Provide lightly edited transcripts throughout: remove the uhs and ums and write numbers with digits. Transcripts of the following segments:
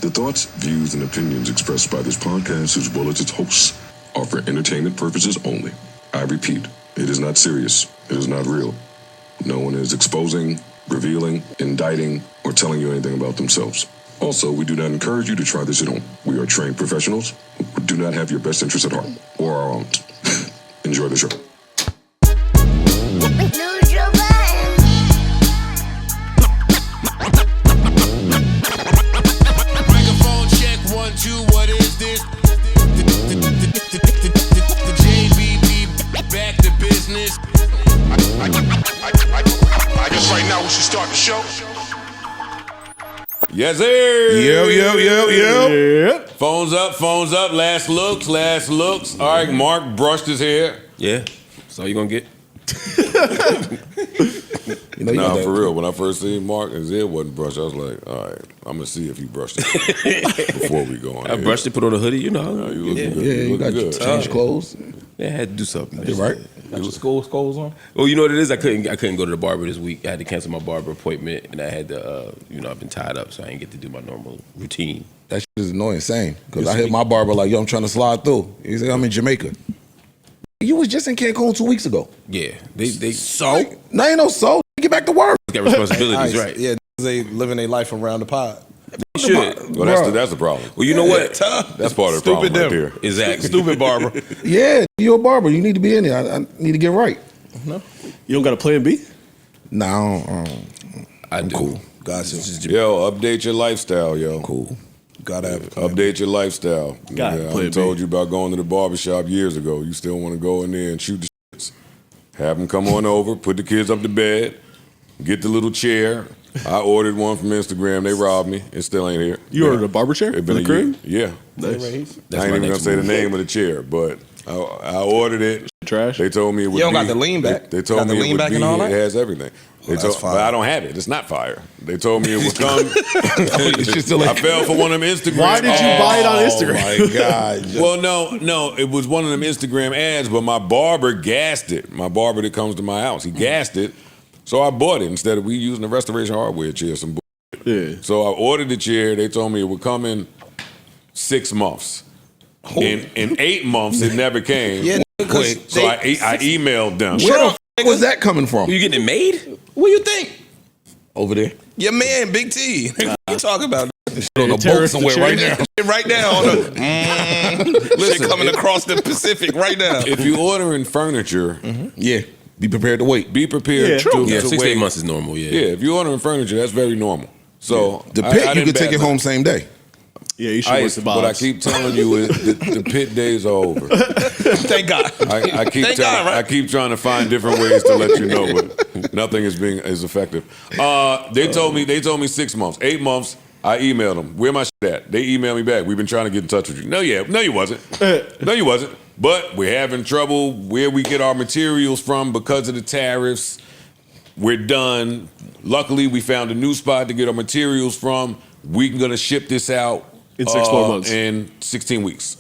The thoughts, views, and opinions expressed by this podcast as well as its hosts are for entertainment purposes only. I repeat, it is not serious. It is not real. No one is exposing, revealing, indicting, or telling you anything about themselves. Also, we do not encourage you to try this at home. We are trained professionals who do not have your best interests at heart, or our own. Enjoy the show. Microphone check, 1, 2, what is this? The JBB back to business. I guess right now we should start the show. Yes, sir. Yo. Phones up. Last looks. All right, Mark brushed his hair. Yeah. So you gonna get? Nah, for real. When I first seen Mark, his hair wasn't brushed. I was like, all right, I'm gonna see if he brushed it before we go on. I brushed it, put on a hoodie. You know. You looking good. Yeah, you got good. to change clothes. Yeah, I had to do something. Right? Got your school clothes on? Well, you know what it is? I couldn't go to the barber this week. I had to cancel my barber appointment, and I had to, I've been tied up, so I didn't get to do my normal routine. That shit is annoying, insane. Because I hit my barber like, yo, I'm trying to slide through. He said, I'm in Jamaica. You was just in Cancun 2 weeks ago. Yeah, they Now ain't no so. Get back to work. got responsibilities, right? Yeah, they living their life around the pod. They should. Well, that's the problem. Well, you know what? That's part of the problem right there. Exactly. Stupid barber. Yeah, you're a barber. You need to be in there. I need to get right. No. You don't got a plan B? No, I do. cool. Gotcha. Yo, update your lifestyle, yo. Cool. Gotta have a plan. Update your lifestyle. Got it. Plan I B. told you about going to the barbershop years ago. You still want to go in there and shoot the shits. Have them come on over, put the kids up to bed, get the little chair. I ordered one from Instagram. They robbed me. It still ain't here. You ordered a barber chair It for been the a crib? year. Yeah. Nice. I ain't even gonna say the name of the chair, but I ordered it. Trash? They told me it would You don't be, got the lean back? They told Got the me it lean would back be. and all that? It has everything. They that's told, fire. but I don't have it. It's not fire. They told me it would come. It's just like, I fell for one of them Instagram. Why did you buy it on Instagram? Oh my God. Well, no, it was one of them Instagram ads, but my barber gassed it. My barber that comes to my house, he gassed it. So I bought it instead of we using the restoration hardware chair. Yeah. So I ordered the chair. They told me it would come in 6 months. In 8 months, it never came. Yeah, So I emailed them. Where the f was that coming from? You getting it made? What you think? Over there. Your man, Big T. What you talking about? On a boat somewhere right now. Right now on the shit coming across the Pacific right now. If you're ordering furniture, Yeah. Be prepared to wait. be prepared Yeah, to, true. Yeah, to 6 to 8 wait. months is normal. Yeah. Yeah, if you're ordering furniture, that's very normal. So The I pit, you didn't could take bat it home same day. Yeah, you should work the but I Bobs. keep telling you, the pit days are over. Thank God. I keep Thank God, right? I keep trying to find different ways to let you know, but nothing is effective. They told me 6 months, 8 months. I emailed them. Where my shit at? They emailed me back. We've been trying to get in touch with you. No, you wasn't. No, you wasn't. But we're having trouble where we get our materials from because of the tariffs. We're done. Luckily, we found a new spot to get our materials from. We're gonna ship this out In 6 more months. in 16 weeks.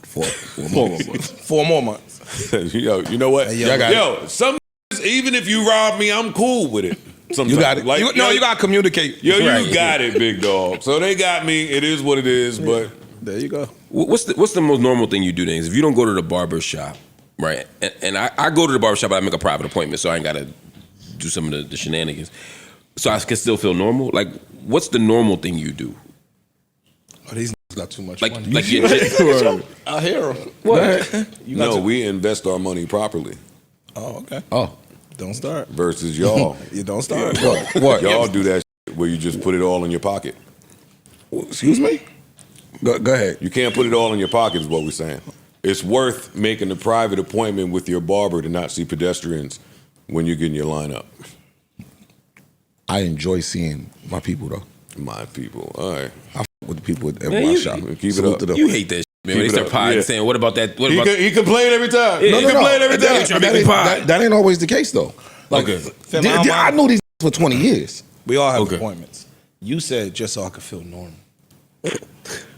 4 more months. 4 more months. Yo, you know what? Hey, yo, some even if you rob me, I'm cool with it. Sometimes. You got it. Like, You got to communicate. Yo, Right. you got it, big dog. So they got me. It is what it is, but There you go. What's the most normal thing you do then? If you don't go to the barber shop, right? And I go to the barber shop, but I make a private appointment, so I ain't got to do some of the shenanigans. So I can still feel normal. Like, what's the normal thing you do? Oh, these niggas got too much Like, money. like your I hear them. what? no, we invest our money properly Oh, okay. Oh. Don't start. versus y'all. You don't start. What? Y'all do that shit where you just put it all in your pocket. Excuse me? Go ahead. You can't put it all in your pocket is what we're saying. It's worth making a private appointment with your barber to not see pedestrians when you're getting your line up. I enjoy seeing my people, though. My people. All right. I f with the people at Man, my you- shop. keep it Salute up. to them. You hate that shit, man. When Keep they it start up. potting Yeah. saying, what about that? What about He complain every time. Yeah. He complain every That- time. that- That, that ain't always the case, though. Like, Okay. I knew these for 20 years. We all have Okay. appointments. You said just so I could feel normal.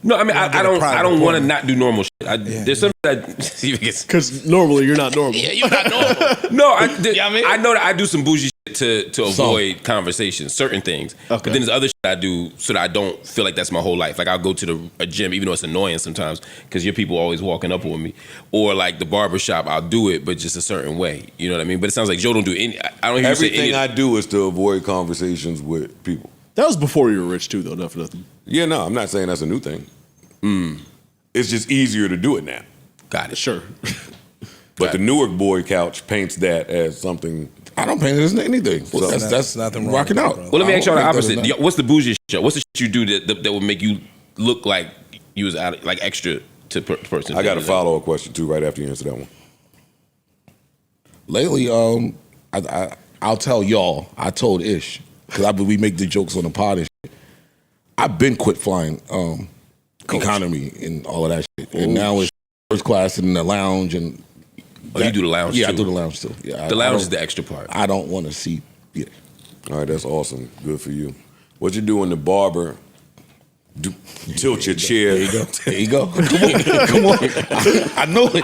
No, I mean, I get a don't private want to appointment. not do normal shit. There's something that... Because normally you're not normal. You're not normal. No, Yeah, I mean- I know that I do some bougie shit to avoid conversations, certain things. Okay. But then there's other shit I do so that I don't feel like that's my whole life. Like I'll go to a gym, even though it's annoying sometimes, because your people always walking up on me. Or like the barber shop, I'll do it, but just a certain way. You know what I mean? But it sounds like Joe don't do any. I don't hear you say any. Everything I do is to avoid conversations with people. That was before you were rich too, though. Not for nothing. Yeah, no, I'm not saying that's a new thing. It's just easier to do it now. Got it. Sure. But the Newark boy couch paints that as something. I don't paint it as anything. So That's nothing wrong rocking with out. that, bro. Well, let me I ask y'all the don't think opposite. What's the bougie shit? What's the shit you do that would make you look like you was out like extra to person? I got a follow-up question too right after you answer that one. Lately, I'll tell y'all. I told Ish because we make the jokes on the pod and shit. I've been quit flying economy and all of that shit, and now it's first class in the lounge and. You do the lounge Yeah, too? I do the lounge too. Yeah, The lounge is the extra part. I don't want to see. Yeah. All right, that's awesome. Good for you. What you do in the barber? Tilt your chair. There you go. Come on. I know it.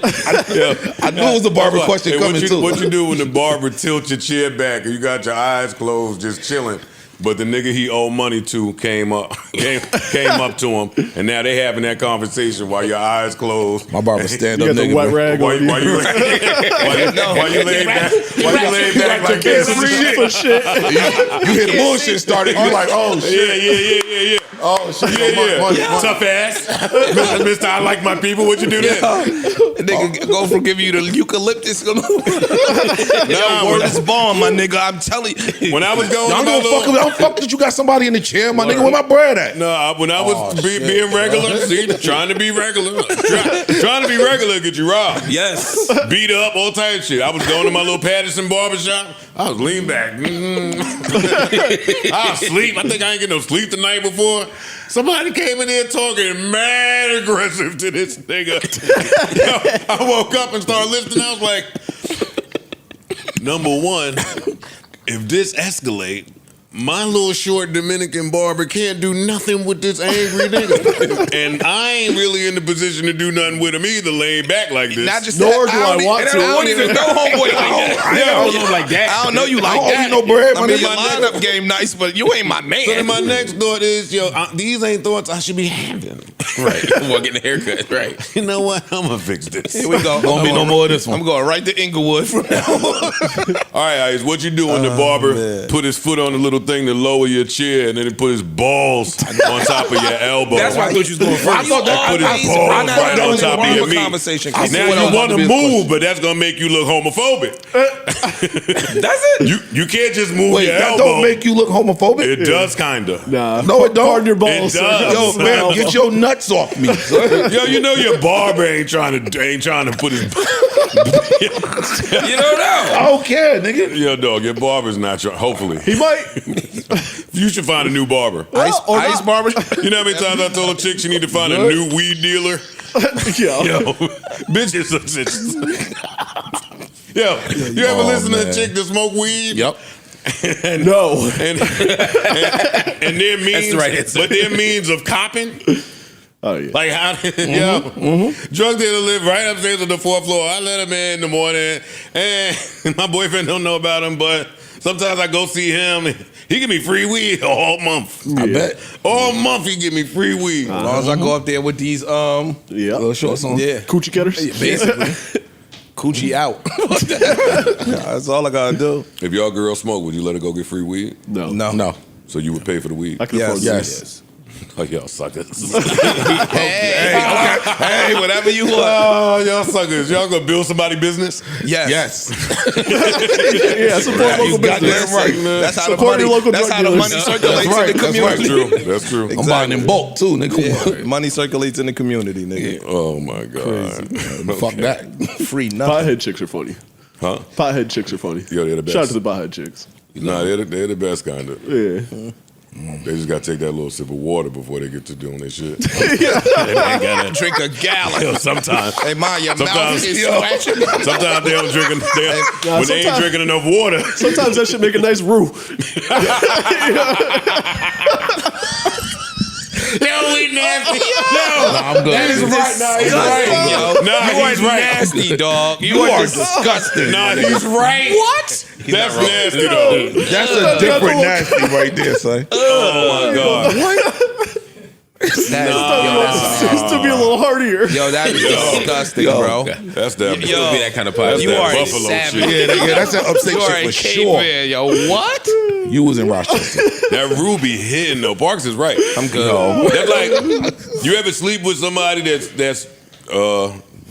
I knew it was a barber question coming too. What you do when the barber tilt your chair back and you got your eyes closed, just chilling? But the nigga he owed money to came up to him, and now they having that conversation while your eyes closed. My barber stand You up got the nigga. wet rag While on you. you laid back like this. For shit. You hear the bullshit started. You like, oh shit. Yeah. Oh shit. Yeah. Tough ass. Mister, I like my people. What you do then? Nigga go from giving you the eucalyptus. Word is born, my nigga. I'm telling you. When I was going Y'all to my don't fuck with me. Fuck that you got somebody in the chair, my nigga. Where my bread at? No, when I was being regular, see, trying to be regular, trying to be regular, get you robbed. Yes. Beat up, all type of shit. I was going to my little Patterson barbershop. I was lean back. I was asleep. I think I ain't get no sleep the night before. Somebody came in there talking mad aggressive to this nigga. Yo, I woke up and started listening. I was like, number one, if this escalate, my little short Dominican barber can't do nothing with this angry nigga. And I ain't really in the position to do nothing with him either, laying back like this. Not just Nor that, do I want to. I don't even know homeboy like that. I don't know like that. I don't know you like I don't owe that. you no bread, my I mean, nigga. your lineup game nice, but you ain't my man. So then my next thought is, these ain't thoughts I should be having. Right. Well, getting a haircut. Right. You know what? I'm gonna fix this. Here we go. Won't be no more of this one. I'm going right to Inglewood from now on. All right, Ice, what you do when the barber put his foot on the little thing to lower your chair, and then he put his balls on top of your elbow? That's why I thought you was going first. I thought that put his balls right on top of your meat. Conversation. I Now what I you was want about to to be a move, but that's gonna make you look homophobic. That's it. You can't just move Wait, your that elbow. don't make you look homophobic? It does kinda. Nah. No, it don't. Pardon your balls. It does. Yo, man, get your nuts off me. Yo, you know your barber ain't trying to put his. You don't know. I don't care, nigga. Yo, dog, your barber's not trying. Hopefully, He might. you should find a new barber. Ice barber. You know how many times I told a chick she need to find a new weed dealer? Yeah. Yo, bitches are bitches. Yo, you ever listen to a chick that smoke weed? Yep. No. And their means, the right answer. but their means of copping. Oh yeah. Like how, drug dealer live right upstairs on the 4th floor. I let him in the morning, and my boyfriend don't know about him, but sometimes I go see him. He give me free weed all month. I bet. All month he give me free weed. As long as I go up there with these, Yeah. Little shorts on. yeah, Coochie cutters. basically. Coochie out. That's all I gotta do. If y'all girl smoke, would you let her go get free weed? No. No. So you would pay for the weed? I can afford Yes. this. Oh, y'all suckers. Hey, whatever you want. Oh, y'all suckers. Y'all gonna build somebody business? Yes. Yeah, support local Goddamn business. right. That's how the Support money. your local That's drug how the dealers. money circulates That's right. in the That's community. right. That's true. I'm buying in bulk too, nigga. Yeah. Money circulates in the community, nigga. Oh my God. Fuck that. Free nothing. Pothead chicks are funny. Huh? Pothead chicks are funny. Yo, they're the best. Shout out to the pothead chicks. Nah, they're the best kind of. Yeah. They just gotta take that little sip of water before they get to doing their shit. They gotta drink a gallon. Yo, sometimes. Hey, man, your mouth Sometimes- is Yo. scratching. Sometimes they don't drink when they ain't sometimes- drinking enough water. Sometimes that should make a nice roux. Yo, we nasty. I'm good. That is right. Nah, he's right. Yo. Nah, You are he's right. nasty, dog. You are disgusting. Nah, he's right. What? That's nasty though. That's a different nasty right there, son. Oh my God. That's Seems to be a little hardier. yo, that is disgusting, bro. That's that. You would be that kind of That's podcast. You that are a buffalo savage. shit. Yeah, that's that upstate You are shit a for sure. caveman, yo. What? You was in Rochester. That Ruby hitting though. Parks is right. I'm good. That's like you ever sleep with somebody that's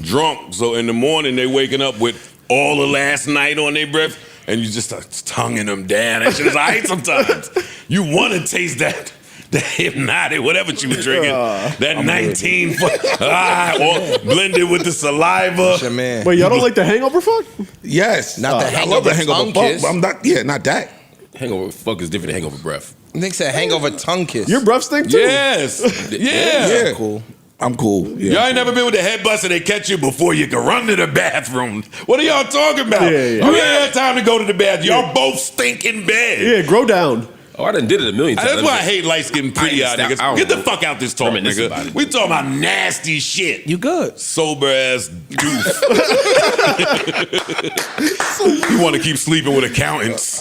drunk, so in the morning they waking up with all the last night on their breath, and you just start tonguing them down. That shit is alright sometimes. You want to taste that hypnotic, whatever you were drinking, that 19, or blended with the saliva. Your man. Wait, y'all don't like the hangover fuck? Yes. Not the I love the hangover hangover tongue fuck, kiss. but I'm not, not that. Hangover fuck is different than hangover breath. Nick said hangover tongue kiss. Your breath stink too? Yes. Yeah. cool. I'm cool. Yeah. Y'all ain't never been with a head bust and they catch you before you can run to the bathroom. What are y'all talking about? Yeah. You ain't had time to go to the bathroom. Y'all both stink in bed. Yeah, grow down. Oh, I done did it a million times. That's why I hate light-skinned pretty I eyed ain't niggas. stop- I Get don't the fuck out this talk, reminisce about nigga. it. We talking about nasty shit. You good? Sober ass doof. You want to keep sleeping with accountants.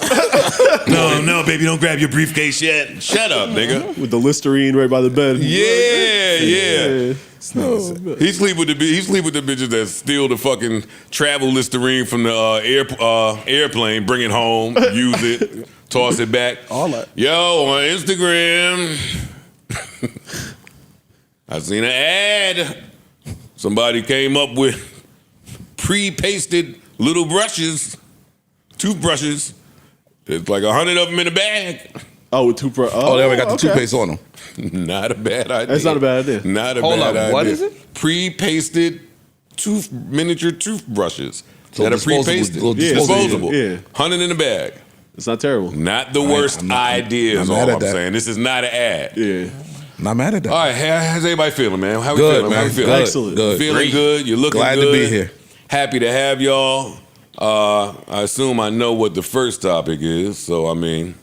No, baby, don't grab your briefcase yet. Shut up, nigga. With the Listerine right by the bed. Yeah. He sleep with the bitches that steal the fucking travel Listerine from the airplane, bring it home, use it, toss it back. All that. Yo, on Instagram, I seen an ad. Somebody came up with pre-pasted little toothbrushes. It's like 100 of them in a bag. Oh, with toothbrush. Oh, they already got the okay. toothpaste on them. Not a bad idea. That's not a bad idea. Not a Hold bad up, idea. what is it? Pre-pasted miniature toothbrushes. So that are disposable- pre-pasted. little Disposable. Yeah. 100 in the bag. It's not terrible. Not the worst idea is I'm all mad at I'm that. saying. This is not an ad. Yeah. Not mad at that. All right, how's everybody feeling, man? How we Good, feeling? How man. we feeling? Good. Excellent. Good. Feeling Great. good. You're looking Glad good. to be here. Happy to have y'all. I assume I know what the first topic is. So, I mean,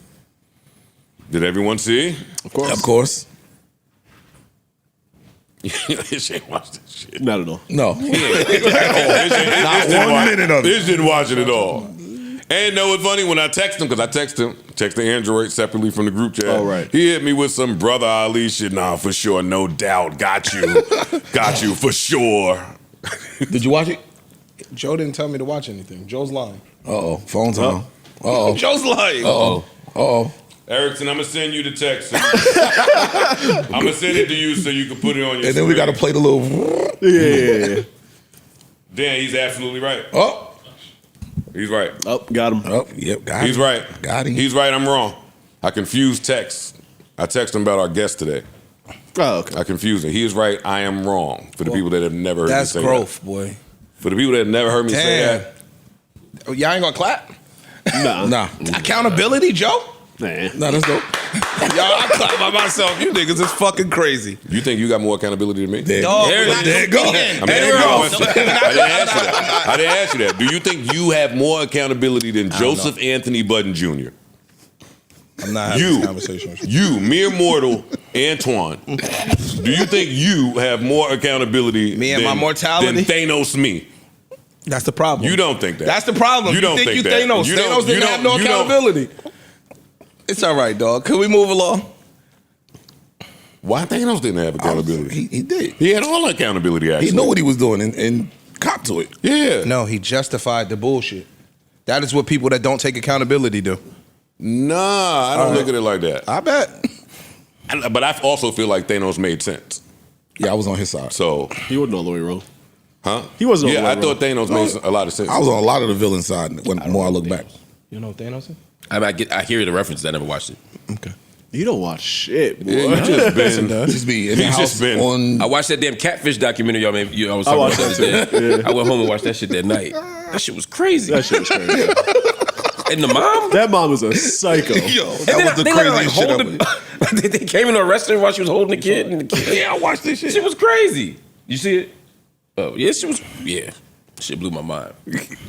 did everyone see? Of course. Of course. Ish ain't watched this shit. Not at all. No. Not one minute of it. Ish didn't watch it at all. And know what's funny? When I text him, because I text the Android separately from the group chat. Oh, right. He hit me with some Brother Ali shit. Nah, for sure, no doubt. Got you for sure. Did you watch it? Joe didn't tell me to watch anything. Joe's lying. Uh-oh. Phone's on. Uh-oh. Joe's lying. Uh-oh. Uh-oh. Erickson, I'm gonna send you the text. I'm gonna send it to you so you can put it on your And then we got to screen. play the little... Yeah. Dan, he's absolutely right. Oh. He's right. Oh, got him. Oh, yep. Got He's him. right. Got him. He's right. I'm wrong. I confused texts. I texted him about our guest today. Oh, okay. I confused him. He is right. I am wrong. For the people that have never heard That's me say growth, that. boy. For the people that have never heard me say Damn. that. Oh, y'all ain't gonna clap? Nah. Accountability, Joe? Nah. Nah, let's go. Y'all, I clap by myself. You niggas is fucking crazy. You think you got more accountability than me? There, Dog, there, we're not there you go. competing. I mean, There that's you a go. good question. I didn't ask you that. I didn't ask you that. Do you think you have more accountability than Joseph Anthony Budden Jr.? I'm not having You, this conversation with you. mere mortal Antoine, do you think you have more accountability Me and than, my mortality? than Thanos me? That's the problem. You don't think that. That's the problem. You don't think think you that. Thanos. You don't- Thanos you didn't have don't- no you don't- accountability. It's all right, dog. Can we move along? Why Thanos didn't have accountability? He did. He had all accountability, actually. He knew what he was doing and copped to it. Yeah. No, he justified the bullshit. That is what people that don't take accountability do. Nah, I don't look at it like that. I bet. But I also feel like Thanos made sense. Yeah, I was on his side. So, He wasn't all the way wrong. huh? He wasn't all Yeah, the way I thought Thanos made a lot of sense. I was on a lot of the villain side when more I look back. You know what Thanos is? I hear the reference. I never watched it. Okay. You don't watch shit, boy. Yeah, you just been. Just be in the He's house just been- on... I watched that damn catfish documentary y'all made. I was I talking watched about that the other too. day. I went home and watched that shit that night. That shit was crazy. That shit was crazy. And the mom. That mom was a psycho. Yo, And that then was the they let her, craziest shit hold ever. the, They came in a restaurant while she was holding the kid. And the kid, yeah, I watched this shit. Shit was crazy. You see it? Oh, yeah, she was. Yeah. Shit blew my mind.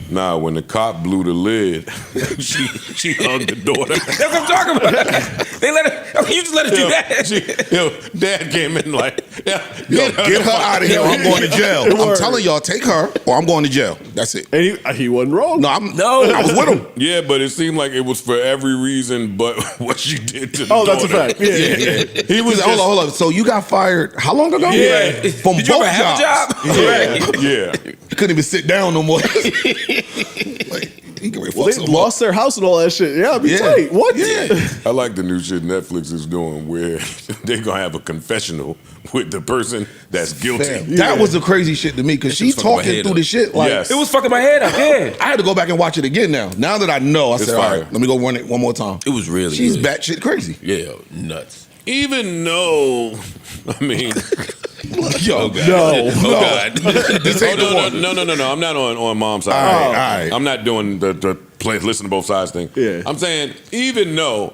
Nah, when the cop blew the lid, she hugged the daughter. That's what I'm talking about. They let her. I mean, you just let her do that. Dad came in like, Yo, get her out of here or I'm going to jail. I'm telling y'all, take her or I'm going to jail. That's it. And he wasn't wrong. No, I was with him. yeah, but it seemed like it was for every reason but what she did to the daughter. That's a fact. Yeah. He was like, hold on. So you got fired how long ago? Yeah. From Did you both ever have jobs. a job? Right. Yeah. He couldn't even sit down no more. Like, he can Well, they lost their house and all that shit. Yeah, I'd be tight. What? Yeah. I like the new shit Netflix is doing where they're going to have a confessional with the person that's guilty. Fam, that was the crazy shit to me because she's fucking my talking head through up. the shit. Like, Yes. It was fucking my head up. Yeah. I had to go back and watch it again now. Now that I know, I said, all fire. right, let me go run it one more time. It was really She's good. batshit crazy. Yeah, nuts. Even though, I mean, Yo, No. Oh God. this ain't the one. no. I'm not on mom's side. All right. I'm not doing the play, listen to both sides thing. Yeah. I'm saying, even though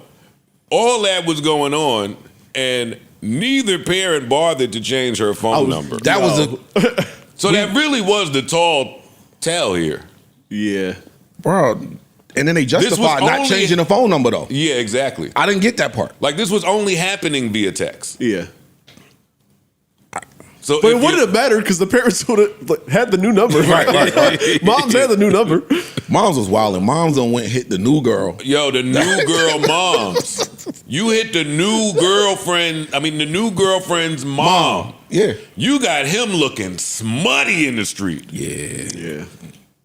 all that was going on and neither parent bothered to change her phone number. That was a So that really was the tall tale here. Yeah. bro. And then they justified not only- changing the phone number though. Yeah, exactly. I didn't get that part. Like this was only happening via text. Yeah. So But it if wouldn't you- have mattered because the parents would have had the new number. Right. Moms had the new number. Moms was wilding. Moms done went hit the new girl. Yo, the new girl moms. You hit the new girlfriend. I mean, the new girlfriend's mom. Yeah. You got him looking smutty in the street. Yeah.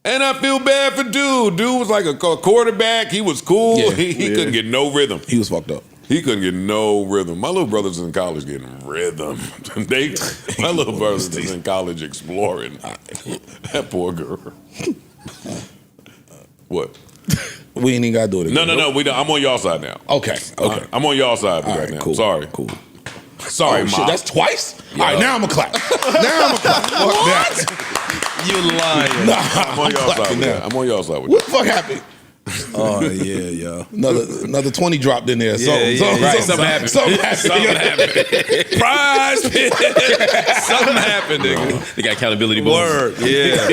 And I feel bad for dude. Dude was like a quarterback. He was cool. Yeah. He couldn't get no rhythm. He was fucked up. He couldn't get no rhythm. My little brother's in college getting rhythm. My little brother's in college exploring. That poor girl. What? We ain't even gotta do it again. No. We don't. I'm on y'all side now. Okay. I'm on y'all side All right right, now. cool. Sorry. Cool. Sorry, Oh, Mom. shit, that's twice? All right, now I'm a clap. What? You lying. I'm on y'all side clapping with now. that. I'm on y'all side with What that. the fuck happened? Oh yeah, yo. Another 20 dropped in there. Yeah. Something happened. Something happened. Prize pit. Something happened, nigga. They got accountability bonus. Word. Yeah.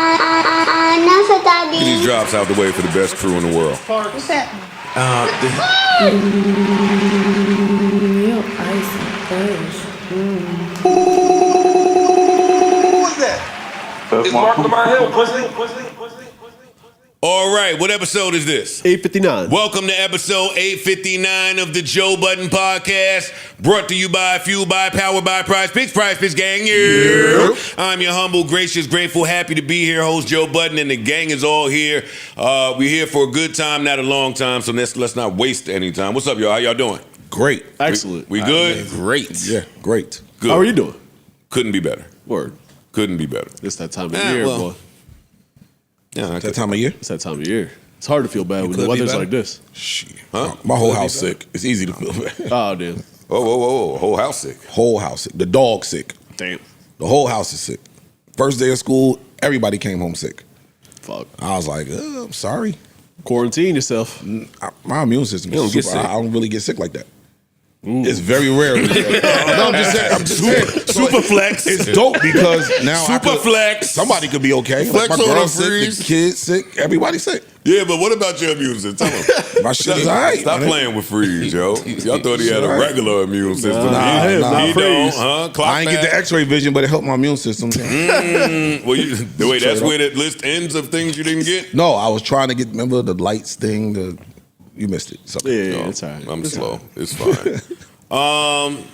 Enough, Daddy. Get these drops out the way for the best crew in the world. What's that? Real icy fresh. It's Marc Lamont Hill, pussy. All right, what episode is this? 859. Welcome to episode 859 of the Joe Budden Podcast, brought to you by, fueled by, powered by Prize Picks gang. Yeah. I'm your humble, gracious, grateful, happy to be here, host Joe Budden, and the gang is all here. We're here for a good time, not a long time, so let's not waste any time. What's up, y'all? How y'all doing? Great. Excellent. We good? Great. Yeah, great. Good. How are you doing? Couldn't be better. Word. Couldn't be better. It's that time of Yeah, year, well. boy. Yeah, That time of year? It's that time of year. It's hard to feel bad when could the be weather's better. like this. Shit. Huh? My whole house sick. It's easy to feel bad. Oh, damn. Whoa. Whole house sick. Whole house sick. The dog sick. Damn. The whole house is sick. First day of school, everybody came home sick. Fuck. I was like, I'm sorry. Quarantine yourself. My immune system You don't is get super. sick. I don't really get sick like that. It's very rare. No, I'm just saying. Super flex. It's dope because now Super flex. somebody could be okay. Flex Like my on girl's the sick, freeze. the kids sick, everybody sick. Yeah, but what about your immune system? Tell him. My shit is all right. Stop man. playing with Freeze, yo. Y'all thought he had a All right. regular immune system. Nah, he nah. he don't, Freeze. huh? Clock I ain't get the back. X-ray vision, but it helped my immune system. Well, wait, that's Straight where that list ends of things you didn't get? No, I was trying to get. Remember the lights thing? You missed it. So, Yeah, it's all right. I'm It's slow. all right. It's fine.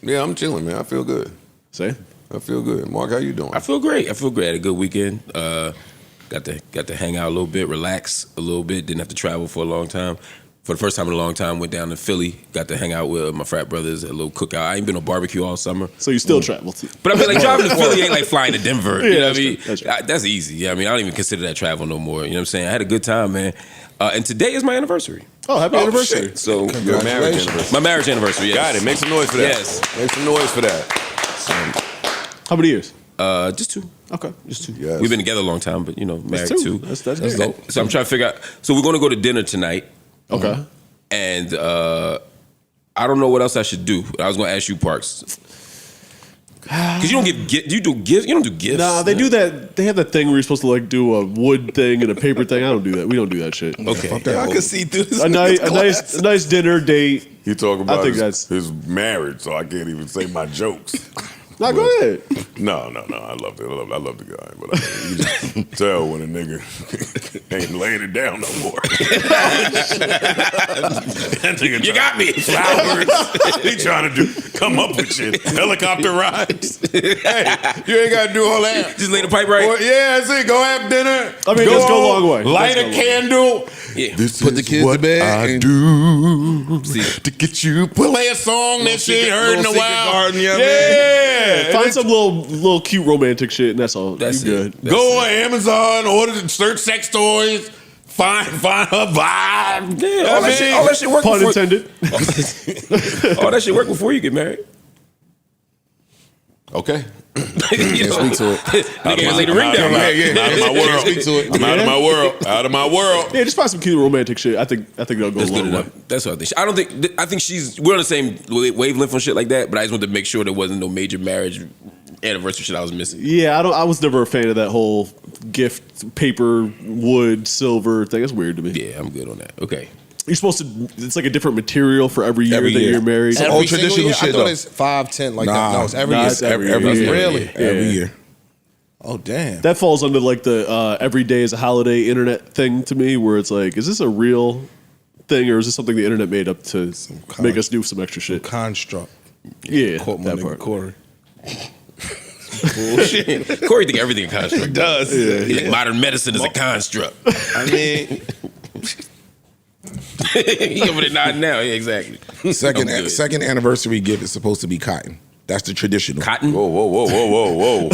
Yeah, I'm chilling, man. I feel good. Say? I feel good. Mark, how you doing? I feel great. I had a good weekend. Got to hang out a little bit, relax a little bit. Didn't have to travel for a long time. For the first time in a long time, went down to Philly. Got to hang out with my frat brothers at a little cookout. I ain't been on barbecue all summer. So you still travel too. But I mean, like driving to Philly ain't like flying to Denver. You know what I mean? That's right. That's easy. Yeah, I mean, I don't even consider that travel no more. You know what I'm saying? I had a good time, man. And today is my anniversary. Oh, happy anniversary. shit. So Your marriage anniversary. my marriage anniversary. Yes. Got it. Make some noise for that. Yes. Make some noise for that. How many years? Just two. Okay, just two. Yes. We've been together a long time, but married two. two. That's dope. So I'm trying to figure out. So we're going to go to dinner tonight. Okay. And I don't know what else I should do. I was going to ask you, Parks. Because you don't you do gifts. You don't do gifts. Nah, they do that. They have that thing where you're supposed to like do a wood thing and a paper thing. I don't do that. We don't do that shit. Okay. I can see through this. A nice dinner date. He talking about I think that's his marriage, so I can't even say my jokes. No, go ahead. No. I love it. I love the guy, but you just tell when a nigga ain't laying it down no more. That nigga You got me. flowers. He trying to come up with shit. Helicopter rides. Hey, you ain't got to do all that. Just lay the pipe right. Well, yeah, that's it. Go have dinner. I mean, it does go a long way. Light a candle. Yeah. This Put the is kids what to bed I and- do to get you. Play a song that she ain't heard in a while. Garden, yeah, Yeah. Find some little cute romantic shit, and that's all. That's you good. it. Go on Amazon, order search sex toys, find her vibe. Yeah, all that shit work Pun before. intended. All that shit work before you get married. Okay. You know? Speak to it. Nigga, lay the ring down. I'm out of my world. Speak to it. I'm out of my world. Out of my world. Yeah, just find some cute romantic shit. I think that'll go That's a good long way. enough. That's what I think. I don't think. I think we're on the same wavelength on shit like that. But I just wanted to make sure there wasn't no major marriage anniversary shit I was missing. Yeah, I was never a fan of that whole gift, paper, wood, silver thing. That's weird to me. Yeah, I'm good on that. Okay. You're supposed to. It's like a different material for every year Every that year. you're married. Every Old single traditional year? shit. I I thought thought it's 5, 10 like that. Nah. No, it's every Nah, year. it's every Every year. year. Really? Every Yeah. year. Oh damn. That falls under like the every day is a holiday internet thing to me, where it's like, is this a real thing or is this something the internet made up to make us do some extra shit? Construct. Yeah, Caught my that nigga part. Corey. Bullshit. Corey think everything a construct. Does. He's like, modern medicine is a construct. I mean, He over there nodding now. Yeah, exactly. I'm good. Second anniversary gift is supposed to be cotton. That's the traditional. Cotton. Whoa. Whoa.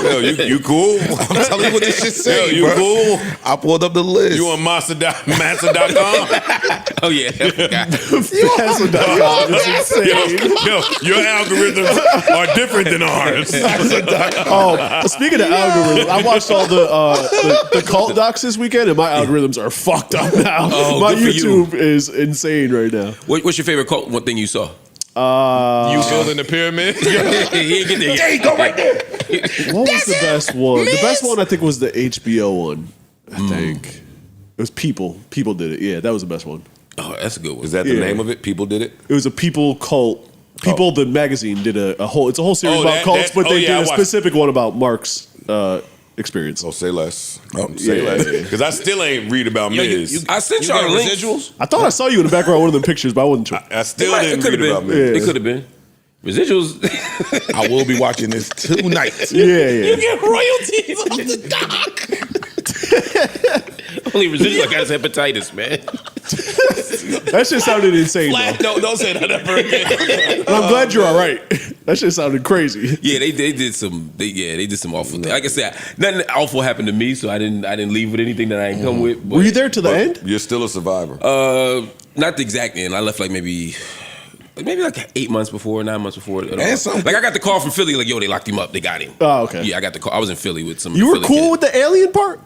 Yo, you cool? I'm telling you what this shit Yo, say, you bro. cool? I pulled up the list. You on Massa.com? Oh yeah. I forgot. Yo, your algorithms are different than ours. Oh, speaking of algorithms, I watched all the cult docs this weekend, and my algorithms are fucked up now. Oh, My good for you. YouTube is insane right now. What's your favorite cult? One thing you saw? you building the pyramid? He ain't get there yet. go right there. What was the best one? The best one I think was the HBO one. I think it was People. People did it. Yeah, that was the best one. Oh, that's a good one. Is that the Yeah. name of it? People did it? It was a People cult. People, the magazine did a whole. It's a whole series Oh, about that- cults, that- but oh, they yeah, I did a watched- specific one about Mark's experience. Oh, say less. Say less. Because I still ain't read about Miz. I sent y'all the links. residuals? I thought I saw you in the background of one of the pictures, but I wasn't sure. I still It didn't could read have about been. Miz. It could have been. Residuals. I will be watching this tonight. Yeah. Get royalties off the dock. Only residual got his hepatitis, man. That shit sounded insane. Though. Don't say that ever again. But I'm glad you're all right. That shit sounded crazy. Yeah, they did some. They did some awful things. Like I said, nothing awful happened to me, so I didn't leave with anything that I ain't come with. But, Were you there to the end? You're still a survivor. Not the exact end. I left like maybe like 8 months before, 9 months before. something. Like I got the call from Philly, like, yo, they locked him up. They got him. Oh, okay. Yeah, I got the call. I was in Philly with some. You were Philly cool kids. with the alien part?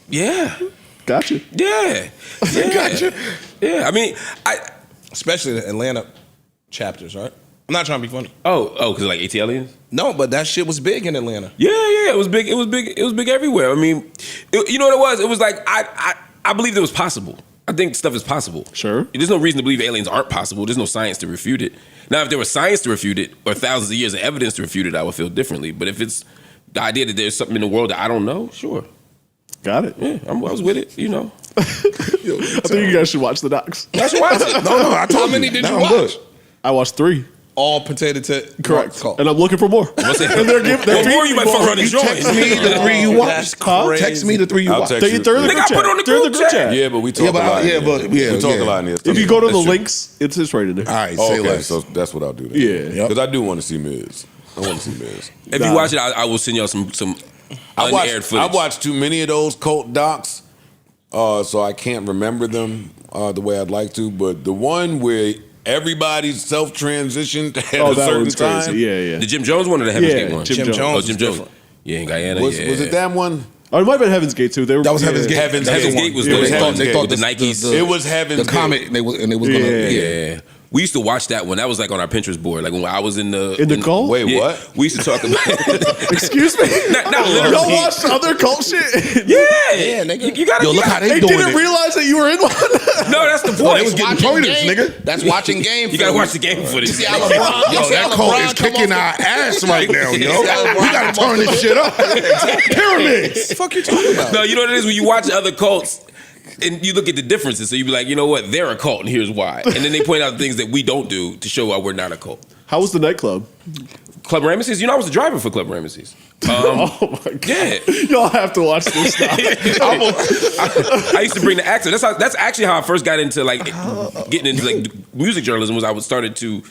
Yeah. Gotcha. Yeah. Gotcha. Yeah. I mean, Especially the Atlanta chapters, right? I'm not trying to be funny. because like AT aliens? No, but that shit was big in Atlanta. Yeah, it was big. It was big everywhere. I mean, you know what it was? It was like I believed it was possible. I think stuff is possible. Sure. There's no reason to believe aliens aren't possible. There's no science to refute it. Now, if there was science to refute it or thousands of years of evidence to refute it, I would feel differently. But if it's the idea that there's something in the world that I don't know, sure. Got it. Yeah, I was with it, you know. I think you guys should watch the docs. That's why I said, No, I told How many you. did Now you I'm watch? good. I watched 3. All potato to Correct. Cult. And I'm looking for more. What's that? And they're More you might fuck around and join. Text me the 3 you watched. That's Text me the 3 you I'll watched. text you. They're in the Nigga, group I chat. put it on the They're in the group group chat. chat. Yeah, but we talk a lot. we talk a lot in here. If you go to the That's true. links, it's right in there. All right, say Okay, less. so that's what I'll do then. Yeah. Because I do want to see Miz. I want to see Miz. If you watch it, I will send y'all some unaired footage. I watched too many of those cult docs, so I can't remember them the way I'd like to. But the one where everybody's self-transitioned at Oh, a that certain one's crazy. time. Yeah. The Jim Jones one or the Heaven's Yeah, Gate one? Jim Jones. Oh, Jim was Jones. different. Yeah, in Guyana. Was yeah. it that one? Oh, it might have been Heaven's Gate too. They were That was Heaven's Gate. Heaven's Heaven's Gate Gate was It was the Heaven's Gate Gate. with the Nikes. It was Heaven's The Gate. comet, and it was gonna. Yeah. Yeah. We used to watch that one. That was like on our Pinterest board. Like when I was in the cult. Wait, Yeah, what? We used to talk about. Excuse me. not literally. Y'all watched other cult shit? Yeah, nigga. You gotta. Yo, look how they They doing didn't it. realize that you were in one. No, that's the They point. was getting pointers, nigga. That's watching game. You gotta watch the game footage. You see how LeBron? Yo, that cult is kicking our ass right now, yo. We gotta turn this shit up. Pyramids. Fuck you talking about? No, you know what it is when you watch other cults and you look at the differences. So you be like, you know what? They're a cult, and here's why. And then they point out the things that we don't do to show why we're not a cult. How was the nightclub? Club Ramesses. You know, I was the driver for Club Ramesses. Oh my god! Yeah. Y'all have to watch this now. I used to bring the accent. That's actually how I first got into like getting into like music journalism. Was I would started to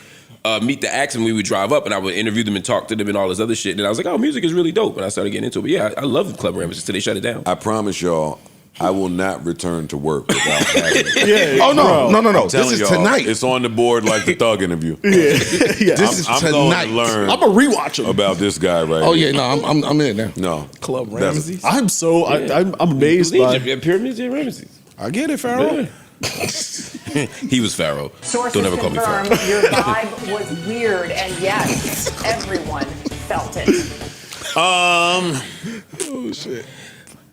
meet the acts and we would drive up and I would interview them and talk to them and all this other shit. And I was like, oh, music is really dope. And I started getting into it. But yeah, I love Club Ramesses till they shut it down. I promise y'all, I will not return to work without having it. Oh no, no. I'm This telling is y'all, tonight. It's on the board like the Thug interview. Yeah. This is I'm tonight. going to learn I'm gonna rewatch them. about this guy right Oh here. yeah, no, I'm in there. No. Club That's- Ramesses. I'm so I'm amazed by. Pyramids and Ramesses. I get it, Pharaoh. He was Pharaoh. Sources Don't ever call me confirm Pharaoh. your vibe was weird, and yes, everyone felt it. Oh shit.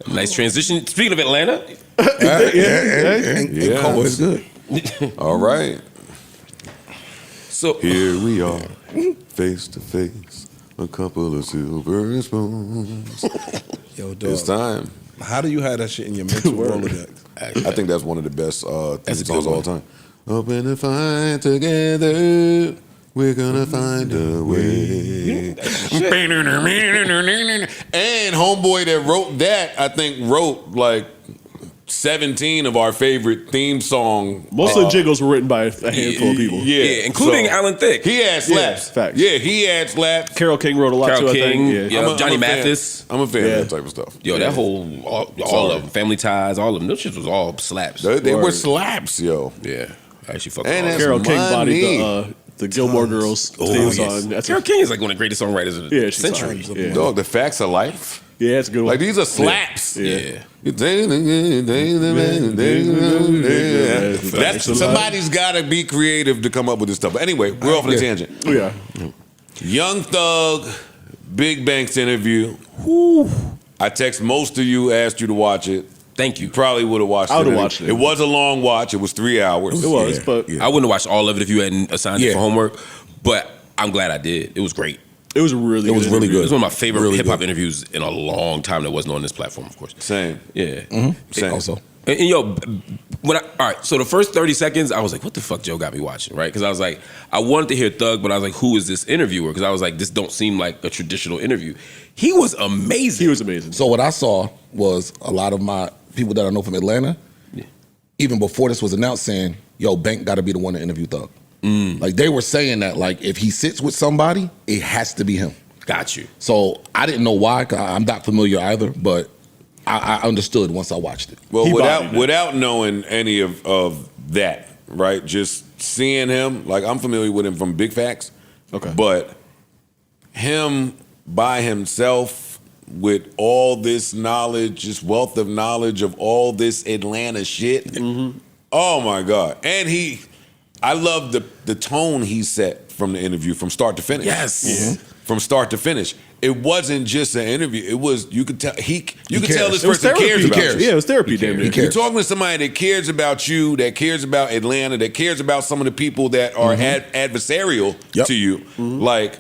Nice transition. Speaking of Atlanta, Yeah. Oh, it's good. All right. so Here we are, face to face, a couple of silver spoons. Yo, dog. It's time. How do you have that shit in your mental Rolodex? I think that's one of the best theme That's a songs good of all time. Open the fight together. We're gonna find a way. And homeboy that wrote that, I think, wrote like 17 of our favorite theme song. Most of the jingles were written by a handful of people. yeah, including Alan Thicke. He had slaps. Yeah, facts. Yeah, he had slaps. Carole King wrote a lot Carole too. King, I think. yeah. I'm a Johnny fan. Mathis. I'm a fan Yeah. of that type of stuff. Yo, that whole all of them, Family Ties, all of them. Those shit was all slaps. They were slaps, yo. Yeah, I actually fuck And with all that's Carole King money. bodied the Gilmore Girls theme song. That's Carole King is like one of the greatest songwriters of the Yeah, she's century. fine. Yeah. Dog, the facts of life. Yeah, it's a good one. Like these are slaps. Yeah. That's somebody's got to be creative to come up with this stuff. But anyway, we're off on a tangent. Yeah. Young Thug, Big Bank's interview. Whew. I text most of you, asked you to watch it. Thank you. You probably would have watched it. I would've watched it. It was a long watch. It was 3 hours. It was, but I wouldn't have watched all of it if you hadn't assigned it Yeah. for homework, but I'm glad I did. It was great. it was really It was really It good. was one of my favorite Really hip hop good. interviews in a long time that wasn't on this platform, of course. Same. Yeah. Same. Also, And yo, when all right, so the first 30 seconds, I was like, what the fuck Joe got me watching, right? Because I was like, I wanted to hear Thug, but I was like, who is this interviewer? Because I was like, this don't seem like a traditional interview. He was amazing. He was amazing. so what I saw was a lot of my people that I know from Atlanta, even before this was announced, saying, "Yo, Bank got to be the one to interview Thug." Like they were saying that, like if he sits with somebody, it has to be him. Got you. So I didn't know why. 'Cause I'm not familiar either, but I understood once I watched it. Well, He bodied it. without knowing any of that, right? Just seeing him, like I'm familiar with him from Big Facts. Okay. But him by himself with all this knowledge, this wealth of knowledge of all this Atlanta shit. Oh my God. And I love the tone he set from the interview from start to finish. Yes. From start to finish. It wasn't just an interview. It was, you could tell you could cares. tell this It was person therapy. cares about you. Yeah, it was therapy, damn near. You're talking to somebody that cares about you, that cares about Atlanta, that cares about some of the people that are adversarial Yep. to you. Like,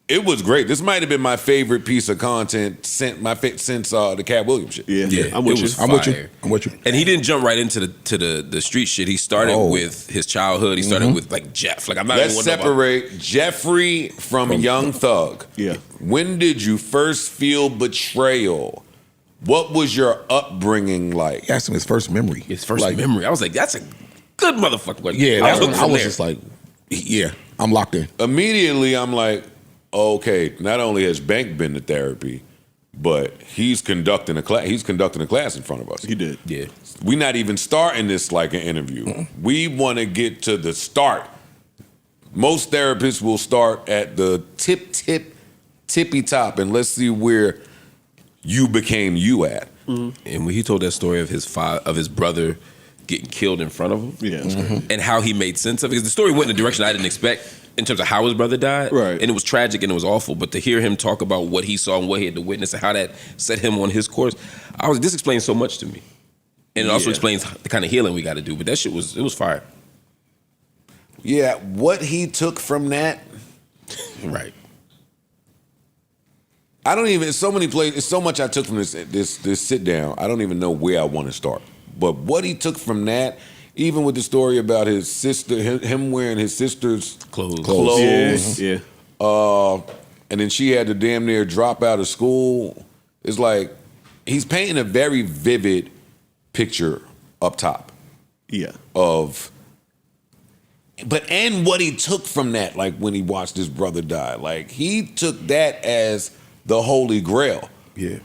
it was great. This might have been my favorite piece of content since the Cat Williams shit. Yeah, Yeah, I'm with it you. was I'm with you. fire. I'm with you. And he didn't jump right into the street shit. He started with his childhood. He started with like Jeff. Like I'm not Let's even wondering about- separate Jeffrey from Young Thug. Yeah. When did you first feel betrayal? What was your upbringing like? He asked him his first memory. his first Like, memory. I was like, that's a good motherfucker. Like, Yeah, I that's was when I from was there. just like, yeah, I'm locked in. Immediately, I'm like, okay, not only has Bank been to therapy, but he's conducting a class. He's conducting a class in front of us. He did. Yeah. We're not even starting this like an interview. We want to get to the start. Most therapists will start at the tippy top, and let's see where you became you at. And when he told that story of his brother getting killed in front of him. Yeah, that's crazy. And how he made sense of it. Because the story went in a direction I didn't expect in terms of how his brother died. Right. And it was tragic and it was awful. But to hear him talk about what he saw and what he had to witness and how that set him on his course, this explains so much to me. And it also explains the kind of healing we got to do. But that shit was fire. Yeah, what he took from that, Right. I don't even. It's so many places. It's so much I took from this sit down. I don't even know where I want to start. But what he took from that, even with the story about his sister, him wearing his sister's clothes. Yeah. And then she had to damn near drop out of school. It's like he's painting a very vivid picture up top. Yeah. And what he took from that, like when he watched his brother die, like he took that as the holy grail. Yeah.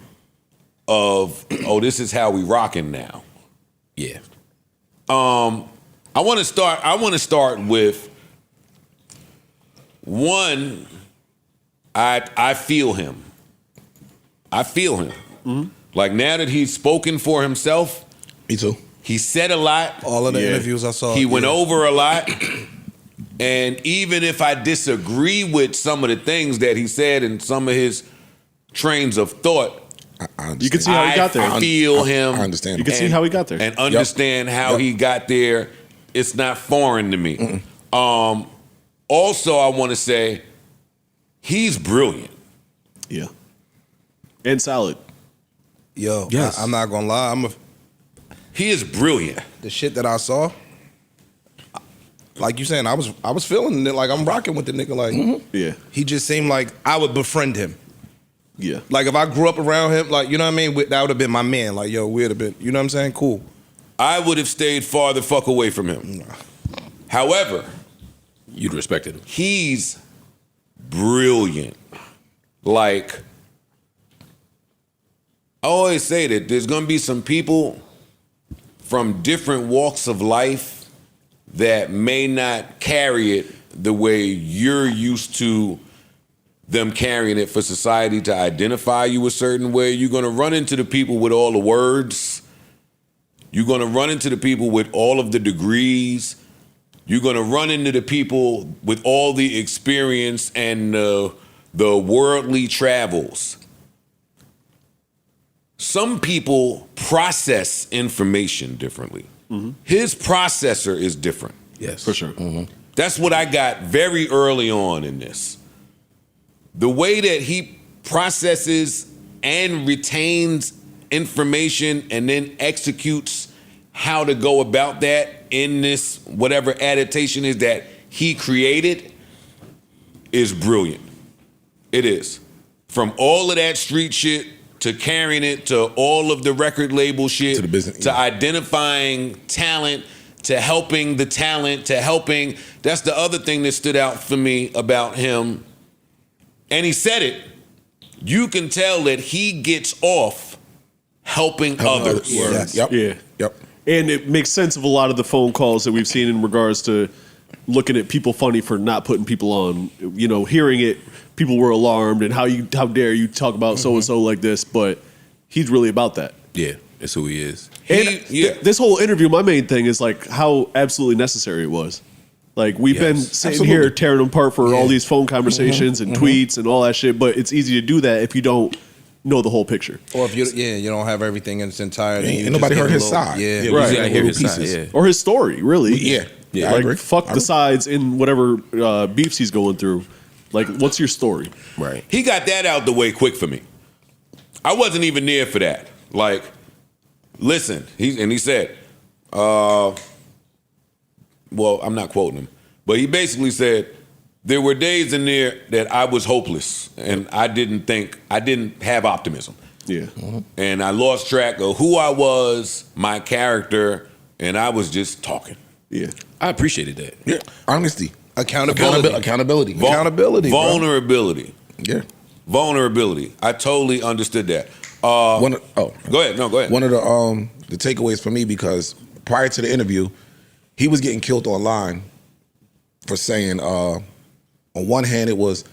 Of this is how we rocking now. Yeah. I want to start with one. I feel him. Mm-hmm. Like now that he's spoken for himself. Me too. He said a lot. All of the interviews I saw. He went over a lot. And even if I disagree with some of the things that he said and some of his trains of thought, you can see how he got there. I feel him. I understand. You can see how he got there. And understand how he got there. It's not foreign to me. Also, I want to say he's brilliant. Yeah. And solid. Yo, Yes. I'm not gonna lie. He is brilliant. The shit that I saw, like you saying, I was feeling it. Like I'm rocking with the nigga. Like, Yeah. he just seemed like I would befriend him. Yeah. Like if I grew up around him, like you know what I mean, that would have been my man. Like yo, we'd have been, you know what I'm saying? Cool. I would have stayed far the fuck away from him. However, You'd respected him. he's brilliant. Like, I always say that there's gonna be some people from different walks of life that may not carry it the way you're used to them carrying it for society to identify you a certain way. You're gonna run into the people with all the words. You're gonna run into the people with all of the degrees. You're gonna run into the people with all the experience and the worldly travels. Some people process information differently. His processor is different. Yes. For sure. That's what I got very early on in this. The way that he processes and retains information and then executes how to go about that in this whatever adaptation is that he created is brilliant. It is. From all of that street shit to carrying it to all of the record label shit To the business, to identifying talent to helping the talent to helping. That's the other thing that stood out for me about him. And he said it. You can tell that he gets off helping others. Yes. Yep. Yeah. Yep. And it makes sense of a lot of the phone calls that we've seen in regards to looking at people funny for not putting people on. You know, hearing it, people were alarmed and how dare you talk about so and so like this, but he's really about that. Yeah. That's who he is. And this whole interview, my main thing is like how absolutely necessary it was. Like we've been sitting here tearing them apart for all these phone conversations and tweets and all that shit, but it's easy to do that if you don't know the whole picture. Or if you don't have everything in its entirety. Ain't you nobody just heard get a his little- side. Yeah. Yeah, Right. we gotta hear his Pieces. side. Yeah. Or his story, really. Yeah. Yeah. I Like agree. fuck the sides in whatever beefs he's going through. Like, what's your story? Right. He got that out the way quick for me. I wasn't even there for that. Like, listen, he said, well, I'm not quoting him, but he basically said, there were days in there that I was hopeless and I didn't have optimism. Yeah. And I lost track of who I was, my character, and I was just talking. Yeah. I appreciated that. Yeah. Honesty. Accountability. Accountability. Accountability, bro. Vulnerability. Yeah. Vulnerability. I totally understood that. Go ahead. No, go ahead. One of the takeaways for me, because prior to the interview, he was getting killed online for saying, on one hand, it was,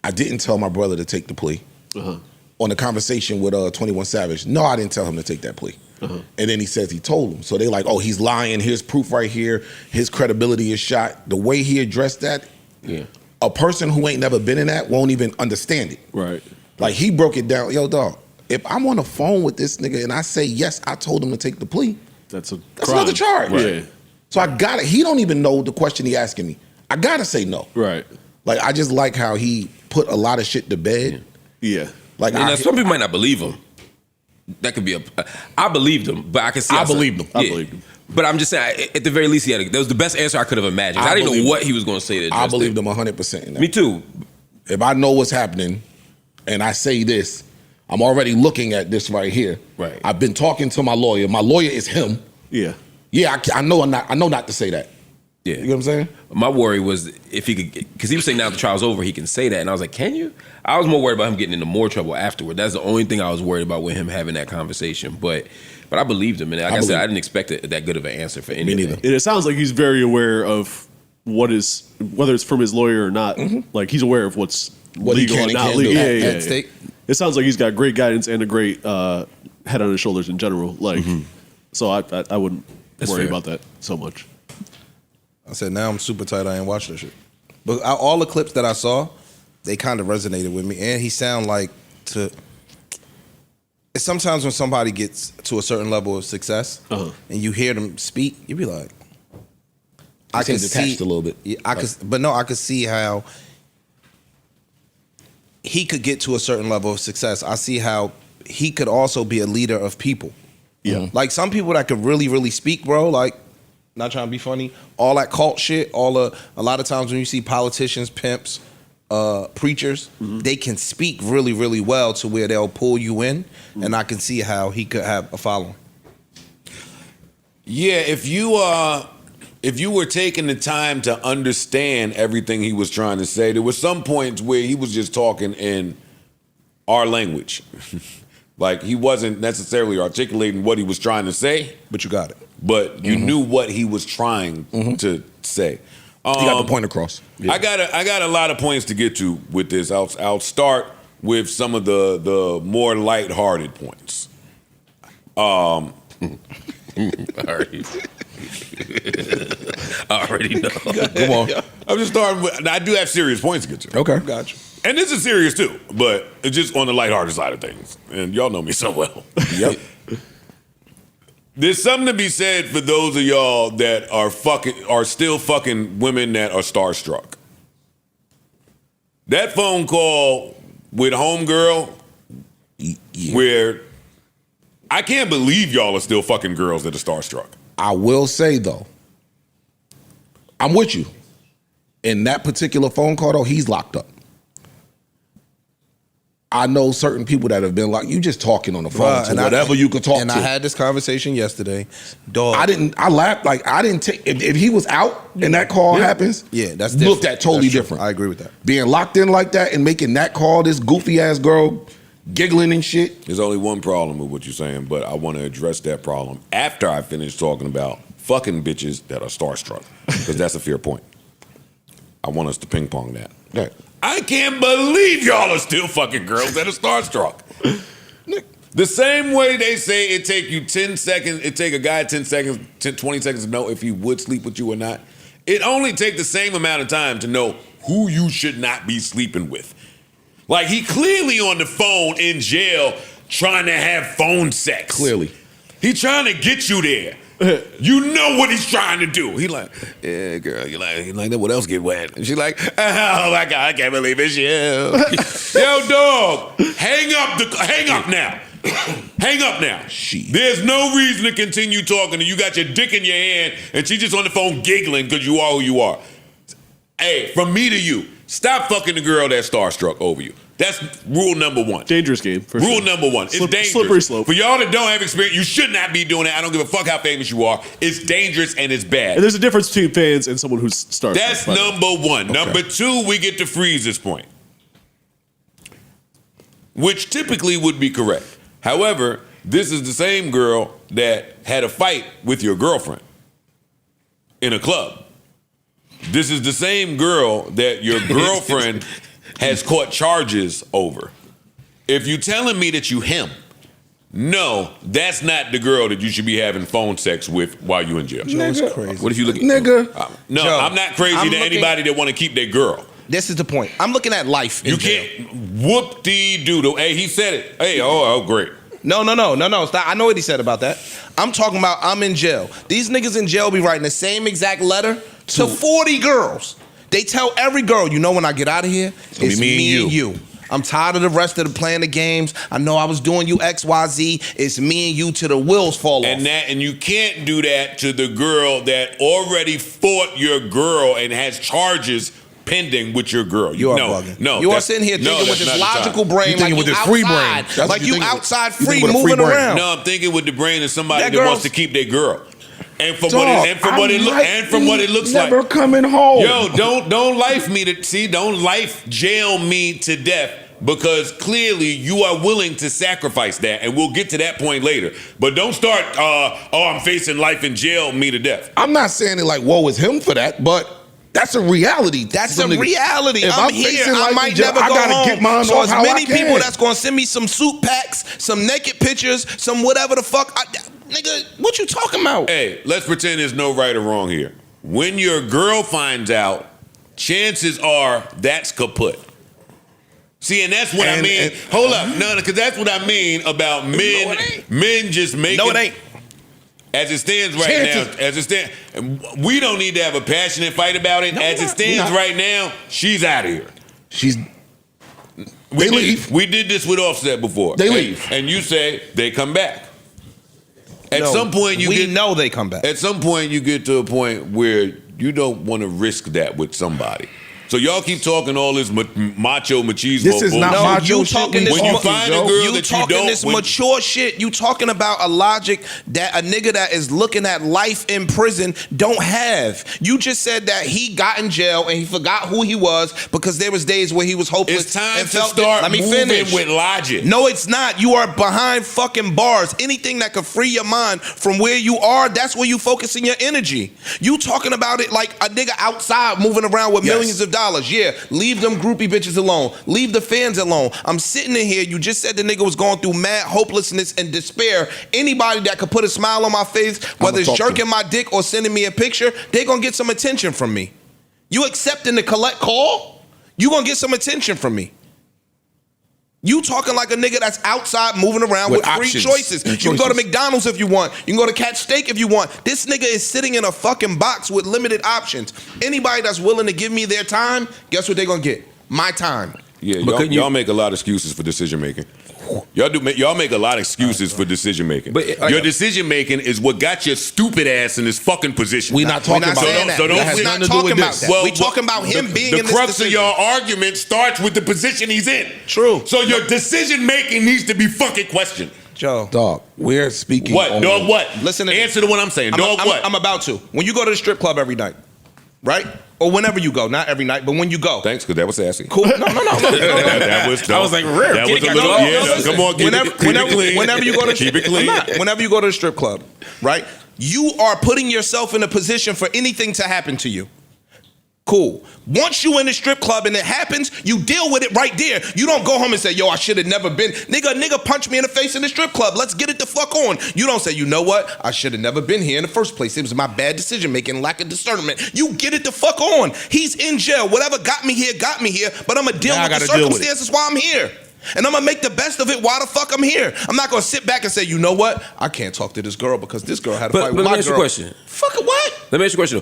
I didn't tell my brother to take the plea. On the conversation with 21 Savage, no, I didn't tell him to take that plea. And then he says he told him. So they like, oh, he's lying. Here's proof right here. His credibility is shot. The way he addressed that, a person who ain't never been in that won't even understand it. Right. Like he broke it down. Yo, dog, if I'm on the phone with this nigga and I say, yes, I told him to take the plea, that's another charge. Right. Yeah. So I got it. He don't even know the question he asking me. I gotta say no. Right. Like I just like how he put a lot of shit to bed. Yeah. Like and some people might not believe him. That could be I believed him, but I can see. I believed him. Yeah. I believed him. But I'm just saying, at the very least, that was the best answer I could have imagined. I didn't know what he was going to say to address I believed him 100% in that. Me too. If I know what's happening and I say this, I'm already looking at this right here. Right. I've been talking to my lawyer. My lawyer is him. Yeah. Yeah, I know not to say that. Yeah. You know what I'm saying? My worry was if he could, because he was saying now the trial's over, he can say that. And I was like, can you? I was more worried about him getting into more trouble afterward. That's the only thing I was worried about with him having that conversation. But I believed him. And like I said, I didn't expect that good of an answer for anything. Me neither. And it sounds like he's very aware of whether it's from his lawyer or not. Like he's aware of what's legal and not legal. At stake. It sounds like he's got great guidance and a great head on his shoulders in general. Like, so I wouldn't worry about that so much. I said, now I'm super tight. I ain't watched that shit. But all the clips that I saw, they kind of resonated with me. And he sound like sometimes when somebody gets to a certain level of success and you hear them speak, you be like, I can see detached a little bit. Yeah, I could see how he could get to a certain level of success. I see how he could also be a leader of people. Yeah. Like some people that could really, really speak, bro, like, not trying to be funny, all that cult shit, a lot of times when you see politicians, pimps, preachers, they can speak really, really well to where they'll pull you in, and I can see how he could have a following. Yeah, if you were taking the time to understand everything he was trying to say, there were some points where he was just talking in our language. Like he wasn't necessarily articulating what he was trying to say. But you got it. But you knew what he was trying to say. He got the point across. Yeah. I got a lot of points to get to with this. I'll start with some of the more lighthearted points. I already know. Come on. I'm just starting with, I do have serious points to get to. Okay. Gotcha. And this is serious too, but it's just on the lighthearted side of things. And y'all know me so well. Yep. There's something to be said for those of y'all that are still fucking women that are starstruck. That phone call with homegirl, where I can't believe y'all are still fucking girls that are starstruck. I will say though, I'm with you. In that particular phone call though, he's locked up. I know certain people that have been like, you just talking on the phone to whatever you could talk to. And I had this conversation yesterday. Dog. I laughed, like I didn't take, if he was out and that call happens, that's looked at totally different. I agree with that. Being locked in like that and making that call, this goofy ass girl giggling and shit. There's only one problem with what you're saying, but I want to address that problem after I finish talking about fucking bitches that are starstruck, because that's a fair point. I want us to ping pong that. Right. I can't believe y'all are still fucking girls that are starstruck. The same way they say it take you 10 seconds, it take a guy 10 seconds, 20 seconds to know if he would sleep with you or not. It only take the same amount of time to know who you should not be sleeping with. Like he clearly on the phone in jail trying to have phone sex. Clearly. He trying to get you there. You know what he's trying to do. He like, yeah, girl, you like that? What else get wet? And she like, oh my God, I can't believe it's you. Yo, dog, hang up now. Hang up now. There's no reason to continue talking. You got your dick in your hand, and she just on the phone giggling because you are who you are. Hey, from me to you, stop fucking the girl that's starstruck over you. That's rule number one. Dangerous game. Rule number one. It's dangerous. Slippery slope. For y'all that don't have experience, you should not be doing that. I don't give a fuck how famous you are. It's dangerous and it's bad. And there's a difference between fans and someone who's starstruck. That's number one. Okay. Number two, we get to freeze this point, which typically would be correct. However, this is the same girl that had a fight with your girlfriend in a club. This is the same girl that your girlfriend has caught charges over. If you telling me that you him, no, that's not the girl that you should be having phone sex with while you're in jail. That's crazy. What if you look at Nigga. No, Joe, I'm not crazy I'm to looking- anybody that want to keep their girl. This is the point. I'm looking at life. You can't whoop-de-doodle. Hey, he said it. Hey, oh, great. No. Stop. I know what he said about that. I'm talking about I'm in jail. These niggas in jail be writing the same exact letter to 40 girls. They tell every girl, you know, when I get out of here, it's me and you. I'm tired of the rest of the playing the games. I know I was doing you X, Y, Z. It's me and you till the wheels fall off. And you can't do that to the girl that already fought your girl and has charges pending with your girl. You are bugging. No, you are sitting here thinking with this logical brain, thinking like with you this free brain. outside, That's what like you you thinking with. outside You free thinking with a free moving brain. around. No, I'm thinking with the brain of somebody That that wants girl's- to keep their girl. And from Dog, what it looks like. Never coming home. Yo, don't life jail me to death, because clearly you are willing to sacrifice that, and we'll get to that point later. But don't start, I'm facing life in jail, me to death. I'm not saying it like woe is him for that, but that's a reality. That's a reality. If I'm I'm here. facing I life might in jail, never I go gotta home. get mine so off as how many I can. people that's gonna send me some suit packs, some naked pictures, some whatever the fuck. Nigga, what you talking about? Hey, let's pretend there's no right or wrong here. When your girl finds out, chances are that's kaput. See, and that's what I mean. Hold up, no, because that's what I mean about men. Men just making. No, it ain't. As it stands right now, we don't need to have a passionate fight about it. As it stands right now, she's out of here. They leave. We did this with Offset before. They leave. And you say they come back. At No, some point, we know they come back. At some point, you get to a point where you don't want to risk that with somebody. So y'all keep talking all this macho machismo. This is not bullshit. macho you shit. talking this When you find a girl you that you talking don't, this mature shit. You talking about a logic that a nigga that is looking at life in prison don't have. You just said that he got in jail and he forgot who he was because there was days where he was hopeless. It's time and to felt start Let me moving finish. with logic. No, it's not. You are behind fucking bars. Anything that could free your mind from where you are, that's where you focusing your energy. You talking about it like a nigga outside moving around with millions of dollars. Yeah, leave them groupie bitches alone. Leave the fans alone. I'm sitting in here. You just said the nigga was going through mad hopelessness and despair. Anybody that could put a smile on my face, whether it's jerking my dick or sending me a picture, they gonna get some attention from me. You accepting the collect call? You gonna get some attention from me. You talking like a nigga that's outside moving around with free options choices. and You can go to choices. McDonald's if you want. You can go to Catch Steak if you want. This nigga is sitting in a fucking box with limited options. Anybody that's willing to give me their time, guess what they gonna get? My time. Yeah, But y'all make a lot of excuses for decision making. Y'all make a lot of excuses for decision making. But, your decision making is what got your stupid ass in this fucking position. We not talking about saying that. that. That has We're not nothing to do talking with about this. that. We talking about him being the in this crux of decision. your argument starts with the position he's in. True. So your decision making needs to be fucking questioned. Joe. Dog, we're speaking. What? only- Dog what? Listen to Answer to what I'm saying. I'm about to. When you go to the strip club every night, right? Or whenever you go, not every night, but when you go. Thanks, because that was sassy. Cool. No. That was I was like, rare. That was a Get it, little, go. yeah. Listen, Come on, keep it clean. whenever you go to keep it clean. Whenever you go to the strip club, right? You are putting yourself in a position for anything to happen to you. Cool. Once you in the strip club and it happens, you deal with it right there. You don't go home and say, yo, I should have never been. Nigga punched me in the face in the strip club. Let's get it the fuck on. You don't say, you know what? I should have never been here in the first place. It was my bad decision making, lack of discernment. You get it the fuck on. He's in jail. Whatever got me here, but I'm going to deal Now I with the gotta deal with it. circumstances while I'm here. And I'm going to make the best of it while the fuck I'm here. I'm not going to sit back and say, you know what? I can't talk to this girl because this girl had a fight But with let my me ask you girl. a question. Fuck what? Let me ask you a question.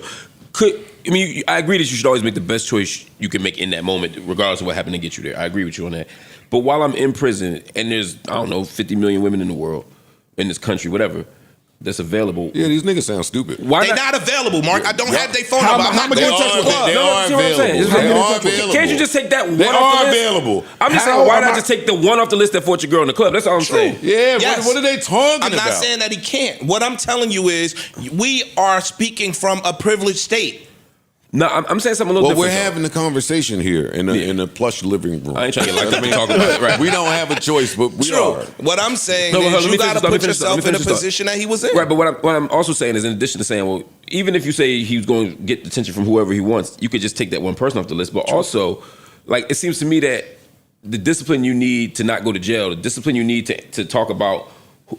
I agree that you should always make the best choice you can make in that moment, regardless of what happened to get you there. I agree with you on that. But while I'm in prison, and there's, 50 million women in the world, in this country, whatever, that's available. Yeah, these niggas sound stupid. Why They not available, Mark. I don't have their phone How- number. I'm how not many going to text the club. They are see what I'm saying? available. They are Can't available. you just take that one They off are the list? available. I'm just How saying, why am not I- just take the one off the list that fought your girl in the club? That's all I'm saying. Yeah, Yes. what are they talking about? I'm not saying that he can't. What I'm telling you is we are speaking from a privileged state. No, I'm saying something a little Well, we're different. though. having a conversation here in a plush living room. I ain't trying to get locked up and talk about it. Right. We don't have a choice, but we True. are. What I'm saying No, but is let you me got to finish- let me put finish- let me yourself in the finish this thought. position that he was in. Right, but what I'm also saying is, in addition to saying, well, even if you say he's going to get attention from whoever he wants, you could just take that one person off the list. But also, like, it seems to me that the discipline you need to not go to jail, the discipline you need to talk about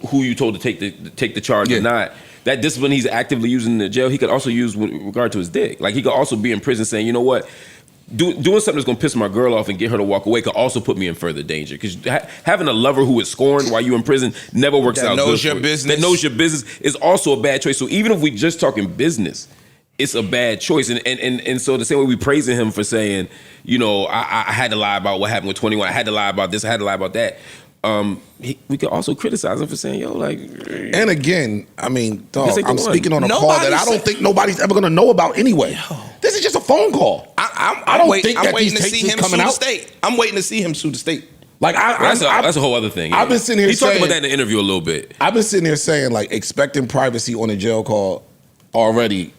who you told to take the charge or not. That discipline he's actively using in the jail, he could also use with regard to his dick. Like he could also be in prison saying, you know what, doing something that's gonna piss my girl off and get her to walk away could also put me in further danger. Because having a lover who is scorned while you're in prison never works out. That knows your business. That knows your business is also a bad choice. So even if we just talking business, it's a bad choice. And so the same way we praising him for saying, you know, I had to lie about what happened with 21. I had to lie about this. I had to lie about that. We could also criticize him for saying, yo, like. And again, I mean, dog, I'm one. speaking on a call that I don't think nobody's ever gonna know about anyway. This is just a phone call. I don't think that these tapes is coming out. I'm waiting to see him sue the state. Like that's a whole other thing. I've been sitting here. He talked about that in the interview a little bit. I've been sitting here saying like expecting privacy on a jail call already.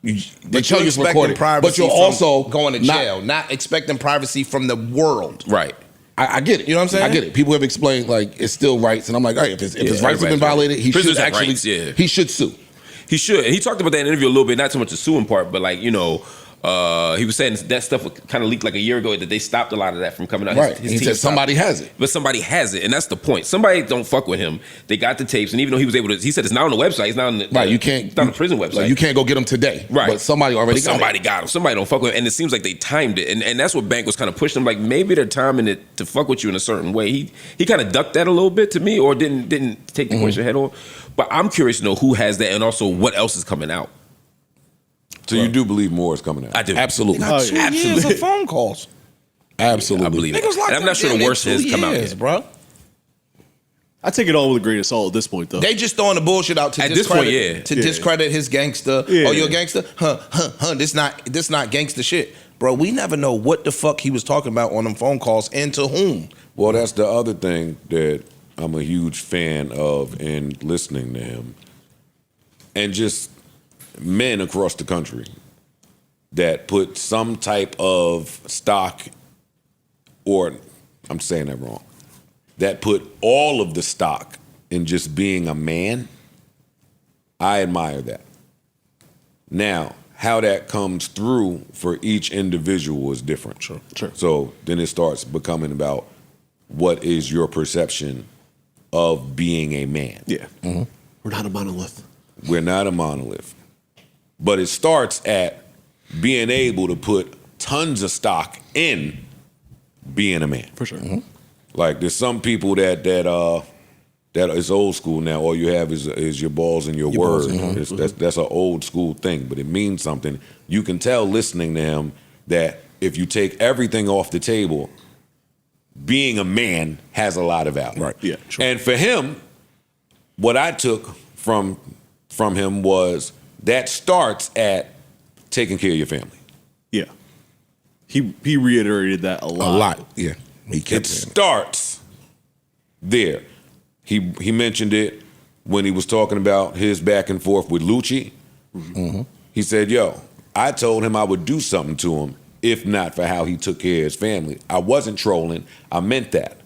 They tell you it's recorded, but you're also going to jail, not expecting privacy from the world. Right. I get it. You know what I'm saying? I get it. People have explained like it's still rights, and I'm like, all right, if his rights have been violated, he should actually he should sue. He should. And he talked about that in the interview a little bit, not so much the suing part, but like, you know, he was saying that stuff kind of leaked like a year ago that they stopped a lot of that from coming out. Right. He said somebody has it. But somebody has it, and that's the point. Somebody don't fuck with him. They got the tapes, and even though he was able to, he said it's not on the website. It's not on the right. You can't. It's not on the prison website. Like, you can't go get them today. Right. But somebody already got him. Somebody don't fuck with him, and it seems like they timed it, and that's what Bank was kind of pushing him. Like maybe they're timing it to fuck with you in a certain way. He kind of ducked that a little bit to me, or didn't take the question head on. But I'm curious to know who has that, and also what else is coming out. So you do believe more is coming out? I do. Absolutely. Absolutely. Years of phone calls. Absolutely. I believe it. Niggas locked And I'm not up sure the damn worst near has 2 come out years, yet. bro. I take it all with a grain of salt at this point, though. They just throwing the bullshit out to At this discredit, point, yeah. to discredit his gangster. Yeah. Oh, you're a gangster? This not gangster shit, bro. We never know what the fuck he was talking about on them phone calls and to whom. Well, that's the other thing that I'm a huge fan of in listening to him, and just men across the country that put some type of stock, or I'm saying that wrong, that put all of the stock in just being a man. I admire that. Now, how that comes through for each individual is different. Sure. So then it starts becoming about what is your perception of being a man. Yeah. Mm-hmm. We're not a monolith. We're not a monolith. But it starts at being able to put tons of stock in being a man. For sure. Mm-hmm. Like there's some people that is old school now. All you have is your balls and your word. That's an old school thing, but it means something. You can tell listening to him that if you take everything off the table, being a man has a lot of value. Right. Yeah. Sure. And for him, what I took from him was that starts at taking care of your family. Yeah. He reiterated that a lot. Yeah. It starts there. He mentioned it when he was talking about his back and forth with Lucci. Mm-hmm. He said, yo, I told him I would do something to him if not for how he took care of his family. I wasn't trolling. I meant that.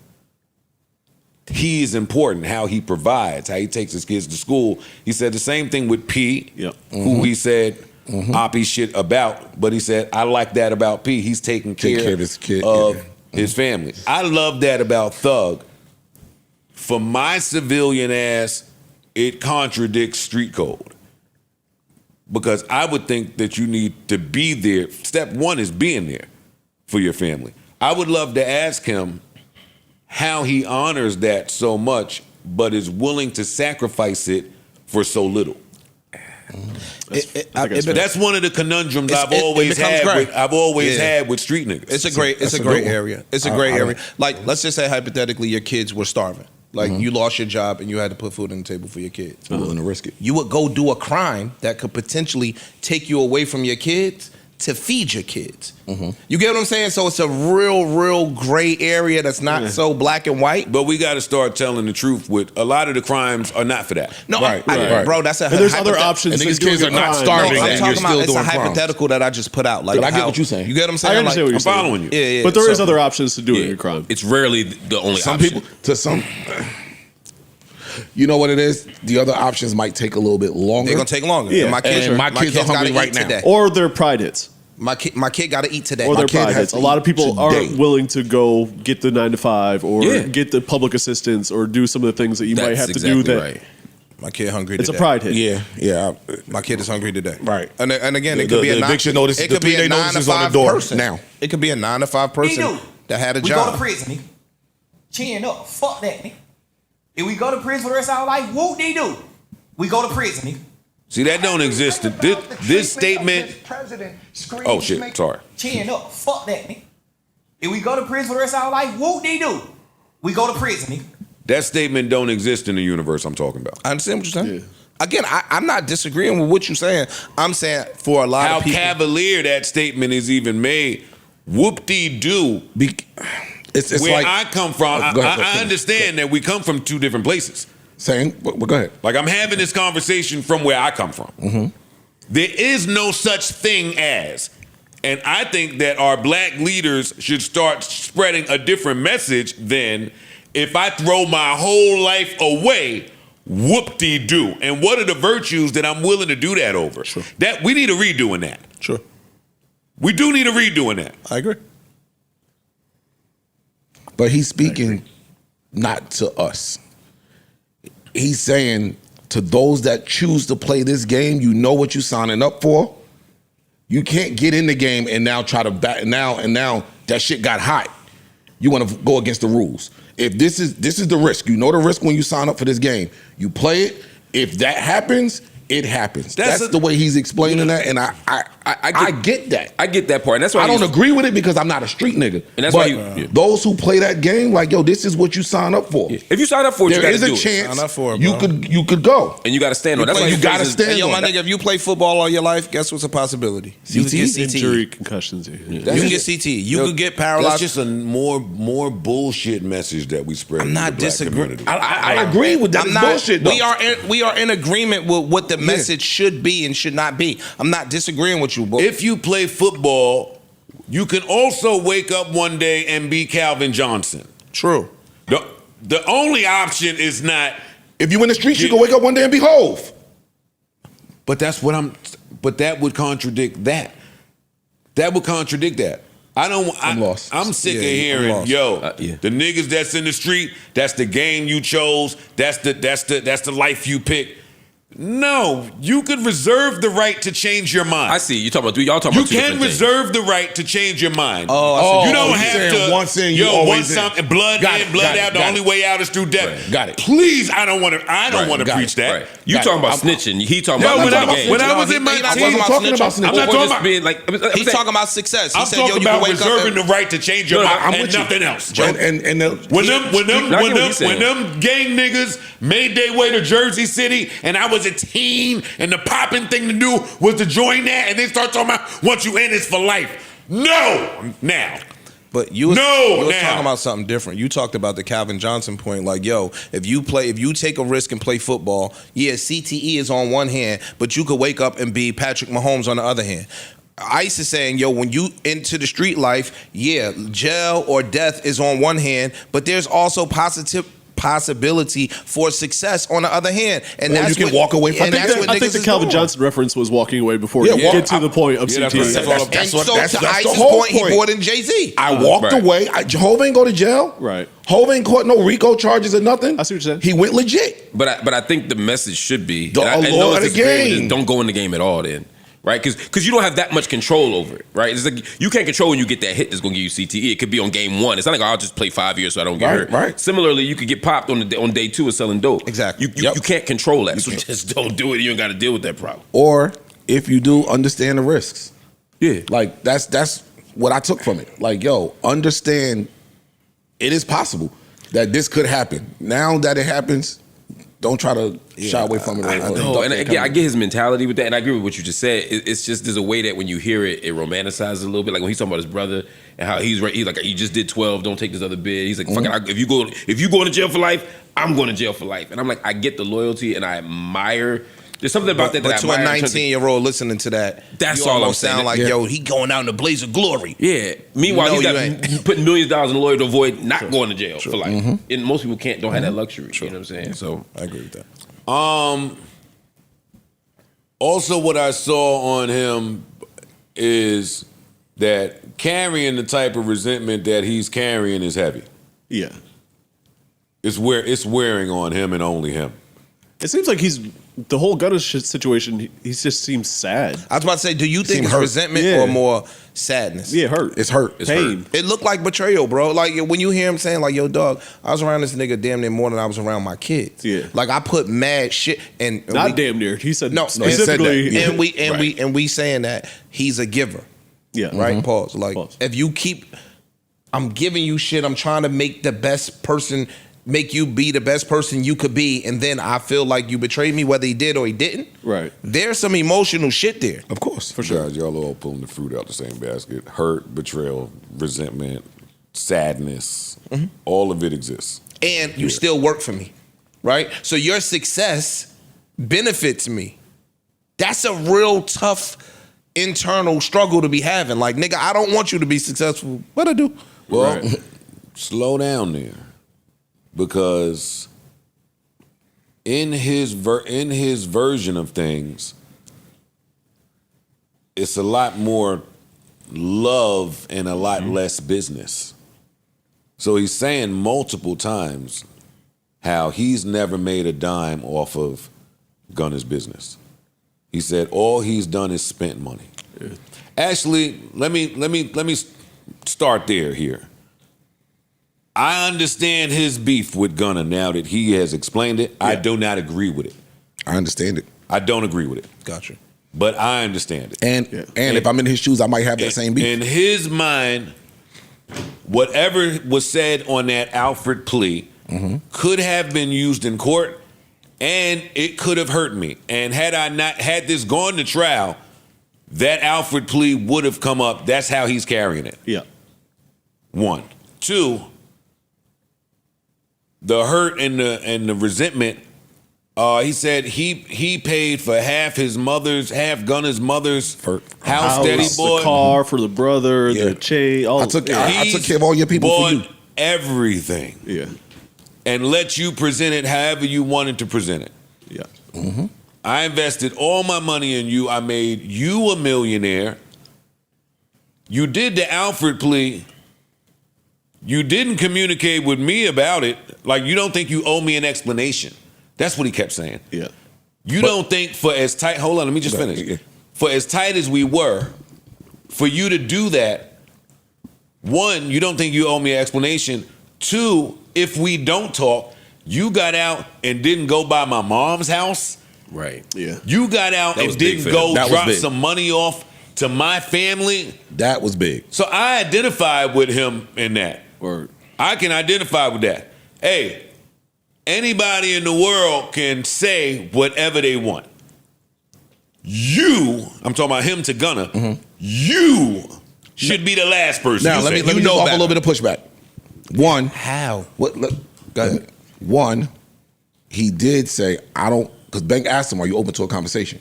He is important, how he provides, how he takes his kids to school. He said the same thing with P, who he said Oppie shit about, but he said, I like that about P. He's taking care of his kid, his family. I love that about Thug. For my civilian ass, it contradicts street code. Because I would think that you need to be there. Step one is being there for your family. I would love to ask him how he honors that so much, but is willing to sacrifice it for so little. That's one of the conundrums I've always had with street niggas. It's a great area. It's a great area. Like, let's just say hypothetically your kids were starving. Like you lost your job and you had to put food on the table for your kids. You're willing to risk it. You would go do a crime that could potentially take you away from your kids to feed your kids. You get what I'm saying? So it's a real gray area that's not so black and white. But we got to start telling the truth with a lot of the crimes are not for that. No, right. Bro, that's a and there's other options. And these kids are not starving. No, I'm and talking you're about still it's a doing hypothetical that I just put out. Like, I get what you're saying. You get what I'm saying? I understand what you're saying. I'm following you. Yeah. But there is other options to doing a crime. It's rarely the only some option. people you know what it is? The other options might take a little bit longer. They're gonna take longer. Yeah. And my kids are gotta hungry eat right now. today. Or their pride hits. My kid got to eat today. Or My their kid pride has hits. to A lot of eat people today. aren't willing to go get the 9 to 5 or Yeah. get the public assistance or do some of the things that you might That's have to exactly do. That right. My kid hungry it's today. a pride hit. Yeah. My kid is hungry today. Right. And again, it The- could be the a eviction notice- It the could be a 3-day 9 notice to is on the 5 door person. now. It could be a 9 to 5 person do. that had a We job. go to prison, nigga. Chin up. Fuck that, nigga. If we go to prison for the rest of our life, whoop de do. We go to prison, nigga. See, that don't exist. This statement. Oh shit, sorry. Chin up. Fuck that, nigga. If we go to prison for the rest of our life, whoop de do. We go to prison, nigga. That statement don't exist in the universe I'm talking about. I understand what you're saying. Again, I'm not disagreeing with what you're saying. I'm saying for a lot How of people. cavalier that statement is even made. Whoop-de-doo. It's Where like, I come from, Go ahead, I understand that we come from two different places. Saying, but go ahead. Like I'm having this conversation from where I come from. Mm-hmm. There is no such thing as, and I think that our black leaders should start spreading a different message than if I throw my whole life away, whoop-de-doo. And what are the virtues that I'm willing to do that over? Sure. That we need a redo in that. Sure. We do need a redo in that. I agree. But he's speaking not to us. He's saying to those that choose to play this game, you know what you're signing up for. You can't get in the game and now try to back now that shit got hot. You want to go against the rules. If this is the risk. You know the risk when you sign up for this game. You play it. If that happens, it happens. That's the way he's explaining that, and I get that. I get that part. And that's why I don't agree with it because I'm not a street nigga. And that's but why those who play that game, like, yo, this is what you sign up for. If you sign up for it, you there got is to do a it. chance Sign up for it, you bro. could go. And you got to stand on it. That's why you got to phrases- stand Hey, yo, on my it. nigga, if you play football all your life, guess what's a possibility? You can get CTE. Injury, concussions. Yeah. You can get CTE. You could get paralyzed. That's just a more bullshit message that we spread. I'm to not the black disagreeing. community. I agree with that. I'm It's not. bullshit, though. We are in agreement with what the message should be and should not be. I'm not disagreeing with you, but If you play football, you can also wake up one day and be Calvin Johnson. true. The only option is not. If you in the streets, you can wake up one day and be Hove. But that's what I'm. But that would contradict that. That would contradict that. I'm lost. I'm sick Yeah, of I'm hearing, lost. the niggas that's in the street. That's the game you chose. That's the life you picked. No, you could reserve the right to change your mind. I see. Y'all talking about two You can different things. reserve the right to change your mind. Oh, you don't you're have saying to. once in, you once always in. something, blood Got in, it, blood got it, out. The got only it. way out is through death. Right, got it. Please, I don't want to. I don't want to got preach it, that. Right. You Got talking it. about snitching. He talking Yo, about when the I game. when I was in my He not teens, talking about talking about I'm not Or talking just about. being like, He's talking about success. He I'm said, talking yo, you about can wake reserving up the right to change your No, mind I'm and with you. nothing else. And When them gang niggas made their way to Jersey City and I was a teen and the popping thing to do was to join that and they start talking about once you in it's for life. No, now. But you was now. talking about something different. You talked about the Calvin Johnson point, like, yo, if you take a risk and play football, yeah, CTE is on one hand, but you could wake up and be Patrick Mahomes on the other hand. Ice is saying, yo, when you into the street life, yeah, jail or death is on one hand, but there's also possibility for success on the other hand, and Or that's you can what, walk away from and it. that's what I think niggas the is Calvin doing. Johnson reference was walking away before Yeah, you get to the point of Yeah, CTE. that's And so that's to the Ice's whole point, he point. brought in Jay-Z. I walked Right. away. Hove ain't go to jail. Right. Hove ain't caught no RICO charges or nothing. I see what you're saying. He went legit. But I think the message should be The and I law know of it's the disagreeable, game. just don't go in the game at all then. Right? Because you don't have that much control over it, right? It's like you can't control when you get that hit that's gonna give you CTE. It could be on game one. It's not like I'll just play 5 years so I don't get Right, hurt. right. Similarly, you could get popped on day two of selling dope. Exactly. You can't control that. So just don't do it. You ain't got to deal with that problem. Or if you do, understand the risks. Yeah. Like that's what I took from it. Like, yo, understand it is possible that this could happen. Now that it happens, don't try to shy away from it. No, and again, I get his mentality with that, and I agree with what you just said. It's just there's a way that when you hear it, it romanticizes a little bit. Like when he's talking about his brother and how he's like, you just did 12, don't take this other bid. He's like, fuck it, if you go to jail for life, I'm going to jail for life. And I'm like, I get the loyalty, and I admire. There's something about that But I to a admire. in terms of- 19-year-old listening to that, That's you all I'm almost saying. sound like, Yeah. yo, he going out in a blaze of glory. Yeah. Meanwhile, No, he's you got ain't. putting millions of dollars in a lawyer to avoid not going to jail for life. And most people don't have that luxury. You know what I'm saying? So I agree with that. Also, what I saw on him, is that carrying the type of resentment that he's carrying is heavy. Yeah. It's wearing on him and only him. It seems like the whole Gunna situation, he just seems sad. I was about to say, do you think it's resentment or more sadness? Yeah, hurt. It's hurt. It's pain. It looked like betrayal, bro. Like when you hear him saying, like, yo, dog, I was around this nigga damn near more than I was around my kids. Yeah. Like I put mad shit and Not damn near. He said no, specifically. he said that. And we saying that he's a giver. Yeah. Right? Pause. Like if you keep I'm giving you shit, I'm trying to make you be the best person you could be, and then I feel like you betrayed me, whether he did or he didn't. Right. There's some emotional shit there. Of course. For sure. Guys, y'all all pulling the fruit out the same basket. Hurt, betrayal, resentment, sadness. All of it exists. And you still work for me, right? So your success benefits me. That's a real tough internal struggle to be having. Like, nigga, I don't want you to be successful. What I do? Well, slow down there. Because in his version of things, it's a lot more love and a lot less business. So he's saying multiple times how he's never made a dime off of Gunna's business. He said all he's done is spent money. Yeah. Actually, let me start here. I understand his beef with Gunna now that he has explained it. Yeah. I do not agree with it. I understand it. I don't agree with it. Gotcha. But I understand it. And if I'm in his shoes, I might have that same beef. In his mind, whatever was said on that Alfred plea could have been used in court, and it could have hurt me. And had this gone to trial, that Alfred plea would have come up. That's how he's carrying it. Yeah. 1. 2, the hurt and the resentment. He said he paid for half Gunna's mother's house that he bought, the car for the brother, the chain. I took care of all your people for you. Everything. Yeah. And let you present it however you wanted to present it. Yeah. I invested all my money in you. I made you a millionaire. You did the Alfred plea. You didn't communicate with me about it. Like, you don't think you owe me an explanation. That's what he kept saying. Yeah. You don't think for as tight, hold on, let me just finish. Yeah. For as tight as we were, for you to do that, 1, you don't think you owe me an explanation. 2, if we don't talk, you got out and didn't go by my mom's house. Right. Yeah. You got out and didn't go drop some money off to my family. That was big. So I identified with him in that. Or I can identify with that. Hey, anybody in the world can say whatever they want. I'm talking about him to Gunna. You should be the last person. Now, let me just offer a little bit of pushback. 1, how? What? Look, go ahead. 1, he did say, I don't, because Bank asked him, are you open to a conversation?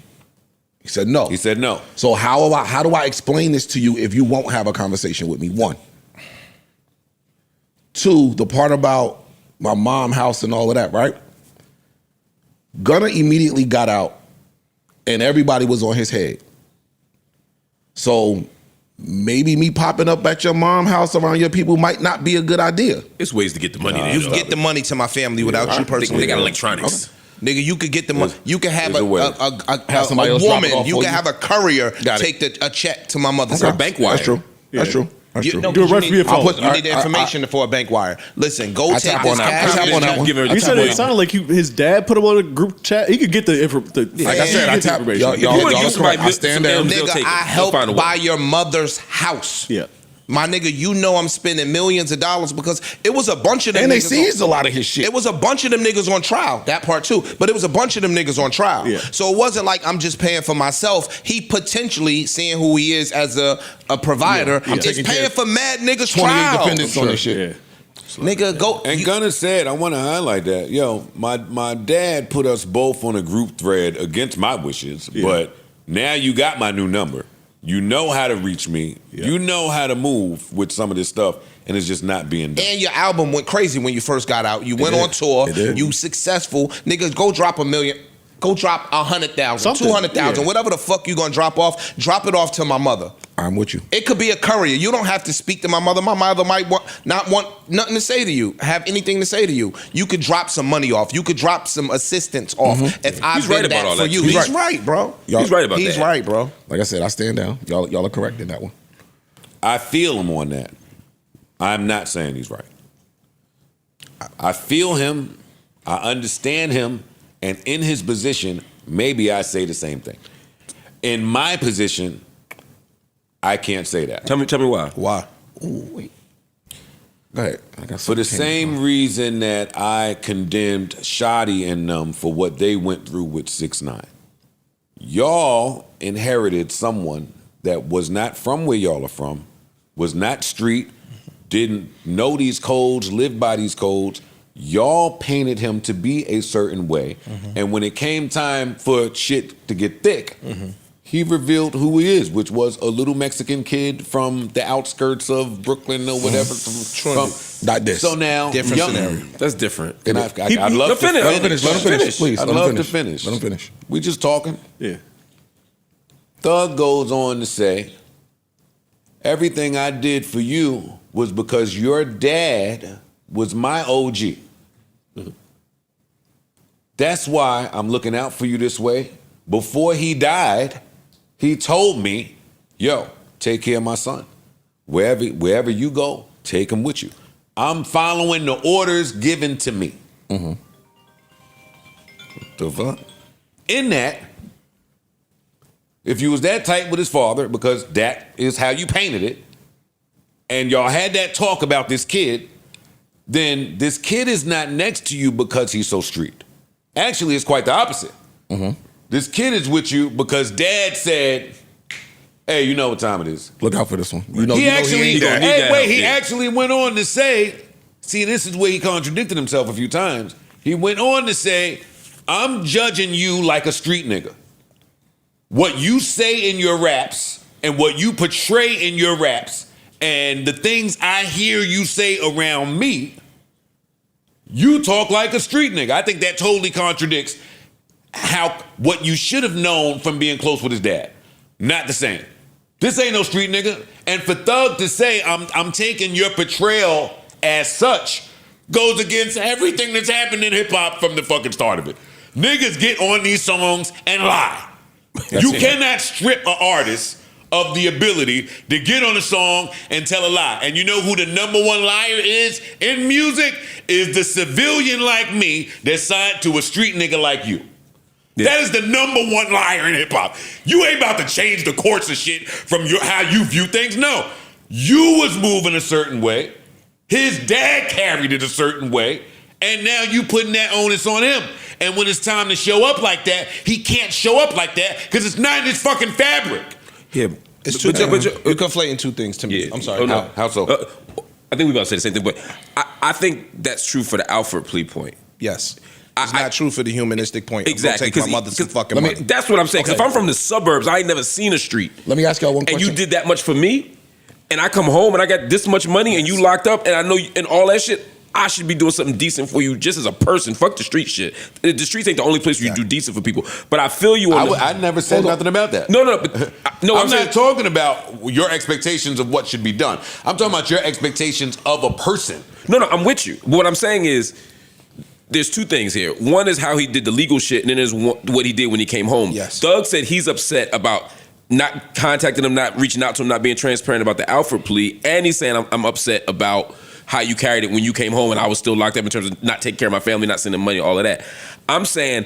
He said no. He said no. So how do I explain this to you if you won't have a conversation with me? 1. 2, the part about my mom house and all of that, right? Gunna immediately got out and everybody was on his head. So maybe me popping up at your mom house around your people might not be a good idea. It's ways to get the money. You can get the money to my family without you personally. They got electronics. Nigga, you could get the money. You can have a somebody else drop it woman. off You for can you. have a courier take a check to my mother's Okay. house. bank wire. That's true. That's true. That's true. No, Do it right you from your phone. You need the information for a bank wire. Listen, go I take tap this on that. cash. I tap on that one. he said it sounded like his dad put him on a group chat. He could get the information. Like I said, I tap. Y'all use correct. I my stand bill- there. some Nigga, They'll take it. I They'll find a helped way. buy your mother's house. Yeah. My nigga, you know I'm spending millions of dollars because it was a bunch of them And they niggas seized a lot of his shit. It was a bunch of them niggas on trial, that part too. But it was a bunch of them niggas on trial. Yeah. So it wasn't like I'm just paying for myself. He potentially, seeing who he is as a provider, Yeah. is paying for mad niggas 28 trial. defendants on this shit. Yeah. Nigga, go. And Gunna said, I want to highlight that. Yo, my dad put us both on a group thread against my wishes, but now you got my new number. You know how to reach me. Yeah. You know how to move with some of this stuff, and it's just not being done. And your album went crazy when you first got out. You went on tour. You successful. Niggas, go drop $1 million. Go drop 100,000, 200,000, whatever the fuck you gonna drop off. Drop it off to my mother. I'm with you. It could be a courier. You don't have to speak to my mother. My mother might not want nothing to say to you, have anything to say to you. You could drop some money off. You could drop some assistance off. If I've He's been right about that all for that. you. He's He's right, bro. He's right about that. He's right, bro. Like I said, I stand down. Y'all are correct in that one. I feel him on that. I'm not saying he's right. I feel him. I understand him. And in his position, maybe I say the same thing. In my position, I can't say that. Tell me why. Why? Ooh, wait. Go ahead. I got For the some same reason that I condemned Shotty and them for what they went through with 6ix9ine. Y'all inherited someone that was not from where y'all are from, was not street, didn't know these codes, lived by these codes. Y'all painted him to be a certain way. And when it came time for shit to get thick, he revealed who he is, which was a little Mexican kid from the outskirts of Brooklyn or whatever. Not this. So now, Different scenario. That's different. And I'd love to Let him finish, please. I'd Let him love finish. to finish. Let him finish. We just talking. Yeah. Thug goes on to say, everything I did for you was because your dad was my OG. That's why I'm looking out for you this way. Before he died, he told me, yo, take care of my son. Wherever you go, take him with you. I'm following the orders given to me. The fuck? In that, if you was that tight with his father, because that is how you painted it, and y'all had that talk about this kid, then this kid is not next to you because he's so street. Actually, it's quite the opposite. This kid is with you because dad said, hey, you know what time it is. Look out for this one. He actually went on to say, see, this is where he contradicted himself a few times. He went on to say, I'm judging you like a street nigga. What you say in your raps and what you portray in your raps and the things I hear you say around me, you talk like a street nigga. I think that totally contradicts what you should have known from being close with his dad. Not the same. This ain't no street nigga. And for Thug to say I'm taking your portrayal as such goes against everything that's happened in hip hop from the fucking start of it. Niggas get on these songs and lie. You cannot strip an artist of the ability to get on a song and tell a lie. And you know who the number one liar is in music? Is the civilian like me that signed to a street nigga like you. Yeah. That is the number one liar in hip hop. You ain't about to change the course of shit from how you view things. No, you was moving a certain way. His dad carried it a certain way. And now you putting that onus on him. And when it's time to show up like that, he can't show up like that because it's not in his fucking fabric. Yeah. It's two things. You're conflating two things to me. Yeah. I'm sorry. Oh, no. How so? I think we about to say the same thing, but I think that's true for the Alfred plea point. Yes. It's not true for the humanistic point. Exactly. Take my mother's fucking money. That's what I'm saying. Because if I'm from the suburbs, I ain't never seen a street. Let me ask y'all one question. And you did that much for me, and I come home and I got this much money, and you locked up, and I know and all that shit. I should be doing something decent for you just as a person. Fuck the street shit. The streets ain't the only place where you do decent for people. But I feel you on I never said nothing about that. No. I'm not talking about your expectations of what should be done. I'm talking about your expectations of a person. No, I'm with you. But what I'm saying is, there's two things here. One is how he did the legal shit, and then there's what he did when he came home. Yes. Thug said he's upset about not contacting him, not reaching out to him, not being transparent about the Alfred plea, and he's saying I'm upset about how you carried it when you came home and I was still locked up in terms of not taking care of my family, not sending money, all of that. I'm saying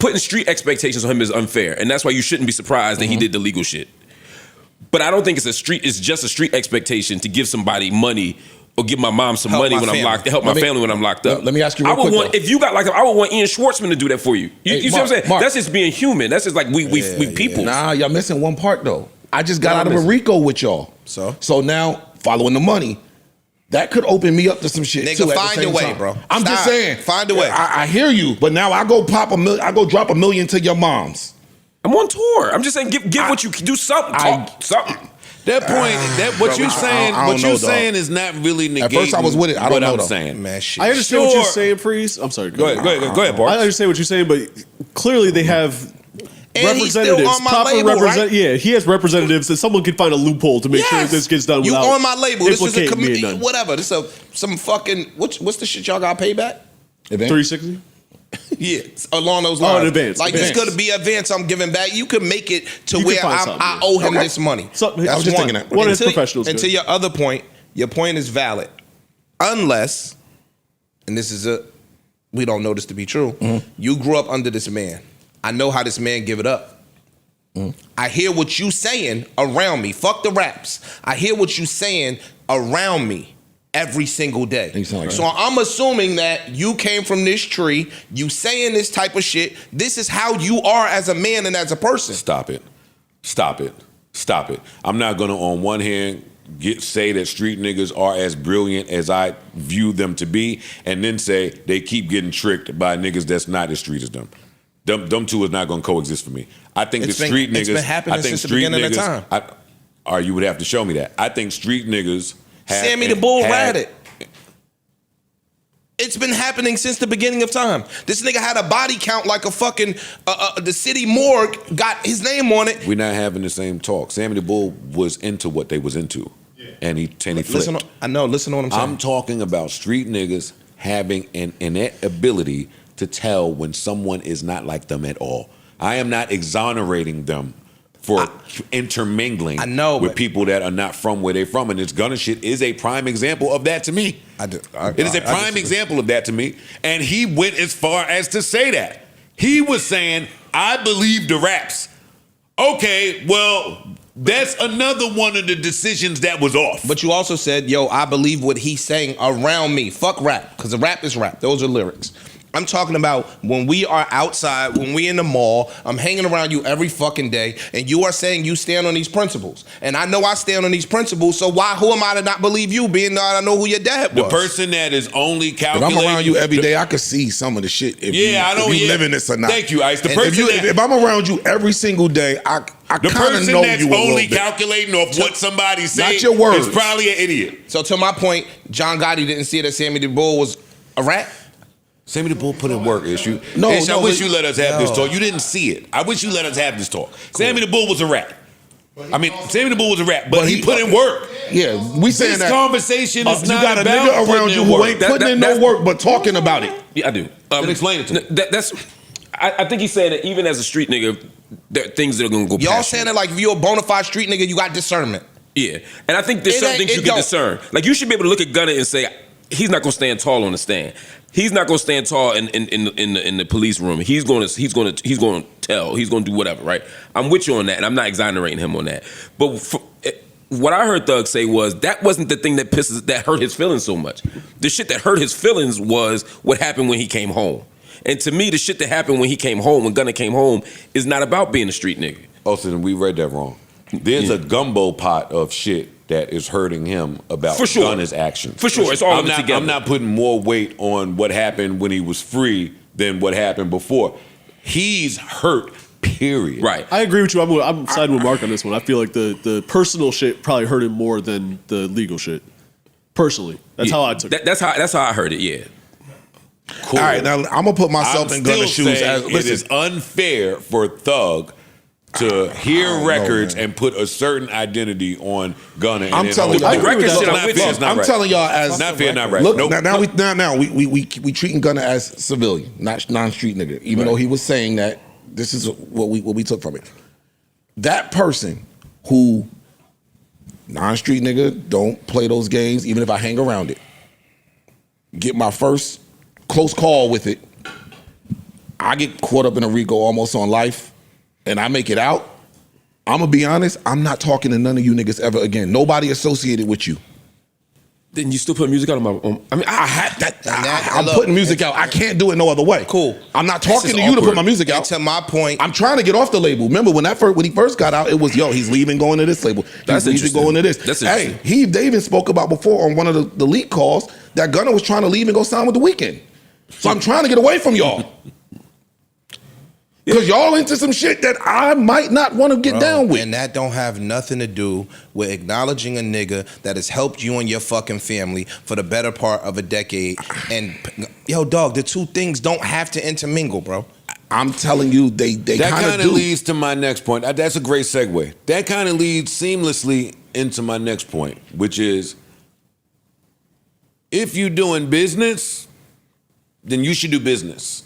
putting street expectations on him is unfair, and that's why you shouldn't be surprised that he did the legal shit. But I don't think it's just a street expectation to give somebody money or give my mom some money when I'm locked, to help my family when I'm locked up. Let me ask you real quick. If you got locked up, I would want Ian Schwartzman to do that for you. You see what I'm saying? Mark. That's just being human. That's just like we people. Nah, y'all missing one part though. I just got out of a RICO with y'all. So now, following the money, that could open me up to some shit. Nigga, too, find your way, bro. I'm just saying. Find a way. I hear you, but now I go drop $1 million to your moms. I'm on tour. I'm just saying, give what you can do. Something. Something. That point, what you're saying is not really negating. At first I was with it. I don't know what though. I'm saying. Man, shit. I understand what you're saying, Freeze. I'm sorry. Go ahead, Bart. I understand what you're saying, but clearly they have And he's still representatives, on my proper label, right? Yeah, he has representatives, and someone can find a loophole to make sure that this gets done. You without on my label? This is a implicating me in none. whatever. This is some fucking what's the shit y'all got paid back? 360. Yeah, along those lines. in advance. Like Advance. it's gonna be advance I'm giving back. You can make it to You can where find something, I yeah. owe him this money. So, I was That's just thinking that. One of his Until- professionals. And to your other point, your point is valid. Unless, and this is we don't know this to be true, you grew up under this man. I know how this man give it up. I hear what you saying around me. Fuck the raps. I hear what you saying around me every single day. You sound like So that. I'm assuming that you came from this tree, you saying this type of shit. This is how you are as a man and as a person. Stop it. Stop it. Stop it. I'm not gonna on one hand say that street niggas are as brilliant as I view them to be, and then say they keep getting tricked by niggas that's not as street as them. Them two is not gonna coexist for me. I think It's the street been- niggas. it's been happening I think since the street beginning of niggas. time. Or you would have to show me that. I think street niggas. Sammy the Bull had it. It's been happening since the beginning of time. This nigga had a body count like a fucking the city morgue got his name on it. We're not having the same talk. Sammy the Bull was into what they was into, and he flipped. Listen, I know. Listen to what I'm saying. I'm talking about street niggas having an innate ability to tell when someone is not like them at all. I am not exonerating them for intermingling with people that are not from where they're from. And this Gunna shit is a prime example of that to me. It is a prime example of that to me. And he went as far as to say that. He was saying, I believe the raps. Okay, well, that's another one of the decisions that was off. But you also said, yo, I believe what he's saying around me. Fuck rap, because the rap is rap. Those are lyrics. I'm talking about when we are outside, when we in the mall, I'm hanging around you every fucking day, and you are saying you stand on these principles. And I know I stand on these principles, so who am I to not believe you, being that I know who your dad was? The person that is only If calculating. I'm around you every day, I could see some of the shit. If Yeah, I know, if you yeah. living this or not. Thank you, Ice. The And person if I'm around you every single day, I The kind of person know that's you a little only bit. calculating off what somebody said Not your words. is probably an idiot. So to my point, John Gotti didn't see that Sammy the Bull was a rat? Sammy the Bull put in work, Issue. No, Ish, I no, wish but- you let us have this No. talk. You didn't see it. I wish you let us have this talk. Sammy the Bull was a rat. I mean, Sammy the Bull was a rat, but he put in work. Yeah, we saying This that. conversation is you not got a about nigga around putting you in who work. ain't putting in no work, but talking about it. Yeah, I do. Then explain it to me. I think he's saying that even as a street nigga, there are things that are gonna go Y'all past you. saying that like if you're a bona fide street nigga, you got discernment. Yeah, and I think there's It certain ain't- things it you can don't. discern. Like you should be able to look at Gunna and say he's not gonna stand tall on the stand. He's not gonna stand tall in the police room. He's gonna tell. He's gonna do whatever. Right? I'm with you on that, and I'm not exonerating him on that. But what I heard Thug say was that wasn't the thing that hurt his feelings so much. The shit that hurt his feelings was what happened when he came home. And to me, the shit that happened when he came home, when Gunna came home, is not about being a street nigga. Oh, so then we read that wrong. There's a gumbo pot of shit that is hurting him about For sure. Gunna's actions. For sure, it's all of it not, together. I'm not putting more weight on what happened when he was free than what happened before. He's hurt, period. Right. I agree with you. I'm siding with Mark on this one. I feel like the personal shit probably hurt him more than the legal shit. Personally, that's how I took it. That's how I heard it. Yeah. Cool. All right, now I'm gonna put myself I'm in Gunna's still shoes. saying it is unfair for Thug to hear records and put a certain identity on Gunna. I'm telling you, I agree with record that. shit, It's I'm not with fair, you. it's not I'm right. telling y'all as Not fair, not right. Look, Nope. now we treating Gunna as civilian, not non-street nigga. Even though he was saying that, this is what we took from it. That person who non-street nigga don't play those games, even if I hang around it. Get my first close call with it. I get caught up in a RICO almost on life, and I make it out. I'm gonna be honest. I'm not talking to none of you niggas ever again. Nobody associated with you. Then you still put music out on my. I mean, I had that. I'm look, putting music out. I can't do it no other way. Cool. I'm not This talking is to you to awkward. put my music And out. to my point, I'm trying to get off the label. Remember when he first got out, it was he's leaving, going to this label. That's He's leaving, interesting. going to this. That's hey, interesting. they even spoke about before on one of the leak calls that Gunna was trying to leave and go sign with The Weeknd. So I'm trying to get away from y'all. Because y'all into some shit that I might not want to get down with. and that don't have nothing to do with acknowledging a nigga that has helped you and your fucking family for the better part of a decade. And yo, dog, the two things don't have to intermingle, bro. I'm telling you, they That kind kind of of do. leads to my next point. That's a great segue. That kind of leads seamlessly into my next point, which is if you're doing business, then you should do business.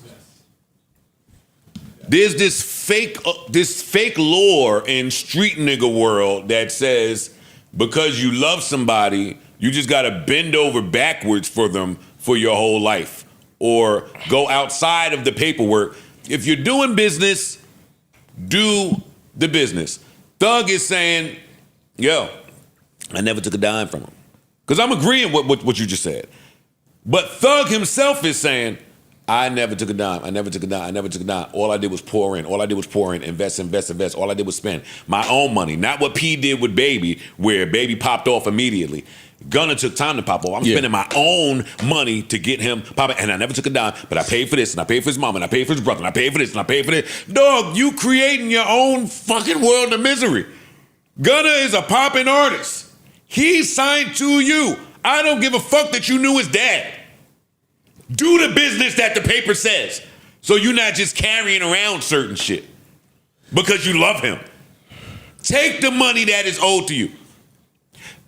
There's this fake lore in street nigga world that says because you love somebody, you just gotta bend over backwards for them for your whole life or go outside of the paperwork. If you're doing business, do the business. Thug is saying, yo, I never took a dime from him. Because I'm agreeing with what you just said. But Thug himself is saying, I never took a dime. I never took a dime. I never took a dime. All I did was pour in. All I did was pour in, invest. All I did was spend my own money. Not what P did with Baby, where Baby popped off immediately. Gunna took time to pop off. I'm spending my own money to get him popping. And I never took a dime, but I paid for this, and I paid for his mom, and I paid for his brother, and I paid for this, and I paid for this. Dog, you creating your own fucking world of misery. Gunna is a popping artist. He signed to you. I don't give a fuck that you knew his dad. Do the business that the paper says. So you're not just carrying around certain shit because you love him. Take the money that is owed to you.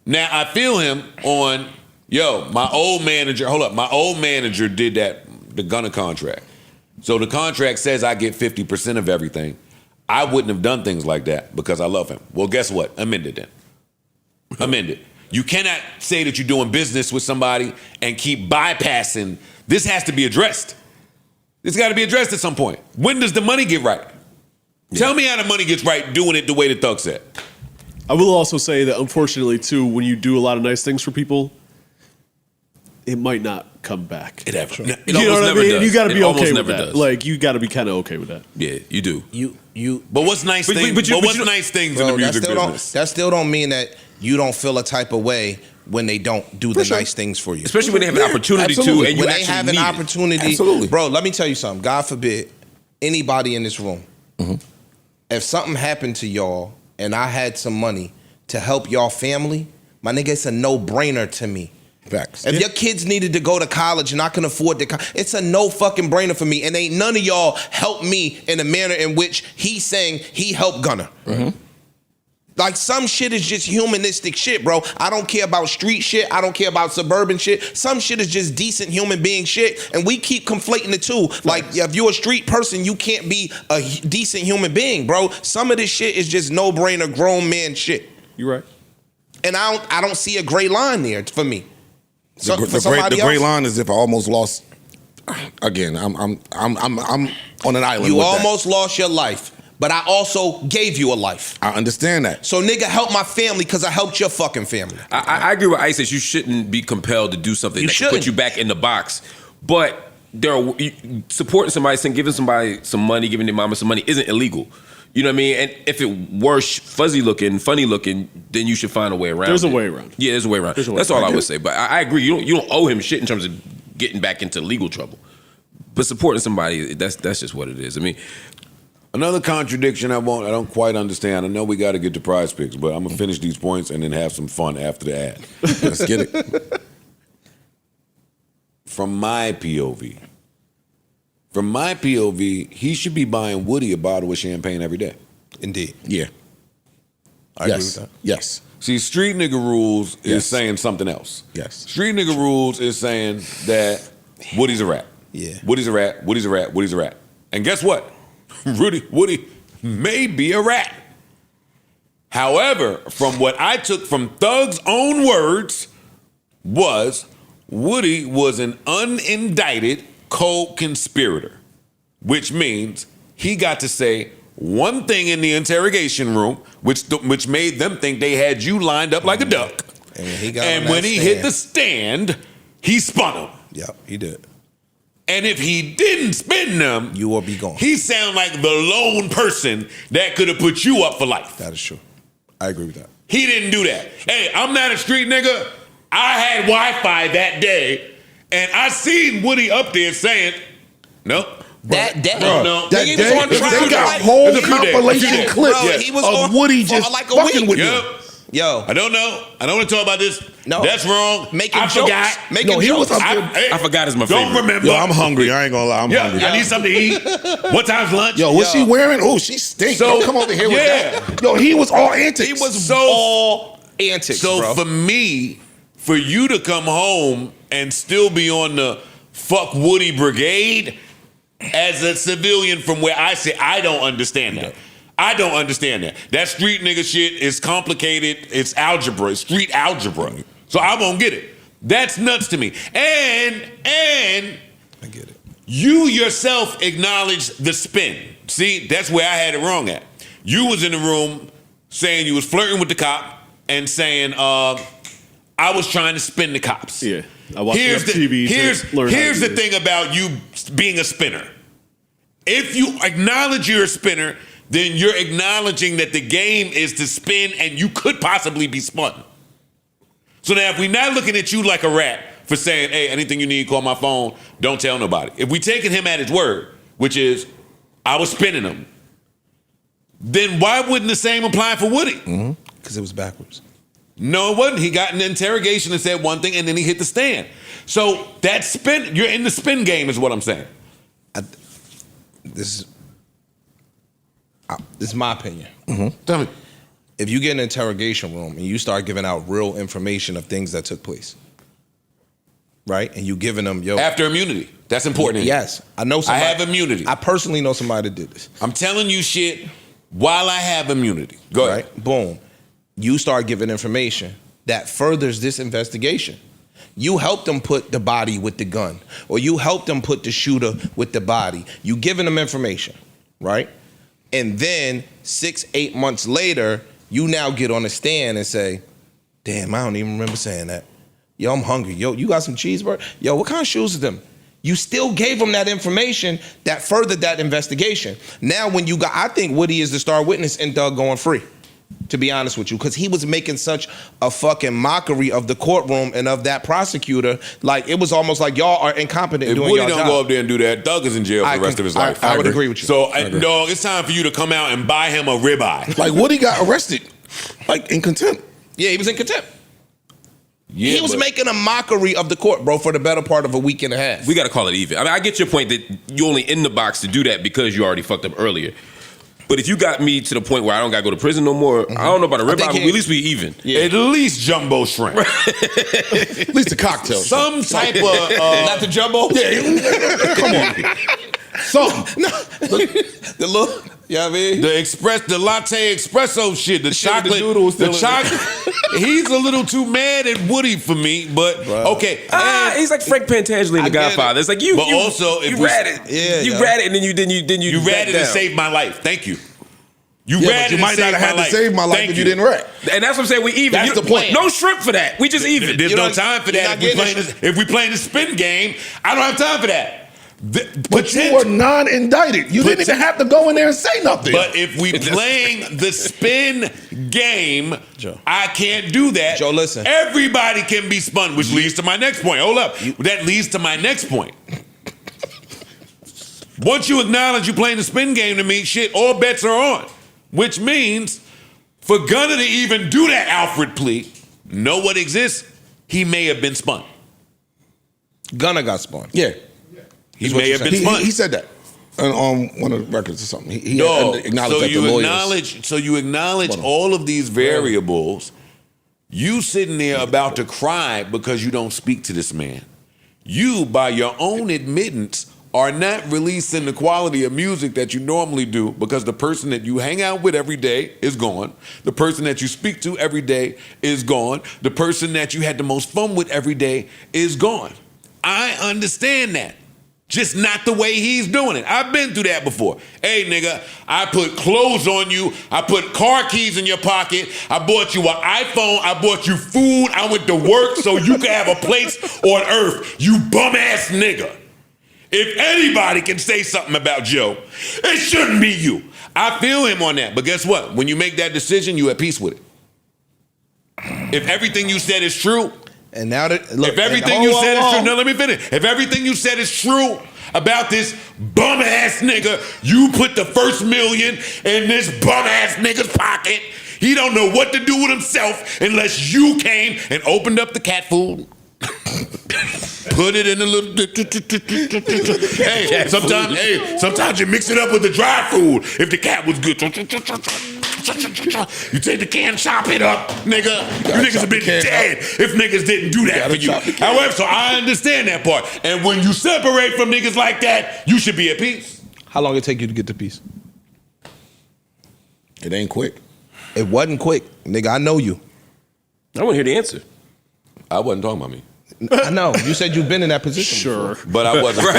Now, I feel him on, my old manager did the Gunna contract. So the contract says I get 50% of everything. I wouldn't have done things like that because I love him. Well, guess what? Amend it then. Amend it. You cannot say that you're doing business with somebody and keep bypassing. This has to be addressed. It's got to be addressed at some point. When does the money get right? Tell me how the money gets right doing it the way the Thug said. I will also say that unfortunately too, when you do a lot of nice things for people, it might not come back. It ever. You know what I mean? Does. You got to be It almost okay with never that. does. Like you got to be kind of okay with that. Yeah, you do. But what's nice things? But what's nice things in the music business? That still don't mean that you don't feel a type of way when they don't do the nice things for you. Especially when they have an opportunity to, and you when they actually have an need it. opportunity. Absolutely. Bro, let me tell you something. God forbid, anybody in this room, if something happened to y'all and I had some money to help y'all family, my nigga, it's a no-brainer to me. Facts. If your kids needed to go to college and I can afford to, it's a no fucking brainer for me. And ain't none of y'all help me in the manner in which he's saying he helped Gunna. Like some shit is just humanistic shit, bro. I don't care about street shit. I don't care about suburban shit. Some shit is just decent human being shit. And we keep conflating the two. Like if you're a street person, you can't be a decent human being, bro. Some of this shit is just no-brainer grown man shit. You're right. And I don't see a gray line there for me. So, The gray line is if I almost lost. Again, I'm on an island. You with almost lost your life, but I also gave you a life. I understand that. So nigga, help my family because I helped your fucking family. I agree with Ice that you shouldn't be compelled to do something that can put you back in the box. But supporting somebody, giving somebody some money, giving their mama some money isn't illegal. You know what I mean? And if it were fuzzy looking, funny looking, then you should find a way around. There's a way around. Yeah, there's a way around. That's all I would say. But I agree. You don't owe him shit in terms of getting back into legal trouble. But supporting somebody, that's just what it is. I mean, another contradiction I don't quite understand. I know we got to get to Prize Picks, but I'm gonna finish these points and then have some fun after the ad. Let's get it. From my POV, he should be buying Woody a bottle of champagne every day. Indeed. Yeah. I agree with that. Yes. See, Street Nigga Rules is saying something else. Yes. Street Nigga Rules is saying that Woody's a rat. Yeah. Woody's a rat. Woody's a rat. Woody's a rat. And guess what? Woody may be a rat. However, from what I took from Thug's own words was Woody was an unindicted co-conspirator, which means he got to say one thing in the interrogation room, which made them think they had you lined up like a duck. And when he hit the stand, he spun them. Yep, he did. And if he didn't spin them, you will be gone. He sound like the lone person that could have put you up for life. That is true. I agree with that. He didn't do that. Hey, I'm not a street nigga. I had Wi-Fi that day. And I seen Woody up there saying, no. That day. No. That He day, was on trial. they got Like, whole a few days. compilation Bro, clips he was of on Woody for just like a fucking week. with Yep. you. Yo. I don't know. I don't want to talk about this. No. That's wrong. Making I jokes. forgot. Making jokes. I forgot is my favorite. Don't remember. Yo, I'm hungry. I ain't gonna lie. I'm hungry. I need something to eat. What time's lunch? Yo, what's she wearing? Oh, she stinks. So, Don't come over here with that. Yo, he was all antics. He was all antics, So bro. for me, for you to come home and still be on the fuck Woody brigade as a civilian from where I sit, I don't understand that. I don't understand that. That street nigga shit is complicated. It's algebra. It's street algebra. So I won't get it. That's nuts to me. And I get it. you yourself acknowledge the spin. See, that's where I had it wrong at. You was in the room saying you was flirting with the cop and saying, I was trying to spin the cops. Yeah. I watched enough TV to learn how to Here's do the this. thing about you being a spinner. If you acknowledge you're a spinner, then you're acknowledging that the game is to spin and you could possibly be spun. So now if we're not looking at you like a rat for saying, hey, anything you need, call my phone, don't tell nobody. If we taking him at his word, which is, I was spinning him, then why wouldn't the same apply for Woody? Because it was backwards. No, it wasn't. He got in the interrogation and said one thing, and then he hit the stand. So that spin, you're in the spin game is what I'm saying. This is my opinion. Tell me. If you get in an interrogation room and you start giving out real information of things that took place, right? And you giving them, After immunity. That's important. Yes. I know somebody. I have immunity. I personally know somebody that did this. I'm telling you shit while I have immunity. Go ahead. Right? Boom. You start giving information that furthers this investigation. You helped them put the body with the gun, or you helped them put the shooter with the body. You giving them information, right? And then 6-8 months later, you now get on the stand and say, damn, I don't even remember saying that. Yo, I'm hungry. Yo, you got some cheeseburger? Yo, what kind of shoes are them? You still gave them that information that furthered that investigation. Now I think Woody is the star witness in Doug going free, to be honest with you, because he was making such a fucking mockery of the courtroom and of that prosecutor. Like, it was almost like y'all are incompetent If doing Woody your don't job. go up there and do that, Doug is in jail for the rest of his life. I would agree with you. So, dog, it's time for you to come out and buy him a ribeye. Like, Woody got arrested, like, in contempt. Yeah, he was in contempt. Yeah, he was making a mockery of the court, bro, for the better part of a week and a half. We got to call it even. I mean, I get your point that you only in the box to do that because you already fucked up earlier. But if you got me to the point where I don't got to go to prison no more, I don't know about a ribeye, but at least we even. Yeah. At least jumbo shrimp. At least a cocktail. Some type of... Not the jumbo? Yeah, come on. Something. The look, you know what I mean? The latte espresso shit, the chocolate, the chocolate. He's a little too mad at Woody for me, but okay. He's like Frank Pentangeli in The Godfather. It's like you read it. Yeah, you read it, and then you read it and saved my life. Thank you. You Yeah, read but you it might not have had to save my life if you didn't read. And that's what I'm saying. We even. That's the point. No shrimp for that. We just even. There's no time for that. If we playing the spin game, I don't have time for that. But you were non-indicted. You didn't even have to go in there and say nothing. But if we playing the spin game, Joe, I can't do that. Joe, listen. Everybody can be spun, which leads to my next point. Hold up. That leads to my next point. Once you acknowledge you playing the spin game to me, shit, all bets are on. Which means for Gunner to even do that Alfred plea, know what exists? He may have been spun. Gunner got spun. Yeah. He may have been spun. He said that on one of the records or something. He No, acknowledged so that you the lawyers. acknowledge all of these variables. You sitting there about to cry because you don't speak to this man. You, by your own admittance, are not releasing the quality of music that you normally do because the person that you hang out with every day is gone. The person that you speak to every day is gone. The person that you had the most fun with every day is gone. I understand that. Just not the way he's doing it. I've been through that before. Hey, nigga, I put clothes on you. I put car keys in your pocket. I bought you an iPhone. I bought you food. I went to work so you could have a place on earth. You bum-ass nigga. If anybody can say something about Joe, it shouldn't be you. I feel him on that. But guess what? When you make that decision, you're at peace with it. If everything you said is true, and now that look, if everything you said is true, no, let me finish. If everything you said is true about this bum ass nigga, you put the first million in this bum ass nigga's pocket. He don't know what to do with himself unless you came and opened up the cat food. Put it in a little. Sometimes you mix it up with the dry food. If the cat was good, you take the can, chop it up, nigga. You niggas have been dead if niggas didn't do that for you. However, so I understand that part. And when you separate from niggas like that, you should be at peace. How long it take you to get to peace? It ain't quick. It wasn't quick, nigga. I know you. I want to hear the answer. I wasn't talking about me. I know. You said you've been in that position. Sure. Before. But I wasn't. Words.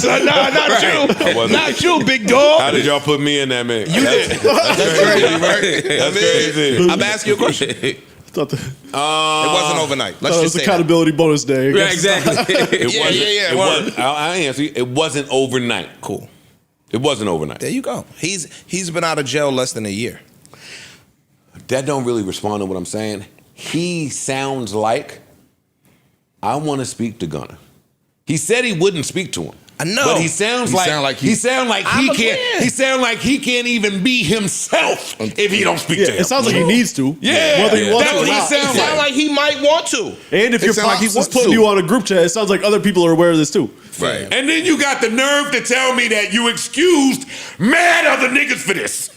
Nah, not you. Not you, big dog. How did y'all put me in that mix? You did. That's crazy, right? That's crazy. I'm asking you a question. It wasn't overnight. Let's it just was say accountability bonus day. Yeah, exactly. It wasn't overnight. Cool. It wasn't overnight. There you go. He's been out of jail less than a year. That don't really respond to what I'm saying. He sounds like I want to speak to Gunna. He said he wouldn't speak to him. I know. But he sounds like he can't even be himself if he don't speak to him. It sounds like he needs to. Yeah. Whether he wants to or It not. sounds like he might want to. And if your pockets was putting you on a group chat, it sounds like other people are aware of this too. Right. And then you got the nerve to tell me that you excused mad other niggas for this.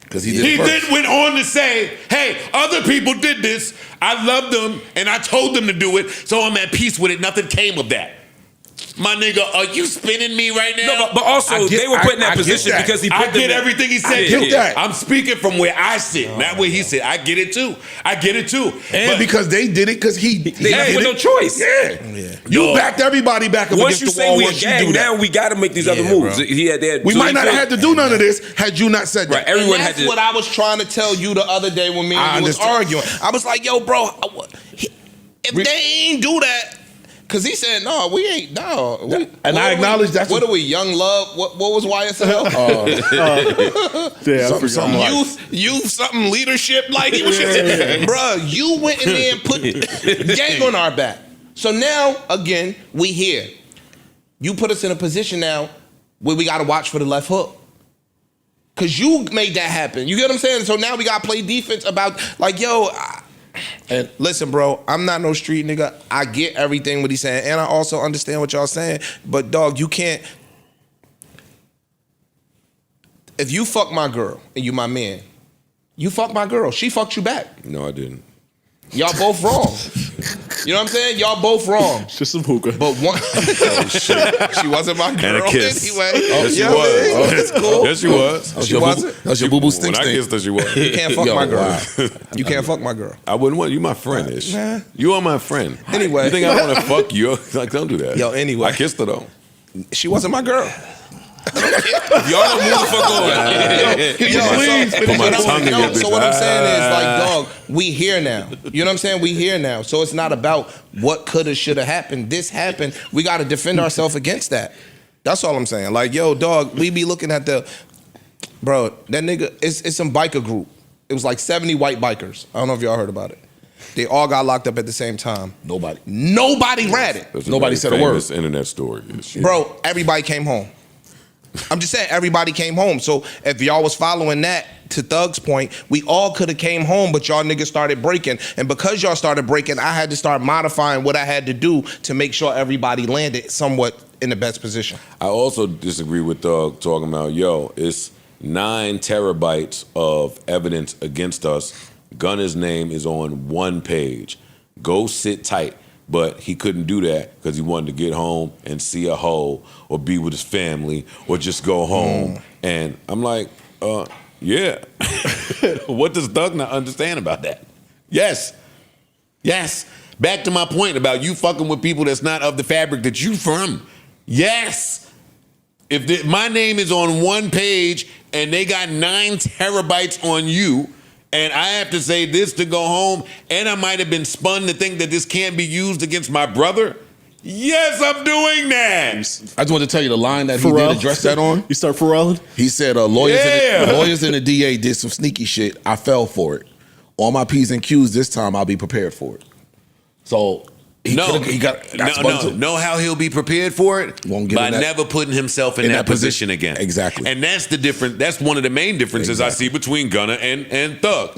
Because he then went on to say, hey, other people did this. I loved them and I told them to do it, so I'm at peace with it. Nothing came of that. My nigga, are you spinning me right now? No, but also they were put in that position because he put I get everything he said. that. I'm speaking from where I sit, not where he sit. I get it too. And because they did it because he had no choice. Yeah. You backed everybody back up Once against you the wall. say we Once a you gang, do that. now we got to make these other moves. We might not have had to do none of this had you not said that. Right, everyone That's had to. what I was trying to tell you the other day when me and you was arguing. I was like, yo, bro, if they ain't do that, because he said, no, we ain't, no. And I acknowledge that's what are we, young love? What was YSL? Something like Youth, something leadership, like he was bruh, you went in there and put gang on our back. So now, again, we here. You put us in a position now where we got to watch for the left hook. Because you made that happen. You get what I'm saying? So now we got to play defense about, like, yo, and listen, bro, I'm not no street nigga. I get everything what he's saying. And I also understand what y'all saying. But, dog, you can't. If you fuck my girl and you my man, you fuck my girl. She fucked you back. No, I didn't. Y'all both wrong. You know what I'm saying? Y'all both wrong. It's just some hookah. But one, she wasn't my girl And a kiss. anyway. Yes, she You know was. what I mean? It's cool. Yes, she was. She wasn't. That's your boo-boo When stink I stink. kissed her, she was. You can't fuck my girl. Wow. You can't fuck my girl. I wouldn't want you. My friend is. Nah. You are my friend. Anyway. You think I want to fuck you? Like, don't do that. Yo, anyway. I kissed her though. She wasn't my girl. Y'all don't move the fuck on. So what I'm saying is, like, dog, we here now. You know what I'm saying? We here now. So it's not about what coulda, shoulda happened. This happened. We got to defend ourselves against that. That's all I'm saying. Like, yo, dog, we be looking at bro, that nigga, it's some biker group. It was like 70 white bikers. I don't know if y'all heard about it. They all got locked up at the same time. Nobody ratted. Nobody said a word. This internet story. Bro, everybody came home. I'm just saying, everybody came home. So if y'all was following that, to Thug's point, we all could have came home, but y'all niggas started breaking. And because y'all started breaking, I had to start modifying what I had to do to make sure everybody landed somewhat in the best position. I also disagree with Thug talking about, yo, it's 9 terabytes of evidence against us. Gunna's name is on 1 page. Go sit tight. But he couldn't do that because he wanted to get home and see a hoe or be with his family or just go home. And I'm like, yeah. What does Thug not understand about that? Yes. Back to my point about you fucking with people that's not of the fabric that you from. Yes. If my name is on 1 page and they got 9 terabytes on you, and I have to say this to go home, and I might have been spun to think that this can't be used against my brother. Yes, I'm doing that. I just wanted to tell you the line that he did address that on. You start Pharrelling? He said, lawyers and the DA did some sneaky shit. I fell for it. On my P's and Q's this time, I'll be prepared for it. So He got spun too. Know how he'll be prepared for it? Won't get by in that- never putting himself in that position again. Exactly. And that's the difference. That's one of the main differences I see between Gunna and Thug.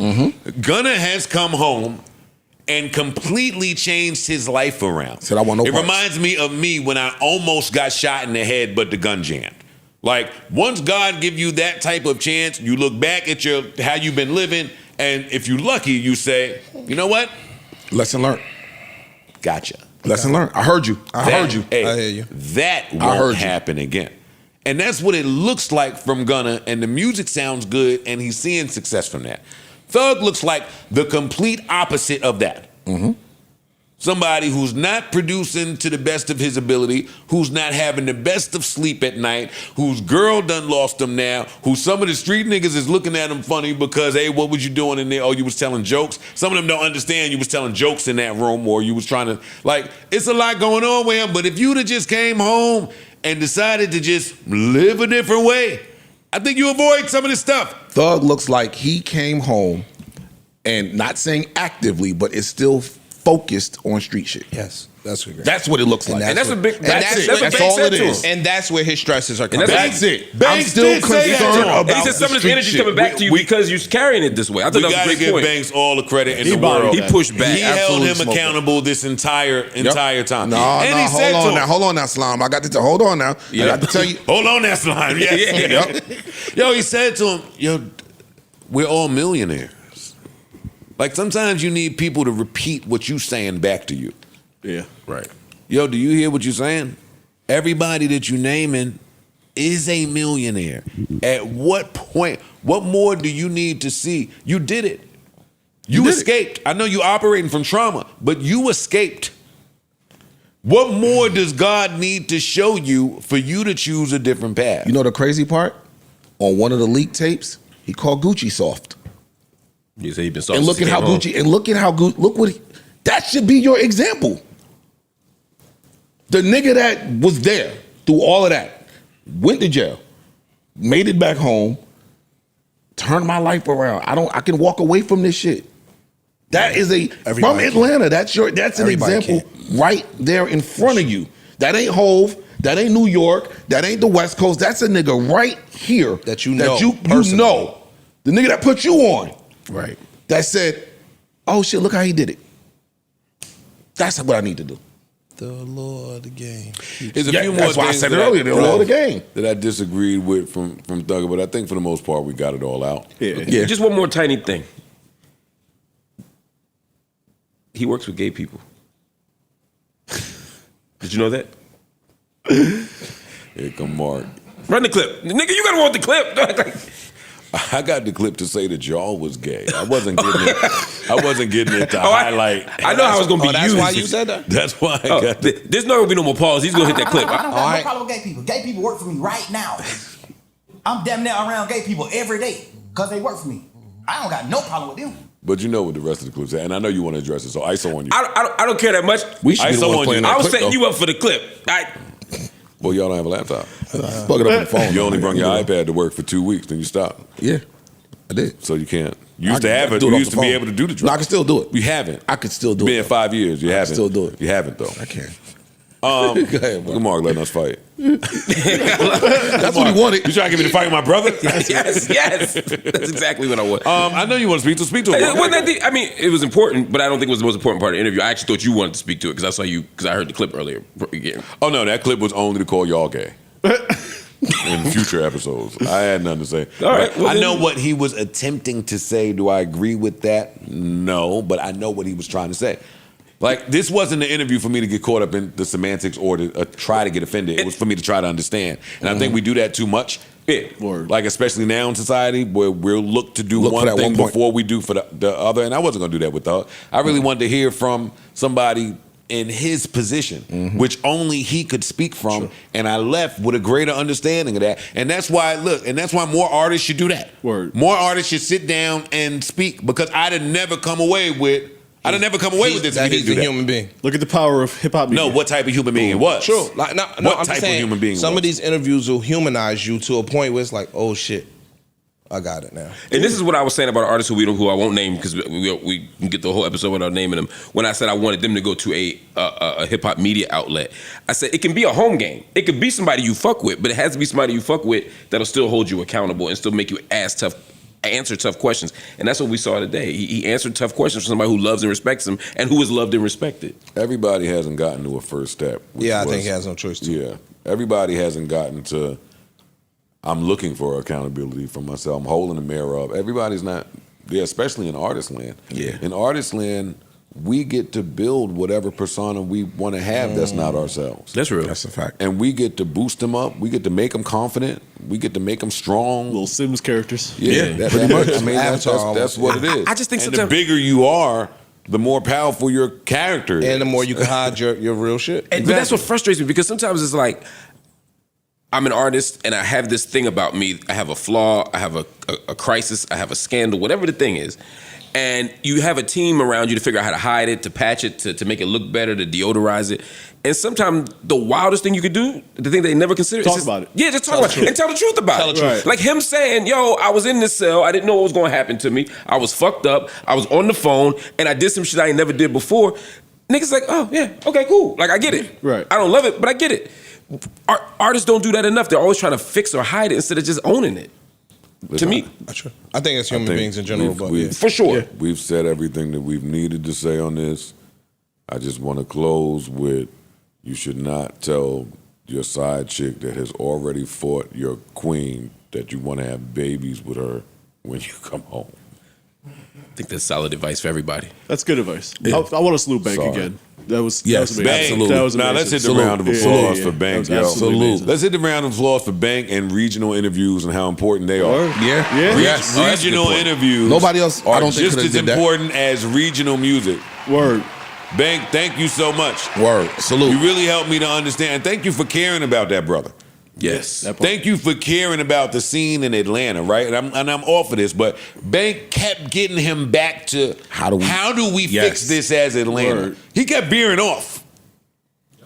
Gunna has come home and completely changed his life around. Said, I want no It parts. reminds me of me when I almost got shot in the head, but the gun jammed. Like, once God give you that type of chance, you look back at how you've been living, and if you're lucky, you say, you know what? Lesson learned. Gotcha. Lesson learned. I heard you. I heard you. Hey, I hear you. That won't happen again. And that's what it looks like from Gunna, and the music sounds good, and he's seeing success from that. Thug looks like the complete opposite of that. Somebody who's not producing to the best of his ability, who's not having the best of sleep at night, whose girl done lost him now, who some of the street niggas is looking at him funny because, hey, what was you doing in there? Oh, you was telling jokes. Some of them don't understand you was telling jokes in that room, or you was trying to, like, it's a lot going on with him, but if you'd have just came home and decided to just live a different way, I think you avoid some of this stuff. Thug looks like he came home and not saying actively, but is still focused on street shit. Yes, that's what. That's what it looks like. And that's a big. That's it. What That's Banks all said it to is. him. And that's where his stresses are coming. That's it. I'm Banks still did say that to concerned him. about And he said some of this the energy's street coming shit. back to you because you're carrying it this way. I thought We that was gotta a great give point. Banks all the credit in the bodied world. He pushed back. He held Absolutely him smoked accountable this entire time. No, and no, he said hold to on him, now. Hold on now, Slime. I got to hold on now. I got to tell you. hold on, that slime. Yes. Yo, he said to him, yo, we're all millionaires. Like, sometimes you need people to repeat what you saying back to you. Yeah. Right. Yo, do you hear what you're saying? Everybody that you naming is a millionaire. At what point, what more do you need to see? You did it. You escaped. I know you operating from trauma, but you escaped. What more does God need to show you for you to choose a different path? You know the crazy part? On one of the leaked tapes, he called Gucci soft. You say he been soft. And look at how Gucci. And look at how Gucci. Look what. That should be your example. The nigga that was there through all of that, went to jail, made it back home, turned my life around. I can walk away from this shit. That is from Atlanta. That's an example right there in front of you. That ain't Hove. That ain't New York. That ain't the West Coast. That's a nigga right here That you know you personally. know. The nigga that put you on. Right. That said, oh shit, look how he did it. That's what I need to do. The law of the game. There's a few more That's why I things said that earlier, the law of the game. that I disagreed with from Thugger, but I think for the most part we got it all out. Yeah. Just one more tiny thing. He works with gay people. Did you know that? Here come Mark. Run the clip. Nigga, you gotta want the clip. I got the clip to say that y'all was gay. I wasn't getting it to highlight. I know how it's gonna be that's used. why you said that? That's why I got the There's not gonna be no more pause. He's gonna hit that clip. I don't have no problem with gay people. Gay people work for me right now. I'm damn near around gay people every day because they work for me. I don't got no problem with them. But you know what the rest of the clips say, and I know you want to address it, so ISO on you. I don't care that much. We should be the ones playing that I was clip, setting though. you up for the clip. Well, y'all don't have a laptop. Plug it up on the phone. You only brought your iPad to work for 2 weeks, then you stopped. Yeah, I did. So you can't. You used to I have it. do You off used the to be phone. able to do the No, drop. I can still do it. You haven't. I could still do Been it. 5 years. You haven't. still do it. You haven't though. I can. Go ahead, bro. Mark letting us fight. That's what he wanted. You trying to get me to fight with my brother? yes. That's exactly what I want. I know you want to speak to him. I mean, it was important, but I don't think it was the most important part of the interview. I actually thought you wanted to speak to it because I saw you, because I heard the clip earlier. Again. Oh no, that clip was only to call y'all gay. In future episodes, I had nothing to say. All right, well, I know then- what he was attempting to say. Do I agree with that? No, but I know what he was trying to say. Like, this wasn't an interview for me to get caught up in the semantics or to try to get offended. It was for me to try to understand. And I think we do that too much. Yeah. Like, especially now in society, where we'll look to do one thing before we do for the other. And I wasn't going to do that with Thug. I really wanted to hear from somebody in his position, which only he could speak from. And I left with a greater understanding of that. And that's why, that's why more artists should do that. More artists should sit down and speak, because I'd have never come away with this if he didn't do that. Human being. Look at the power of hip hop. No, what type of human being it was? True. Like, what I'm type just saying, of human being? Some of these interviews will humanize you to a point where it's like, oh shit, I got it now. And this is what I was saying about artists who I won't name because we can get the whole episode without naming them. When I said I wanted them to go to a hip hop media outlet, I said it can be a home game. It could be somebody you fuck with, but it has to be somebody you fuck with that'll still hold you accountable and still make you answer tough questions. And that's what we saw today. He answered tough questions from somebody who loves and respects him and who is loved and respected. Everybody hasn't gotten to a first step. Yeah, I think he has no choice to. Yeah, everybody hasn't gotten to. I'm looking for accountability from myself. I'm holding the mirror up. Everybody's not there, especially in artist land. Yeah. In artist land, we get to build whatever persona we want to have that's not ourselves. That's real. That's a fact. And we get to boost them up. We get to make them confident. We get to make them strong. Little Sims characters. Yeah, pretty much. I mean, that's what it is. I just think and sometimes the bigger you are, the more powerful your character is. And the more you can hide your real shit. But that's what frustrates me because sometimes it's like I'm an artist and I have this thing about me. I have a flaw, I have a crisis, I have a scandal, whatever the thing is. And you have a team around you to figure out how to hide it, to patch it, to make it look better, to deodorize it. And sometimes the wildest thing you could do, the thing they never consider, Talk about it. Yeah, just talk about it and tell the truth about it. Right. Like him saying, yo, I was in this cell, I didn't know what was going to happen to me. I was fucked up, I was on the phone, and I did some shit I ain't never did before. Niggas like, oh, yeah, okay, cool. Like, I get it. Right. I don't love it, but I get it. Artists don't do that enough. They're always trying to fix or hide it instead of just owning it. To me. I think it's human beings in general, but for sure. We've said everything that we've needed to say on this. I just want to close with, you should not tell your side chick that has already fought your queen that you want to have babies with her when you come home. I think that's solid advice for everybody. That's good advice. I want to salute Bank again. That was amazing. Absolutely. That was amazing. Now let's hit the round of applause for Bank. Yo. Let's hit the round of applause for Bank and regional interviews and how important they are. Regional interviews. Nobody else, I are don't think, just could have as did that. important as regional music. Word. Bank, thank you so much. Word. Salute. You really helped me to understand. And thank you for caring about that, brother. Yes. Thank you for caring about the scene in Atlanta, right? And I'm off of this, but Bank kept getting him back to how do we fix this as Atlanta? Word. He kept veering off.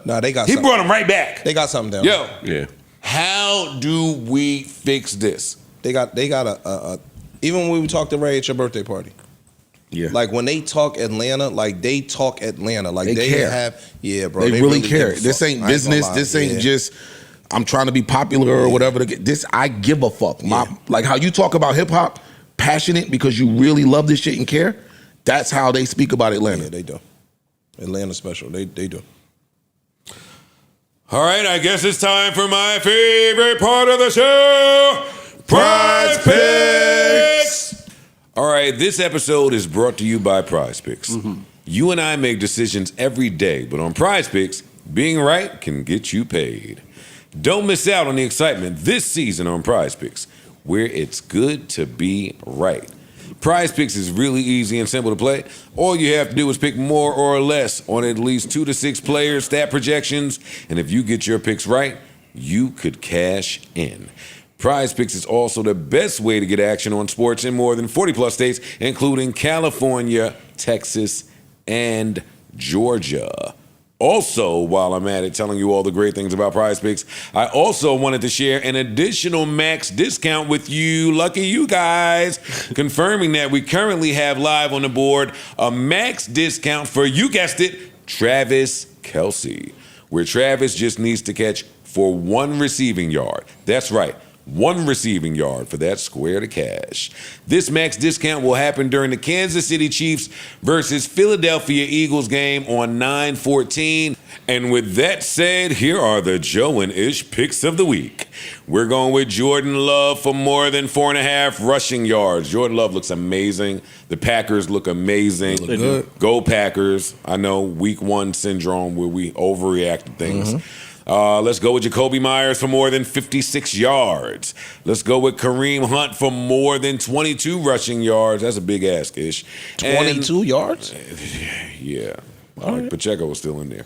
Nah, they got He something. brought him right back. They got something down. Yo. Yeah. How do we fix this? They got a even when we talked to Ray at your birthday party. Yeah. Like when they talk Atlanta, like they talk Atlanta. Like They care. have bro. They really care. give a This fuck. ain't I business. gonna lie. This ain't just I'm trying to be popular or whatever. This I give a fuck. Like how you talk about hip hop, passionate because you really love this shit and care. That's how they speak about Atlanta. Yeah, they do. Atlanta special. They do. All right, I guess it's time for my favorite part of the show, Prize Picks. All right, this episode is brought to you by Prize Picks. You and I make decisions every day, but on Prize Picks, being right can get you paid. Don't miss out on the excitement this season on Prize Picks, where it's good to be right. Prize Picks is really easy and simple to play. All you have to do is pick more or less on at least 2 to 6 players, stat projections, and if you get your picks right, you could cash in. Prize Picks is also the best way to get action on sports in more than 40 plus states, including California, Texas, and Georgia. Also, while I'm at it, telling you all the great things about Prize Picks, I also wanted to share an additional max discount with you, lucky you guys, confirming that we currently have live on the board a max discount for, you guessed it, Travis Kelce, where Travis just needs to catch for 1 receiving yard. That's right. 1 receiving yard for that square to cash. This max discount will happen during the Kansas City Chiefs versus Philadelphia Eagles game on 9/14. And with that said, here are the Joe and Ish picks of the week. We're going with Jordan Love for more than 4.5 rushing yards. Jordan Love looks amazing. The Packers look amazing. Look good. Go Packers. I know week 1 syndrome where we overreact to things. Let's go with Jacoby Myers for more than 56 yards. Let's go with Kareem Hunt for more than 22 rushing yards. That's a big ask, Ish. 22 yards? Yeah. Pacheco was still in there.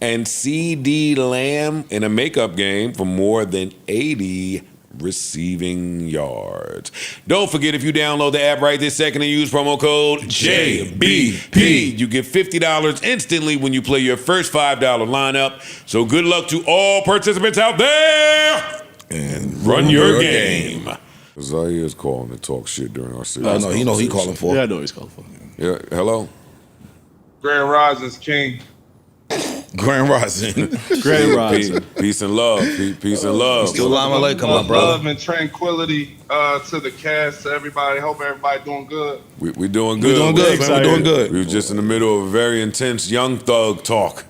And C.D. Lamb in a makeup game for more than 80 receiving yards. Don't forget, if you download the app right this second and use promo code JBP, you get $50 instantly when you play your first $5 lineup. So good luck to all participants out there and run your game. Zaire is calling to talk shit during our series. Oh, no, he know he calling for. Yeah, I know he's calling for. Yeah, hello? Grand Rising's king. Grand Rising. Grand Rising. Peace and love. Peace and love. Salam alaikum, my brother. Love and tranquility to the cast, to everybody. Hope everybody doing good. We doing good. We doing good, man. We doing good. We was just in the middle of a very intense Young Thug talk.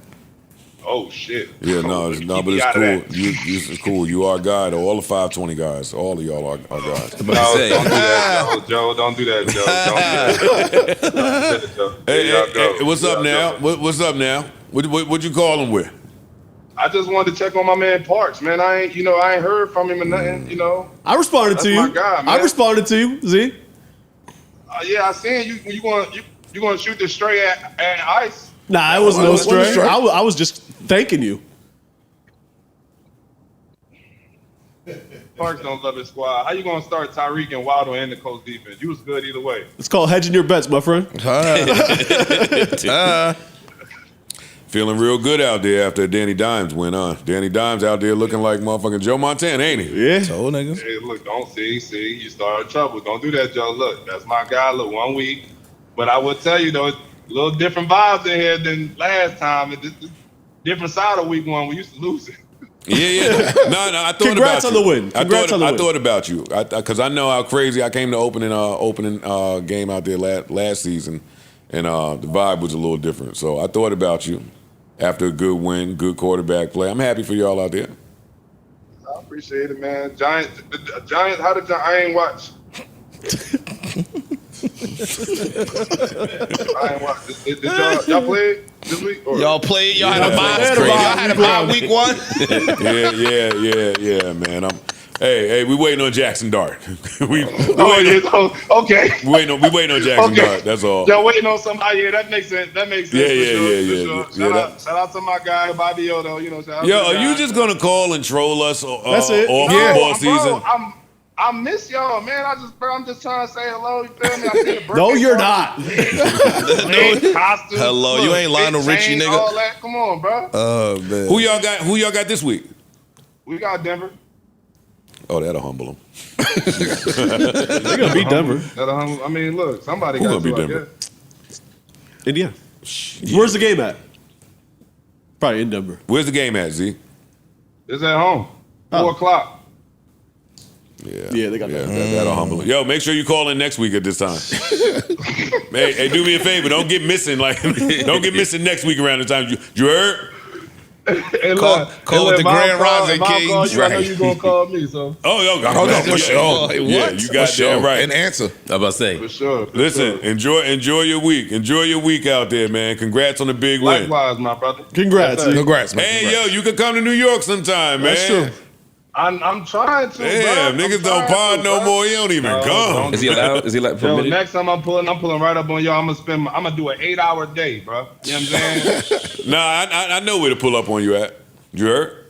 Oh shit. Yeah, no, Keep but me it's out of cool. that. It's cool. You are a guy, though. All the 520 guys. All of y'all are guys. No, don't do that, Joe. Don't do that, Joe. Don't do that, Joe. Hey, what's up now? What's up now? What you call him with? I just wanted to check on my man Parks, man. I ain't heard from him or nothing, I responded That's to you. my guy, man. I responded to you, Z. Yeah, I seen you. You gonna shoot this straight at ice? Nah, it was no stray. stray. I was just thanking you. Parks don't love his squad. How you gonna start Tyreek and Waddle and the Colts defense? You was good either way. It's called hedging your bets, my friend. Feeling real good out there after Danny Dimes went on. Danny Dimes out there looking like motherfucking Joe Montana, ain't he? Yeah. Told niggas. Hey, look, don't see, you started trouble. Don't do that, Joe. Look, that's my guy. Look, 1 week, but I will tell you though, it's a little different vibes in here than last time. It's different side of week 1. We used to lose it. Yeah. No, I thought Congrats about on you. the win. Congrats on the win. I thought about you because I know how crazy I came to opening game out there last season, and the vibe was a little different. So I thought about you after a good win, good quarterback play. I'm happy for y'all out there. I appreciate it, man. Giants. How did I ain't watch? I ain't watch. Did y'all play this week? Or? Y'all played. Y'all had a bye. Crazy. Y'all had a bye week 1. Yeah, man. Hey, we waiting on Jackson Dart. we waiting okay. We waiting on Jackson Dart. That's all. Y'all waiting on somebody. Yeah, that makes sense. Yeah. Shout out to my guy Bobby Odo. Shout out Yo, to the are you guy. just gonna call and troll us That's it. all No, football season? Bro, I miss y'all, man. I'm just trying to say hello. You feel me? I see the birthday No, you're party. not. Costumes, Hello, you ain't Lionel big Richie, chains, nigga. All that. Come on, bro. Oh man. Who y'all got this week? We got Denver. Oh, that'll humble them. They're gonna beat Denver. I mean, look, somebody Who got gonna beat to, I Denver? guess. Indiana. Where's the game at? Probably in Denver. Where's the game at, Z? It's at home. 4 o'clock. Yeah, they got that. That'll humble them. Yo, make sure you call in next week at this time. hey, do me a favor. Don't get missing. Don't get missing next week around the time. You heard? And Call look, it the Grand Rising, if I call Kings. you, I know you're going to call me, so. Oh, no, for sure. Yeah, you got that right. An answer. I'm about to say. For sure. Listen, enjoy your week. Enjoy your week out there, man. Congrats on the big win. Likewise, my brother. Congrats. Congrats, man. Hey, Congrats. yo, you can come to New York sometime, man. That's true. I'm trying to, Damn, bro. niggas don't pod no more. He don't even come. Is he allowed? Is he like Yo, permitted? next time I'm pulling right up on y'all. I'm gonna do an 8-hour day, bro. You know what I'm saying? Nah, I know where to pull up on you at. You heard?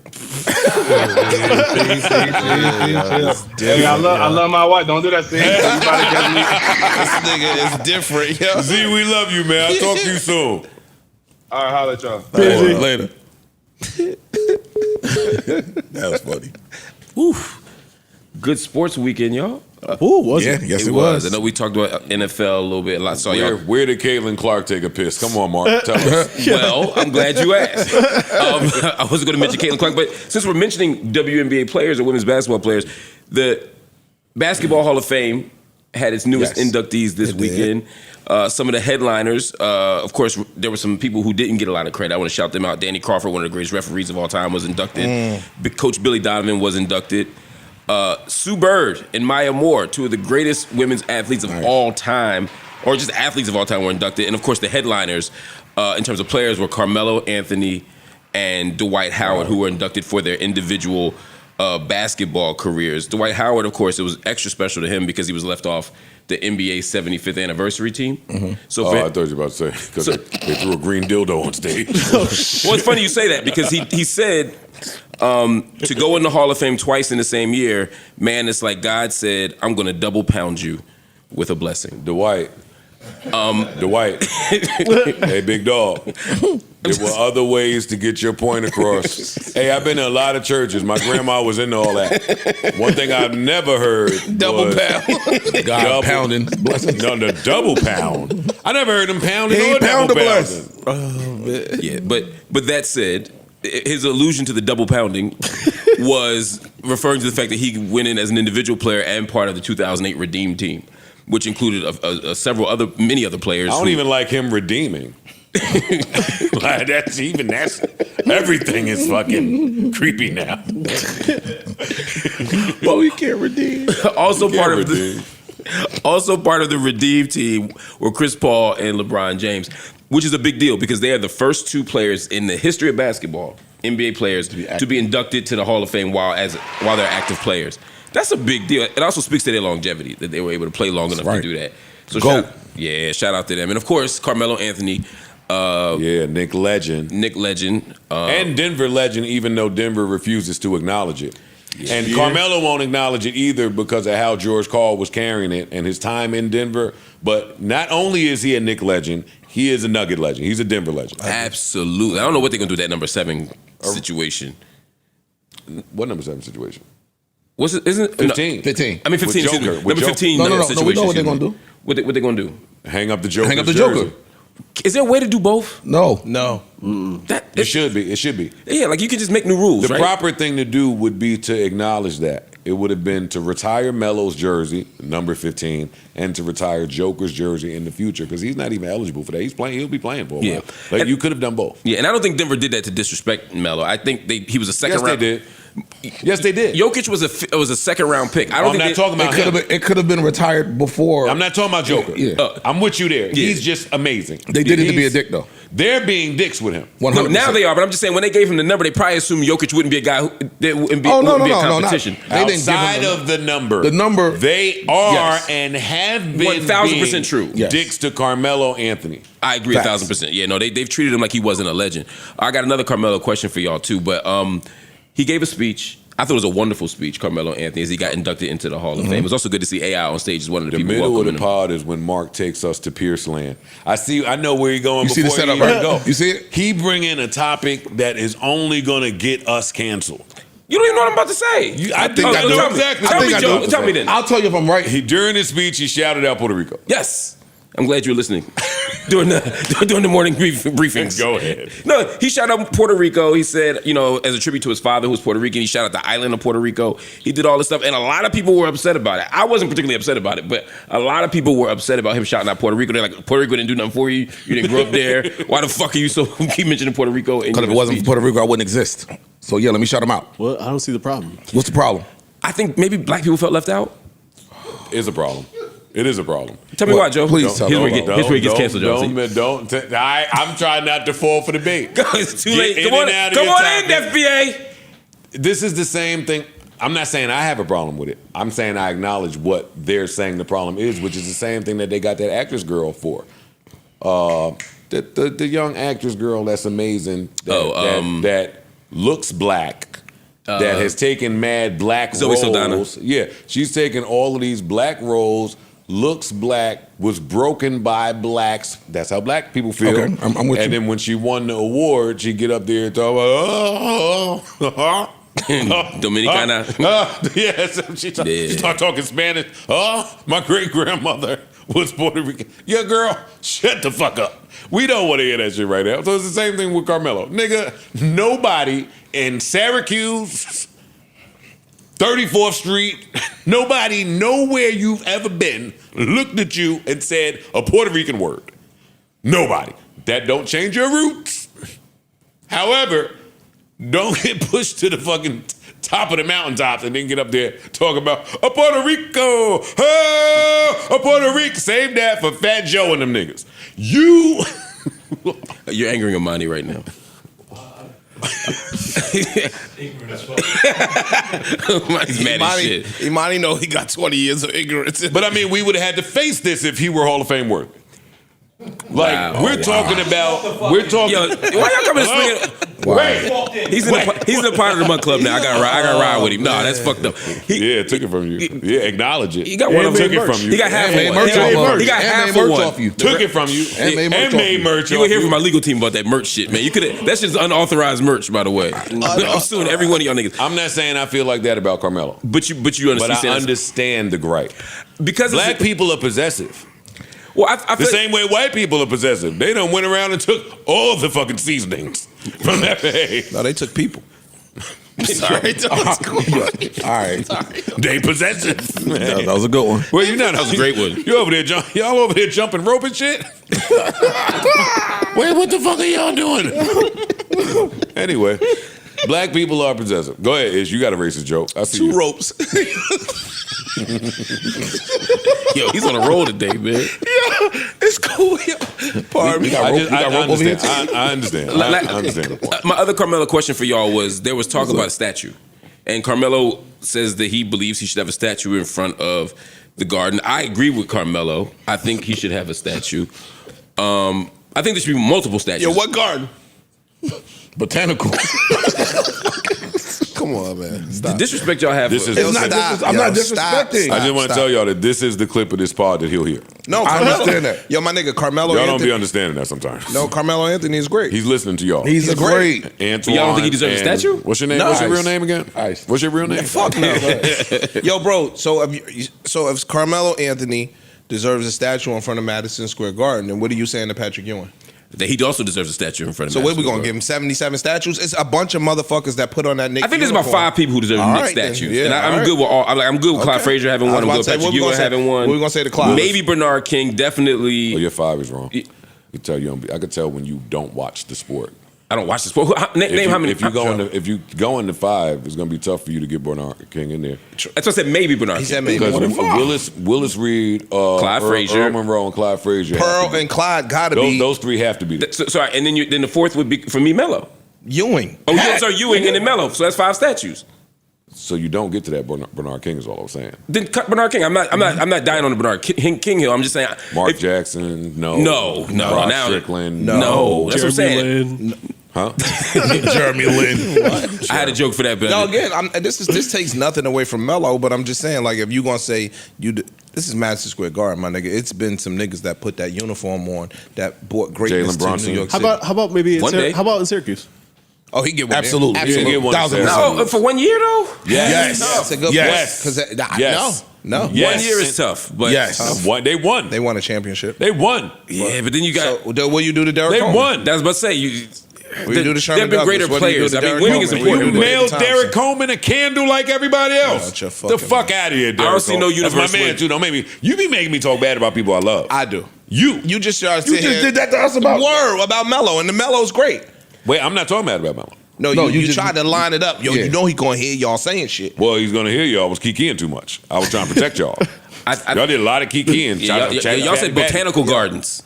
Hey, I love my wife. Don't do that. See, everybody This nigga is different, yo. Z, we love you, man. I'll talk to you soon. All right, holla at y'all. Later. That was funny. Good sports weekend, y'all. Ooh, was Yeah, it? yes, it was. I know we talked about NFL a little bit. I saw y'all. Where did Caitlin Clark take a piss? Come on, Mark. Tell us. Well, I'm glad you asked. I wasn't going to mention Caitlin Clark, but since we're mentioning WNBA players or women's basketball players, the Basketball Hall of Fame had its newest Yes, inductees this it did. weekend. Some of the headliners, of course, there were some people who didn't get a lot of credit. I want to shout them out. Danny Crawford, one of the greatest referees of all time, was inducted. Coach Billy Donovan was inducted. Sue Bird and Maya Moore, two of the greatest women's athletes of all time, or just athletes of all time, were inducted. And of course, the headliners, in terms of players, were Carmelo Anthony and Dwight Howard, who were inducted for their individual basketball careers. Dwight Howard, of course, it was extra special to him because he was left off the NBA 75th anniversary team. So I thought you were about to say, because they threw a green dildo on stage. well, it's funny you say that because he said to go in the Hall of Fame twice in the same year, man, it's like God said, I'm going to double pound you with a blessing. Dwight. Hey, big dog. There were other ways to get your point across. Hey, I've been to a lot of churches. My grandma was into all that. One thing I've never heard Double was pound. God pounding. Blessings. No, the double pound. I never heard him pounding He or ain't pound double the pounding. Yeah, but that said, his allusion to the double pounding was referring to the fact that he went in as an individual player and part of the 2008 Redeem team, which included many other players. I don't even like him redeeming. Like, that's everything is fucking creepy now. But we can't redeem. Also part of the Redeem team were Chris Paul and LeBron James, which is a big deal because they are the first two players in the history of basketball, NBA players, to be inducted to the Hall of Fame while they're active players. That's a big deal. It also speaks to their longevity that they were able to play long enough to do that. So shout out to them, and of course Carmelo Anthony. Nick Legend. And Denver Legend, even though Denver refuses to acknowledge it. And Carmelo won't acknowledge it either because of how George Karl was carrying it and his time in Denver. But not only is he a Nick Legend, he is a Nugget Legend. He's a Denver Legend. Absolutely. I don't know what they're going to do with that number 7 situation. What number 7 situation? What's it? Isn't it? 15. 15. I mean 15. With Joker. Number 15. No, situation. we know what they're going to do. What they going to do? Hang up the Joker. Hang up the Joker. Is there a way to do both? No. It should be. It should be. Yeah, like you can just make new rules. The proper thing to do would be to acknowledge that. It would have been to retire Melo's jersey, number 15, and to retire Joker's jersey in the future because he's not even eligible for that. He'll be playing for a while. Like, you could have done both. Yeah, and I don't think Denver did that to disrespect Melo. I think he was a second round. Yes, they did. Jokic was a second round pick. I'm not talking about him. It could have been retired before. I'm not talking about Joker. I'm with you there. He's just amazing. They did it to be a dick, though. They're being dicks with him. 100%. No, now they are, but I'm just saying when they gave him the number, they probably assumed Jokic wouldn't be a guy who wouldn't be a competition. They didn't give him the number. The number. They are and have been 1,000% true. Dicks to Carmelo Anthony. I agree 1,000%. Yeah, no, they've treated him like he wasn't a legend. I got another Carmelo question for y'all too, but he gave a speech. I thought it was a wonderful speech, Carmelo Anthony, as he got inducted into the Hall of Fame. It was also good to see AI on stage as one of the people middle of welcoming the him. pod is when Mark takes us to Pierce Land. I know where you're going. You see the before setup, he even right? go. You see it? He bring in a topic that is only going to get us canceled. You don't even know what I'm about to say. I think I know exactly. Tell me then. I'll tell you if I'm right. During his speech, he shouted out Puerto Rico. Yes. I'm glad you're listening during the morning briefings. Go ahead. No, he shouted out Puerto Rico. He said, as a tribute to his father, who was Puerto Rican, he shouted out the island of Puerto Rico. He did all this stuff, and a lot of people were upset about it. I wasn't particularly upset about it, but a lot of people were upset about him shouting out Puerto Rico. They're like, Puerto Rico didn't do nothing for you. You didn't grow up there. Why the fuck are you so keep mentioning Puerto Rico? Because if it wasn't for Puerto Rico, I wouldn't exist. So yeah, let me shout him out. Well, I don't see the problem. What's the problem? I think maybe black people felt left out. It's a problem. It is a problem. Tell me why, Joe. Please tell me. Here's where he gets canceled, Joe. I'm trying not to fall for the bait. It's too late. Come on in, FBA. This is the same thing. I'm not saying I have a problem with it. I'm saying I acknowledge what they're saying the problem is, which is the same thing that they got that actress girl for. The young actress girl that's amazing. That looks black. That has taken mad black Zoe roles. Saldana. Yeah, she's taken all of these black roles, looks black, was broken by blacks. That's how black people feel. Okay, I'm with you. And then when she won the award, she get up there and talk about, Dominicana. Yes, she start talking Spanish. My great-grandmother was Puerto Rican. Yeah, girl, shut the fuck up. We don't want to hear that shit right now. So it's the same thing with Carmelo. Nigga, nobody in Syracuse, 34th Street, nobody nowhere you've ever been looked at you and said a Puerto Rican word. Nobody. That don't change your roots. However, don't get pushed to the fucking top of the mountaintops and then get up there talk about a Puerto Rico, a Puerto Rico. Save that for Fat Joe and them niggas. You're angering Imani right now. Imani know he got 20 years of ignorance. But I mean, we would have had to face this if he were Hall of Fame worthy. Like we're talking about, we're talking. Yo, why y'all coming to swing? Wait, he's in the part of the month club now. I got ride with him. No, that's fucked up. Yeah, took it from you. Yeah, acknowledge it. He got one of them. Took it from you. He got half of one. He got half of one. Took it from you. And made merch. You will hear from my legal team about that merch shit, man. You could. That shit's unauthorized merch, by the way. I'm suing every one of y'all niggas. I'm not saying I feel like that about Carmelo, but you understand. But I understand the gripe because black people are possessive. Well, I the same way white people are possessive. They done went around and took all the fucking seasonings from that page. No, they took people. Sorry. All right. They possessive. That was a good one. Well, you know that was a great one. You over there, y'all over there jumping rope and shit. Wait, what the fuck are y'all doing? Anyway, black people are possessive. Go ahead, Ish. You got a racist joke. I see Two ropes. Yo, he's on a roll today, man. Yeah, it's cool. Yo. Pardon me. I understand. I understand. My other Carmelo question for y'all was, there was talk about a statue. And Carmelo says that he believes he should have a statue in front of the garden. I agree with Carmelo. I think he should have a statue. I think there should be multiple statues. Yo, what garden? Botanical. Come on, man. The disrespect y'all have. I'm not disrespecting. I just want to tell y'all that this is the clip of this pod that he'll hear. No, I understand that. Yo, my nigga Carmelo. Y'all don't be understanding that sometimes. No, Carmelo Anthony is great. He's listening to y'all. He's a great. Antoine. Y'all don't think he deserves a statue? What's your name? No. What's your real name again? Ice. What's your real name? Fuck no. Yo, bro. So if Carmelo Anthony deserves a statue in front of Madison Square Garden, then what are you saying to Patrick Ewing? That he also deserves a statue in front of So him. what, we gonna give him 77 statues? It's a bunch of motherfuckers that put on that Nick. I think there's about 5 people who deserve All Nick right, then. statues. Yeah, and I'm all good with all. I'm good with Clyde Frazier having one. I'm good with Patrick Ewing having one. What we gonna say to Clyde? Maybe Bernard King, definitely. Oh, your 5 is wrong. I could tell when you don't watch the sport. I don't watch the sport. Name how many. If you go into 5, it's gonna be tough for you to get Bernard King in there. That's what I said. Maybe Bernard. He King. said maybe. Because Willis Reed, Clyde Frazier, Earl Monroe, and Clyde Frazier. Pearl and Clyde gotta be. Those 3 have to be there. Sorry, and then the 4th would be for me, Melo. Ewing. Oh, yeah, sorry, Ewing and then Melo. So that's 5 statues. So you don't get to that Bernard King is all I'm saying. Then cut Bernard King. I'm not dying on the Bernard King hill. I'm just saying. Mark Jackson, no. No. Rod Now, Strickland, no. That's what I'm saying. Lynn. Huh? Jeremy Lin. I had a joke for that, but No, again, this takes nothing away from Melo, but I'm just saying, like, if you gonna say this is Madison Square Garden, my nigga. It's been some niggas that put that uniform on that brought greatness Jalen to Brunson. New York How City. about maybe One day. how about in Syracuse? Oh, he get one. Absolutely. There. Absolutely. Yeah, get one. no, for 1 year though. Yes. That's a good Yes. point. Because Yes. no. Yes. 1 year is tough, but Yes. They won. They won a championship. They won. yeah, but then you got. So, what you do to Derek They Coleman? won. That's about to say you. What you do to Sherman There have been Douglas? greater What do you do players. to I mean, Derek winning is Coleman? important. You What do mailed Thompson? Derek Coleman a candle like everybody else. Shut your The fucking fuck out of here, Derek. I don't see no Coleman. That's universe my man win. too. Don't make me. You be making me talk bad about people I love. I do. You just started You just did that to us about about Melo, and the Melo's great. Wait, I'm not talking bad about Melo. No, you just tried to line it up. Yo, Yeah. you know he gonna hear y'all saying shit. Well, he's gonna hear y'all was kikiing too much. I was trying to protect y'all. Y'all did a lot of kikiing. Y'all said botanical gardens.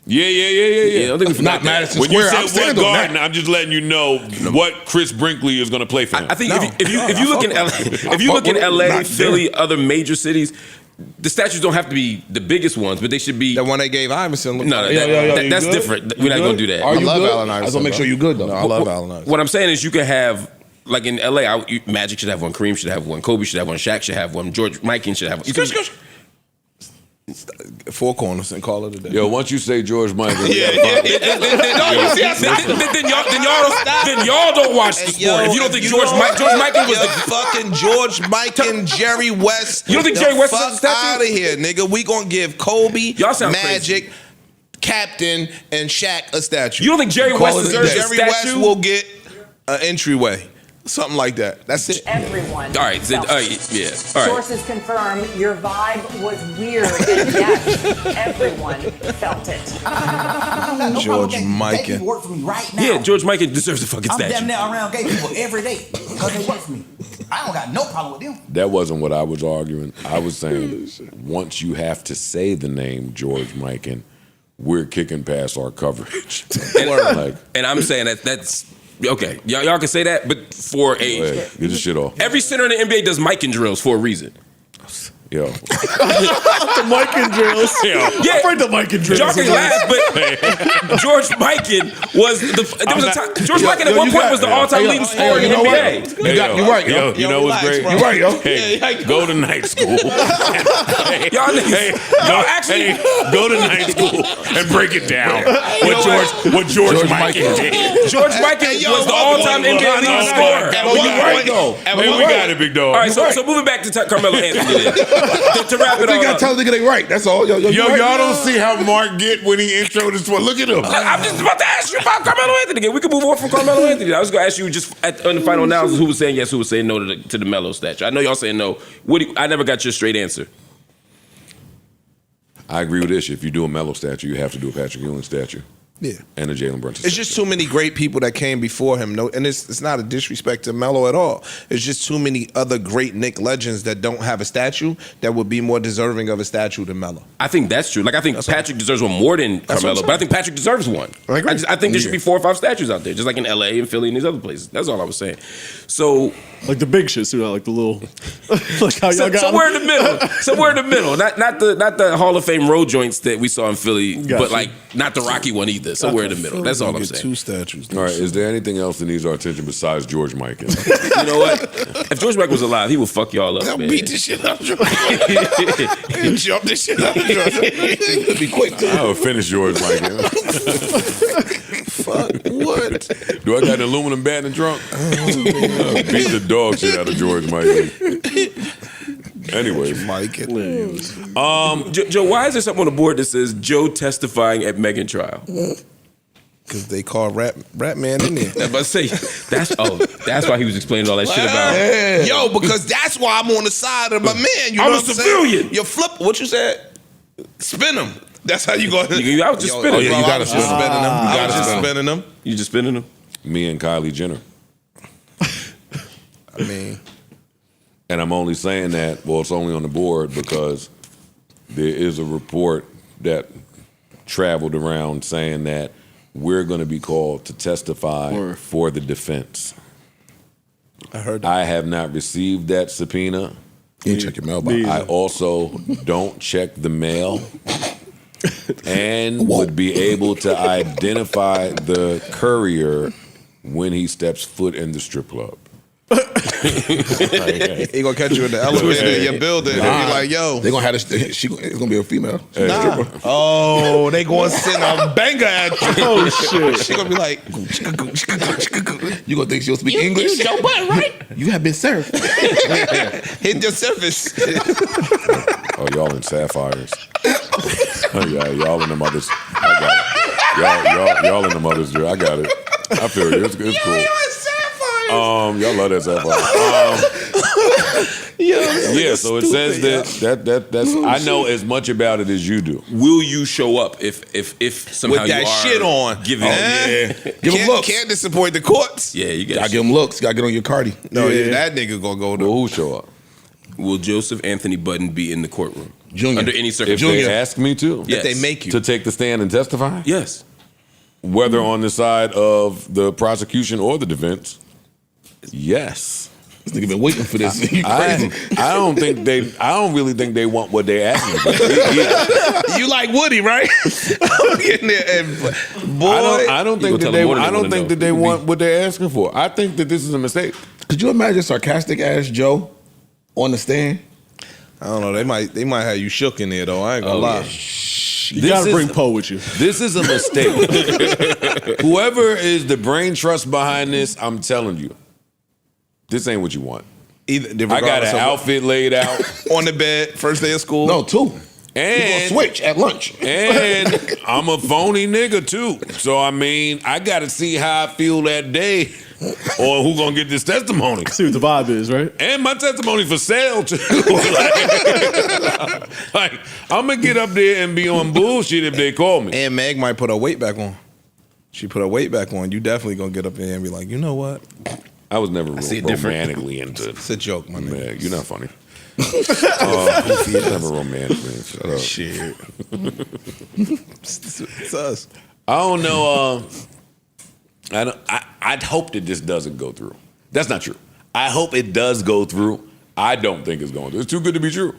Yeah. I don't think we forgot Not that. Madison When you Square. I'm said what standing on garden, that. I'm just letting you know what Chris Brinkley is going to play for him. I think if you look in LA, if you look in LA, Not Philly, other major cities, the statues don't have to be the biggest ones, but they should be. The one they gave Iverson. No, you that's good? different. You We're not good? going to do that. Are you love good? Allen I Iverson, just want to make bro. sure you're good though. No, I love Allen Iverson. What I'm saying is you can have, like in LA, Magic should have one, Kareem should have one, Kobe should have one, Shaq should have one, George Mikan should have one. Four corners and call it a day. Yo, once you say George Michael, Then y'all don't watch the sport. If you don't think George Mikan was the fucking George Mikan, Jerry West. You don't think Jerry West is a fuck statue? out of here, nigga. We gonna give Kobe, Y'all sound Magic, Captain, and Shaq a statue. You don't think Jerry West deserves a Jerry West statue? will get an entryway. Something like that. That's it. Everyone. All right, felt it. yeah. All right. Sources confirm your vibe was weird, and yes, everyone felt it. George Gay Mikan. people work for me right now. Yeah, George Mikan deserves a fucking I'm statue. damn near around gay people every day because they work for me. I don't got no problem with them. that wasn't what I was arguing. I was saying once you have to say the name George Mikan, we're kicking past our coverage. And I'm saying that's okay. Y'all can say that, but for Go ahead, get your shit off. every center in the NBA does Mikan drills for a reason. Yo. The Mikan drills. Yeah. I've heard the Mikan drills. Y'all can laugh, but George Mikan was George Mikan at one point was the all-time leading scorer in the NBA. You're right, yo. You know what's great? You're right, yo. Hey, go to night school. Y'all niggas, y'all actually go to night school and break it down. What George Mikan did. George Mikan was the all-time NBA leading scorer. You're right, though. We got it, big dog. All right, so moving back to Carmelo Anthony then. To wrap it You all gotta up. tell the nigga they right. That's all. Yo, y'all don't see how Mark get when he introed this one. Look at him. I'm just about to ask you about Carmelo Anthony again. We can move on from Carmelo Anthony. I was going to ask you just on the final analysis who was saying yes, who was saying no to the Melo statue. I know y'all saying no. I never got your straight answer. I agree with this. If you do a Melo statue, you have to do a Patrick Ewing statue. Yeah. And a Jalen Brunson. It's just too many great people that came before him. No, and it's not a disrespect to Melo at all. It's just too many other great Knick legends that don't have a statue that would be more deserving of a statue than Melo. I think that's true. Like I think Patrick deserves one more than Carmelo, but I think Patrick deserves one. I think there should be 4 or 5 statues out there, just like in LA and Philly and these other places. That's all I was saying. So like the big shits, you know, like the little like how y'all got somewhere in the middle. Somewhere in the middle. Not the Hall of Fame road joints that we saw in Philly, but like not the Rocky one either. Somewhere in the middle. That's all I'm saying. 2 statues. All right, is there anything else that needs our attention besides George Mikan? You know what? If George Mikan was alive, he would fuck y'all up, I'll man. beat this shit out of George. He'll jump this shit out of George. Be quick, too. I would finish George Mikan. Fuck, what? Do I got an aluminum bat in the trunk? Beat the dog shit out of George Mikan. Anyways, Joe, why is there something on the board that says Joe testifying at Megan trial? Because they call rap man in there. I was about to say that's why he was explaining all that shit about. Yeah. Yo, because that's why I'm on the side of my man. You know I'm a what I'm civilian. saying? You flip. What you said? Spin them. That's how you go. I was just spinning. Oh, yeah, you gotta spin spinning them. I was just spinning them. You just spinning them? Me and Kylie Jenner. I mean, and I'm only saying that, well, it's only on the board because there is a report that traveled around saying that we're going to be called to testify for the defense. I heard that. I have not received that subpoena. You ain't check your mailbox. I also don't check the mail and would be able to identify the courier when he steps foot in the strip club. He gonna catch you in the elevator in your building and be like, yo. They gonna have it's gonna be a female. Nah. Oh, they gonna send a banger at you. Oh shit. She gonna be like, you gonna think she'll speak English? Your butt, right? You have been served. hit your surface. Oh, y'all in sapphires. Oh, yeah, y'all in the mothers. I got it. Y'all in the mothers. I got it. I feel it. It's cool. Y'all love that sapphire. Yeah, so it says that's I know as much about it as you do. Will you show up if somehow with that you are shit on? Giving Give him looks. Can't disappoint the courts. Yeah, you Gotta give him looks. Gotta get on your Cardi. No, that nigga gonna go to. Well, who show up? Will Joseph Anthony Budden be in the courtroom? Junior. Under any If circumstances? they ask me to, Yes. If they make you to take the stand and testify, Yes. whether on the side of the prosecution or the defense, yes. This nigga been waiting for this. You crazy. I don't really think they want what they asking for. You like Woody, right? I'm getting there, and boy. I don't think that they want what they're asking for. I think that this is a mistake. Could you imagine sarcastic ass Joe on the stand? I don't know. They might have you shook in there though. I ain't gonna lie. You gotta bring Poe with you. This is a mistake. Whoever is the brain trust behind this, I'm telling you, this ain't what you want. I got an outfit laid out on the bed, first day of school. No, 2. And you gonna switch at lunch. And I'm a phony nigga too. So I mean, I gotta see how I feel that day. Or who gonna get this testimony? See what the vibe is, right? And my testimony for sale too. like, I'm gonna get up there and be on bullshit if they call me. And Meg might put her weight back on. She put her weight back on. You definitely gonna get up there and be like, you know what? I was never romantically into. It's a joke, my nigga. Meg, you're not funny. Never romantically. Shut up. Shit. It's us. I don't know. I'd hope that this doesn't go through. That's not true. I hope it does go through. I don't think it's going through. It's too good to be true.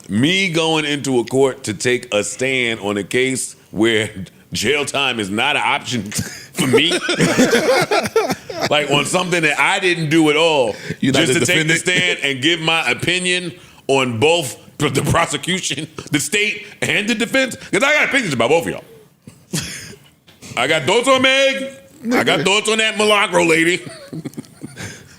me going into a court to take a stand on a case where jail time is not an option for me, like on something that I didn't do at all, just to take the stand and give my opinion on both the prosecution, the state, and the defense, because I got opinions about both of y'all. I got thoughts on Meg. I got thoughts on that Milagro lady.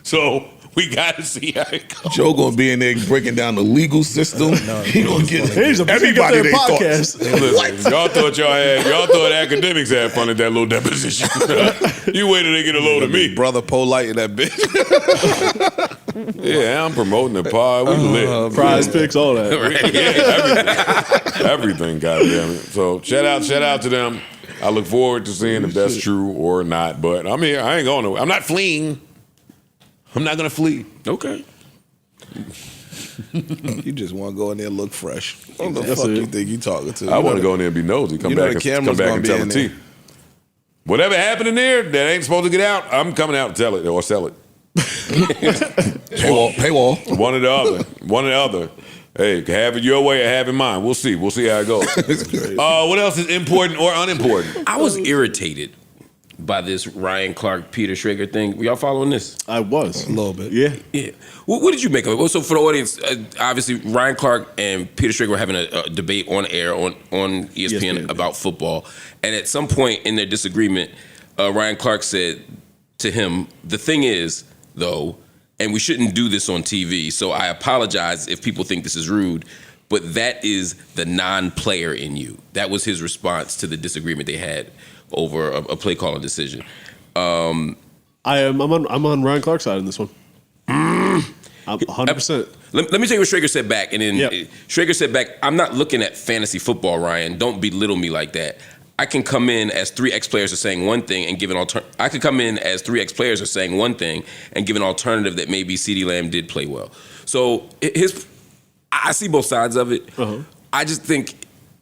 So we got to see how it goes. Joe gonna be in there breaking down the legal system. He gonna get everybody their podcast. Listen, y'all thought academics had fun at that little deposition. You wait till they get a load of me. Brother Polite in that bitch. Yeah, I'm promoting the pod. We lit. Prize picks, all that. Yeah, everything, goddamn it. So shout out to them. I look forward to seeing if that's true or not. But I'm here. I ain't going nowhere. I'm not fleeing. I'm not gonna flee. Okay. You just want to go in there and look fresh. What the fuck you think you talking to? I want to go in there and be nosy. Come back and tell the tea. Whatever happened in there that ain't supposed to get out, I'm coming out to tell it or sell it. Paywall. One or the other. One or the other. Hey, have it your way or have it mine. We'll see. We'll see how it goes. What else is important or unimportant? I was irritated by this Ryan Clark Peter Shrager thing. Were y'all following this? I was. A little bit. Yeah. What did you make of it? Well, so for the audience, obviously Ryan Clark and Peter Shrager were having a debate on air on ESPN about football. And at some point in their disagreement, Ryan Clark said to him, "The thing is, though, and we shouldn't do this on TV, so I apologize if people think this is rude, but that is the non-player in you." That was his response to the disagreement they had over a play calling decision. I'm on Ryan Clark's side in this one. I'm 100%. Let me tell you what Schrager said back. And then Schrager said back, "I'm not looking at fantasy football, Ryan. Don't belittle me like that. I can come in as three ex-players are saying one thing and give an I could come in as three ex-players are saying one thing and give an alternative that maybe CeeDee Lamb did play well." So I see both sides of it. I just think.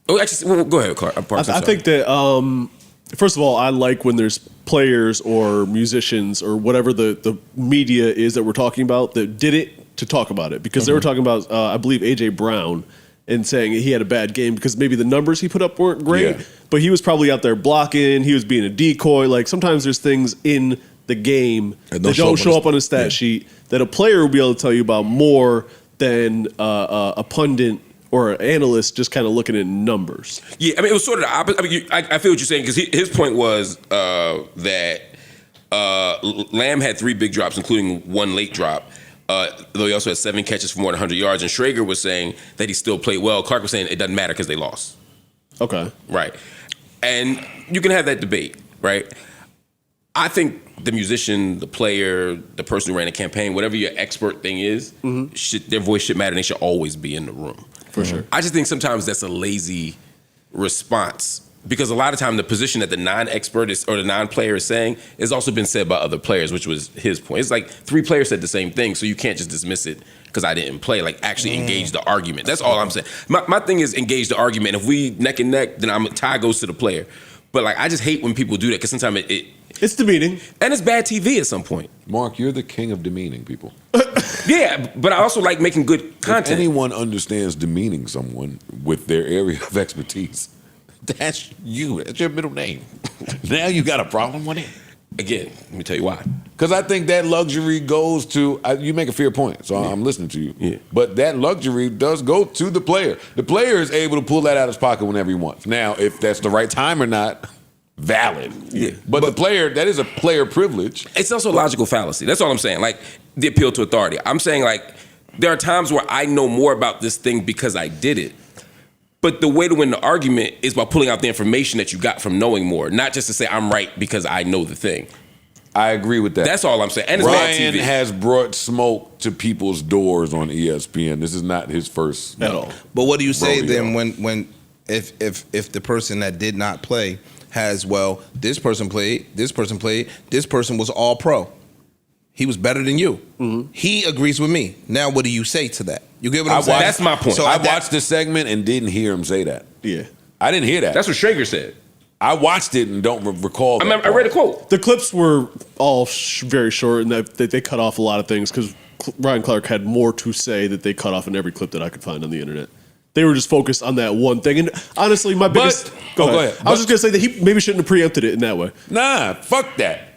Go ahead, Clark. I think that first of all, I like when there's players or musicians or whatever the media is that we're talking about that did it to talk about it, because they were talking about I believe AJ Brown and saying he had a bad game because maybe the numbers he put up weren't great, but he was probably out there blocking, he was being a decoy. Like sometimes there's things in the game that don't show up on a stat sheet that a player will be able to tell you about more than a pundit or an analyst just kind of looking at numbers. Yeah, I mean, it was sort of the opposite. I mean, I feel what you're saying, because his point was that Lamb had 3 big drops, including 1 late drop, though he also had 7 catches for more than 100 yards. And Schrager was saying that he still played well. Clark was saying it doesn't matter because they lost. Okay. Right. And you can have that debate, right? I think the musician, the player, the person who ran a campaign, whatever your expert thing is, their voice should matter and they should always be in the room. For sure. I just think sometimes that's a lazy response, because a lot of time the position that the non-expert is, or the non-player is saying, has also been said by other players, which was his point. It's like 3 players said the same thing, so you can't just dismiss it because I didn't play. Like, actually engage the argument. That's all I'm saying. My thing is engage the argument. If we neck and neck, then tie goes to the player. But like, I just hate when people do that, because sometimes it's demeaning. And it's bad TV at some point. Mark, you're the king of demeaning people. Yeah, but I also like making good content. If anyone understands demeaning someone with their area of expertise, that's you. That's your middle name. Now you got a problem with it. Again, let me tell you why. Because I think that luxury goes to, you make a fair point, so I'm listening to you. Yeah. But that luxury does go to the player. The player is able to pull that out of his pocket whenever he wants. Now, if that's the right time or not, valid. Yeah. But the player, that is a player privilege. It's also a logical fallacy. That's all I'm saying. Like, the appeal to authority. I'm saying, like, there are times where I know more about this thing because I did it. But the way to win the argument is by pulling out the information that you got from knowing more, not just to say I'm right because I know the thing. I agree with that. That's all I'm saying. And it's Ryan bad TV. has brought smoke to people's doors on ESPN. This is not his first at all. But what do you say rodeo. then when if the person that did not play has, well, this person played, this person was all pro. He was better than you. Mm-hmm. He agrees with me. Now, what do you say to that? You get what I'm saying? That's my point. So I watched the segment and didn't hear him say that. Yeah. I didn't hear that. That's what Schrager said. I watched it and don't recall that. I read a quote. The clips were all very short, and that they cut off a lot of things because Ryan Clark had more to say that they cut off in every clip that I could find on the internet. They were just focused on that one thing. And honestly, my biggest... Go ahead. I was just going to say that he maybe shouldn't have preempted it in that way. Nah, fuck that.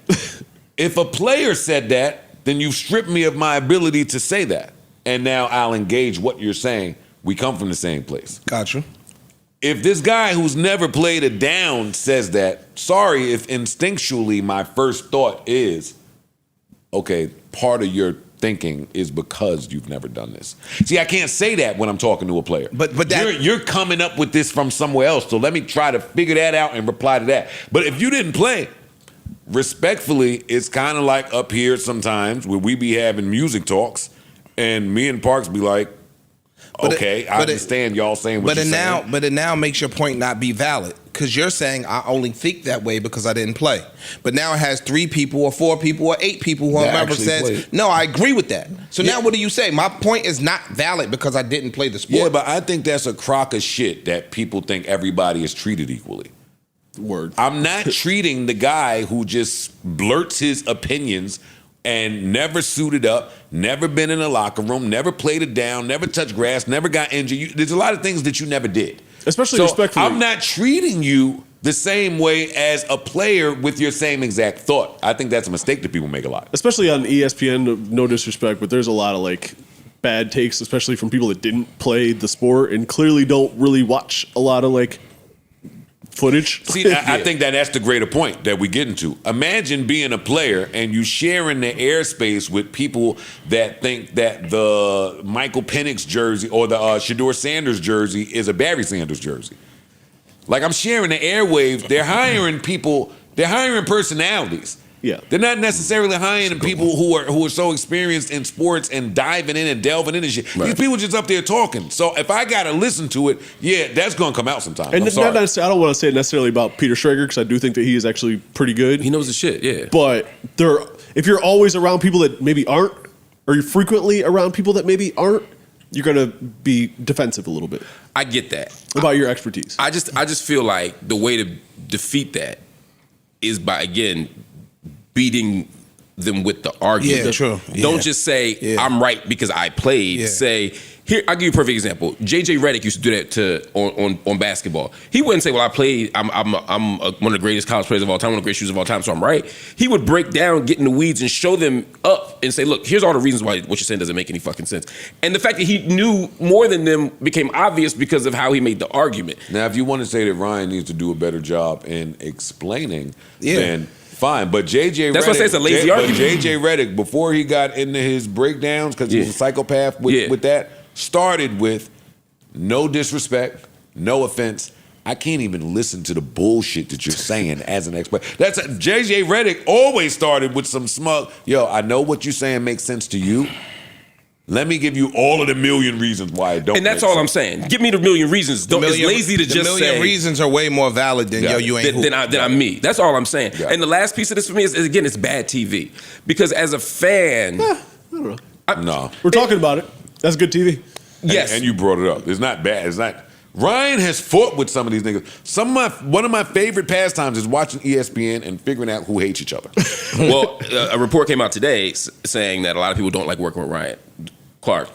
If a player said that, then you've stripped me of my ability to say that. And now I'll engage what you're saying. We come from the same place. Gotcha. If this guy who's never played a down says that, sorry if instinctually my first thought is, okay, part of your thinking is because you've never done this. See, I can't say that when I'm talking to a player. But that, you're coming up with this from somewhere else, so let me try to figure that out and reply to that. But if you didn't play, respectfully, it's kind of like up here sometimes where we be having music talks, and me and Parks be like, okay, I understand y'all saying what you're saying. But it now makes your point not be valid because you're saying I only think that way because I didn't play. But now it has 3 people or 4 people or 8 people who remember says, no, I agree with that. So now what do you say? My point is not valid because I didn't play the sport. Yeah, but I think that's a crock of shit that people think everybody is treated equally. Word. I'm not treating the guy who just blurts his opinions and never suited up, never been in a locker room, never played it down, never touched grass, never got injured. There's a lot of things that you never did. Especially respectfully. I'm not treating you the same way as a player with your same exact thought. I think that's a mistake that people make a lot. Especially on ESPN, no disrespect, but there's a lot of like bad takes, especially from people that didn't play the sport and clearly don't really watch a lot of like footage. See, I think that's the greater point that we get into. Imagine being a player and you sharing the airspace with people that think that the Michael Penix jersey or the Shedeur Sanders jersey is a Barry Sanders jersey. Like, I'm sharing the airwaves. They're hiring people. They're hiring personalities. Yeah. They're not necessarily hiring people who are so experienced in sports and diving in and delving into shit. Right. These people just up there talking. So if I gotta listen to it, yeah, that's gonna come out sometime. And I'm sorry. not necessarily, I don't want to say it necessarily about Peter Shrager because I do think that he is actually pretty good. He knows the shit, yeah. But if you're always around people that maybe aren't, or you're frequently around people that maybe aren't, you're gonna be defensive a little bit. I get that about your expertise. I just feel like the way to defeat that is by, again, beating them with the argument. Yeah, true. Don't Yeah. just say, Yeah. I'm right because I played. Yeah. Say, here, I'll give you a perfect example. JJ Redick used to do that on basketball. He wouldn't say, well, I played, I'm one of the greatest college players of all time, one of the greatest shooters of all time, so I'm right. He would break down, get in the weeds, and show them up and say, look, here's all the reasons why what you're saying doesn't make any fucking sense. And the fact that he knew more than them became obvious because of how he made the argument. Now, if you want to say that Ryan needs to do a better job in explaining, then fine. But JJ Redick, that's why I say it's a lazy argument. But JJ Redick, before he got into his breakdowns, because he's a psychopath with that, started with no disrespect, no offense. I can't even listen to the bullshit that you're saying as an expert. That's JJ Redick always started with some smug, yo, I know what you're saying makes sense to you. Let me give you all of the million reasons why it don't. And that's all I'm saying. Give me the million reasons. It's lazy to just say. The million reasons are way more valid than you ain't than I'm me. That's all I'm saying. Yeah. And the last piece of this for me is again, it's bad TV. Because as a fan, I don't know. No. We're talking about it. That's good TV. Yes. And you brought it up. It's not bad. It's not. Ryan has fought with some of these niggas. One of my favorite pastimes is watching ESPN and figuring out who hates each other. Well, a report came out today saying that a lot of people don't like working with Ryan Clark.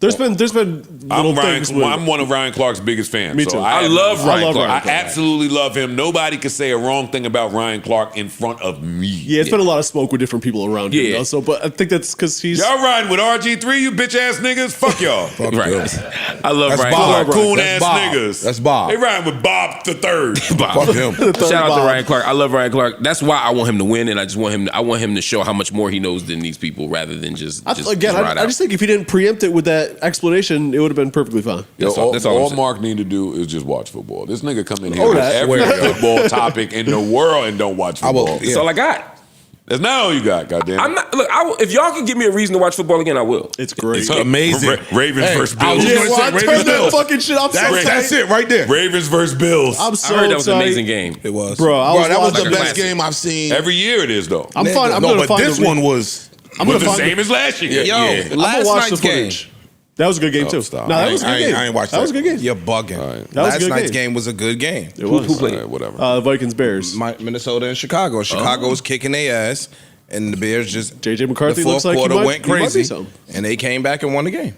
There's been little things. I'm one of Ryan Clark's biggest fans. Me too. I love Ryan Clark. I absolutely love him. Nobody can say a wrong thing about Ryan Clark in front of me. Yeah, it's been a lot of smoke with different people around him. Yeah. Also, but I think that's because he's y'all riding with RG3, you bitch ass niggas. Fuck y'all. Right. I love That's Ryan Bob. Clark. Coon ass niggas. That's Bob. They riding with Bob the Third. Bob. Fuck him. Shout out to Ryan Clark. I love Ryan Clark. That's why I want him to win, and I want him to show how much more he knows than these people, rather than just I just think if he didn't preempt it with that explanation, it would have been perfectly fine. All Mark need to do is just watch football. This nigga come in here with every football topic in the world and don't watch football. That's all I got. That's not all you got, goddamn. I'm not. Look, if y'all can give me a reason to watch football again, I will. It's great. It's amazing. Ravens versus Bills. That fucking shit. I'm so excited. That's it right there. Ravens versus Bills. I'm so I heard that was excited. an amazing game. It was, bro. That was like the a best classic. game I've seen. Every year it is though. I'm fine. But this one was the same as last year. Yo, last last watch the night's game. footage. That was a good game too. Stop. No, that was a good game. I ain't watched that. was a good game. You're bugging. That was a Last good night's game. game was a good game. It was. Who played? All right, whatever. Vikings Bears. Minnesota and Chicago. Chicago was kicking their ass, and the Bears just JJ McCarthy the fourth looks like quarter he went might be crazy, something. and they came back and won the game.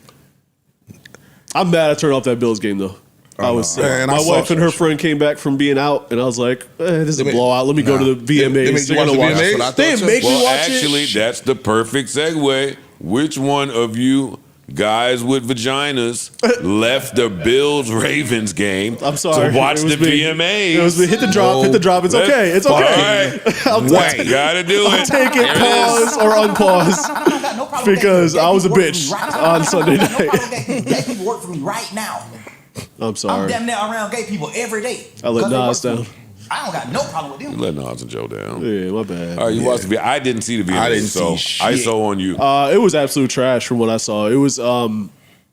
I'm mad I turned off that Bills game, though. I was Man, my I saw wife and her Shrager. friend came back from being out, and I was like, this is a They made- blowout. Let me go to the They VMAs. made you They're watch gonna the watch VMAs? it. That's They what I didn't thought make too. me Well, watch actually, it. that's the perfect segue. Which one of you guys with vaginas left the Bills-Ravens game I'm sorry. to watch It was the me. VMAs? It was me. Hit the drop. Hit the drop. It's okay. It's okay. All right. I'll Wait, gotta do I'll it. take it, There pause or unpause. I don't got no problem with Because gay I was a people work for bitch me right now. on Sunday I don't got no night. problem with gay people. Gay people work for me right now. I'm I'm sorry. damn near around gay people every day. I let 'Cause they Nas work for down. me. I don't got no problem with You them. let Nas and Joe down. Yeah, my bad. All right, you watched the VMAs. I didn't see the VMAs, I didn't so see I shit. saw on you. It was absolute trash from what I saw. It was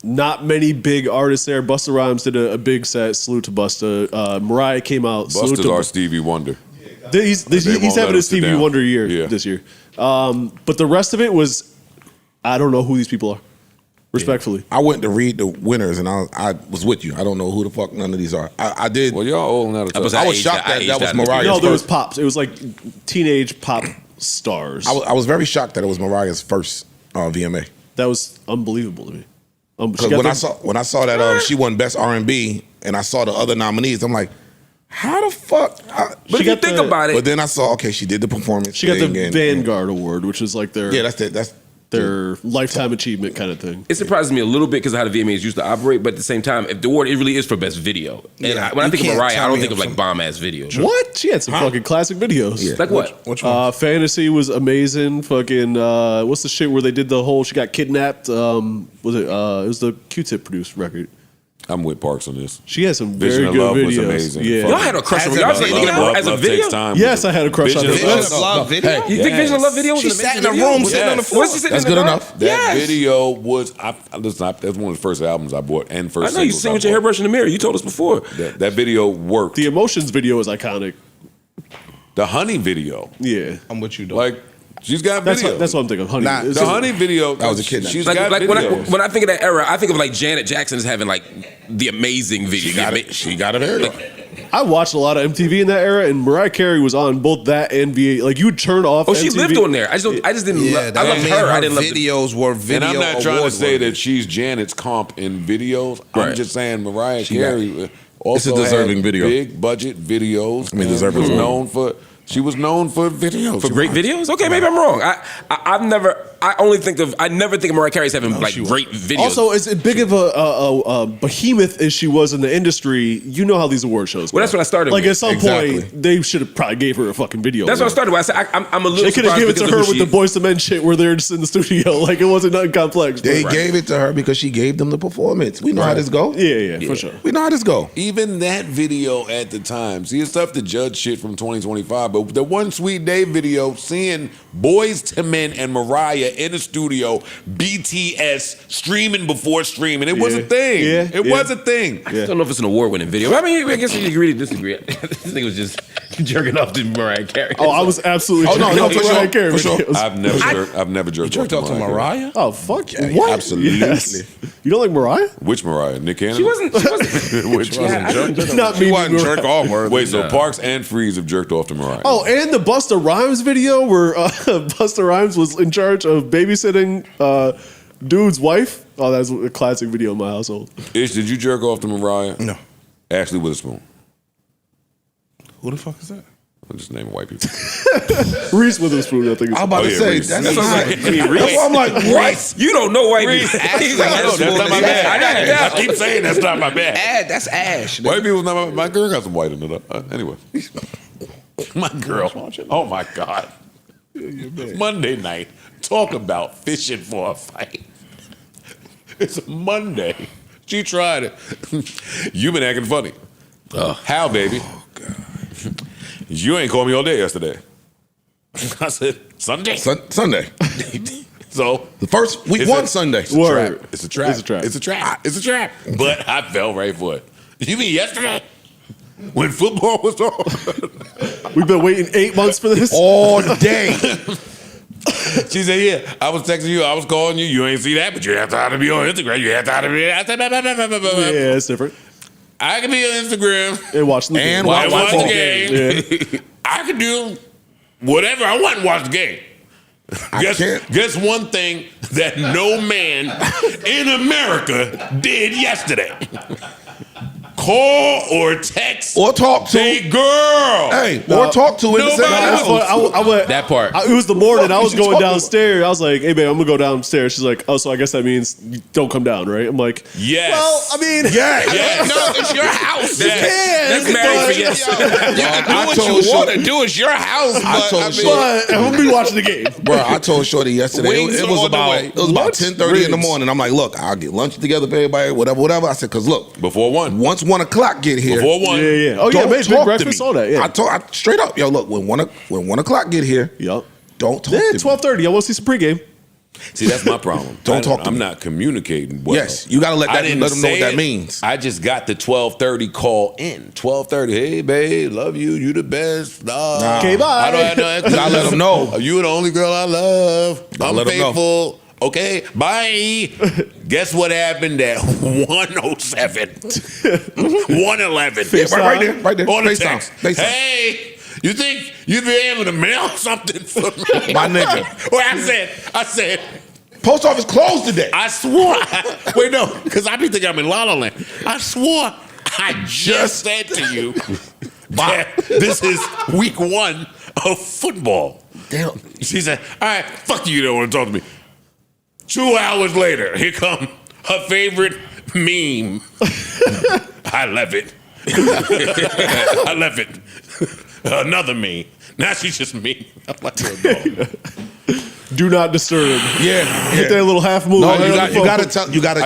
not many big artists there. Busta Rhymes did a big set. Salute to Busta. Mariah came out. Salute Busta's to our Stevie Wonder. He's They won't let having him a sit Stevie down. Wonder year Yeah. this year. But the rest of it was, I don't know who these people are. Respectfully. I went to read the winners, and I was with you. I don't know who the fuck none of these are. I did. Well, y'all old enough to I was shocked that that was Mariah's No, there was first. pops. It was like teenage pop stars. I was very shocked that it was Mariah's first VMA. That was unbelievable to me. Because when I saw that she won Best R&B, and I saw the other nominees, I'm like, how the fuck? But if you think about it, But then I saw, okay, she did the performance. She got the thing and- Vanguard Award, which is like their that's their lifetime achievement kind of thing. it surprises me a little bit because of how the VMAs used to operate. But at the same time, if the award it really is for best video, and Yeah, when I you think of can't Mariah, I tell don't me think of if like bomb ass videos. What? She had some fucking classic videos. Like what? Which one? Fantasy was amazing. Fucking what's the shit where they did the whole? She got kidnapped. Was it? It was the Q-Tip produced record. I'm with Parks on this. She had some Vision very of good Love videos. was amazing. Yeah. Y'all had a crush on As her. a Y'all was video? thinking of her as a Love video. Takes Time. Yes, I had a crush on her. Vision of Love video? Hey, You think Vision of Love video was She an sat amazing in a video? room sitting on the floor. Was she sitting That's in the good dark? enough. That Yes. video was that's one of the first albums I bought and first. I know you singles sing I with your bought. hairbrush in the mirror. You told us before. That video worked. The Emotions video is iconic. The Honey video, Yeah, I'm with you, though. like she's got that's video. what I'm thinking of. Honey, Nah, It's The just- Honey video. That was a kidnap. She's Like, got like videos. when I think of that era, I think of like Janet Jackson as having like the amazing video. She got it early. I watched a lot of MTV in that era, and Mariah Carey was on both that and VH. Like you would turn off. Oh, she MTV. lived on there. I just didn't. Yeah, I loved her. I didn't love the videos were video. And I'm not trying to say award-worthy. that she's Janet's comp in videos. I'm Right. just saying Mariah She Carey also It's a deserving had video. big budget videos. I mean, deserving was as well. known for. She was known for videos. for great videos. Okay, maybe I'm wrong. I never think of Mariah Carey as having like great videos. Also, as big of a behemoth as she was in the industry, you know how these award shows go. Well, that's what I started Like with. at some Exactly. point, they should have probably gave her a fucking video. that's what I started with. I said I'm a little. They could have surprised given it to because her of who with the she Boys to Men shit where they're just in the studio. Like it wasn't nothing complex. They but- gave it to her because she gave them the performance. We know how this go. Yeah, for sure. We know how this go. Even that video at the time. See, it's tough to judge shit from 2025, but the One Sweet Day video, seeing Boys to Men and Mariah in the studio, BTS streaming before streaming, it was a Yeah. thing. Yeah, It yeah. was a thing. I just don't know if it's an award-winning video. I mean, I guess you agree to disagree. This nigga was just jerking off to Mariah Carey. Oh, I was absolutely. Oh, no, jerking no, off for to sure, Mariah Carey for sure. videos. I've never jerked off to Mariah? Oh fuck yeah! Yeah, absolutely. Yes. You don't like Mariah? Which Mariah? Nick Cannon? She wasn't. Which Not me. She wasn't Mariah. jerk off worthy. Wait, so Parks and Freeze have jerked off to Mariah. Oh, and the Busta Rhymes video where Busta Rhymes was in charge of babysitting dude's wife. Oh, that's a classic video in my household. Ish, did you jerk off to Mariah? No. Ashley Witherspoon. Who the fuck is that? I'm just naming white people. Reese Witherspoon, I think. I'm about Oh, to yeah, say Reese. that's That's what I'm high. saying. That's why I'm like, what? You don't know white people. He's like, I know, that's not my bad. Yeah. I keep saying that's not my bad. That's Ash. White people's not my girl got some white in it. Anyway. My girl. Oh my God. Monday night. Talk about fishing for a fight. It's Monday. She tried it. You been acting funny. How, baby? Oh, God. You ain't called me all day yesterday. I said, Sunday. Sunday. So The first week It's one a- Sunday. Word. it's a trap. It's a trap. It's a trap. It's a trap. But I fell right for it. You mean yesterday? When football was on? We've been waiting 8 months for this. All day. She said, yeah, I was texting you, I was calling you, you ain't see that, but you have time to be on Instagram. You have time to be. I said, Yeah, it's different. I can be on Instagram. And watch the And I watch the football. game. Yeah. I can do whatever I want and watch the game. Guess one thing that no man in America did yesterday. Call or text or talk to a girl. Hey, or talk to it. That part. It was the morning. I was going downstairs. I was like, "Hey, babe, I'm gonna go downstairs." She's like, "Oh, so I guess that means you don't come down, right?" I'm like, "Yes." Well, I mean, yes. No, it's your house. You can. That's married for yes. You can do what you want to do. It's your house. But I'm gonna be watching the game, bro. I told Shorty yesterday. Wings It was on the about way. 10:30 in the morning. I'm like, look, I'll get lunch together for everybody, whatever. I said, because look, before 1. Once 1 o'clock get here, before 1. Yeah. Oh yeah, big breakfast. Saw that. Yeah. I straight up, yo, look, when 1 o'clock get here, don't talk. Yeah, to 12:30. I want to see some pregame. See, that's my problem. Don't talk to I'm me. not communicating well. Yes, you got to let them know what that means. I just got the 12:30 call in. 12:30. Hey, babe, love you. You the best. Okay, bye. I don't know. You gotta let them know. You the only girl I love. I'm let 'em know. faithful. Okay, bye. Guess what happened at 1:07? 1:11. Yeah, right there. On the FaceTime. text. Hey, you think you'd be able to mail something for me? My nigga. Well, I said, Post office closed today. I swore. Wait, no, because I be thinking I'm in La La Land. I swore I just said to you that this is week 1 of football. Damn. She said, all right, fuck you don't want to talk to me. 2 hours later, here come her favorite meme. I love it. I love it. Another meme. Now she's just me. I'm like a dog. Do not disturb. Yeah. Get that little half move. No, you got to tell. You got to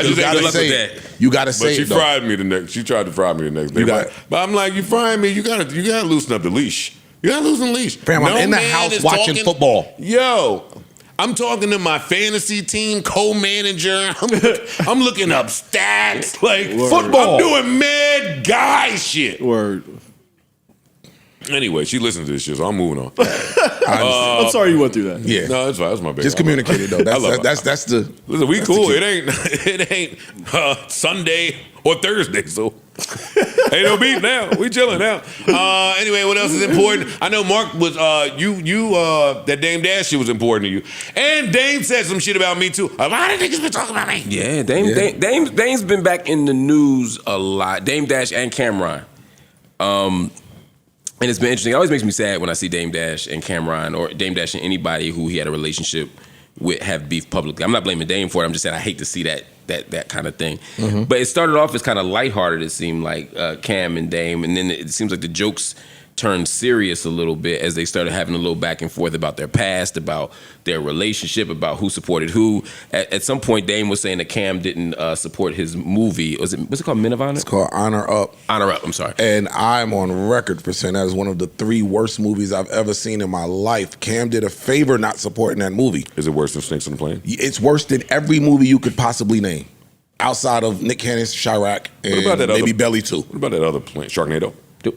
say it. You got to say But she it. fried me the next. She tried to fry me the next day. But I'm like, you frying me. You got to loosen up the leash. You got to loosen the leash. Fam, I'm in the house watching football. Yo, I'm talking to my fantasy team co-manager. I'm looking up stats like football. I'm doing mad guy shit. Word. Anyway, she listens to this shit, so I'm moving on. I'm sorry you went through that. Yeah, no, that's fine. That's my baby. Just communicate it though. That's the. Listen, we cool. It ain't Sunday or Thursday, so ain't no beef now. We chilling now. Anyway, what else is important? I know Mark was that Dame Dash shit was important to you, and Dame said some shit about me too. A lot of niggas been talking about me. Yeah, Dame's been back in the news a lot. Dame Dash and Cameron. And it's been interesting. It always makes me sad when I see Dame Dash and Cameron or Dame Dash and anybody who he had a relationship with have beef publicly. I'm not blaming Dame for it. I'm just saying I hate to see that kind of thing. Mm-hmm. But it started off as kind of lighthearted, it seemed like, Cam and Dame. And then it seems like the jokes turned serious a little bit as they started having a little back and forth about their past, about their relationship, about who supported who. At some point, Dame was saying that Cam didn't support his movie. What's it called? Men of Honor? It's called Honor Up. Honor Up, I'm sorry. And I'm on record for saying that is one of the 3 worst movies I've ever seen in my life. Cam did a favor not supporting that movie. Is it worse than Snakes on the Plane? It's worse than every movie you could possibly name. Outside of Nick Cannon's Chirac and maybe Belly 2. What about that other plane? Sharknado?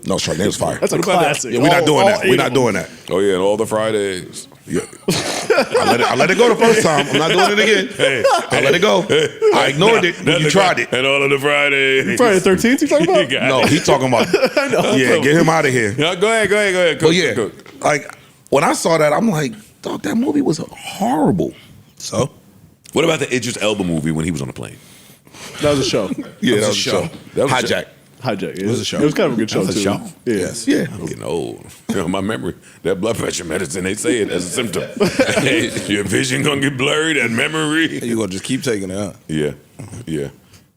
No, Sharknado's fire. That's a classic. Yeah, we're not doing that. We're not doing that. Oh yeah, and all the Fridays. Yeah. I let it go the first time. I'm not doing it again. I let it go. I ignored it when you tried it. And all of the Fridays. Friday the 13th you talking about? No, he's talking about. I know. Yeah, get him out of here. No, go ahead. But yeah, like when I saw that, I'm like, dog, that movie was horrible. So, what about the Idris Elba movie when he was on the plane? That was a show. Yeah, that was a show. That was Hijack. Hijack. It was a show. It was kind of a good show, That was a too. show? Yes. Yeah. I'm getting old. You know, my memory, that blood pressure medicine, they say it as a symptom. Hey, your vision gonna get blurred and memory. You're going to just keep taking it out. Yeah.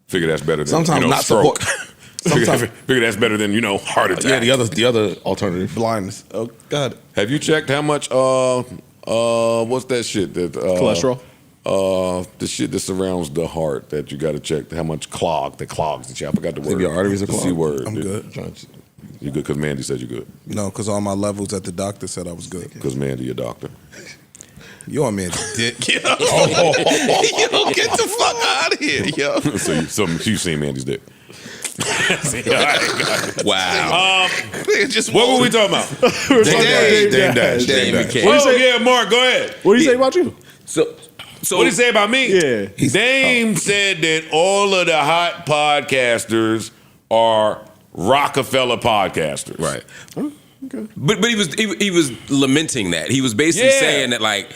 Figure that's better than Sometimes not stroke. Sometimes. Figure that's better than, heart attack. Yeah, the other alternative. Blindness. Oh, God. Have you checked how much, what's that shit? That Cholesterol? The shit that surrounds the heart that you got to check how much that clogs the shit. I forgot the word. Think your arteries are The clogged? C word. I'm good. You good because Mandy said you good. No, because all my levels at the doctor said I was good. Because Mandy, your doctor. You're a man, dick. Yo, get the fuck out of here, yo. So you seen Mandy's dick. Wow. What were we talking about? Dame Dash. Yeah, Mark, go ahead. What do you say about you? So What did he say about me? Yeah. Dame said that all of the hot podcasters are Rockefeller podcasters. Right. Oh, okay. But he was lamenting that. He was basically saying that, like,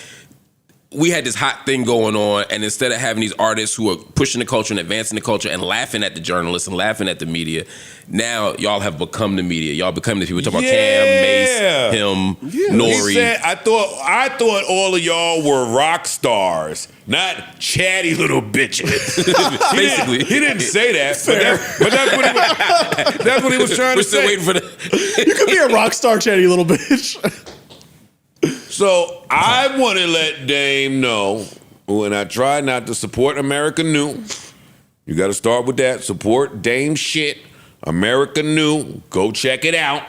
we had this hot thing going on, and instead of having these artists who are pushing the culture and advancing the culture and laughing at the journalists and laughing at the media, now y'all have become the media. Y'all become the people talking about Cam, Mace, him, Nori. He said, I thought all of y'all were rock stars, not chatty little bitches. Basically, he didn't say that, but that's what he was trying to say. We're still waiting for the. You could be a rock star, chatty little bitch. So I want to let Dame know when I try not to support America New. You got to start with that. Support Dame shit. America New. Go check it out.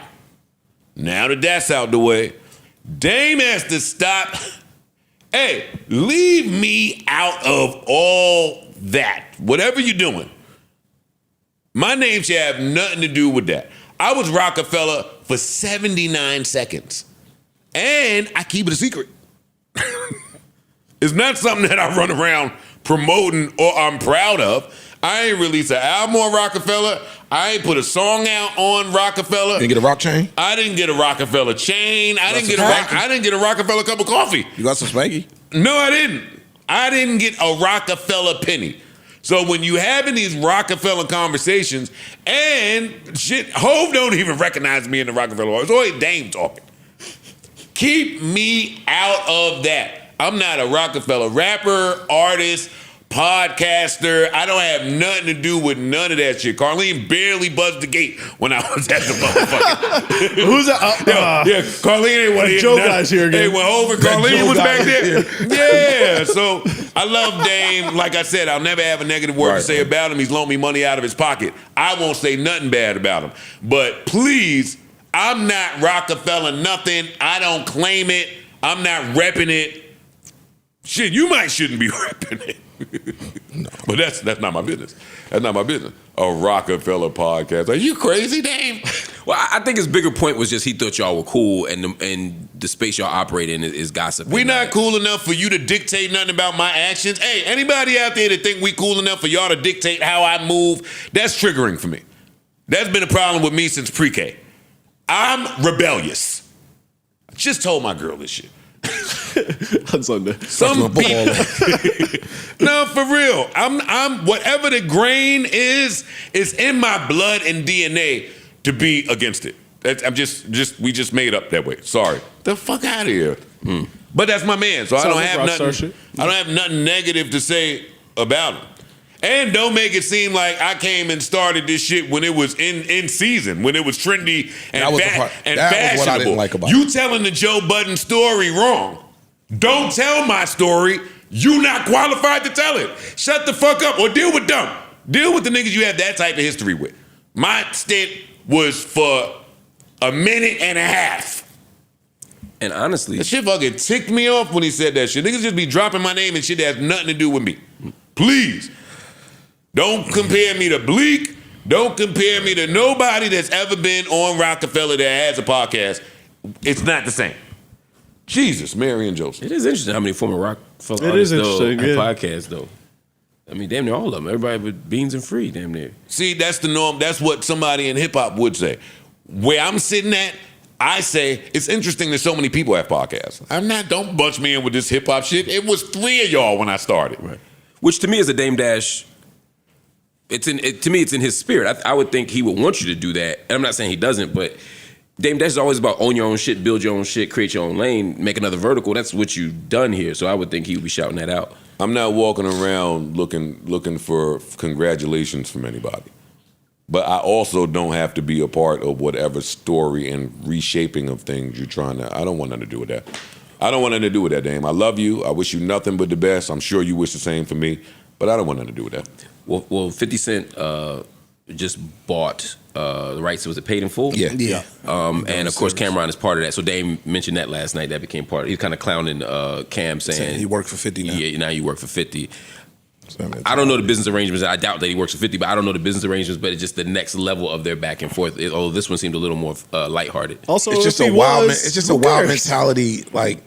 Now that that's out the way, Dame has to stop. Hey, leave me out of all that. Whatever you're doing. My name should have nothing to do with that. I was Rockefeller for 79 seconds. And I keep it a secret. It's not something that I run around promoting or I'm proud of. I ain't released an album on Rockefeller. I ain't put a song out on Rockefeller. You didn't get a rock chain? I didn't get a Rockefeller chain. I didn't get a Rockefeller cup of coffee. You got some Spanky? No, I didn't. I didn't get a Rockefeller penny. So when you having these Rockefeller conversations and shit, Hove don't even recognize me in the Rockefeller. It's always Dame talking. Keep me out of that. I'm not a Rockefeller rapper, artist, podcaster. I don't have nothing to do with none of that shit. Carlene barely buzzed the gate when I was at the motherfucker. Who's that? Yeah, Carlene ain't one of Joe guy's here again. Hey, when Over Carlene was back there. Yeah, so I love Dame. Like I said, I'll never have a negative word to say about him. He's loaned me money out of his pocket. I won't say nothing bad about him. But please, I'm not Rockefeller nothing. I don't claim it. I'm not repping it. Shit, you shouldn't be repping it. No. But that's not my business. That's not my business. A Rockefeller podcast. Are you crazy, Dame? Well, I think his bigger point was just he thought y'all were cool, and the space y'all operate in is gossip. We not cool enough for you to dictate nothing about my actions. Hey, anybody out there that think we cool enough for y'all to dictate how I move, that's triggering for me. That's been a problem with me since pre-K. I'm rebellious. I just told my girl this shit. On Sunday. Some people. No, for real. I'm whatever the grain is in my blood and DNA to be against it. We just made up that way. Sorry. The fuck out of here. But that's my man, so I don't have nothing. I don't have nothing negative to say about him. And don't make it seem like I came and started this shit when it was in season, when it was trendy and fashionable. That was what I didn't like about it. You telling the Joe Budden story wrong. Don't tell my story. You not qualified to tell it. Shut the fuck up or deal with them. Deal with the niggas you have that type of history with. My stint was for a minute and a half. And honestly, that shit fucking ticked me off when he said that shit. Niggas just be dropping my name and shit that has nothing to do with me. Please. Don't compare me to Bleak. Don't compare me to nobody that's ever been on Rockefeller that has a podcast. It's not the same. Jesus, Mary and Joseph. It is interesting how many former Rockefeller artists have podcasts, though. I mean, damn near all of them. Everybody with Beans and Free, damn near. See, that's the norm. That's what somebody in hip-hop would say. Where I'm sitting at, I say, it's interesting that so many people have podcasts. Don't bunch me in with this hip-hop shit. It was 3 of y'all when I started. Right. Which to me is a Dame Dash. To me, it's in his spirit. I would think he would want you to do that. And I'm not saying he doesn't, but Dame Dash is always about own your own shit, build your own shit, create your own lane, make another vertical. That's what you've done here. So I would think he would be shouting that out. I'm not walking around looking for congratulations from anybody. But I also don't have to be a part of whatever story and reshaping of things you're trying to. I don't want nothing to do with that. I don't want nothing to do with that, Dame. I love you. I wish you nothing but the best. I'm sure you wish the same for me. But I don't want nothing to do with that. Well, 50 Cent just bought the rights. Was it Paid in Full? Yeah. And of course, Cameron is part of that. So Dame mentioned that last night. That became part of it. He's kind of clowning Cam, saying he worked for 50 now. Yeah, now you work for 50. I don't know the business arrangements. I doubt that he works for 50, but I don't know the business arrangements. But it's just the next level of their back and forth. Although this one seemed a little more lighthearted. Also, it's just a wild. It's just a wild mentality. Like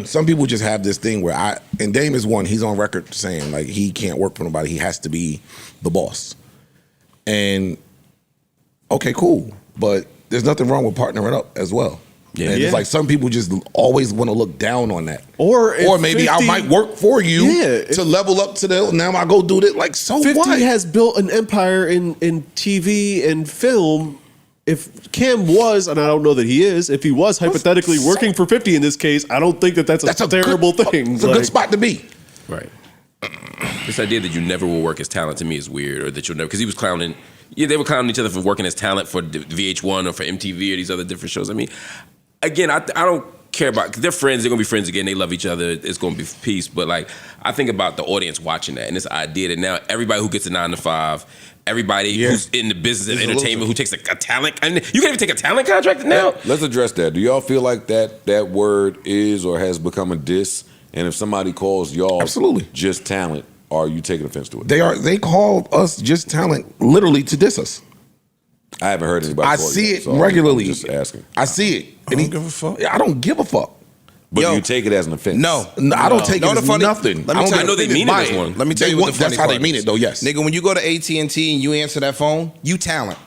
some people just have this thing where and Dame is one. He's on record saying like he can't work for nobody. He has to be the boss. And okay, cool, but there's nothing wrong with partnering up as well. Yeah. And Yeah. it's like some people just always want to look down on that. Or if maybe 50 I might work for you Yeah, to level up to the, now I go do that. Like, so 50 what? has built an empire in TV and film. If Cam was, and I don't know that he is, if he was hypothetically working for 50 in this case, I don't think that's a terrible thing. It's a good spot to be. Right. This idea that you never will work as talent to me is weird, or that you'll never, because he was clowning. Yeah, they were clowning each other for working as talent for VH1 or for MTV or these other different shows. I mean, again, I don't care about, because they're friends, they're gonna be friends again, they love each other, it's gonna be peace. But like, I think about the audience watching that and this idea that now everybody who gets a 9 to 5, everybody who's in the business of entertainment who takes a talent, I mean, you can't even take a talent contract now. Let's address that. Do y'all feel like that word is or has become a diss? And if somebody calls y'all Absolutely. just talent, are you taking offense to it? They call us just talent literally to diss us. I haven't heard anybody. I call see you, it so regularly. I'm just asking. I see it. I don't give a fuck. I don't give a fuck. But you take it as an offense. No, I don't take it as nothing. Let me tell you, I know they mean it as one. Let me tell you what the funny That's how they part mean is. it, though. Yes, Nigga, when you go to AT&T and you answer that phone, you talent.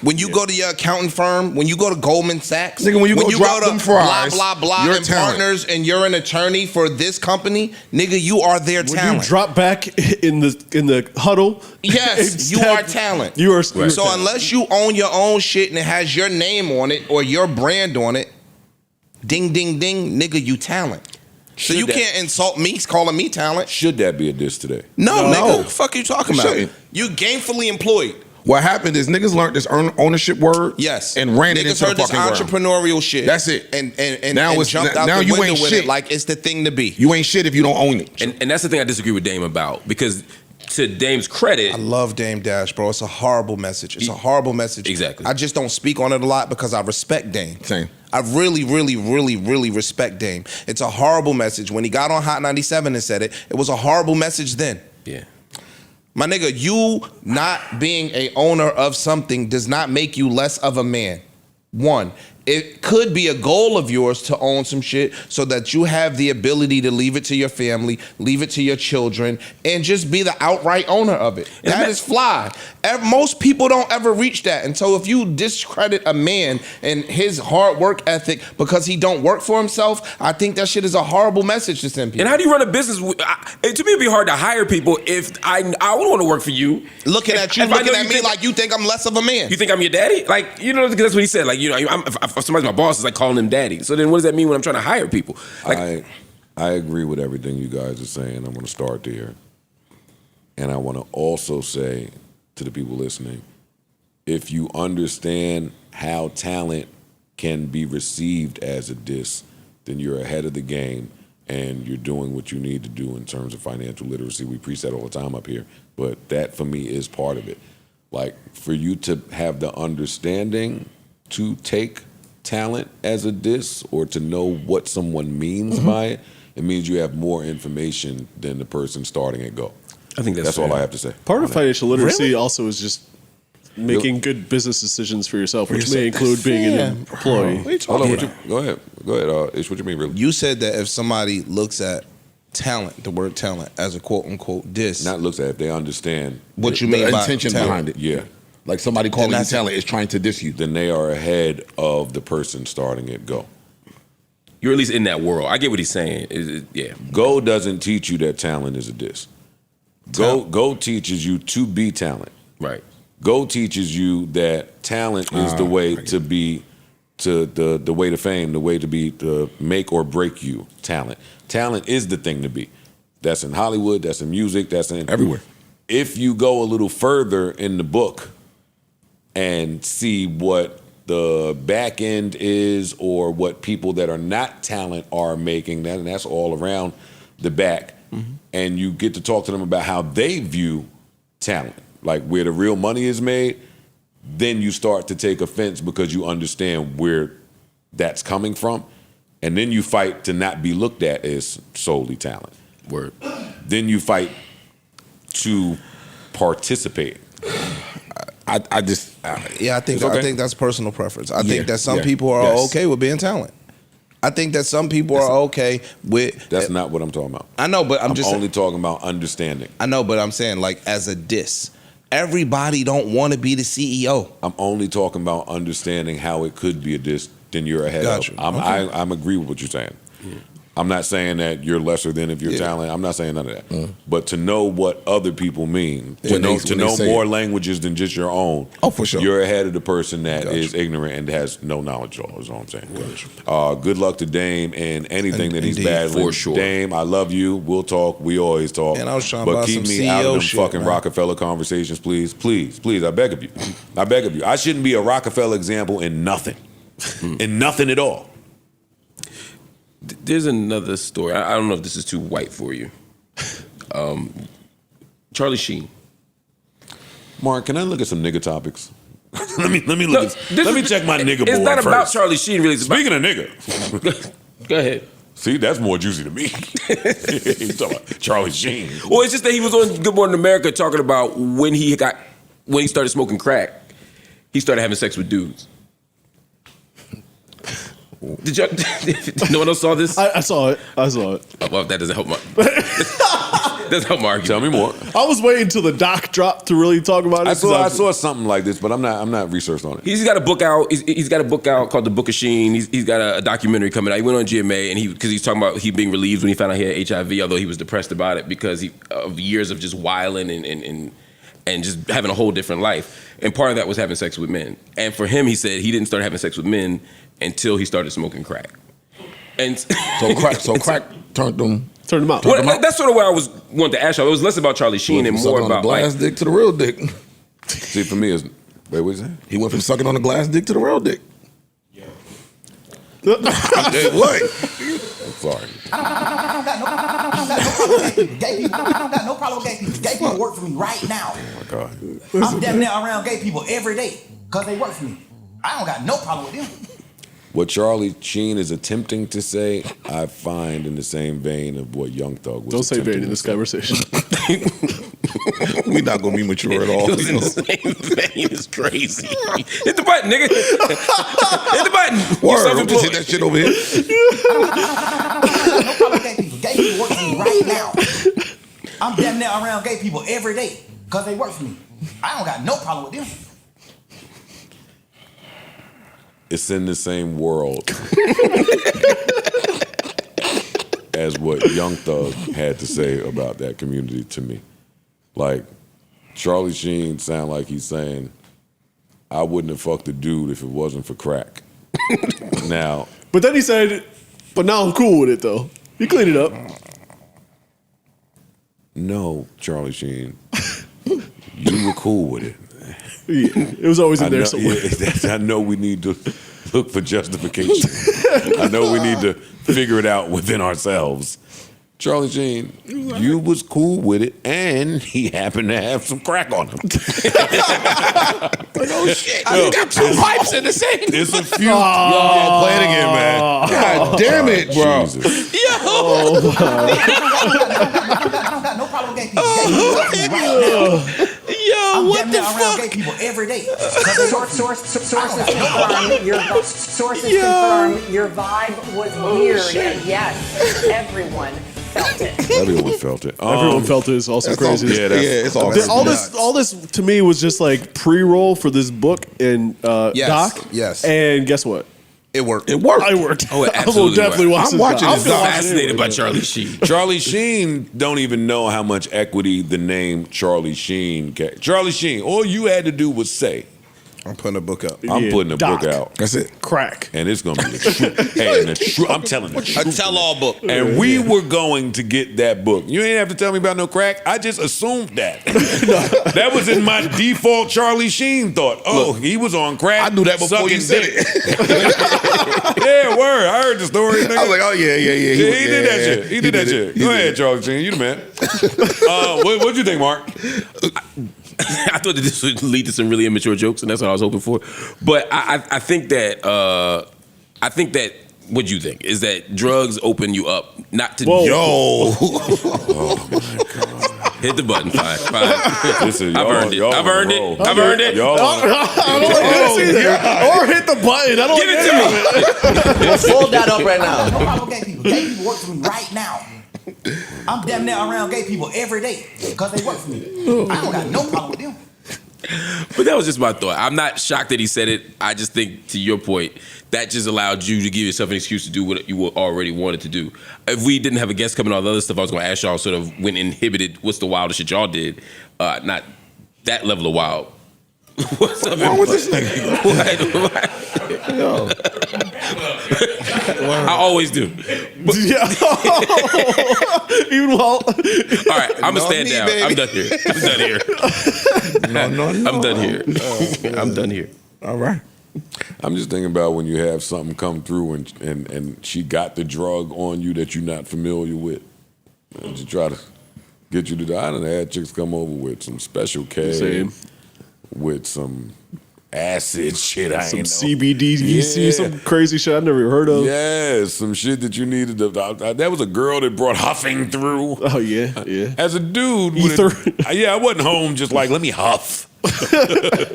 When you go to your accounting firm, when you go to Goldman Sachs, Nigga, when you go drop to them fries, blah, blah, blah, you're and talent. partners, and you're an attorney for this company, nigga, you are their When talent. you drop back in the huddle, Yes, you are talent. You are So unless you own your own shit and it has your name on it or your brand on it, ding, ding, ding, nigga, you talent. So you can't insult me calling me talent. Should that be a diss today? No, No. nigga, what the fuck are you talking It about? shouldn't. You gainfully employed. What happened is niggas learned this ownership word. Yes, and ran it niggas into heard the this fucking ground. entrepreneurial shit. That's it. And Now and it's- jumped out now the you window ain't with shit. it like it's the thing to be. You ain't shit if you don't own it. And that's the thing I disagree with Dame about, because to Dame's credit, I love Dame Dash, bro. It's a horrible message. It's a horrible message. Exactly. I just don't speak on it a lot because I respect Dame. Same. I really, really, really, really respect Dame. It's a horrible message. When he got on Hot 97 and said it, it was a horrible message then. yeah. My nigga, you not being a owner of something does not make you less of a man. One, it could be a goal of yours to own some shit so that you have the ability to leave it to your family, leave it to your children, and just be the outright owner of it. That is fly. Most people don't ever reach that. And so if you discredit a man and his hard work ethic because he don't work for himself, I think that shit is a horrible message to send people. And how do you run a business? To me, it'd be hard to hire people if I would want to work for you. Looking at you, If I looking know at you me think- like you think I'm less of a man. You think I'm your daddy? Like, you know, because that's what he said. Like, you know, if somebody's my boss, it's like calling him daddy. So then what does that mean when I'm trying to hire people? Like, I agree with everything you guys are saying. I'm going to start there. And I want to also say to the people listening, if you understand how talent can be received as a diss, then you're ahead of the game and you're doing what you need to do in terms of financial literacy. We preach that all the time up here, but that for me is part of it. Like, for you to have the understanding to take talent as a diss or to know what someone means by it, it means you have more information than the person starting at go. I think that's all fair. I have to say. Part of financial literacy Really? also is just making good business decisions for yourself, which yourself. may include being an employee. What are you Hold talking on, about? go ahead. Ish, what you mean, really? You said that if somebody looks at talent, the word talent, as a quote unquote diss, Not looks at it, if they understand what you The mean by intention talent. behind it. Yeah. Like somebody calling you that's it. talent is trying to diss you. then they are ahead of the person starting at go. you're at least in that world. I get what he's saying. Yeah. Go doesn't teach you that talent is a diss. Go teaches you to be talent. Right. Go teaches you that talent is the way to be, to the way to fame, the way to be, to make or break you. Talent. Talent is the thing to be. That's in Hollywood. That's in music. That's in Everywhere. If you go a little further in the book and see what the back end is or what people that are not talent are making, and that's all around the back, and you get to talk to them about how they view talent, like where the real money is made, then you start to take offense because you understand where that's coming from, and then you fight to not be looked at as solely talent. Word. Then you fight to participate. I just Yeah, I think It's okay. I think that's personal preference. I think that some yeah, people are yes. okay with being talent. I think that some people are okay with. That's not what I'm talking about. I know, but I'm I'm just. only talking about understanding. I know, but I'm saying like as a diss. everybody don't want to be the CEO. I'm only talking about understanding how it could be a diss. Then you're ahead Gotcha. of. I'm agree with what you're saying. I'm not saying that you're lesser than if you're talented. I'm not saying none of that. But to know what other people mean, to know more languages than just your own. Oh, for sure. You're ahead of the person that is ignorant and has no knowledge at all. Is all I'm saying. Good luck to Dame and anything that he's battling. For sure. Dame, I love you. We'll talk. We always talk. And I was trying but about keep some me out of CEO them shit, fucking man. Rockefeller conversations, please, please, please. I beg of you. I beg of you. I shouldn't be a Rockefeller example in nothing, in nothing at all. There's another story. I don't know if this is too white for you. Charlie Sheen. Mark, can I look at some nigga topics? let me look. Let me check my nigga board It's not first. about Charlie Sheen, really. It's Speaking of nigga, go ahead. See, that's more juicy to me. He's talking about Charlie Sheen. Well, it's just that he was on Good Morning America talking about when he started smoking crack, he started having sex with dudes. Did you? No one else saw this? I saw it. I saw it. Oh, well, that doesn't help my. Doesn't help my argument. Tell me more. I was waiting until the doc dropped to really talk about it. I saw something like this, but I'm not researched on it. He's got a book out. He's got a book out called The Book of Sheen. He's got a documentary coming out. He went on GMA and because he's talking about he being relieved when he found out he had HIV, although he was depressed about it because of years of just wilding and just having a whole different life. And part of that was having sex with men. And for him, he said he didn't start having sex with men until he started smoking crack. And so crack turned them out. Well, that's sort of where I wanted to ask you. It was less about Charlie Sheen and more about the glass dick to the real dick. See, for me, wait, what is that? He went from sucking on the glass dick to the real dick. What? I'm sorry. I don't got no problem with gay people. Gay people work for me right now. Oh my God. I'm damn near around gay people every day because they work for me. I don't got no problem with them. What Charlie Sheen is attempting to say, I find in the same vein of what Young Thug was. Don't say vein in this conversation. We're not gonna be mature at all. It was in the same vein. It's crazy. Hit the button, nigga. Hit the button. Word. Just hit that shit over here. No problem with gay people. Gay people work for me right now. I'm damn near around gay people every day because they work for me. I don't got no problem with them. It's in the same world as what Young Thug had to say about that community to me. Like, Charlie Sheen sound like he's saying, I wouldn't have fucked a dude if it wasn't for crack. Now. But then he said, but now I'm cool with it, though. He cleaned it up. No, Charlie Sheen. You were cool with it. Yeah, it was always in there somewhere. I know we need to look for justification. I know we need to figure it out within ourselves. Charlie Sheen, you was cool with it, and he happened to have some crack on him. Oh shit! I got two pipes in the same. It's a few. Yo, play it again, man. God damn it, bro. Jesus. I don't got no problem with gay people. Gay people work for me right now. I'm what the around gay fuck? people every day. Sources confirm your vibe was weird, and yes, everyone felt it. Everyone felt it. Everyone felt it. It's also crazy. It's all All this to me was just like pre-roll for this book and doc. Yes. And guess what? It worked. It worked. I worked. Oh, it I will absolutely definitely worked. watch I'm this watching doc. this I'm doc. Fascinated by Charlie Sheen. Charlie Sheen don't even know how much equity the name Charlie Sheen got. Charlie Sheen, all you had to do was say, I'm putting a book up. I'm putting a doc. book out. That's it. Crack. And it's going to be the truth. I'm telling you. A tell-all book. And we were going to get that book. You ain't have to tell me about no crack. I just assumed that. That was in my default Charlie Sheen thought. Oh, he was on crack. I knew that before you said it. Yeah, word. I heard the story. Nigga. I was like, oh yeah. He did that shit. He did that shit. Go ahead, Charlie Sheen. You the man. What'd you think, Mark? I thought that this would lead to some really immature jokes, and that's what I was hoping for. But I think that what you think is that drugs open you up not to. Yo. Oh my God. Hit the button. Fine. Listen, I've earned it. y'all I've on a earned it. roll. I've earned it. Y'all on a- I don't like this either. Or hit the button. I don't Give like it to me. Fold that up right now. No problem with gay people. Gay people work for me right now. I'm damn near around gay people every day because they work for me. I don't got no problem with them. But that was just my thought. I'm not shocked that he said it. I just think, to your point, that just allowed you to give yourself an excuse to do what you already wanted to do. If we didn't have a guest coming on all the other stuff, I was going to ask y'all sort of when inhibited, what's the wildest shit y'all did? Not that level of wild. What's wrong with this nigga? Yo. I always do. But, Even while. All right, I'm gonna stand down. Baby. I'm done here. I'm done here. I'm done here. All right. I'm just thinking about when you have something come through and she got the drug on you that you're not familiar with. And she try to get you to die. I done had chicks come over with some special K. Same. With some acid shit. Some CBD, some crazy shit I never heard of. Yeah, some shit that you needed to. That was a girl that brought huffing through. Oh yeah. As a dude, I wasn't home just like let me huff.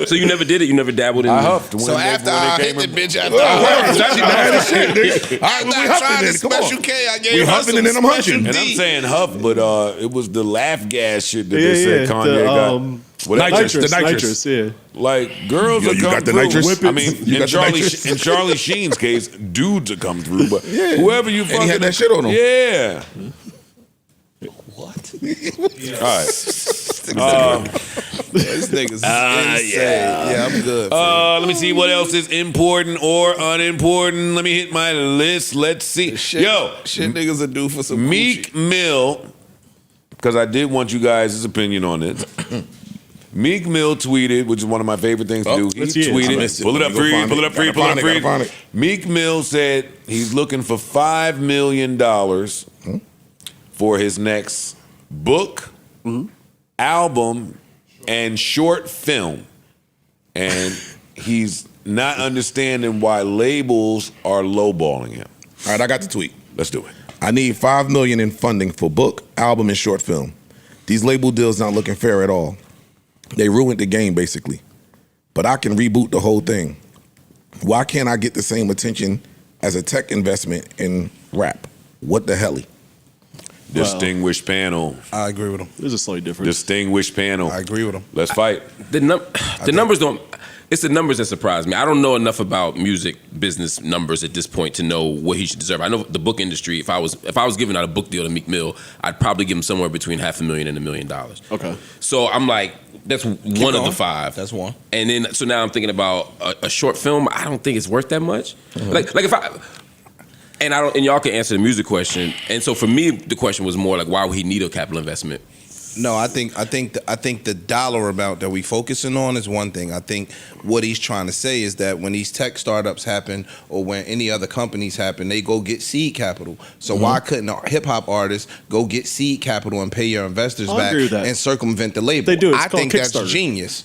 So you never did it? You never dabbled in it? I huffed. So after I hit the bitch, after I tried the special K, I gave her some special And I'm saying huff, but it was the laugh gas shit that they said Kanye got. Nitrous, yeah. Like girls are you come got the through. nitrous? I mean, in Charlie Sheen's case, dudes are come through, but whoever you fucking he had that shit on him. Yeah. What? All right. This nigga's insane. Yeah, I'm good. Let me see what else is important or unimportant. Let me hit my list. Let's see. Shit niggas are due for some Meek Mill, because I did want you guys' opinion on this. Meek Mill tweeted, which is one of my favorite things to do. He tweeted, pull it up for you. Meek Mill said he's looking for $5 million for his next book, album, and short film. And he's not understanding why labels are lowballing him. All right, I got the tweet. Let's do it. I need $5 million in funding for book, album, and short film. These label deals not looking fair at all. They ruined the game, basically. But I can reboot the whole thing. Why can't I get the same attention as a tech investment in rap? What the hell? Distinguished panel. I agree with him. There's a slight difference. Distinguished panel. I agree with him. Let's fight. The numbers don't. It's the numbers that surprise me. I don't know enough about music business numbers at this point to know what he should deserve. I know the book industry. If I was giving out a book deal to Meek Mill, I'd probably give him somewhere between $500,000 and $1 million. Okay. So I'm like, that's one of the five. That's one. And then so now I'm thinking about a short film. I don't think it's worth that much. Like if I. And I don't. And y'all can answer the music question. And so for me, the question was more like, why would he need a capital investment? No, I think the dollar amount that we focusing on is one thing. I think what he's trying to say is that when these tech startups happen or when any other companies happen, they go get seed capital. So why couldn't hip hop artists go get seed capital and pay your investors back and circumvent the label? They do. I think that's genius.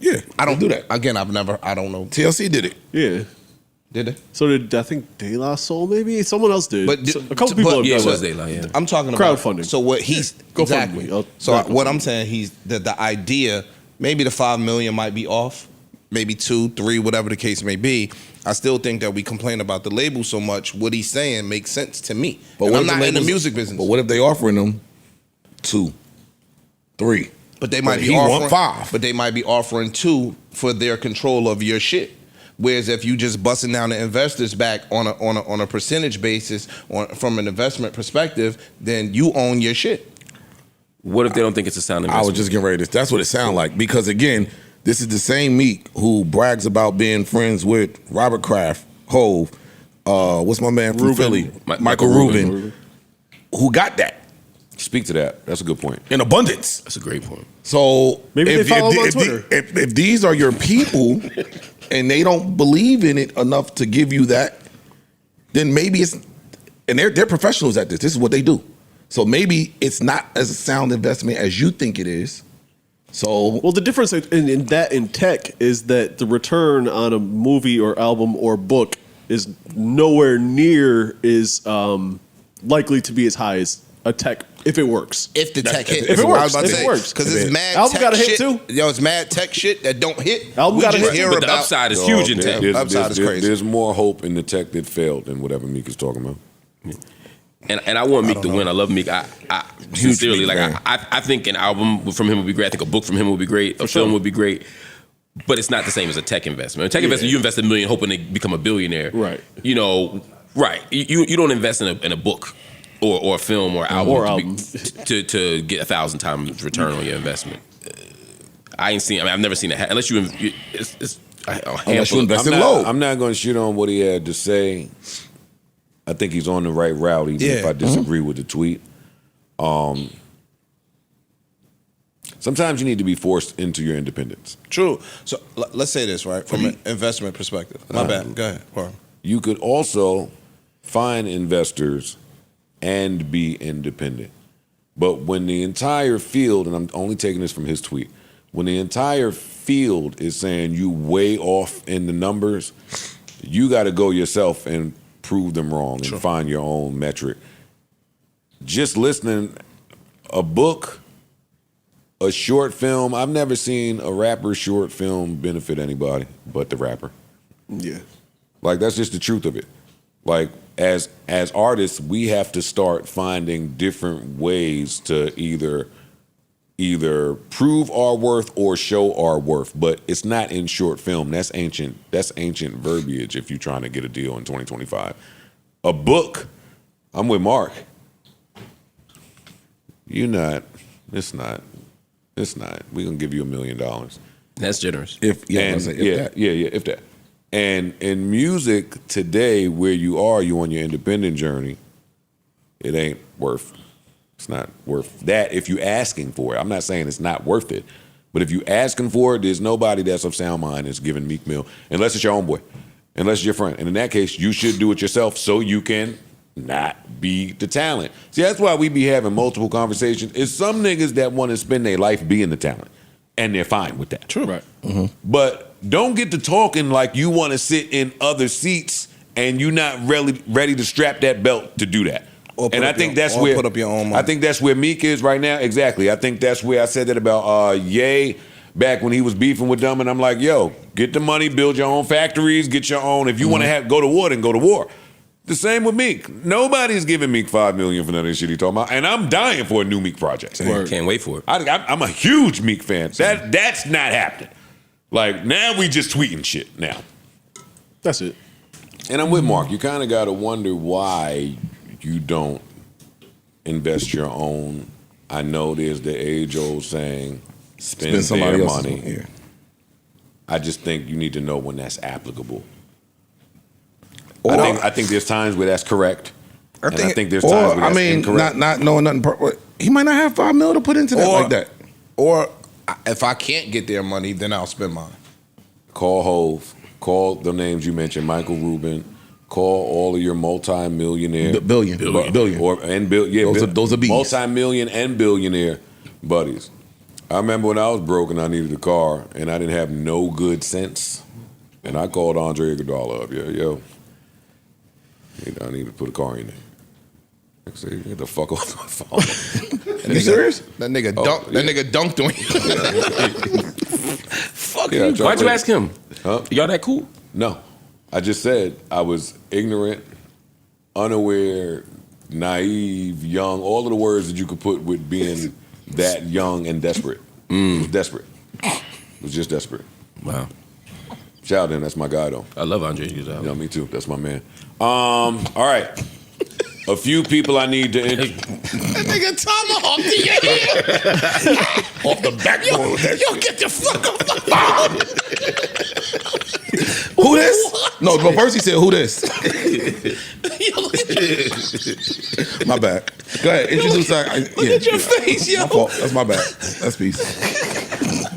Yeah, I don't do that. Again, I don't know. TLC did it. Yeah. Did they? So did I think De La Soul maybe? Someone else did. But a couple people have done it was that. De La, yeah. I'm talking about crowdfunding. So what he's exactly. What I'm saying, he's the idea. Maybe the $5 million might be off. Maybe 2, 3, whatever the case may be. I still think that we complain about the label so much. What he's saying makes sense to me. But I'm not in the music business. But what if they offering them 2, 3? But they might be offering 5. But they might be offering 2 for their control of your shit. Whereas if you just busting down the investors back on a percentage basis from an investment perspective, then you own your shit. What if they don't think it's a sound investment? I was just getting ready to. That's what it sounds like. Because again, this is the same Meek who brags about being friends with Robert Kraft, Hove, what's my man from Philly, Michael Rubin, who got that. Speak to that. That's a good point. In abundance. That's a great point. So maybe they follow him on Twitter. If these are your people and they don't believe in it enough to give you that, then maybe it's, and they're professionals at this. This is what they do. So maybe it's not as a sound investment as you think it is. So well, the difference in tech is that the return on a movie or album or book is nowhere near is likely to be as high as a tech if it works. If the tech hit. If it works. I was about to If say, it works. because it's mad album tech got a hit shit. too. Yo, it's mad tech shit that don't hit. Album got a hit. But the upside is huge in tech. Upside is crazy. There's more hope in the tech that failed than whatever Meek is talking about. And I want Meek to win. I love Meek. I sincerely Meek fan. I think an album from him would be great. I think a book from him would be great. A film would be great. But it's not the same as a tech investment. A tech investment, you invest $1 million hoping to become a billionaire. Right. You know, right. You don't invest in a book or a film or album to get 1,000 times return on your investment. I've never seen it unless it's unless you invest in low. I'm not going to shit on what he had to say. I think he's on the right route, even if I disagree with the tweet. Sometimes you need to be forced into your independence. True. So let's say this, right? From an investment perspective. My bad. Go ahead. Pardon. You could also find investors and be independent. But when the entire field, and I'm only taking this from his tweet, when the entire field is saying you way off in the numbers, you got to go yourself and prove them wrong and find your own metric. Just listening, a book, a short film, I've never seen a rapper's short film benefit anybody but the rapper. Yeah. Like, that's just the truth of it. Like, as artists, we have to start finding different ways to either prove our worth or show our worth, but it's not in short film. That's ancient verbiage if you're trying to get a deal in 2025. A book, I'm with Mark. It's not. We're gonna give you $1 million. That's generous. If that. And in music today, where you on your independent journey, it ain't worth. It's not worth that if you're asking for it. I'm not saying it's not worth it, but if you're asking for it, there's nobody that's of sound mind that's giving Meek Mill, unless it's your own boy, unless it's your friend. And in that case, you should do it yourself so you can not be the talent. See, that's why we be having multiple conversations. It's some niggas that want to spend their life being the talent, and they're fine with that. True. Right. But don't get to talking like you want to sit in other seats and you're not really ready to strap that belt to do that. And I think that's where put up your own money. I think that's where Meek is right now. Exactly. I think that's where I said that about Ye back when he was beefing with them, and I'm like, yo, get the money, build your own factories, get your own. If you want to go to war, then go to war. The same with Meek. Nobody's giving Meek $5 million for none of this shit he talking about, and I'm dying for a new Meek project. Can't wait for it. I'm a huge Meek fan. That's not happening. Like, now we just tweeting shit now. That's it. And I'm with Mark. You kind of got to wonder why you don't invest your own. I know there's the age-old saying, spend somebody their else's money. money. Yeah. I just think you need to know when that's applicable. I think there's times where that's correct. I think there's times where that's incorrect. not knowing nothing. He might not have $5 million to put into that like that. Or if I can't get their money, then I'll spend mine. Call Hove. Call the names you mentioned, Michael Rubin. Call all of your multi-millionaire... Billion. Those are bees. Multi-million and billionaire buddies. I remember when I was broke and I needed a car and I didn't have no good sense. And I called Andre Iguodala up. Yo, I need to put a car in there. I said, get the fuck off my phone. You serious? That nigga dunked on you. Fuck you. Why'd you ask him? Huh? Y'all that cool? No. I just said I was ignorant, unaware, naive, young, all of the words that you could put with being that young and desperate. It was desperate. It was just desperate. Wow. Shout out to him. That's my guy, though. I love Andre Iguodala. Yeah, me too. That's my man. All right. A few people I need to That nigga tomahawk to your head. Off the backboard. Yo, get the fuck up. Who this? No, but first he said, who this? My bad. Go ahead, introduce that. Look at your face, yo. My fault. That's my bad. That's peace.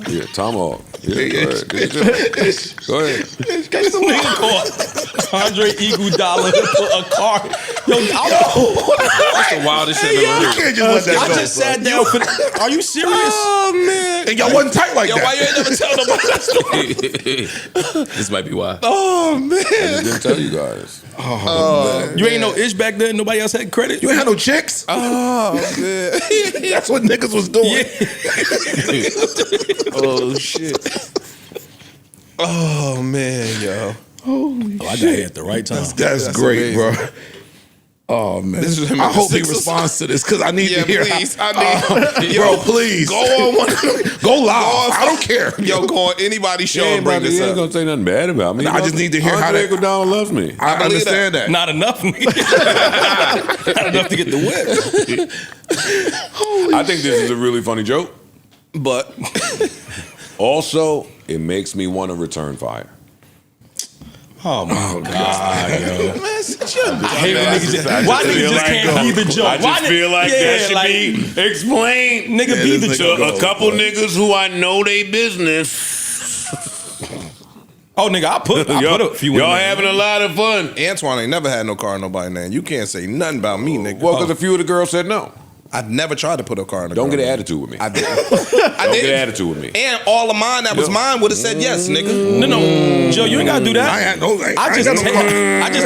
Yeah, tomahawk. Yeah, go ahead. Go ahead. This nigga called Andre Iguodala for a car. That's the wildest shit I've ever heard. I just sat down for Are you serious? Oh, man. And y'all wasn't tight like that. Why you ain't never tell nobody that story? This might be why. Oh, man. I didn't tell you guys. You ain't no ish back then? Nobody else had credit? You ain't had no chicks? Oh, man. That's what niggas was doing. Oh, shit. Oh, man, yo. I got here at the right time. That's great, bro. Oh man! This is him I at the hope he Sixers. responds to this because I need to hear. Please. Bro, Yo, please Go on one. go live. I don't care. Yo, go on anybody's show and bring He this ain't up. gonna say nothing bad about me. I just need to hear how Andre that. Iguodala loves me. I understand that. Not enough. Not enough to get the whip. I think this is a really funny joke. But Also, it makes me want to return fire. Oh my God, yo. man, sit your I hate when niggas just, why feel niggas just like can't be the joke? I just feel like that should be explained. Nigga, be the joke. To a couple niggas who I know they business. Oh, nigga, I put a few. Y'all having a lot of fun. Antoine ain't never had no car in nobody's name. You can't say nothing about me, nigga. Well, because a few of the girls said no. I've never tried to put a car in a Don't girl get an name. attitude with me. I did. Don't get an attitude with me. And all of mine that was mine would have said yes, nigga. No, Joe, you ain't gotta do that. I just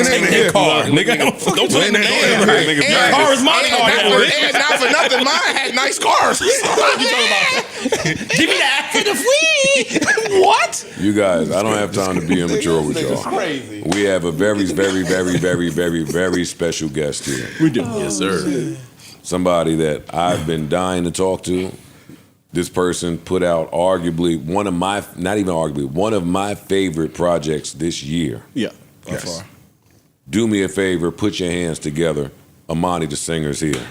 take their car, nigga. Don't put the name. And car is my car. And not for nothing, mine had nice cars. What you talking about? Give me that for the free. What? You guys, I don't have time to be immature with y'all. Crazy. We have a very, very, very, very, very, very special guest here. We do. Yes, sir. Somebody that I've been dying to talk to. This person put out arguably one of my favorite projects this year. Yeah. Yes. Do me a favor, put your hands together. Amani the singer's here.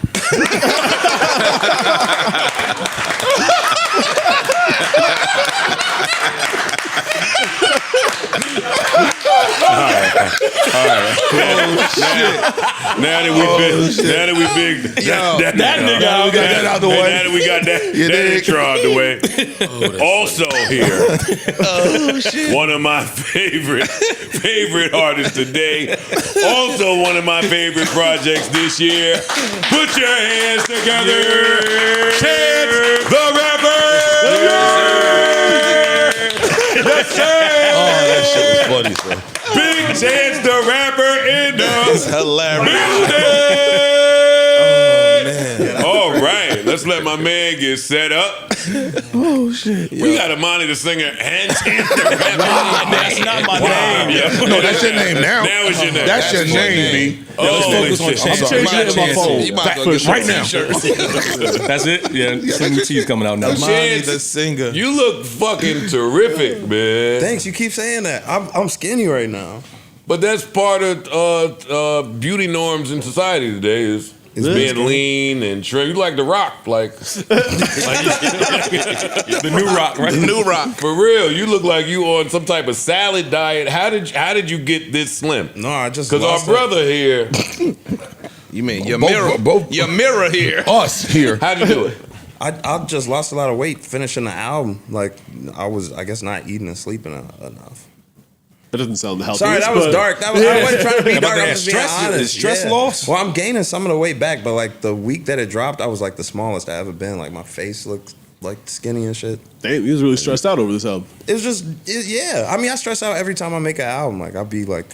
All right. Now that we got that intro out the way. Also here, one of my favorite artists today. Also one of my favorite projects this year. Put your hands together. Chance the Rapper. Yes, sir. Oh, that shit was funny, sir. Big Chance the Rapper in the Hilarious. building. All right, let's let my man get set up. Oh shit. We got Amani the singer and Chance the Rapper. That's not my name. Yeah. No, that's your name now. Now it's your name. That's your name, B. Oh, focus on shit. Chance. I'm changing it in my phone. You might go get Right some now. t-shirts. That's it. Yeah, some T's coming out now. Money Chance, the singer. You look fucking terrific, man. Thanks, you keep saying that. I'm skinny right now. But that's part of beauty norms in society today is being lean and trim. You like The Rock, like The new rock, right? New Rock. for real. You look like you on some type of salad diet. How did you get this slim? No, I just Because our lost brother here, You mean your Both- mirror? both- Your mirror here. Us here. how'd you do it? I just lost a lot of weight finishing the album. Like I guess not eating and sleeping enough. That doesn't sound healthy. Sorry, that was dark. I wasn't trying to be dark. I'm just being stress- honest. is stress loss? Well, I'm gaining some of the weight back, but like the week that it dropped, I was like the smallest I ever been. Like my face looked like skinny and shit. Damn, he was really stressed out over this album. It was just yeah. I mean, I stress out every time I make an album. Like I'll be like,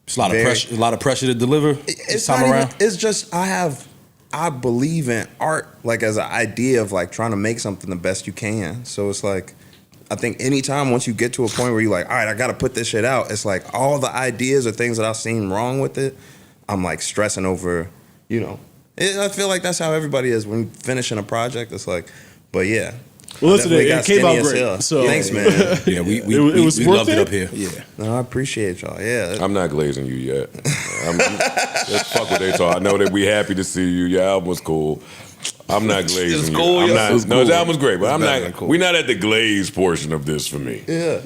It's a lot of pressure. A lot of pressure to deliver. it's this time not around. even. It's just I believe in art like as an idea of like trying to make something the best you can. So it's like I think anytime once you get to a point where you're like, all right, I got to put this shit out. It's like all the ideas or things that I've seen wrong with it, I'm like stressing over. You know, I feel like that's how everybody is when finishing a project. It's like, but yeah. Well, listen, Definitely it got came out skinny as great. hell. So Thanks, man. Yeah, we It was worth loved it it? up here. Yeah. No, I appreciate y'all. Yeah. I'm not glazing you yet. Let's fuck what they talk. I know that we happy to see you. Your album was cool. I'm not glazing It's you. cool, I'm yeah. not, It's no, cool. his album was great, but I'm better than not. cool. We're not at the glaze portion of this for me. Yeah.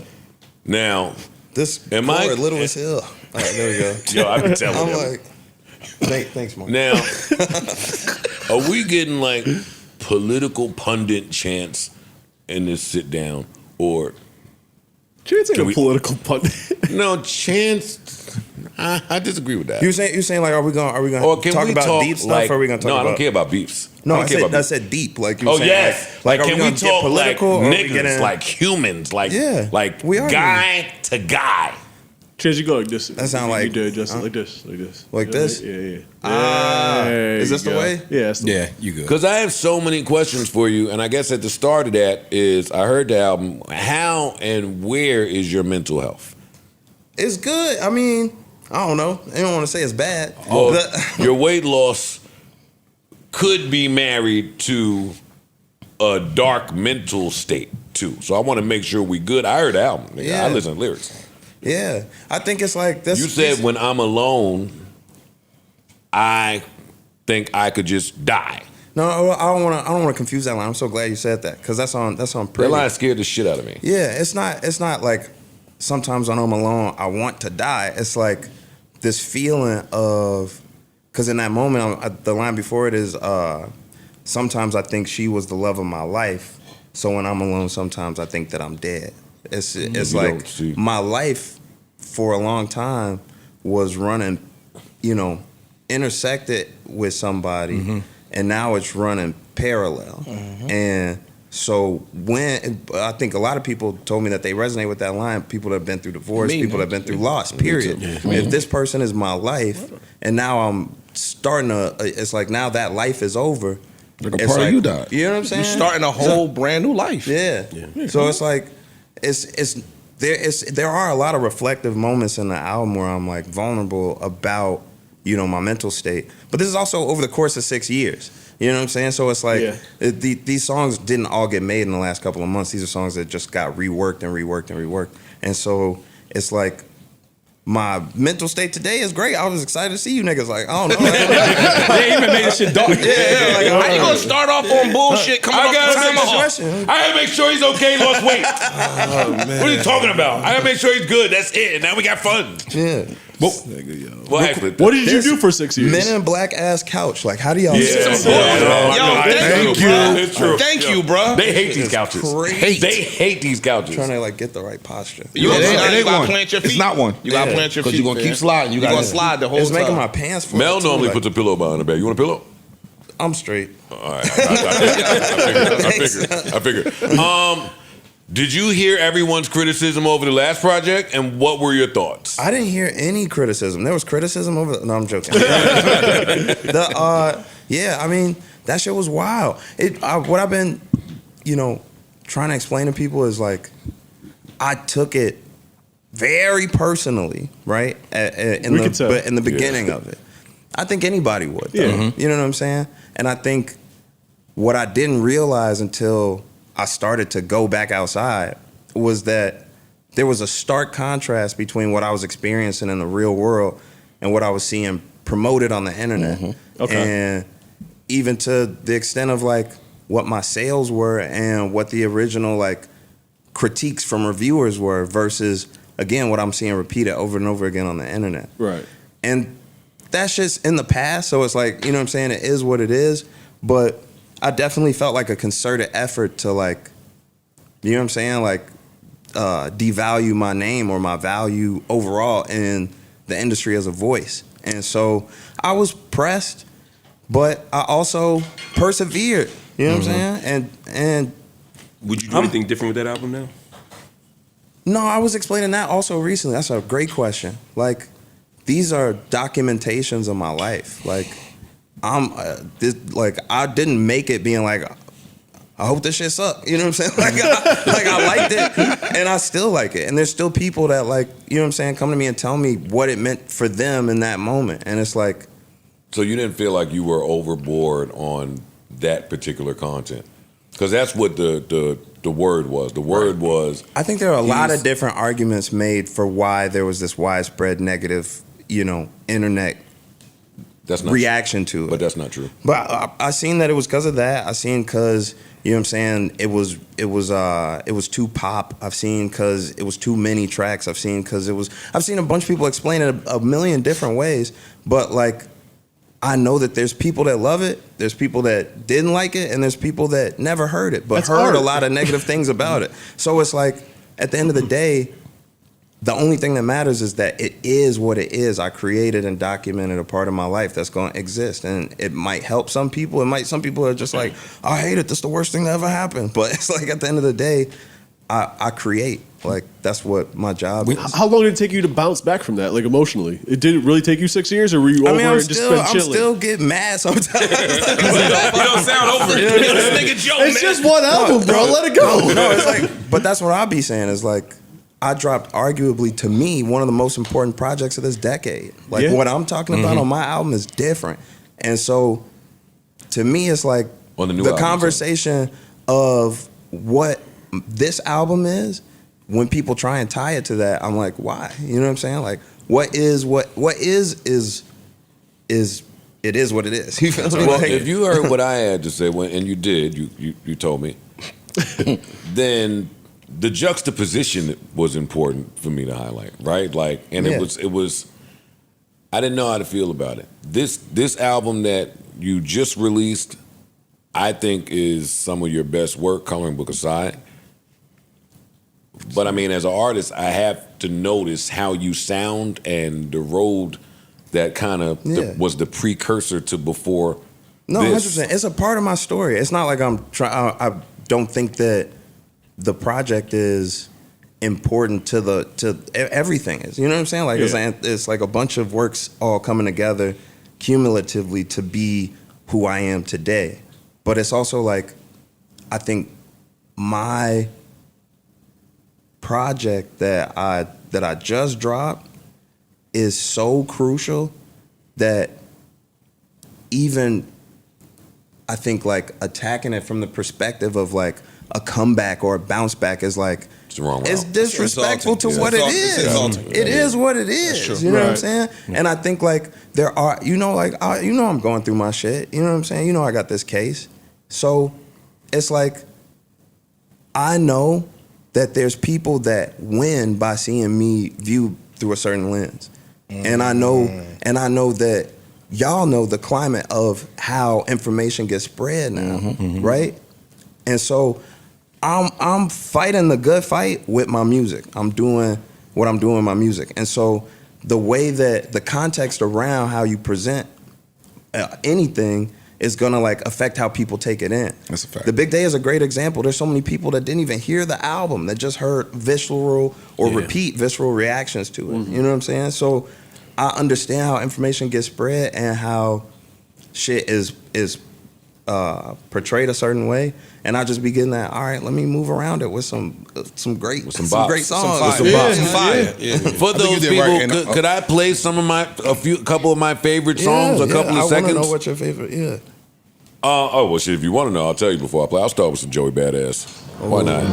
Now, This Am I- chord, little as hell. All right, there we go. yo, I've been telling I'm him. like, thanks, Mark. Now, are we getting like political pundit chants in this sit down, or Chance ain't Can a we- political pundit. no chance? I disagree with that. You saying like, are we gonna Or can talk we about talk deep stuff? like, or are we gonna talk no, about? I don't care about beefs. No, I don't care about I beefs. said deep. Like you Oh saying, yes, like, are can we we gonna talk get political? like or are we niggas, getting, like humans, like Yeah, like we are guy to guy? Chance, you go like this. That sound You like- do it just like this, like this. Like this? Yeah. is There this you the go. way? Yeah, that's the way. Yeah, you good. Because I have so many questions for you, and I guess at the start of that is I heard the album. How and where is your mental health? It's good. I mean, I don't know. I don't want to say it's bad. Well, your weight loss could be married to a dark mental state too. So I want to make sure we good. I heard the album. Nigga. Yeah. I listen to lyrics. Yeah, I think it's like this. You said when I'm alone, I think I could just die. No, I don't want to confuse that line. I'm so glad you said that because that's on That pretty. line scared the shit out of me. Yeah, it's not like sometimes when I'm alone, I want to die. It's like this feeling of, because in that moment, the line before it is, sometimes I think she was the love of my life. So when I'm alone, sometimes I think that I'm dead. It's like my life for a long time was running, intersected with somebody, and now it's running parallel. And so when I think a lot of people told me that they resonate with that line, people that have been through divorce, people that have been through loss, period. If this person is my life, and now I'm starting to, it's like now that life is over. Like a part of you died. You know what I'm saying? You're starting a whole brand new life. Yeah. So it's like there are a lot of reflective moments in the album where I'm like vulnerable about my mental state. But this is also over the course of 6 years. You know what I'm saying? So it's like these songs didn't all get made in the last couple of months. These are songs that just got reworked and reworked and reworked. And so it's like my mental state today is great. I was excited to see you niggas. Like, I don't know. They even made this shit dark. Like, how you gonna start off on bullshit coming off the Tomahawk? I gotta make sure he's okay, lost weight. What are you talking about? I gotta make sure he's good. That's it. And now we got fun. Yeah. Well, actually, what did you do for 6 years? Men in black ass couch. Like, how do y'all? Thank you. Thank you, bro. They hate these couches. Crazy. They hate these couches. Trying to like get the right posture. You gotta plant your feet. It's not one. You gotta plant your feet. Because you're going to keep sliding. You're gonna slide the whole It's time. making my pants fall. Mel too, normally like, puts a pillow behind the bed. You want a pillow? I'm straight. All right. I figured. Did you hear everyone's criticism over the last project, and what were your thoughts? I didn't hear any criticism. There was criticism over. No, I'm joking. Yeah, I mean that shit was wild. What I've been, trying to explain to people is like, I took it very personally, right? In the beginning of it, I think anybody would. Though. You know what I'm saying? And I think what I didn't realize until I started to go back outside was that there was a stark contrast between what I was experiencing in the real world and what I was seeing promoted on the internet. And even to the extent of like what my sales were and what the original like critiques from reviewers were versus, again, what I'm seeing repeated over and over again on the internet. Right. And that shit's in the past, so it's like, you know what I'm saying, it is what it is, but I definitely felt like a concerted effort to like, you know what I'm saying, like devalue my name or my value overall in the industry as a voice. And so I was pressed, but I also persevered. You know what I'm saying? And would you do anything different with that album now? No, I was explaining that also recently. That's a great question. Like, these are documentations of my life. Like, I didn't make it being like, I hope this shit suck. You know what I'm saying? I liked it, and I still like it. And there's still people that like, you know what I'm saying, come to me and tell me what it meant for them in that moment. And it's like, so you didn't feel like you were overboard on that particular content, because that's what the word was. The word was. I think there are a lot of different arguments made for why there was this widespread negative, internet. That's not reaction to it. But that's not true. But I seen that it was because of that. I seen because, you know what I'm saying, it was too pop. I've seen because it was too many tracks. I've seen a bunch of people explain it a million different ways. But like, I know that there's people that love it, there's people that didn't like it, and there's people that never heard it, but That's heard art. a lot of negative things about it. So it's like, at the end of the day, the only thing that matters is that it is what it is. I created and documented a part of my life that's going to exist, and it might help some people. Some people are just like, I hate it. That's the worst thing that ever happened. But it's like, at the end of the day, I create. Like, that's what my job is. How long did it take you to bounce back from that, like emotionally? It didn't really take you 6 years, or were you over it and just been chilling? I'm still getting mad sometimes. You don't sound over it. This nigga Joe, It's just one album, bro. Let it go. No, it's like, but that's what I'll be saying is like, I dropped arguably to me one of the most important projects of this decade. Like what I'm talking about on my album is different. And so to me it's like On the new the album, conversation of what this album is, when people try and tie it to that, I'm like, why? You know what I'm saying? Like what is it is what it is. You feel me? Well, Like, if you heard what I had to say, and you did, you told me, then the juxtaposition was important for me to highlight, right? Like, and it was. I didn't know how to feel about it. This album that you just released, I think, is some of your best work, comic book aside. But I mean, as an artist, I have to notice how you sound and the road that kind of was the precursor to before. No, this. 100%. It's a part of my story. It's not like I'm trying. I don't think that the project is important to everything. Is, you know what I'm saying? Like it's like a bunch of works all coming together cumulatively to be who I am today. But it's also like, I think my project that I just dropped is so crucial that even I think like attacking it from the perspective of like a comeback or a bounce back is like, it's disrespectful to what it is. It is what it is. You know what I'm saying? And I think like there are, I'm going through my shit. You know what I'm saying? I got this case. So it's like, I know that there's people that win by seeing me viewed through a certain lens. And I know that y'all know the climate of how information gets spread now, right? And so I'm fighting the good fight with my music. I'm doing what I'm doing with my music. And so the way that the context around how you present anything is gonna like affect how people take it in. That's a fact. The Big Day is a great example. There's so many people that didn't even hear the album, that just heard visceral or repeat visceral reactions to it. You know what I'm saying? So I understand how information gets spread and how shit is portrayed a certain way, and I just be getting that. All right, let me move around it with some great songs, Some fire. For those people, could I play a couple of my favorite songs? A couple of seconds. I want to know what your favorite. Yeah. Well, shit. If you want to know, I'll tell you before I play. I'll start with some Joey Badass. Why not?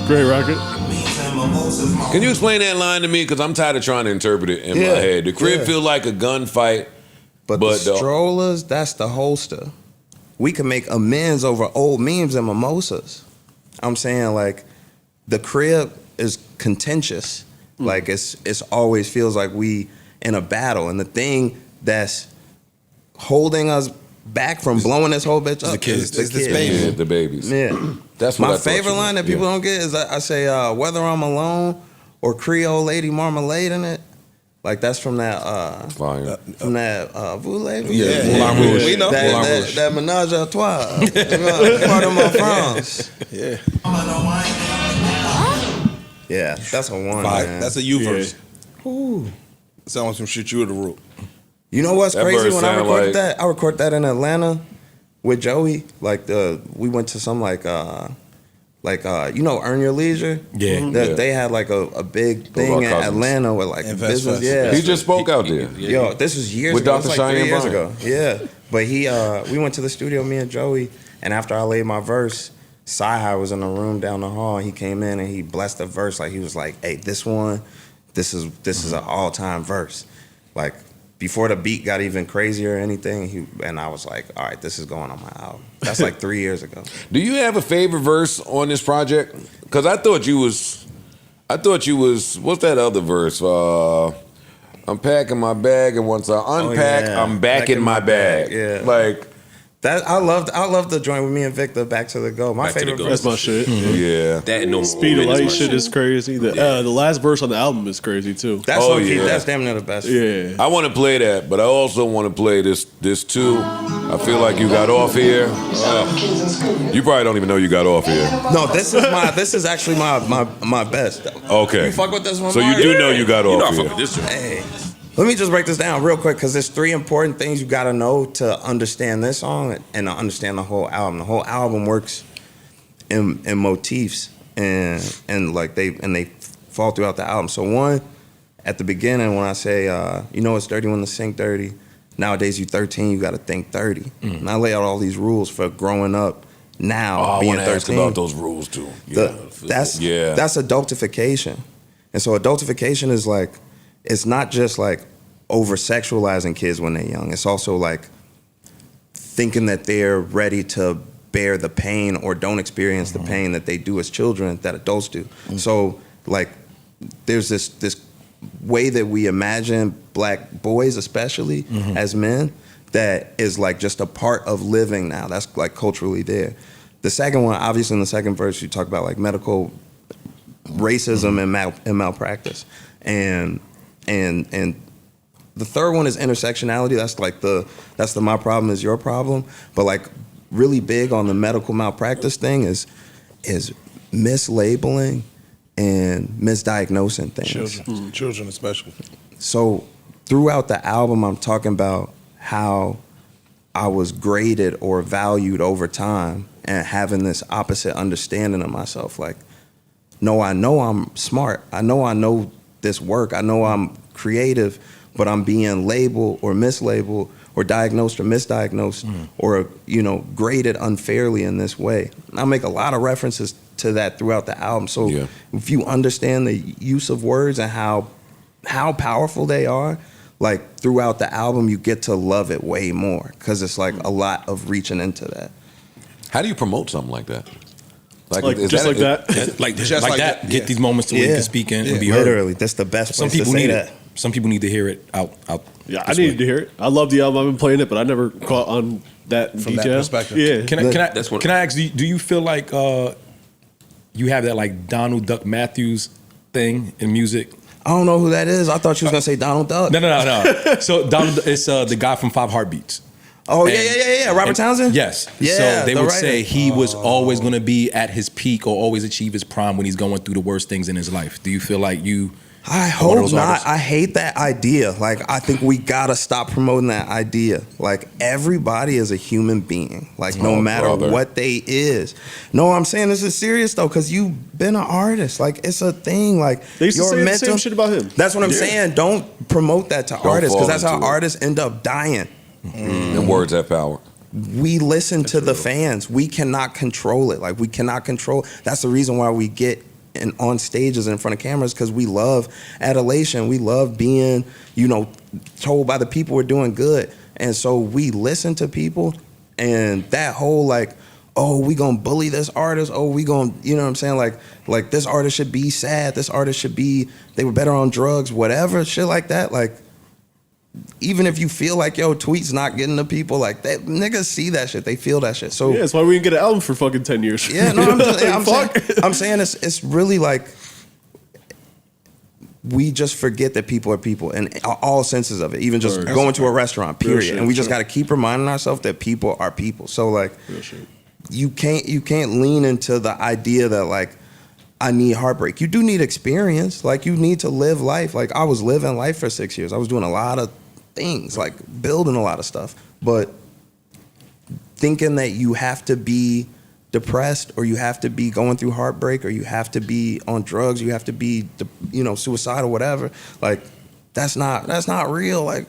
Great record. Can you explain that line to me? Because I'm tired of trying to interpret it in my head. The crib feel like a gunfight, but the strollers, that's the holster. We can make amends over old memes and mimosas. I'm saying like the crib is contentious. Like it's always feels like we in a battle, and the thing that's holding us back from blowing this whole bitch up is the kids. Yeah, the babies. Yeah. That's what my I thought favorite you line that people don't get is I say whether I'm alone or Creole lady marmalade in it. Like that's from that Voulez. We know that menage a trois. Part of my France. Yeah, that's a one. Man. That's a U verse. Ooh. Sounds like some shit you would have wrote. You know what's crazy? When I recorded that, I recorded that in Atlanta with Joey. Like we went to some Earn Your Leisure. They had like a big thing in Atlanta with like business. Yeah, he just spoke out there. Yo, this was years with ago. Dr. Like Cheyenne 3 years Brown. ago. Yeah, but we went to the studio, me and Joey, and after I laid my verse, Sci-Hi was in the room down the hall. And he came in and he blessed the verse. Like he was like, "Hey, this is an all-time verse." Like before the beat got even crazier or anything, and I was like, "All right, this is going on my album." That's like 3 years ago. Do you have a favorite verse on this project? Because I thought you was. What's that other verse? I'm packing my bag, and once I unpack, I'm back in my bag. Yeah, like that. I love the joint with me and Victor. Back to the Go. My favorite verse. That's my shit. Yeah, that no Speed of Light shit is crazy. The last verse on the album is crazy too. That's that's damn near the best. Yeah, I want to play that, but I also want to play this too. I feel like you got off here. You probably don't even know you got off here. No, this is actually my best. Okay. You fuck with this one? So you do know you got off here. Hey, let me just break this down real quick because there's 3 important things you got to know to understand this song and to understand the whole album. The whole album works in motifs and they fall throughout the album. So one, at the beginning when I say, you know it's dirty when the sink dirty. Nowadays you 13, you got to think 30. And I lay out all these rules for growing up now, being 13. I want to ask about those rules too. That's adultification. And so adultification is like, it's not just like over-sexualizing kids when they're young. It's also like thinking that they're ready to bear the pain or don't experience the pain that they do as children that adults do. So like there's this way that we imagine black boys especially as men that is like just a part of living now. That's like culturally there. The second one, obviously in the second verse, you talk about like medical racism and malpractice. And the third one is intersectionality. That's the my problem is your problem. But like really big on the medical malpractice thing is mislabeling and misdiagnosing things. Children especially. So throughout the album, I'm talking about how I was graded or valued over time and having this opposite understanding of myself. Like, no, I know I'm smart. I know this work. I know I'm creative, but I'm being labeled or mislabeled or diagnosed or misdiagnosed or, you know, graded unfairly in this way. I make a lot of references to that throughout the album. So if you understand the use of words and how powerful they are, like throughout the album, you get to love it way more because it's like a lot of reaching into that. How do you promote something like that? Like that. Get these moments to where you can speak in and be heard. Literally, that's the best place to say that. Some people need to hear it out. Yeah, I needed to hear it. I love the album. I've been playing it, but I never caught on that From detail. that perspective. Yeah. Can I ask? Do you feel like you have that like Donald Duck Matthews thing in music? I don't know who that is. I thought you was gonna say Donald Duck. No. So Donald is the guy from 5 Heartbeats. Oh, yeah. Robert Townsend? Yes. Yeah, so they would writer. say he was always going to be at his peak or always achieve his prime when he's going through the worst things in his life. Do you feel like you... I hope not. I hate that idea. Like, I think we gotta stop promoting that idea. Like, everybody is a human being. Like, no matter what they is. No, I'm saying this is serious though, because you've been an artist. Like, it's a thing. Like, They used to say the same shit about him. That's what I'm saying. Don't promote that to artists, because that's how into it. artists end up dying. And words have power. We listen to the fans. We cannot control it. Like, we cannot control. That's the reason why we get on stages in front of cameras, because we love adulation. We love being, told by the people we're doing good. And so we listen to people, and that whole like, oh, we gonna bully this artist. Oh, we gonna, you know what I'm saying? Like this artist should be sad. This artist should be, they were better on drugs, whatever, shit like that. Like, even if you feel like your tweet's not getting to people, like that, niggas see that shit, they feel that shit. So yeah, that's why we didn't get an album for fucking 10 years. Yeah, no, I'm saying it's really like we just forget that people are people in all senses of it. Even just going to a restaurant, period. And we just got to keep reminding ourselves that people are people. So like, you can't lean into the idea that like, I need heartbreak. You do need experience. Like, you need to live life. Like, I was living life for 6 years. I was doing a lot of things, like building a lot of stuff. But thinking that you have to be depressed, or you have to be going through heartbreak, or you have to be on drugs, you have to be, suicidal, whatever. Like, that's not real. Like,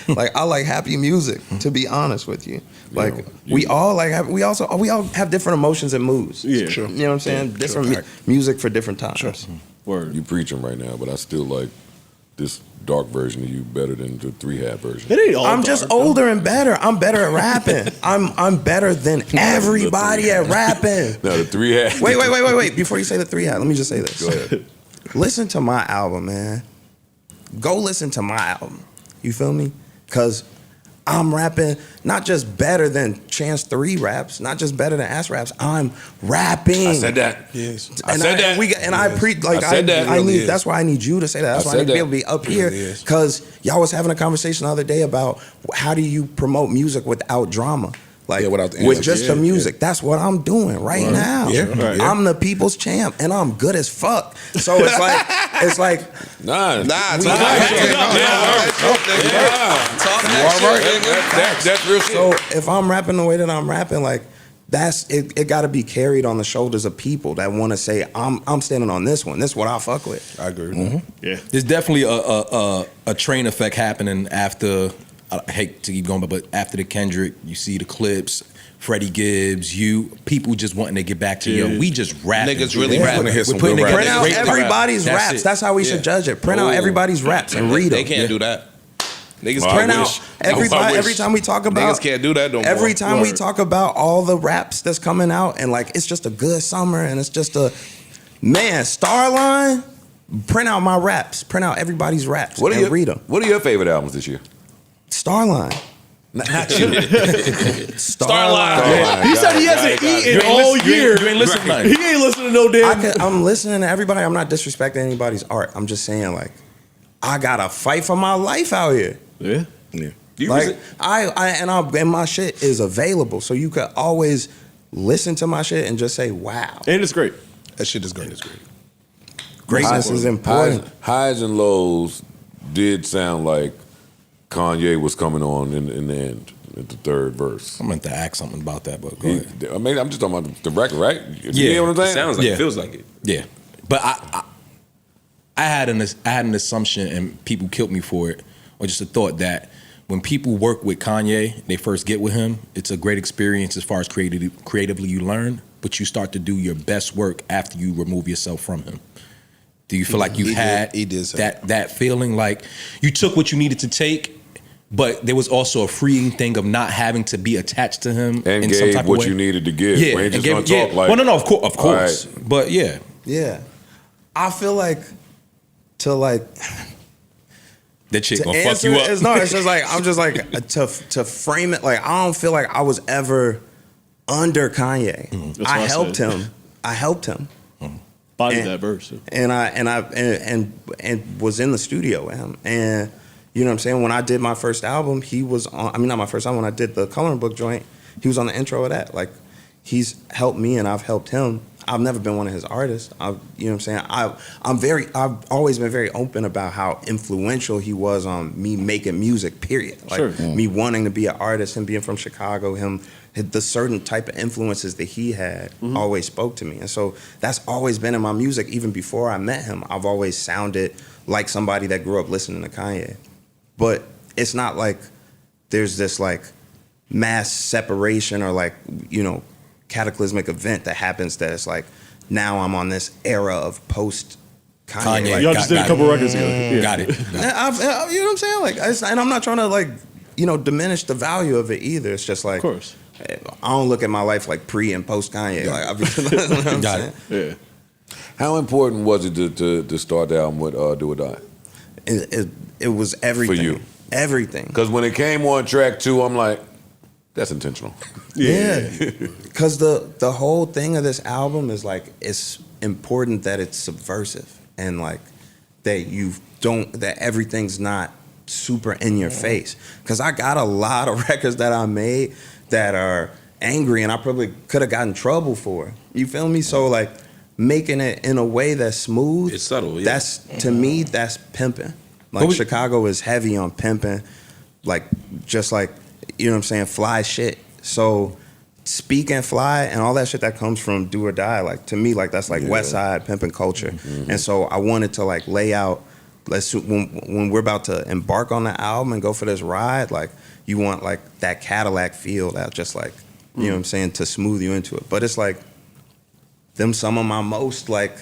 like I like happy music, to be honest with you. Like, we all have different emotions and moods. Yeah, sure. You know what I'm saying? Different music for different times. Sure. Word. You preaching right now, but I still like this dark version of you better than the 3-hat version. It ain't all I'm just older and better. I'm better at rapping. I'm better than everybody at rapping. No, the 3-hat. Wait. Before you say the 3-hat, let me just say this. Go ahead. Listen to my album, man. Go listen to my album. You feel me? Because I'm rapping not just better than Chance 3 raps, not just better than Ass raps. I'm rapping. I said that. Yes. I said that. That's why I need you to say that. That's why I need to be able to be up here. Because y'all was having a conversation the other day about how do you promote music without drama? Like, without the with just the music. That's what I'm doing right now. I'm the people's champ, and I'm good as fuck. So it's like, Nah. That's real shit. So if I'm rapping the way that I'm rapping, like, that's it. It got to be carried on the shoulders of people that want to say, "I'm standing on this one. This is what I fuck with." I agree with that. Yeah. There's definitely a train effect happening after. I hate to keep going, but after the Kendrick, you see the clips. Freddie Gibbs, people just wanting to get back to we just rapping. Niggas really rapping. We're putting together Print out great everybody's raps. raps. That's how we should judge it. Print out everybody's raps and read them. They can't do that. Niggas Print can't out everybody. Every time we talk about niggas can't do that no more. Every time we talk about all the raps that's coming out and like it's just a good summer and it's just a man Starline. Print out my raps. Print out everybody's raps and read them. What are your favorite albums this year? Starline. Not you. Starline. Yeah. He said he hasn't eaten all year. You ain't listening to nothing. He ain't listening to no damn. I'm listening to everybody. I'm not disrespecting anybody's art. I'm just saying, like, I gotta fight for my life out here. Yeah. Like, and my shit is available, so you could always listen to my shit and just say, "Wow." And it's great. That shit is great. It's great. Greatness is important. Highs and lows did sound like Kanye was coming on in the end, at the third verse. I meant to ask something about that, but go ahead. I mean, I'm just talking about the record, right? You Yeah. know what I'm saying? Sounds like it feels like it. Yeah, but I had an assumption, and people killed me for it, or just a thought that when people work with Kanye, they first get with him. It's a great experience as far as creatively you learn, but you start to do your best work after you remove yourself from him. Do you feel like you've had that feeling like you took what you needed to take? But there was also a freeing thing of not having to be attached to him And in some gave type what of way. you needed to give. Yeah, We ain't and just gonna gave- talk like. Well, no, of course. Right. But yeah, Yeah, I feel like that chick to gonna fuck answer you it, up. it's not. It's just like I'm just like to frame it. Like I don't feel like I was ever under Kanye. That's what I I helped said. him. I helped him. Body And- that verse. And I was in the studio with him. And you know what I'm saying? When I did my first album, he was on. I mean, not my first album. When I did the coloring book joint, he was on the intro of that. Like, he's helped me, and I've helped him. I've never been one of his artists. You know what I'm saying? I've always been very open about how influential he was on me making music. Period. Like me wanting to be an artist, him being from Chicago, the certain type of influences that he had always spoke to me. And so that's always been in my music. Even before I met him, I've always sounded like somebody that grew up listening to Kanye. But it's not like there's this like mass separation or like, you know, cataclysmic event that happens that it's like, now I'm on this era of post Kanye. Like, Y'all just did a couple records together. Yeah. Got it. you know what I'm saying? Like, and I'm not trying to like, you know, diminish the value of it either. It's just like, Of course. I don't look at my life like pre and post Kanye. Like, you know what I'm saying? Yeah. How important was it to start the album with Do or Die? It was everything. For you. Everything. Because when it came on track 2, I'm like, that's intentional. Yeah. Because the whole thing of this album is like, it's important that it's subversive and like that everything's not super in your face. Because I got a lot of records that I made that are angry and I probably could have gotten in trouble for. You feel me? So like making it in a way that's smooth. It's subtle, yeah. That's, to me, that's pimping. Like Chicago is heavy on pimping. Like, just like, you know what I'm saying, fly shit. So speak and fly and all that shit that comes from Do or Die, like to me, like that's like West Side pimping culture. And so I wanted to like lay out, when we're about to embark on the album and go for this ride, like you want like that Cadillac feel that just like, you know what I'm saying, to smooth you into it. But it's like some of my most like,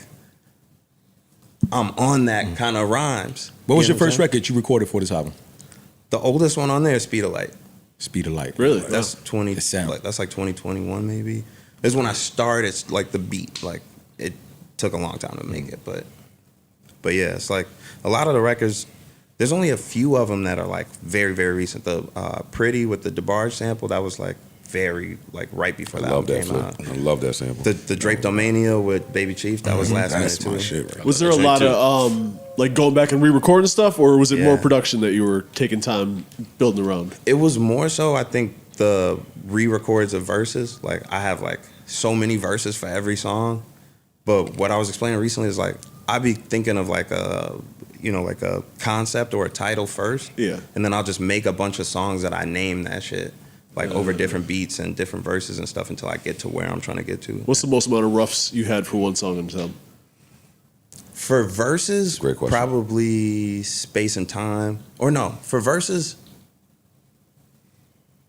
I'm on that kind of rhymes. What was You your know first record you recorded for this album? The oldest one on there is Speed of Light. Speed of Light. Really? That's 20. That's like 2021 maybe. This is when I started. Like the beat, like it took a long time to make it, but yeah, it's like a lot of the records. There's only a few of them that are like very very recent. The Pretty with the DeBarge sample, that was like very like right before that album came out. I love that sample. The Drapetomania with Baby Chief, that was last minute That's too. my shit. Right? Was there a lot of like going back and re-recording stuff, or was it more production that you were taking time building around? It was more so, I think, the re-records of verses. Like I have like so many verses for every song, but what I was explaining recently is like I be thinking of like a concept or a title first, and then I'll just make a bunch of songs that I name that shit. like over different beats and different verses and stuff until I get to where I'm trying to get to. What's the most amount of roughs you had for one song in time? For verses, Great question. probably Space and Time. Or no, for verses,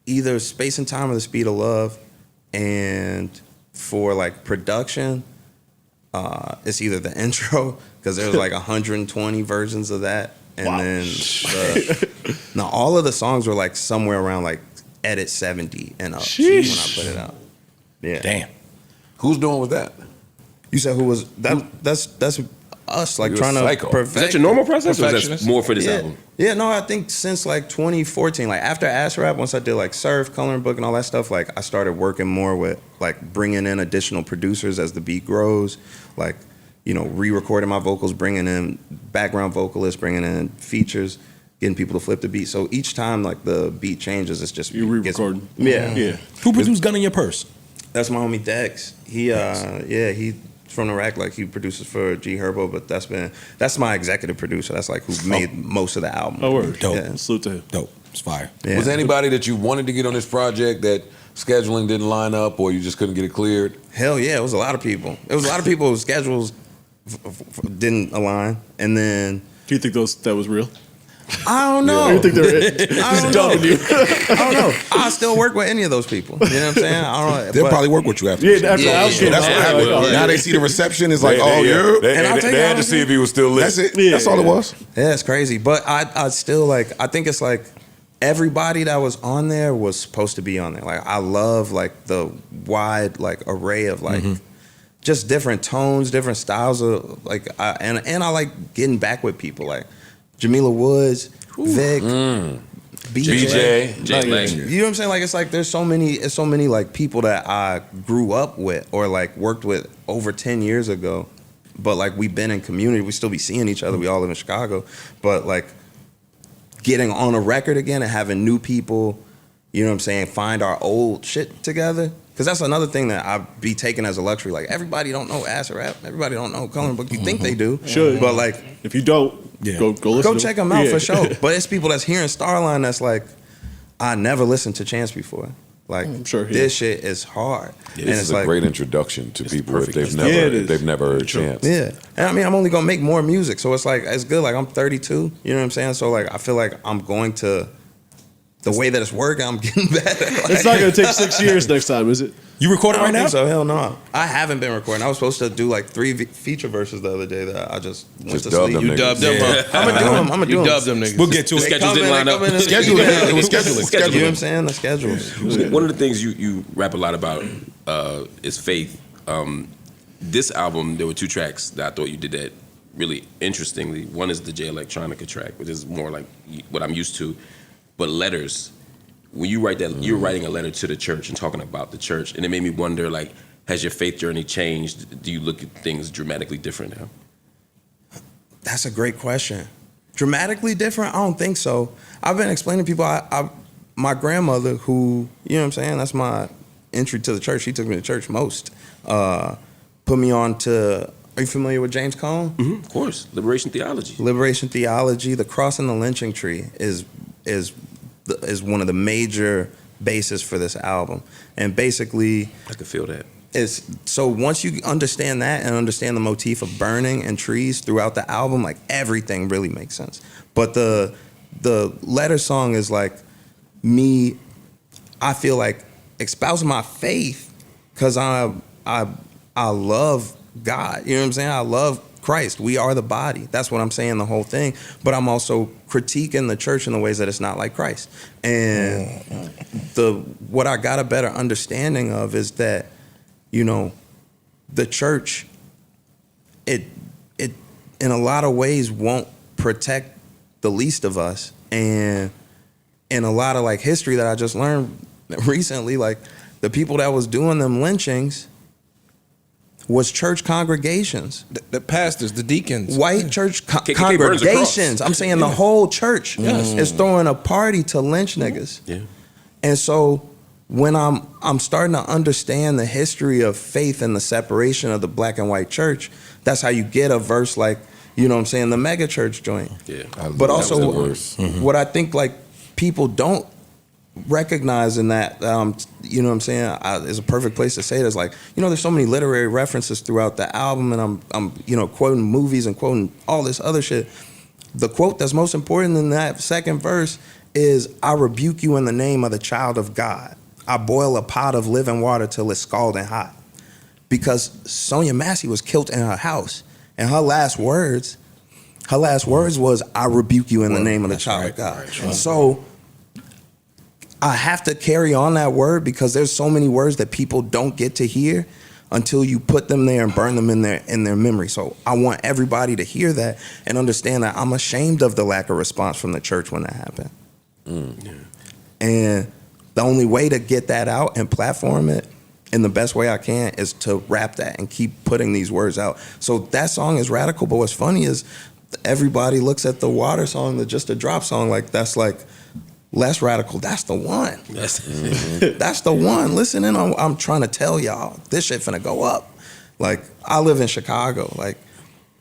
either Space and Time or The Speed of Love. And for like production, it's either the intro, because there was like 120 versions of that. And then all of the songs were like somewhere around like edit 70 and up when I put it out. Yeah. Damn. Who's doing with that? You said who was that? That's us, like You're trying a to psycho. perfect. Is that your normal process, or is that Perfectionist. more for this Yeah. album? Yeah, no, I think since like 2014, like after Ass Rap, once I did like Surf, Coloring Book, and all that stuff, like I started working more with like bringing in additional producers as the beat grows, like, you know, re-recording my vocals, bringing in background vocalists, bringing in features, getting people to flip the beat. So each time like the beat changes, it's just You re-recording? Yeah, Yeah. Who produced Gun in Your Purse? That's my homie Dex. He's from Iraq. Like he produces for G Herbo, but that's my executive producer. That's like who made most of the album. Oh, word. Dope. Yeah. Salute to him. Dope. It's fire. Yeah. Was there anybody that you wanted to get on this project that scheduling didn't line up, or you just couldn't get it cleared? Hell yeah, it was a lot of people. It was a lot of people whose schedules didn't align, and then Do you think that was real? I don't know. You think they're I don't know. I don't know. I still work with any of those people. You know what I'm saying? I don't know. They'll but- probably work with you after. Yeah, after the album came That's out, what happened. like, Now they see the reception. It's like, oh, yeah. They had to see if he was still lit. That's it. Yeah, That's all it was. Yeah, it's crazy. But I still like, I think it's like everybody that was on there was supposed to be on there. Like, I love like the wide like array of like just different tones, different styles of like, and I like getting back with people like Jamila Woods, Vic, BJ. Jay Lang. You know what I'm saying? Like, it's like there's so many like people that I grew up with or like worked with over 10 years ago. But like we've been in community, we still be seeing each other. We all live in Chicago. But like getting on a record again and having new people, you know what I'm saying, find our old shit together. Because that's another thing that I'd be taking as a luxury. Like, everybody don't know Acid Rap. Everybody don't know Coloring Book. You think they do. Sure. But like, If you don't, go listen. go to check them. them out Yeah. for sure. But it's people that's hearing Starline that's like, I never listened to Chance before. Like, sure, yeah. this shit is hard. This and is it's a like, great introduction to people if perfect. they've Yeah, it is. never heard Chance. yeah. And I mean, I'm only gonna make more music, so it's like it's good. Like, I'm 32. You know what I'm saying? So like, I feel like I'm going to. The way that it's working, I'm getting better. Like, It's not going to take 6 years next time, is it? You recording I right don't now? think so. Hell no. I haven't been recording. I was supposed to do like 3 feature verses the other day that I just went Just to dub sleep. them You niggas. dubbed them, huh? I'm gonna do them. I'm gonna do You them. dubbed them niggas. We'll get to The it. schedules didn't line up. Scheduling. It was scheduling. You know what I'm saying? The schedules. One of the things you rap a lot about is faith. This album, there were 2 tracks that I thought you did that really interestingly. One is the J Electronica track, which is more like what I'm used to. But letters, when you write that, you're writing a letter to the church and talking about the church. And it made me wonder, like, has your faith journey changed? Do you look at things dramatically different now? That's a great question. Dramatically different? I don't think so. I've been explaining to people, my grandmother, who, you know what I'm saying, that's my entry to the church. She took me to church most. Put me on to, are you familiar with James Cone? Mm-hmm, of course. Liberation theology. Liberation theology. The cross and the lynching tree is one of the major bases for this album. And basically, I could feel that. So once you understand that and understand the motif of burning and trees throughout the album, like everything really makes sense. But the letter song is like me, I feel like espousing my faith because I love God. You know what I'm saying? I love Christ. We are the body. That's what I'm saying, the whole thing. But I'm also critiquing the church in the ways that it's not like Christ. And what I got a better understanding of is that, you know, the church, it in a lot of ways won't protect the least of us. And in a lot of like history that I just learned recently, like the people that was doing them lynchings was church congregations. The pastors, the deacons. White church KKK burns a cross. congregations. I'm saying the whole church is throwing a party to lynch niggas. Yeah. And so when I'm starting to understand the history of faith and the separation of the black and white church, that's how you get a verse like, you know what I'm saying, the mega church joint. Yeah. But That was the also verse. what I think like people don't recognizing that, you know what I'm saying, is a perfect place to say this. Like, you know, there's so many literary references throughout the album, and I'm you know, quoting movies and quoting all this other shit. The quote that's most important in that second verse is, I rebuke you in the name of the child of God. I boil a pot of living water till it's scalding hot. Because Sonia Massey was killed in her house, and her last words was, I rebuke you in the name of the child of God. So I have to carry on that word, because there's so many words that people don't get to hear until you put them there and burn them in their memory. So I want everybody to hear that and understand that I'm ashamed of the lack of response from the church when that happened. And the only way to get that out and platform it in the best way I can is to rap that and keep putting these words out. So that song is radical, but what's funny is everybody looks at the Water song, the Just a Drop song, like that's like less radical. That's the one. That's the one. Listen in, I'm trying to tell y'all, this shit finna go up. Like, I live in Chicago. Like,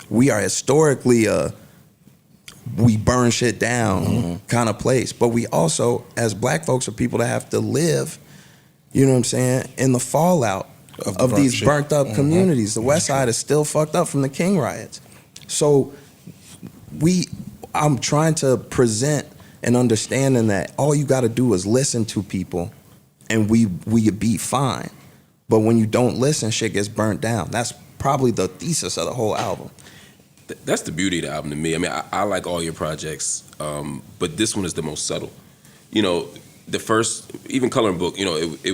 we are historically we burn shit down kind of place. But we also, as black folks, are people that have to live, you know what I'm saying, in the fallout of these burnt up communities. The West Side is still fucked up from the King riots. So I'm trying to present an understanding that all you got to do is listen to people, and we be fine. But when you don't listen, shit gets burnt down. That's probably the thesis of the whole album. That's the beauty of the album to me. I mean, I like all your projects, but this one is the most subtle. You know, the first, even Coloring Book, you know, it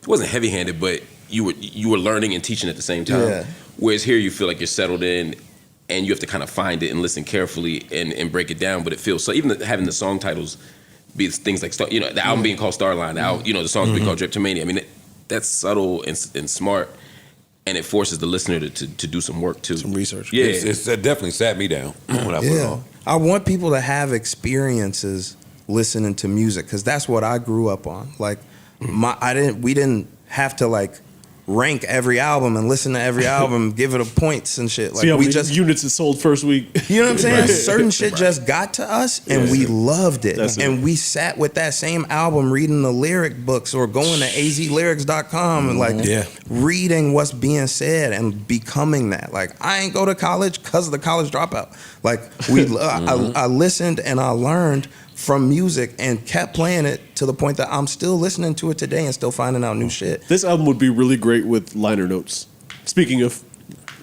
wasn't heavy-handed, but you were learning and teaching at the same time. Yeah. Whereas here you feel like you're settled in, and you have to kind of find it and listen carefully and break it down. But it feels so. Even having the song titles be things like Star, you know, the album being called Starline, you know, the song's being called Driptomania. I mean, that's subtle and smart, and it forces the listener to do some work too, some research. Yeah, it definitely sat me down when I put it on. I want people to have experiences listening to music, because that's what I grew up on. Like, we didn't have to like rank every album and listen to every album, give it a points and shit. Like, see how we many just units it sold first week. You know what I'm saying? Certain shit just got to us, and we loved it. And we sat with that same album reading the lyric books or going to azlyrics.com and like reading what's being said and becoming that. Like, I ain't go to college because of the college dropout. Like, I listened and I learned from music and kept playing it to the point that I'm still listening to it today and still finding out new shit. This album would be really great with liner notes. Speaking of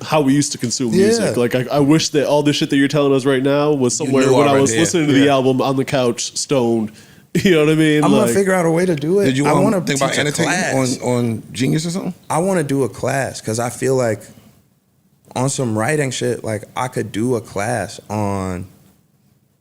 how we used to consume music, like I wish that all this shit that you're telling us right now was somewhere when I was listening to the album on the couch, stoned. You know what I mean? I'm gonna figure out a way to do it. Did you I want to think about annotating on Genius or something? I want to do a class, because I feel like on some writing shit, like I could do a class on.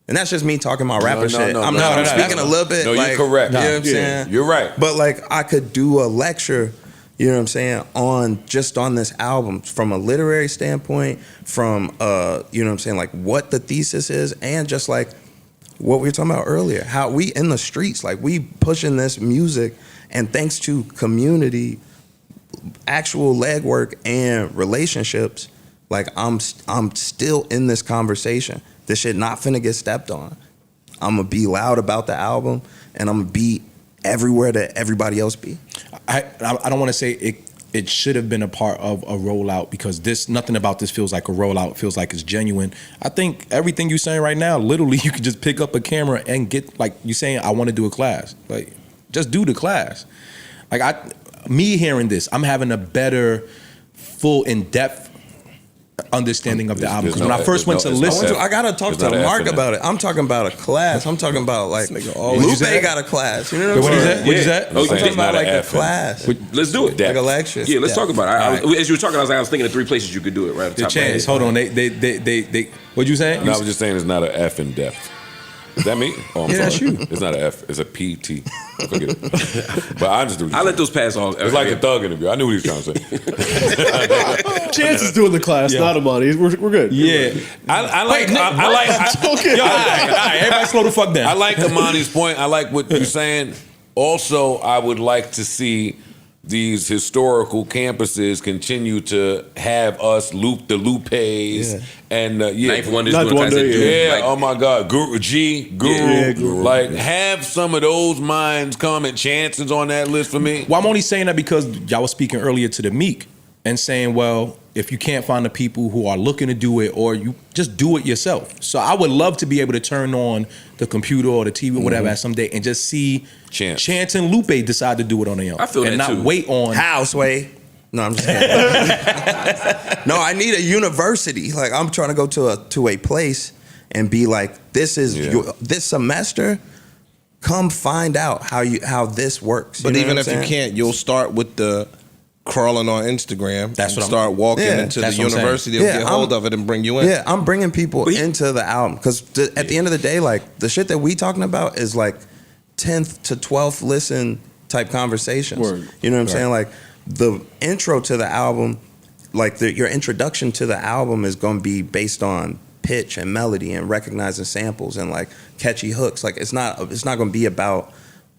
And that's just me talking about rapper shit. I'm speaking a little bit. No, like, you're correct. You know what I'm saying? You're right. But like, I could do a lecture, you know what I'm saying, on this album from a literary standpoint, from you know what I'm saying, like what the thesis is, and just like what we were talking about earlier, how we in the streets, like we pushing this music, and thanks to community, actual legwork and relationships, like I'm still in this conversation. This shit not finna get stepped on. I'm gonna be loud about the album, and I'm gonna be everywhere that everybody else be. I don't want to say it should have been a part of a rollout, because nothing about this feels like a rollout. It feels like it's genuine. I think everything you're saying right now, literally, you could just pick up a camera and get, like you saying, I want to do a class. Like, just do the class. Like, me hearing this, I'm having a better, full, in-depth understanding of the album. Because when I first went to listen, I gotta talk to Mark about it. I'm talking about a class. I'm talking about like Lupe got a class. You know what I'm saying? What you said? I'm talking about like a class. Let's do it. Like a lecture. Yeah, let's talk about it. As you were talking, I was thinking of 3 places you could do it. Right at the top. The chance. Hold on. They. What you saying? No, I was just saying it's not an F in depth. Is that me? Oh, I'm sorry. That's you. It's not an F. It's a PT. Forget it. But I just do. I let those pass off. It's like a thug interview. I knew what he was trying to say. Chance is doing the class, not Amani. We're good. Yeah. I like. Okay. All right. Everybody, slow the fuck down. I like Amani's point. I like what you're saying. Also, I would like to see these historical campuses continue to have us loop the lupes and Ninth Wonder's Ninth doing Wonder, kinds of yeah. like, oh my God, Guru, Guru. like have some of those minds come and chances on that list for me. Well, I'm only saying that because y'all was speaking earlier to the Meek and saying, well, if you can't find the people who are looking to do it, or you just do it yourself. So I would love to be able to turn on the computer or the TV or whatever at some day and just see Chance and Lupe decide to do it on their own. I feel and that not too. wait on Houseway. No, I'm just kidding. No, I need a university. Like I'm trying to go to a place and be like, this is this semester. Come find out how this works. But know even what if I'm you saying? can't, you'll start with the crawling on Instagram. That's and what start walking into the that's what I'm saying. university to get hold of it and bring you in. Yeah, I'm bringing people into the album because at the end of the day, like the shit that we talking about is like 10th to 12th listen type conversations. Word. You know what I'm saying? Like the intro to the album, like your introduction to the album is going to be based on pitch and melody and recognizing samples and like catchy hooks. Like it's not going to be about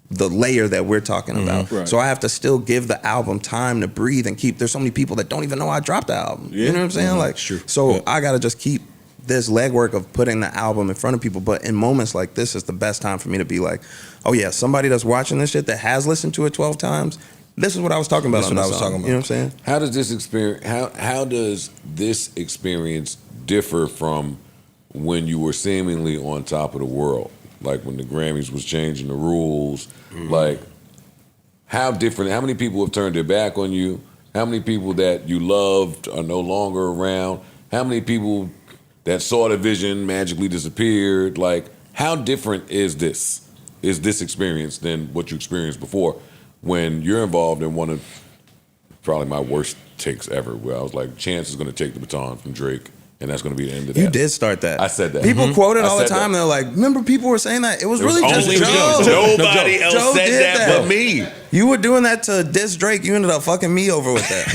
the layer that we're talking about. Right. So I have to still give the album time to breathe and keep. There's so many people that don't even know I dropped the album. Yeah. You know what I'm saying? Like, so I got to just keep this legwork of putting the album in front of people. But in moments like this is the best time for me to be like, oh yeah, somebody that's watching this shit that has listened to it 12 times, this is what I was talking about. You know what I'm saying? How does this experience? How does this experience differ from when you were seemingly on top of the world? Like when the Grammys was changing the rules. Like how different? How many people have turned their back on you? How many people that you loved are no longer around? How many people that saw the vision magically disappeared? Like how different is this? Is this experience than what you experienced before? When you're involved in one of probably my worst takes ever, where I was like, Chance is going to take the baton from Drake, and that's going to be the end of that. You did start that. I said that. People quote it I all the said time. that. They're like, remember people were saying that? It was really just only Joe. Joe. Nobody else Joe said did that but me. You were doing that to diss Drake. You ended up fucking me over with that.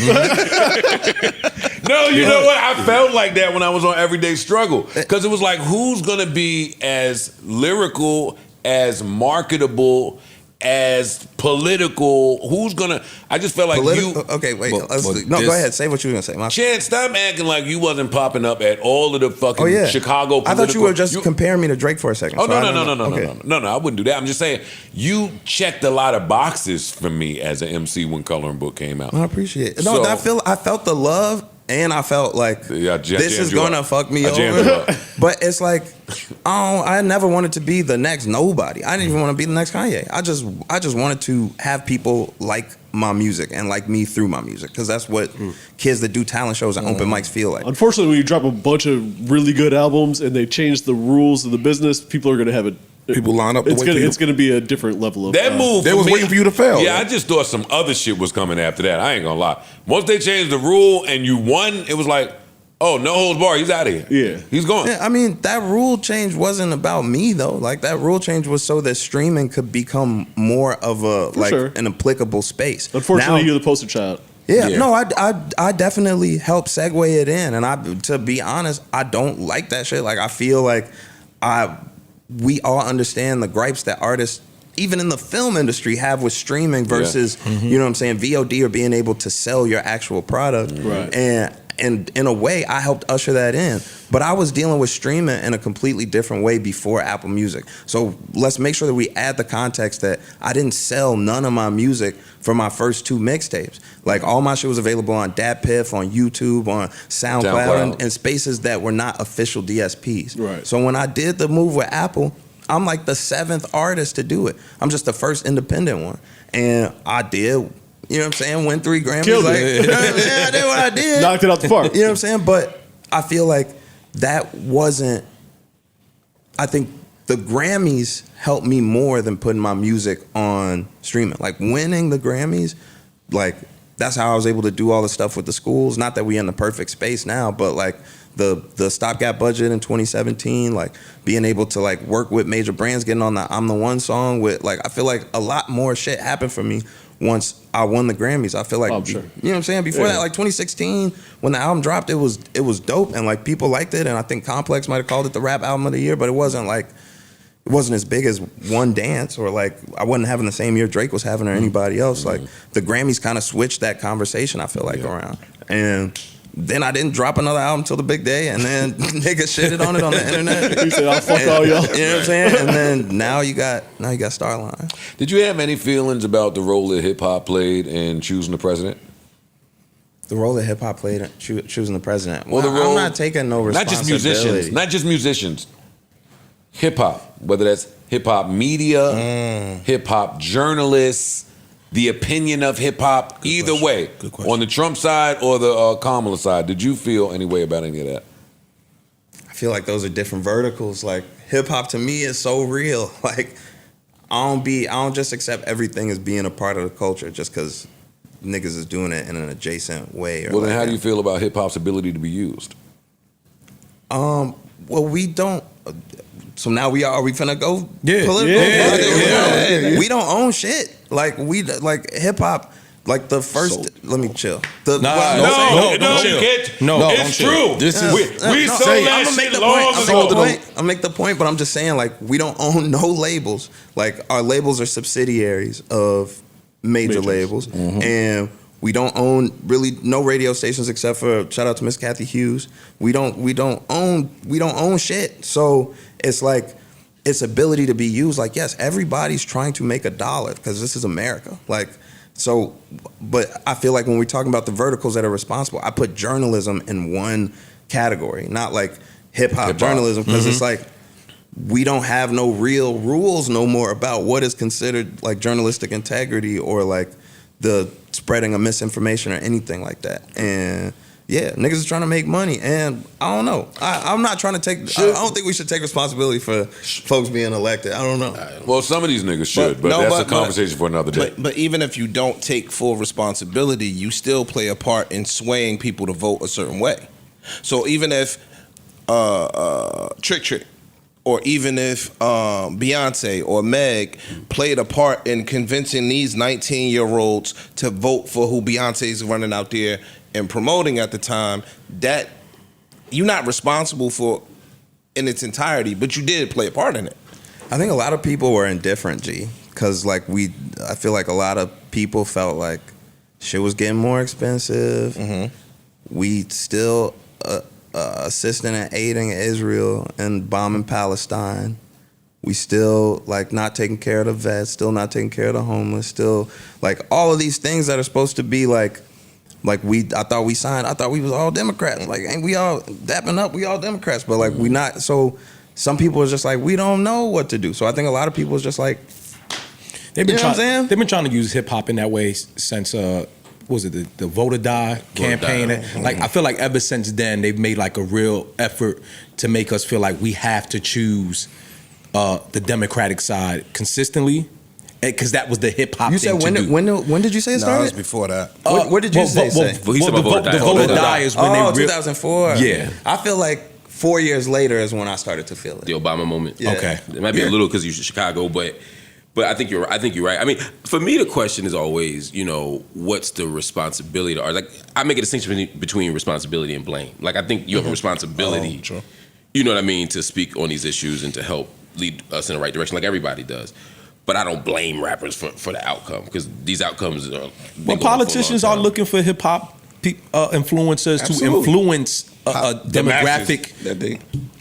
No, you know what? I felt like that when I was on Everyday Struggle. Because it was like, who's going to be as lyrical, as marketable, as political? Who's going to... I just felt like Okay, wait. Go ahead. Say what you were going to say. Chance, stop acting like you wasn't popping up at all of the fucking Chicago political... I thought you were just comparing me to Drake for a second. Oh, so no, I wouldn't do that. I'm just saying, you checked a lot of boxes for me as an MC when Coloring Book came out. I appreciate it. No, I felt the love, and I felt like this is gonna fuck me over. But it's like, I never wanted to be the next nobody. I didn't even want to be the next Kanye. I just wanted to have people like my music and like me through my music, because that's what kids that do talent shows and open mics feel like. Unfortunately, when you drop a bunch of really good albums and they change the rules of the business, people are going to have it. People line up. It's going to be a different level of that move. They was waiting for you to fail. Yeah, I just thought some other shit was coming after that. I ain't gonna lie. Once they changed the rule and you won, it was like, oh, no holds barred. He's out of here. Yeah, he's gone. Yeah, I mean, that rule change wasn't about me though. Like that rule change was so that streaming could become more of an applicable space. Unfortunately, you're the poster child. Yeah, no, I definitely helped segue it in, and to be honest, I don't like that shit. Like I feel like we all understand the gripes that artists, even in the film industry, have with streaming versus, you know what I'm saying, VOD or being able to sell your actual product. Right. And in a way, I helped usher that in. But I was dealing with streaming in a completely different way before Apple Music. So let's make sure that we add the context that I didn't sell none of my music for my first 2 mixtapes. Like all my shit was available on DatPiff, on YouTube, on SoundCloud. And spaces that were not official DSPs. Right. So when I did the move with Apple, I'm like the 7th artist to do it. I'm just the first independent one. And I did... You know what I'm saying? Win 3 Grammys. Killed like, it. You know what I'm saying? I did what I did. Knocked it out the park. You know what I'm saying? But I feel like that wasn't... I think the Grammys helped me more than putting my music on streaming. Like winning the Grammys, like that's how I was able to do all the stuff with the schools. Not that we in the perfect space now, but like the stopgap budget in 2017, like being able to like work with major brands, getting on the I'm the One song with like, I feel like a lot more shit happened for me once I won the Grammys. I feel like, I'm sure. You know what I'm saying? Before that, like 2016, when the album dropped, it was dope and like people liked it. And I think Complex might have called it the rap album of the year, but it wasn't like, it wasn't as big as one dance, or like I wasn't having the same year Drake was having or anybody else. Like the Grammys kind of switched that conversation, I feel like, around. And then I didn't drop another album till the big day, and then niggas shitted on it on the internet. He said, "I'll fuck all y'all." You know what I'm saying? And then now you got Starline. Did you have any feelings about the role that hip hop played in choosing the president? The role that hip hop played in choosing the president. Well, Well, the role, I'm not taking no not just responsibility. not just musicians. Hip hop, whether that's hip hop media, hip hop journalists, the opinion of hip hop, either way, on the Trump side or the Kamala side, did you feel any way about any of that? I feel like those are different verticals. Like hip hop to me is so real. Like I don't just accept everything as being a part of the culture just because niggas is doing it in an adjacent way. Or Well, then like how do you feel about hip hop's ability to be used? Well, we don't. So now we finna go political? Yeah. We don't own shit. Like hip hop. Like the first, let me chill. No, it's true. This is we sold that shit long ago. I'll make the point, but I'm just saying, like, we don't own no labels. Like, our labels are subsidiaries of major labels, and we don't own really no radio stations except for shout out to Miss Kathy Hughes. We don't own shit. So it's like its ability to be used. Like, yes, everybody's trying to make a dollar because this is America. Like. So, but I feel like when we're talking about the verticals that are responsible, I put journalism in one category, not like hip hop journalism, because it's like we don't have no real rules no more about what is considered like journalistic integrity or like the spreading of misinformation or anything like that. And yeah, niggas is trying to make money, and I don't know. I'm not trying to take. I don't think we should take responsibility for folks being elected. I don't know. Well, some of these niggas should, but that's a conversation for another day. But even if you don't take full responsibility, you still play a part in swaying people to vote a certain way. So even if Trick, or even if Beyonce or Meg played a part in convincing these 19-year-olds to vote for who Beyonce's running out there and promoting at the time, that you're not responsible for in its entirety, but you did play a part in it. I think a lot of people were indifferent, G, because like I feel like a lot of people felt like shit was getting more expensive. We still assisting and aiding Israel and bombing Palestine. We still like not taking care of the vets, still not taking care of the homeless, still like all of these things that are supposed to be like I thought we was all Democrats. Like, ain't we all dapping up? We all Democrats, but like we not. So some people are just like, we don't know what to do. So I think a lot of people is just like, they've been trying to use hip hop in that way since what was it the Vote or Die campaign? Like I feel like ever since then they've made like a real effort to make us feel like we have to choose the Democratic side consistently. Because that was the hip hop. You said when did you say it started? No, it was before that. What did you say? The Vote or Die is when they 2004. Yeah, I feel like 4 years later is when I started to feel it. The Obama moment. Yeah. Okay, it might be a little because you're Chicago, but I think you're right. I mean, for me, the question is always, what's the responsibility? Or like, I make a distinction between responsibility and blame. Like, I think you have a responsibility. You know what I mean, to speak on these issues and to help lead us in the right direction, like everybody does. But I don't blame rappers for the outcome because these outcomes are. Well, politicians are looking for hip hop influencers to influence a demographic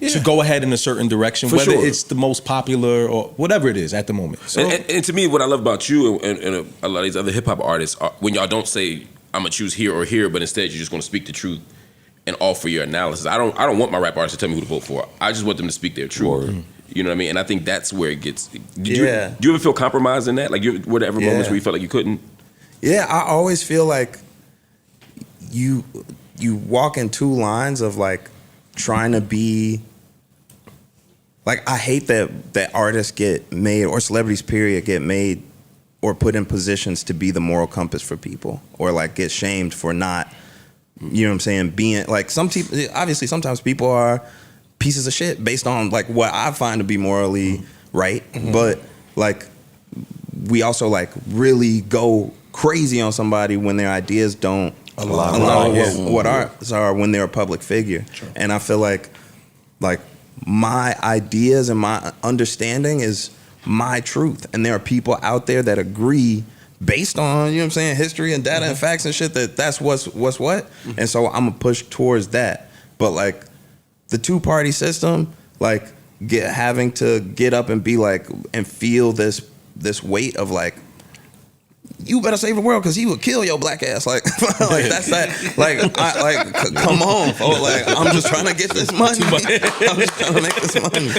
to go ahead in a certain direction, whether it's the most popular or whatever it is at the moment. So, and to me, what I love about you and a lot of these other hip hop artists are when y'all don't say I'm gonna choose here or here, but instead you're just gonna speak the truth and offer your analysis. I don't want my rap artists to tell me who to vote for. I just want them to speak their truth. You know what I mean? And I think that's where it gets. Do you ever feel compromised in that? Like, were there ever moments where you felt like you couldn't? Yeah, I always feel like you walk in two lines of like trying to be. Like, I hate that artists get made, or celebrities period get made or put in positions to be the moral compass for people, or like get shamed for not, you know what I'm saying, being like some people. Obviously, sometimes people are pieces of shit based on like what I find to be morally right, but like we also like really go crazy on somebody when their ideas don't align with what ours are when they're a public figure. And I feel like my ideas and my understanding is my truth. And there are people out there that agree based on, you know what I'm saying, history and data and facts and shit, that's what's what. And so I'm gonna push towards that. But like the two-party system, like having to get up and be like, and feel this weight of like, you better save the world because he would kill your black ass. Like, like that's that. Like, come on, folks. Like, I'm just trying to get this money. I'm just trying to make this money.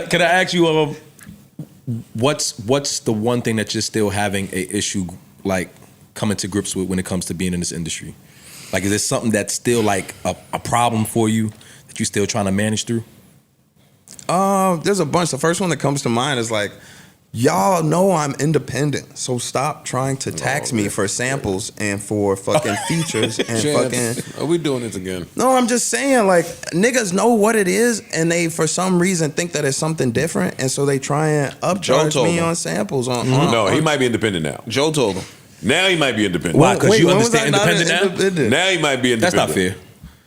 Can I ask you, what's the one thing that you're still having a issue like coming to grips with when it comes to being in this industry? Like, is there something that's still like a problem for you that you're still trying to manage through? There's a bunch. The first one that comes to mind is like, y'all know I'm independent, so stop trying to tax me for samples and for fucking features and fucking. Are we doing this again? No, I'm just saying, like, niggas know what it is, and they for some reason think that it's something different, and so they try and upcharge me on samples. No, he might be independent now. Joe told him. Now he might be independent. Why? Because you understand independent now? Now he might be independent. That's not fair.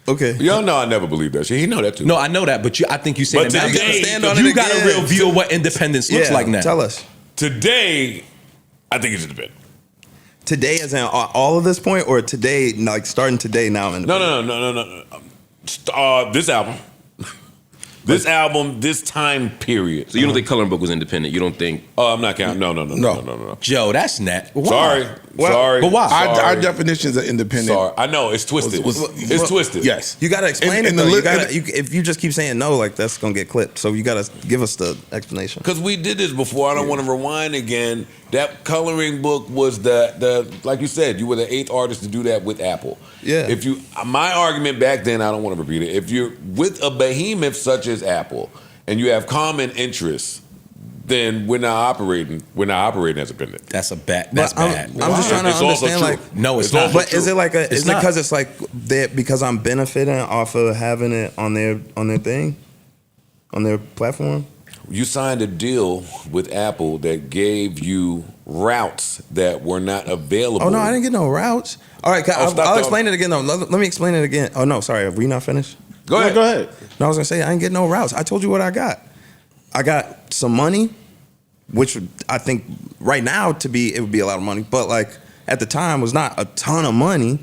Okay. Y'all know I never believed that shit. He know that too. No, I know that, but I think you said But it now. today, You got a real view of what independence looks like now. Tell us. Today, I think he's independent. Today is in all of this point, or today, like starting today now? No. This album. This album, this time period. So you don't think Coloring Book was independent? You don't think? Oh, I'm not counting. No. Joe, that's not. Sorry. Well, but why? Our definitions of independent. Sorry. I know it's twisted. It's twisted. Yes. You gotta explain it. Though. If you just keep saying no, like that's gonna get clipped. So you gotta give us the explanation. Because we did this before. I don't want to rewind again. That Coloring Book was the like you said, you were the 8th artist to do that with Apple. Yeah. If you, my argument back then, I don't want to repeat it. If you're with a behemoth such as Apple and you have common interests, then we're not operating as a business. That's bad. That's bad. I'm just trying to understand. Like, no, it's not. But is it like a? Is it because it's like that because I'm benefiting off of having it on their thing, on their platform? You signed a deal with Apple that gave you routes that were not available. Oh no, I didn't get no routes. All right, I'll explain it again though. Let me explain it again. Oh no, sorry, have we not finished? Go ahead. No, I was gonna say I didn't get no routes. I told you what I got. I got some money, which I think right now it would be a lot of money, but like at the time was not a ton of money.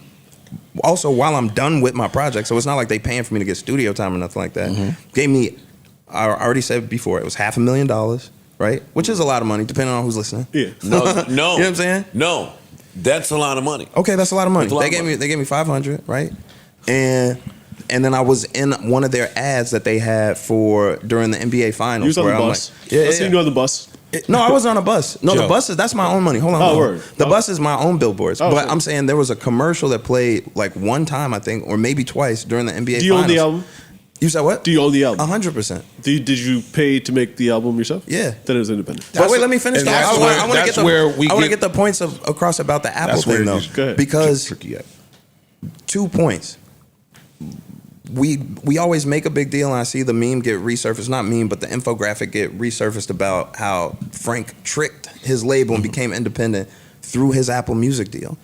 Also, while I'm done with my project, so it's not like they paying for me to get studio time or nothing like that. Gave me, I already said before, it was $500,000, right? Which is a lot of money, depending on who's listening. Yeah. No. You know what I'm saying? No. That's a lot of money. Okay, that's a lot of money. They gave me $500, right? And then I was in one of their ads that they had during the NBA finals. You was on the bus. I seen you on the bus. No, I wasn't on a bus. No, Joe. the bus that's my own money. Hold on. Word. The bus is my own billboards. Oh, but sure. I'm saying there was a commercial that played like one time, I think, or maybe twice during the NBA finals. Do you own the album? You said what? Do you own the album? 100%. Did you pay to make the album yourself? Yeah. Then it was independent. But wait, let me finish. That's I want to get the points across about the Apple That's where thing though, you- Go ahead. because tricky at. 2 points. We always make a big deal, and I see the meme get resurfaced. Not meme, but the infographic get resurfaced about how Frank tricked his label and became independent through his Apple Music deal.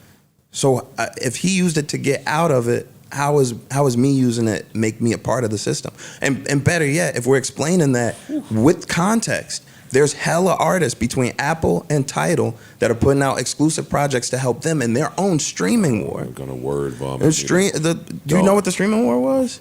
So if he used it to get out of it, how is me using it make me a part of the system? And better yet, if we're explaining that with context, there's hella artists between Apple and Tidal that are putting out exclusive projects to help them in their own streaming war. I'm gonna word vomit. Do you know what the streaming war was?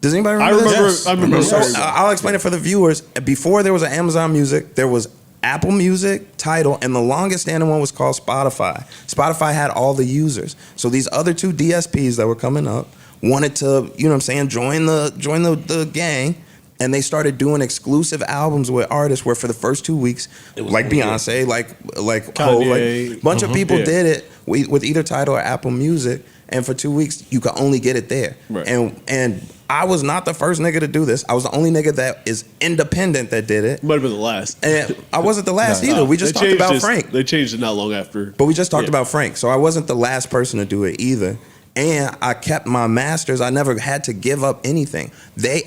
Does anybody remember this? I remember. So I'll explain it for the viewers. Before there was an Amazon Music, there was Apple Music, Tidal, and the longest standing one was called Spotify. Spotify had all the users. So these other 2 DSPs that were coming up wanted to, you know what I'm saying, join the gang. And they started doing exclusive albums with artists where for the first 2 weeks, like Beyonce, like Hov, like a bunch of people did it with either Tidal or Apple Music. And for 2 weeks, you could only get it there. Right. And I was not the first nigga to do this. I was the only nigga that is independent that did it. Might have been the last. And I wasn't the last either. We just talked about Frank. They changed it not long after. But we just talked about Frank. So I wasn't the last person to do it either. And I kept my masters. I never had to give up anything. The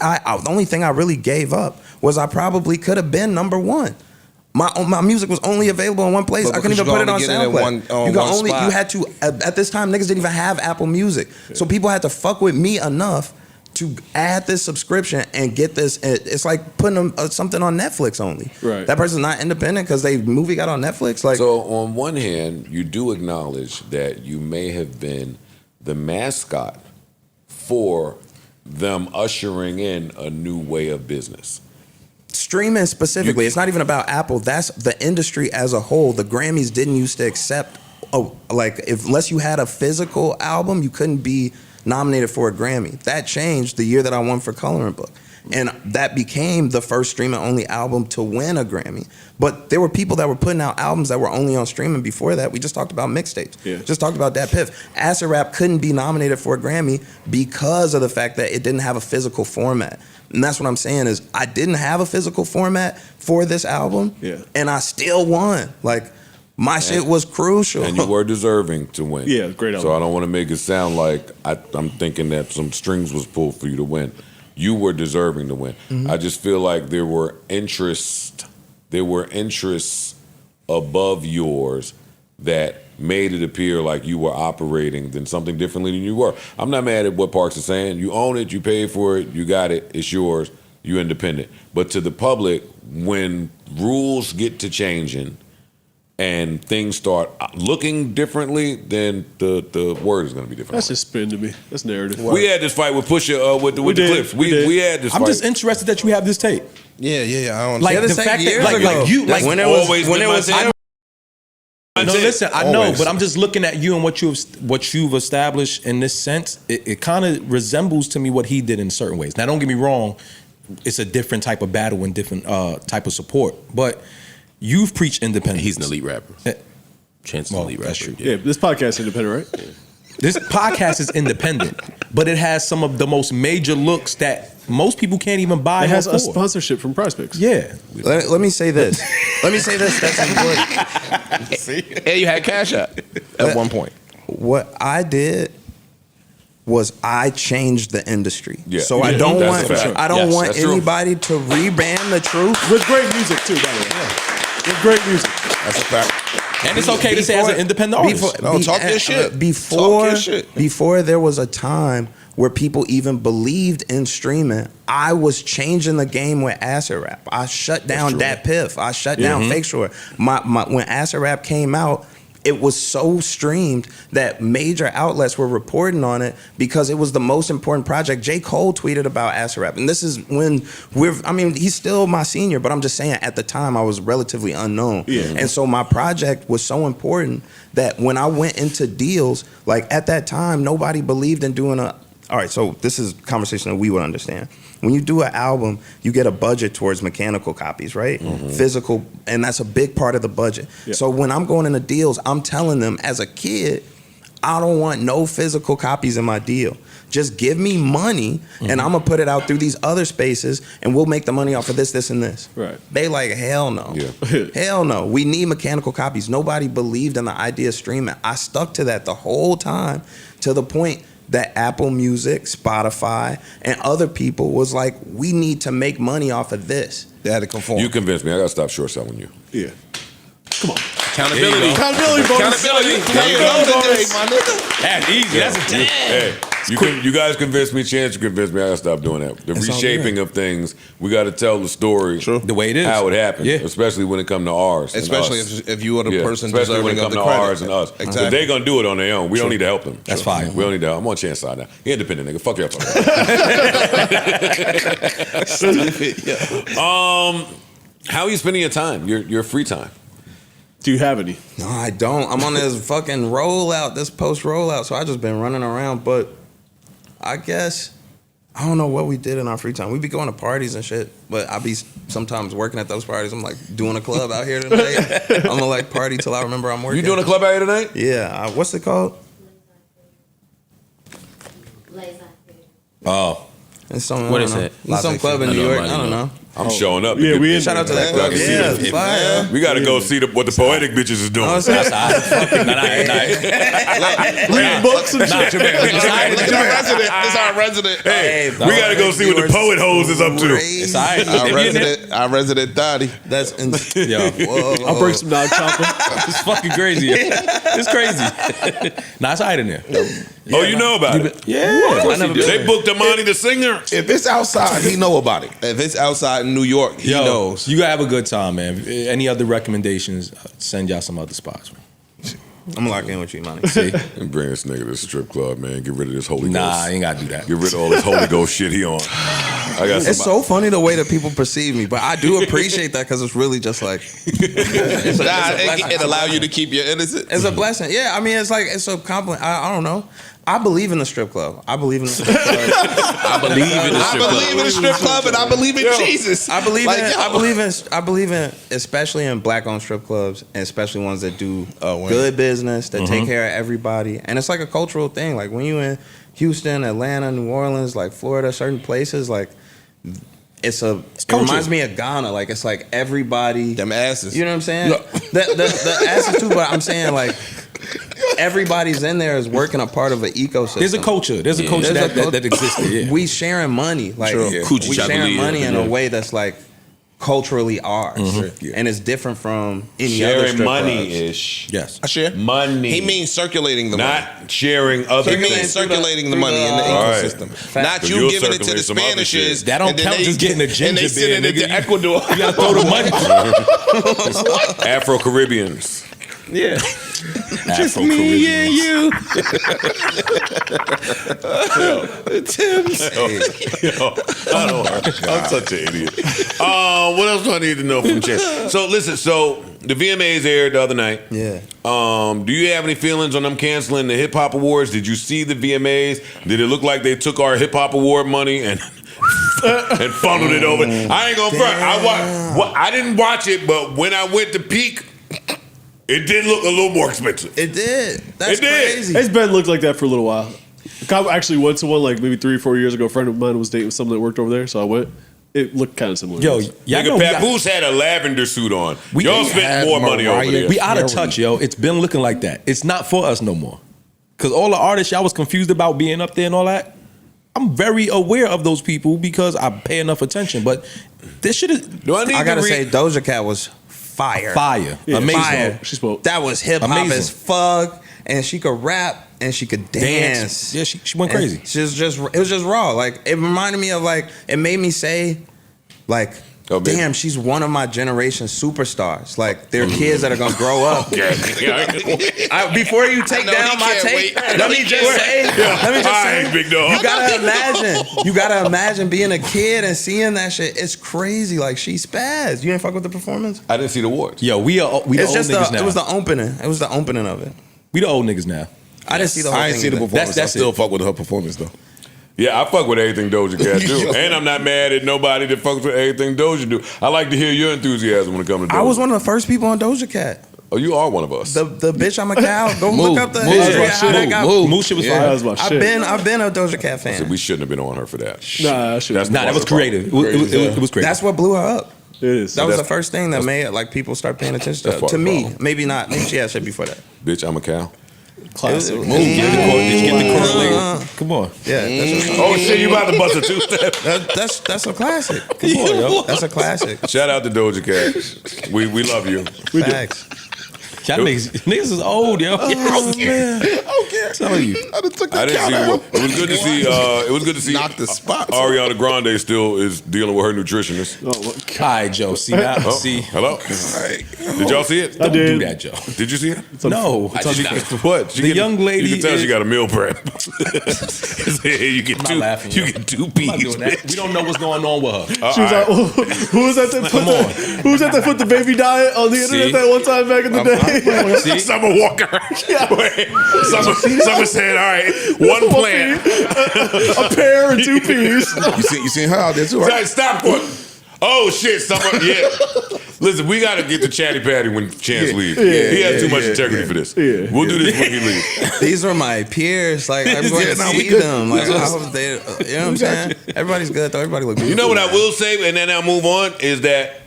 only thing I really gave up was I probably could have been number 1. My music was only available in one place. But I couldn't even because put it on you can only get it in SoundCloud. one- You one spot. had to at this time niggas didn't even have Apple Music, so people had to fuck with me enough to add this subscription and get this. It's like putting something on Netflix only. Right. That person's not independent because they movie got on Netflix. Like, so on one hand, you do acknowledge that you may have been the mascot for them ushering in a new way of business. streaming specifically, it's not even about Apple. That's the industry as a whole. The Grammys didn't used to accept, unless you had a physical album, you couldn't be nominated for a Grammy. That changed the year that I won for Coloring Book. And that became the first streaming only album to win a Grammy. But there were people that were putting out albums that were only on streaming before that. We just talked about mixtapes. Yeah. Just talked about Dat Piff. Acid Rap couldn't be nominated for a Grammy because of the fact that it didn't have a physical format. And that's what I'm saying is I didn't have a physical format for this album. Yeah. And I still won. Like, my shit was crucial. And you were deserving to win. Yeah, great album. So I don't want to make it sound like I'm thinking that some strings was pulled for you to win. You were deserving to win. Mhm. I just feel like there were interests above yours that made it appear like you were operating than something differently than you were. I'm not mad at what Parks is saying. You own it, you paid for it, you got it, it's yours, you're independent. But to the public, when rules get to changing and things start looking differently, then the word is going to be different. That's just spin to me. That's narrative. We had this fight with Pusha with the Clips. We had this fight. I'm just interested that you have this tape. Yeah. I don't Like the fact that like you like when it was No, listen, I know, but I'm just looking at you and what you've established in this sense. It kind of resembles to me what he did in certain ways. Now, don't get me wrong, it's a different type of battle and different type of support. But you've preached independence. He's an elite rapper. Chance is an elite rapper. That's true. Yeah, this podcast is independent, right? This podcast is independent, but it has some of the most major looks that most people can't even buy. It has or a afford. sponsorship from Prospects. Yeah. Let me say this. That's important. And you had Cash App at one point. What I did was I changed the industry. Yeah. So I Yeah, don't that's want a fact. I don't Yes, want that's true. anybody to rebrand the truth. With great music too, by the way. With great music. That's a fact. And it's okay to say as an independent artist. Talk your shit. Before there was a time where people even believed in streaming, I was changing the game with Acid Rap. I shut down Dat Piff. I shut down Fake Shore. When Acid Rap came out, it was so streamed that major outlets were reporting on it because it was the most important project. J. Cole tweeted about Acid Rap. And this is when he's still my senior, but I'm just saying at the time I was relatively unknown. Yeah. And so my project was so important that when I went into deals, like at that time, nobody believed in doing all right, so this is a conversation that we would understand. When you do an album, you get a budget towards mechanical copies, right? Physical, and that's a big part of the budget. Yeah. So when I'm going into deals, I'm telling them as a kid, I don't want no physical copies in my deal. Just give me money, and I'm gonna put it out through these other spaces, and we'll make the money off of this, this, and this. Right. They like, hell no. Yeah. Hell no. We need mechanical copies. Nobody believed in the idea of streaming. I stuck to that the whole time to the point that Apple Music, Spotify, and other people was like, we need to make money off of this. They had to conform. You convinced me. I gotta stop short selling you. Yeah. Come on. Accountability. Accountability, bonus. There you go today, my nigga. That's easy. That's a 10. Hey, you guys convinced me. Chance, you convinced me. I gotta stop doing that. The It's all reshaping of things. We got to tell the story The way it is. how it happened. Yeah. Especially when it comes to ours. and Especially us. if you are the person especially when deserving it of comes the to credit. ours and us. Exactly. If they're gonna do it on their own, we don't need to help them. That's fine. We don't need to help. I'm on Chance's side now. He independent nigga. Fuck you up. How are you spending your time? Your free time? Do you have any? No, I don't. I'm on this fucking rollout, this post rollout. So I just been running around. But I guess I don't know what we did in our free time. We be going to parties and shit. But I be sometimes working at those parties. I'm like doing a club out here tonight. I'm gonna like party till I remember I'm working. You doing a club out here tonight? Yeah. What's it called? Oh. In some, What I is don't know. it? In some club in New York. I don't know. I'm showing up. Yeah, we in Shout out to there. that club. Yeah, it's fire. We got to go see what the poetic bitches is doing. No, it's Reading books and shit. It's our resident. Hey, we got to go see what the poet hoes is up to. It's Our resident thotty. That's Yo, I'll break some dog chocolate. it's fucking crazy. It's crazy. Nah, it's alright in there. Oh, you know about it? Yeah, I never been. They booked Amani the singer. If it's outside, he know about it. If it's outside in New York, he Yo, knows. you gotta have a good time, man. Any other recommendations? Send y'all some other spots. Man. I'm gonna lock in with you, man. See? And bring this nigga to the strip club, man. Get rid of this Holy Nah, Ghost. I ain't gotta do that. Get rid of all this Holy Ghost shit he on. I got It's so funny the way that people perceive me, but I do appreciate that because it's really just like it's a blessing. It allow you to keep your innocence. It's a blessing. Yeah, I mean, it's like it's a compliment. I don't know. I believe in the strip club. I believe in the strip club. I believe in the strip club. I believe in the strip club, and I believe in Jesus. I believe Like, in. yo. I believe in, especially in black-owned strip clubs, and especially ones that do good business, that take care of everybody. And it's like a cultural thing. Like when you in Houston, Atlanta, New Orleans, like Florida, certain places, like it reminds me of Ghana. Like it's like everybody, Them asses. you know what I'm saying? The asses too, but I'm saying like everybody's in there is working a part of an ecosystem. There's a culture. There's a culture that existed. Yeah. We sharing money, like Coochie we sharing chocolate, money in yeah. a way that's like culturally ours, and it's different from any other sharing strip money clubs. ish. Yes. I share. Money. He means circulating the money. Not sharing other He means things. circulating the money in the Right. ecosystem. Not But you you'll giving it to the circulate some other Spanishes. shit. That don't and then count they- just getting a ginger and they sending beer, it to nigga. Ecuador. You gotta throw the money. Afro-Caribbeans. Yeah. Just me and you. Tim's. I'm such an idiot. What else do I need to know from Chance? So listen, the VMAs aired the other night. Yeah. Do you have any feelings on them canceling the hip hop awards? Did you see the VMAs? Did it look like they took our hip hop award money and and funneled it over? I ain't gonna front. I didn't watch it, but when I went to peek, it did look a little more expensive. It did. That's It did. crazy. It's been looked like that for a little while. I actually went to one like maybe 3 or 4 years ago. A friend of mine was dating someone that worked over there, so I went. It looked kind of similar. Yo, Nigga, Papoose had a lavender suit on. Y'all spent more money over there. We out of touch, yo. It's been looking like that. It's not for us no more. Cause all the artists y'all was confused about being up there and all that. I'm very aware of those people because I pay enough attention. But this shit is. I gotta say, Doja Cat was fire. Fire. Yeah, Amazing. Fire. She spoke. That was hip hop Amazing. as fuck, and she could rap and she could dance. Yeah, she went And crazy. it was just raw. Like it reminded me of like it made me say, like, damn, she's one of my generation's superstars. Like there are kids that are gonna grow up. Before you take down my take, let me just say, big dog. you gotta imagine being a kid and seeing that shit. It's crazy. Like she spazzed. You ain't fuck with the performance? I didn't see the awards. Yo, we the old niggas now. It was the opening. It was the opening of it. We the old niggas now. I didn't see the whole I thing. ain't see the either. performance. That's I still it. fuck with her performance though. Yeah, I fuck with everything Doja Cat do. And I'm not mad at nobody that fucks with everything Doja do. I like to hear your enthusiasm when it comes to Doja. I was one of the first people on Doja Cat. Oh, you are one of us. The bitch, I'm a cow. Go look up the Move. history of how that got. Move shit was fire. That was my shit. I've been a Doja Cat I said fan. we shouldn't have been on her for that. Nah, That was creative. It was creative. That's what blew her up. It is. That was the first thing that made like people start paying attention That's to. To part me, of the maybe not. Maybe she had shit before that. Bitch, I'm a cow. Classic. Did you get the correlated? Come on. Yeah, that's Oh shit, you about to bust a two-step. that's a classic. Come on, yo. That's a classic. Shout out to Doja Cat. We love you. Facts. Y'all niggas is old, yo. Oh man. Okay. Tell you. I done took the I didn't count see. out. It was good to see. It was good to see. Knock the spots. Ariana Grande still is dealing with her nutritionist. Oh, my God. All right, Joe. See now? Oh, See? hello. Did y'all see it? I Don't do did. that, Joe. Did you see it? No. What? She The get- young lady You can tell is- she got a meal prep. you get I'm not two. laughing, You yo. get two I'm not peas. doing that. We don't know what's going on with her. She was like, who was that that put Come on. who was that that put the baby diet on the internet See? that one time back in the day? See? Summer Walker. Wait, Summer said, "All right, one plant." A pear and 2 peas. You seen her out there too, right? Stop. Oh shit! Yeah. Listen, we got to get to Chatty Patty when Chance leaves. He has too much integrity for this. We'll do this when he leaves. These are my peers. Like I'm going to see them. Like I hope they, you know what I'm saying? Everybody's good though. Everybody look good. You know what I will say, and then I'll move on, is that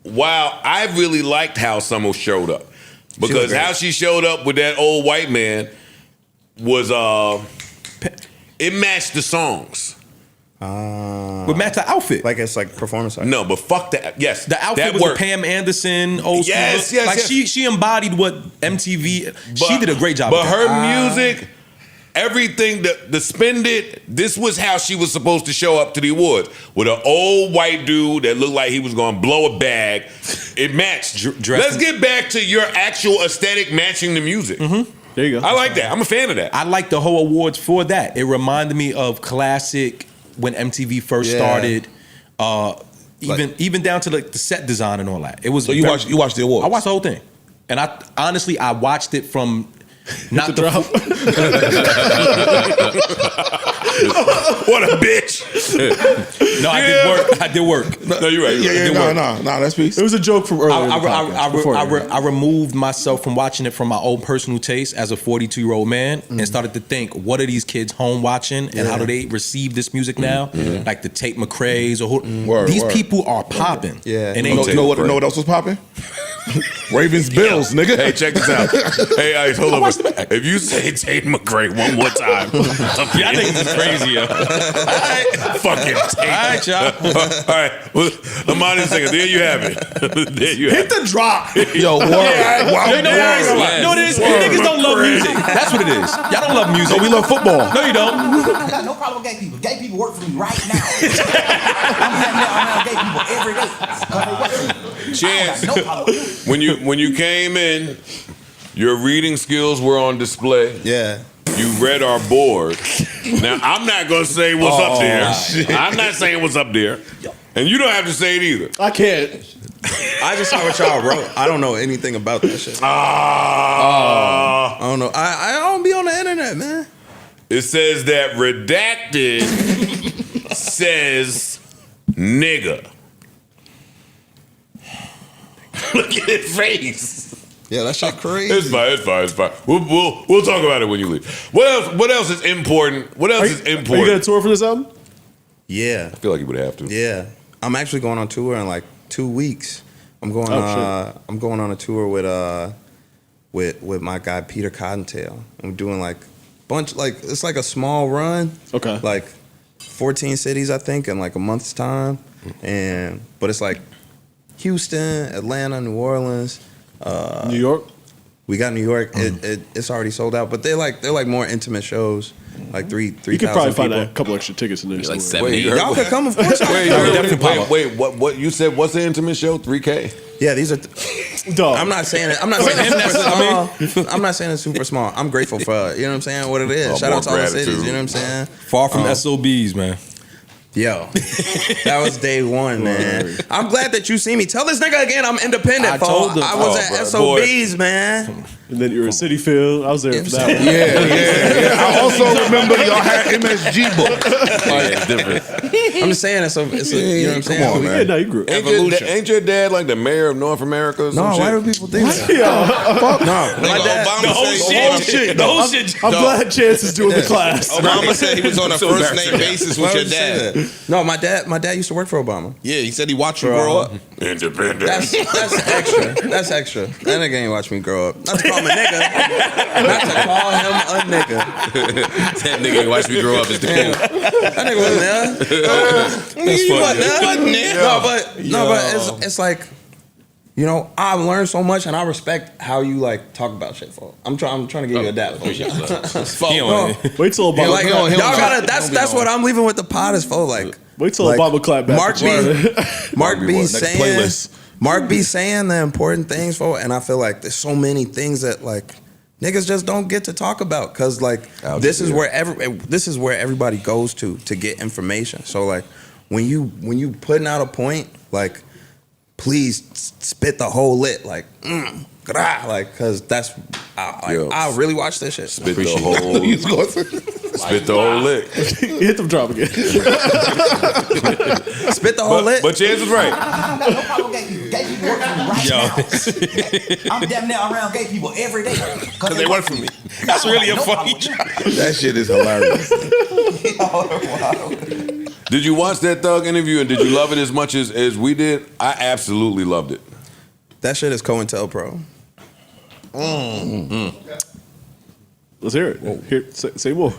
while I really liked how Summer showed up, because how she showed up with that old white man was it matched the songs. Would match the outfit. Like it's like performance art. No, but fuck that. Yes, the outfit that was worked. a Pam Anderson old school. Yes, look. yes, Like yes. she embodied what MTV. She did a great job. But with that. her music, everything, the spend it. This was how she was supposed to show up to the awards with an old white dude that looked like he was going to blow a bag. It matched. Let's get back to your actual aesthetic matching the music. There you go. I like that. I'm a fan of that. I like the whole awards for that. It reminded me of classic when MTV first started. Even down to like the set design and all that. It was. So you watched the awards? I watched the whole thing, and I honestly watched it from not the drop. What a bitch! No, I did work. No, you're right. No, that's peace. It was a joke from earlier. in the podcast, I removed myself from watching it from my own personal taste as a 42-year-old man and started to think, what are these kids home watching and how do they receive this music now? Like the Tate McRae's or these people are popping. Yeah. And You know what else was popping? Ravens Bills, nigga. Hey, check this out. Hey, hold on. If you say Tate McRae one more time, y'all niggas is crazy, yo. Fucking Tate. All right, y'all. All right. Well, Lamont is saying, there you have it. There you have Hit the drop. Yo, word. No, it is. You niggas don't love music. That's what it is. Y'all don't love music. No, we love football. No, you don't. I got no problem with gay people. Gay people work for me right now. I'm around gay people every day. 'Cause they work for me. Chance, I don't got no problem with it. when you came in, your reading skills were on display. Yeah. You read our board. Now, I'm not going to say what's up there. shit. I'm not saying what's up there. And you don't have to say it either. I can't. I just saw what y'all wrote. I don't know anything about that shit. I don't know. I don't be on the internet, man. It says that redacted says nigga. Look at his face. Yeah, that shit crazy. It's fine. We'll talk about it when you leave. What else is important? What else is Are you important? gonna tour for this album? Yeah. I feel like you would have to. Yeah. I'm actually going on tour in like 2 weeks. I'm going I'm going on a tour with my guy Peter Cottontail. I'm doing like it's like a small run. Okay. Like 14 cities I think in like a month's time. But it's like Houston, Atlanta, New Orleans, New York. We got New York. It's already sold out, but they're like more intimate shows, like 3,000 You could probably people. find a couple extra tickets in there. Like somewhere. 70. Y'all could come, of course. Wait, what you said? What's the intimate show? 3K? Yeah, these are. Dog. I'm not saying it. I'm not saying it's super small. I'm not saying it's super small. I'm grateful for you know what I'm saying. What it is. Shout out to all the cities. You know what I'm saying. Far from SOBs, man. Yo, that was day one, man. I'm glad that you see me. Tell this nigga again I'm independent. I told him. I was at SOBs, man. And then you were in City Field. I was there for that one. Yeah. I also remember y'all had MSG books. Oh, yeah, it's different. I'm just saying it's a you know what I'm saying. Come on, man. Yeah, no, you grew up. Ain't your dad like the mayor of North America or some No, shit? why do people think that? Fuck No, my dad. Obama The whole said, shit. The whole shit. I'm glad Chance is doing the class. Obama said he was on a So first name embarrassing. basis Why with your would you say dad. that? No, my dad used to work for Obama. Yeah, he said he watched you grow up. Independent. That's extra. That's extra. That nigga ain't watch me grow up. Not to call him a nigga. Not to call him a nigga. That nigga ain't watch me grow up is the cool. That nigga wasn't there. That's You funny. wasn't there. No, but it's like, you know, I've learned so much, and I respect how you like talk about shit. For I'm trying to give you a dap. He don't- Wait till Obama. Like, clap. y'all gotta. That's what I'm leaving with the pod is for. Like, Wait till like, Obama clap back. Mark B Next saying playlist. Mark B saying the important things for, and I feel like there's so many things that like niggas just don't get to talk about because like this is where everybody goes to get information. So like when you putting out a point, like please spit the whole lit, like like because that's I really watch this shit. Spit the whole. Spit the whole lick. Hit them drop again. Spit the whole lick. But Chance was right. I got no problem with gay people. Gay people work for me right now. I'm damn near around gay people every day because they work for me. That's really a funny joke. That shit is hilarious. Did you watch that Thug interview and did you love it as much as we did? I absolutely loved it. That shit is COINTELPRO. Let's hear it. Here, say more.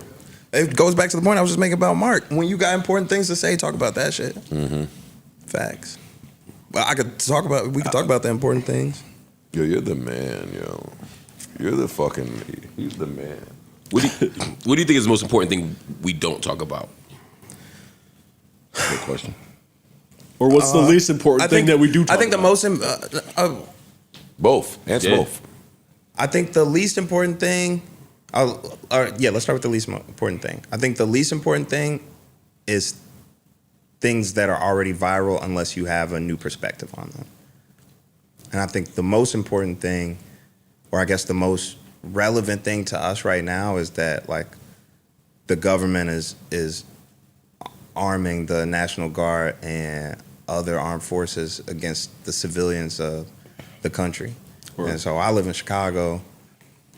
It goes back to the point I was just making about Mark. When you got important things to say, talk about that shit. Mm-hmm. Facts. Well, we could talk about the important things. Yo, you're the man, yo. You're the fucking, he's the man. What do you think is the most important thing we don't talk about? Good question. Or what's the least important thing that we do talk about? I think the most... both. Answer both. I think the least important thing... let's start with the least important thing. I think the least important thing is things that are already viral unless you have a new perspective on them. And I think the most important thing, or I guess the most relevant thing to us right now is that like the government is arming the National Guard and other armed forces against the civilians of the country. Right. And so I live in Chicago.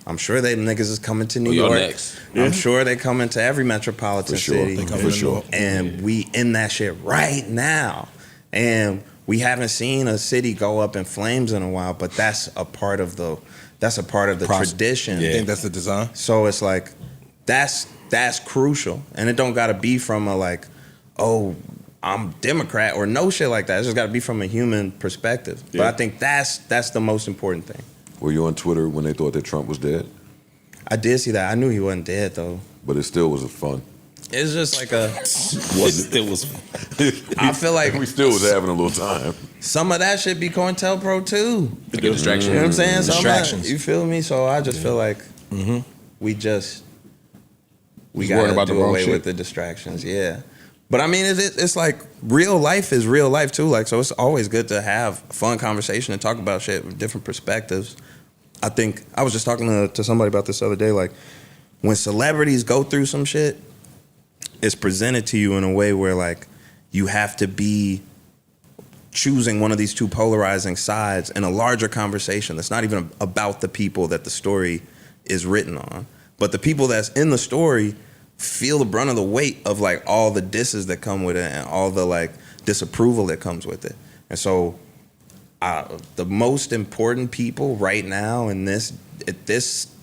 I'm sure they niggas is coming to New York. Next. I'm sure they coming to every metropolitan city. For sure. And we in that shit right now. And we haven't seen a city go up in flames in a while, but that's a part of the tradition. I think that's the design. So it's like that's crucial. And it don't gotta be from a like, oh, I'm Democrat or no shit like that. It's just gotta be from a human perspective. Yeah. But I think that's the most important thing. Were you on Twitter when they thought that Trump was dead? I did see that. I knew he wasn't dead though. But it still was fun. It's just like a. It was. I feel like we still was having a little time. Some of that should be COINTELPRO too. Like a distraction. You know what I'm saying? Distractions. You feel me? So I just feel like we Just worried gotta about the do wrong away shit. with the distractions. Yeah. But I mean, it's like real life is real life too. Like, so it's always good to have a fun conversation and talk about shit with different perspectives. I think I was just talking to somebody about this the other day. Like, when celebrities go through some shit, it's presented to you in a way where like you have to be choosing one of these two polarizing sides in a larger conversation that's not even about the people that the story is written on, but the people that's in the story feel the brunt of the weight of like all the disses that come with it and all the like disapproval that comes with it. And so the most important people right now at this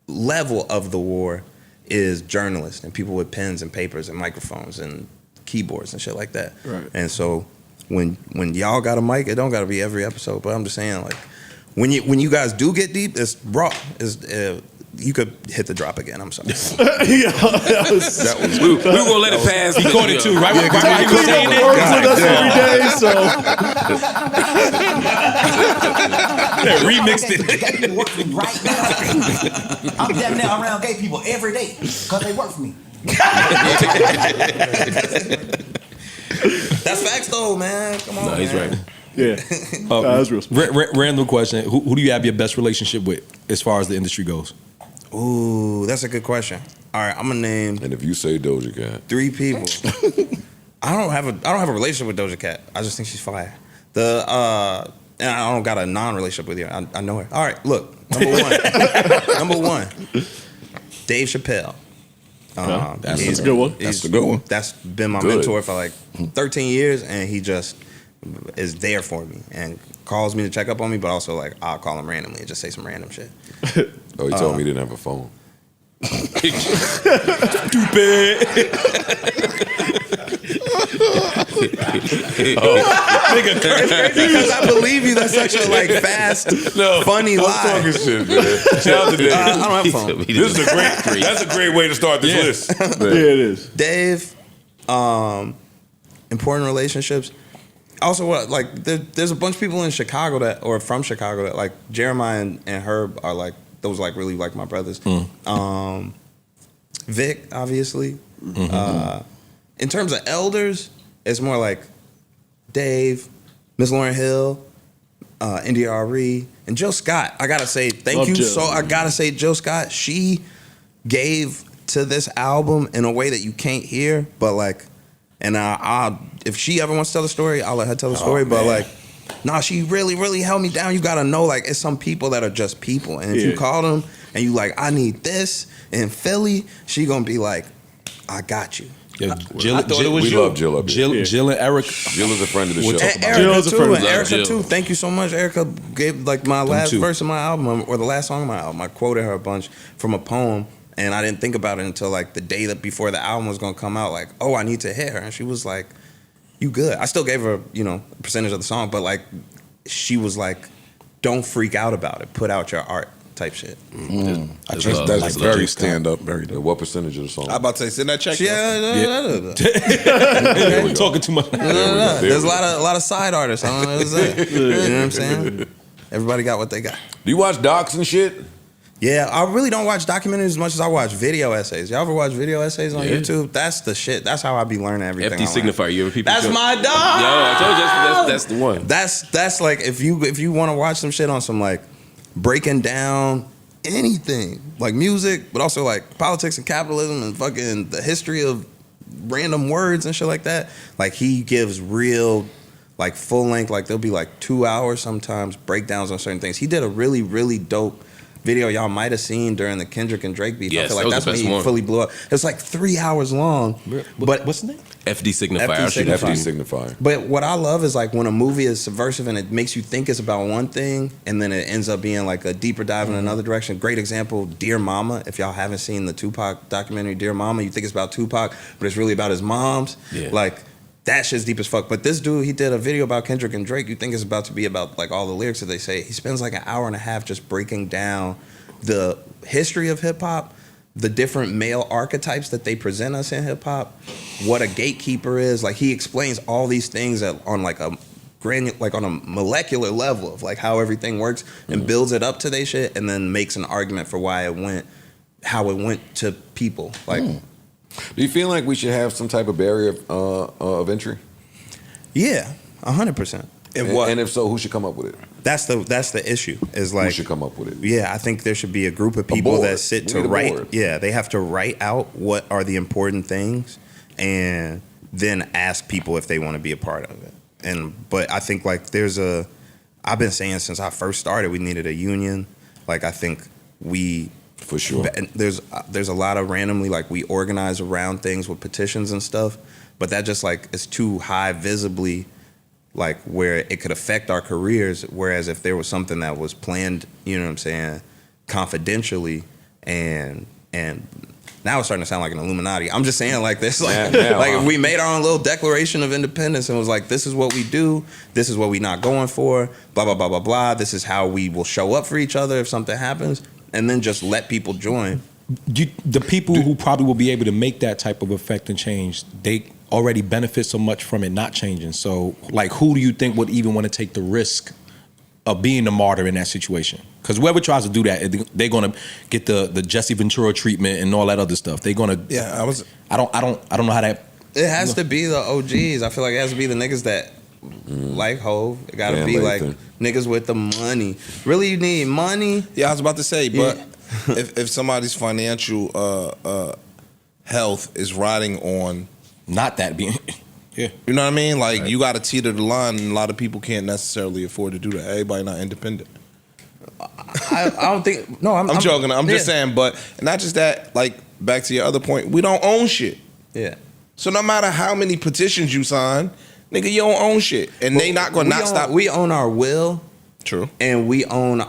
level of the war is journalists and people with pens and papers and microphones and keyboards and shit like that. Right. And so when y'all got a mic, it don't got to be every episode, but I'm just saying like when you guys do get deep, it's raw. You could hit the drop again. I'm sorry. Yeah, that was We were gonna let it pass. He caught it too, right? he was saying it. Works with us every day, so remixed it. Gay people work for me right now. I'm damn near around gay people every day because they work for me. That's facts though, man. Come on. No, he's man. right. yeah, that's real. Random question: Who do you have your best relationship with as far as the industry goes? Ooh, that's a good question. All right, I'm gonna name And if you say Doja Cat, 3 people. I don't have a relationship with Doja Cat. I just think she's fire. And I don't got a non-relationship with her. I know her. All right, look. Number one, Dave Chappelle. That's a good one. That's a good one. That's been my Good. mentor for like 13 years, and he just is there for me and calls me to check up on me, but also like I'll call him randomly and just say some random shit. oh, he told me he didn't have a phone. Stupid. Nigga, crazy because I believe you. That's such a like fast, funny I'm lie. talking shit, man. Shout out to Dave. I don't have a phone. This is that's a great way to start this list. Yeah, it is. Dave, important relationships. Also, there's a bunch of people in Chicago from Chicago that like Jeremiah and Herb are like those like really like my brothers. Vic, obviously. In terms of elders, it's more like Dave, Miss Lauryn Hill, India Ari, and Jill Scott. I gotta say thank Love you. Jill. So I gotta say Jill Scott. She gave to this album in a way that you can't hear, but like, and I'll if she ever wants to tell the story, I'll let her tell the story. But like, nah, she really, really held me down. You gotta know, like, it's some people that are just people, and if you call them and you like, I need this in Philly, she gonna be like, I got you. Yeah, I thought it was we you. love Jill up here. Jill and Eric. Jill is a friend of the show. And Erica too. And Erica too. Thank you so much. Erica gave like my last verse of my album, or the last song of my album. I quoted her a bunch from a poem, and I didn't think about it until like the day that before the album was gonna come out. Like, oh, I need to hit her, and she was like, "You good?" I still gave her, a percentage of the song, but like, she was like, "Don't freak out about it. Put out your art." Type shit. I think that's very stand up, very dope. What percentage of the song? I'm about to say, send that check. Talking too much. There's a lot of side artists. I don't know what to say. You know what I'm saying? Everybody got what they got. Do you watch docs and shit? Yeah, I really don't watch documentaries as much as I watch video essays. Y'all ever watch video essays on YouTube? That's the shit. That's how I be learning everything. FD Signifier. You ever people? That's my dog. Yo, I told you that's the one. That's like if you want to watch some shit on some like breaking down anything like music, but also like politics and capitalism and fucking the history of random words and shit like that. Like he gives real like full length, like there'll be like 2 hours sometimes breakdowns on certain things. He did a really, really dope video y'all might have seen during the Kendrick and Drake beef. Yes, I feel like that was that's the when best he one. fully blew up. It was like 3 hours long. But what's the name? FD Signifier. FD Signifier. But what I love is like when a movie is subversive and it makes you think it's about one thing, and then it ends up being like a deeper dive in another direction. Great example, Dear Mama. If y'all haven't seen the Tupac documentary Dear Mama, you think it's about Tupac, but it's really about his mom's. Yeah. Like that shit's deep as fuck. But this dude, he did a video about Kendrick and Drake. You think it's about to be about like all the lyrics that they say. He spends like an hour and a half just breaking down the history of hip hop, the different male archetypes that they present us in hip hop, what a gatekeeper is. Like he explains all these things on like a on a molecular level of like how everything works and builds it up to they shit, and then makes an argument for why it went, how it went to people. Like, do you feel like we should have some type of barrier of entry? Yeah, 100%. And if so, who should come up with it? That's the issue. Is like who should come up with it? Yeah, I think there should be a group of people that sit to write. Board. Yeah, they have to write out what are the important things, and then ask people if they want to be a part of it. But I think like I've been saying since I first started, we needed a union. Like I think for sure. There's a lot of randomly like we organize around things with petitions and stuff, but that just like is too high visibly. Like where it could affect our careers, whereas if there was something that was planned, you know what I'm saying, confidentially, and now it's starting to sound like an Illuminati. I'm just saying like this, like if we made our own little Declaration of Independence and was like, this is what we do, this is what we not going for, blah blah blah blah blah. This is how we will show up for each other if something happens, and then just let people join. The people who probably will be able to make that type of effect and change, they already benefit so much from it not changing. So, like, who do you think would even want to take the risk of being the martyr in that situation? Because whoever tries to do that, they're gonna get the Jesse Ventura treatment and all that other stuff. They're gonna. Yeah, I don't know how that. It has to be the OGs. I feel like it has to be the niggas that like Hov. It got to be like niggas with the money. Really, you need money. Yeah, I was about to say, but if somebody's financial health is riding on not that being, yeah, you know what I mean. Like you got to teeter the line, and a lot of people can't necessarily afford to do that. Everybody not independent. I don't think. No, I'm joking. I'm just saying, but not just that. Like back to your other point, we don't own shit. Yeah. So no matter how many petitions you sign, nigga, you don't own shit, and they not gonna stop. We own our will. True. And we own,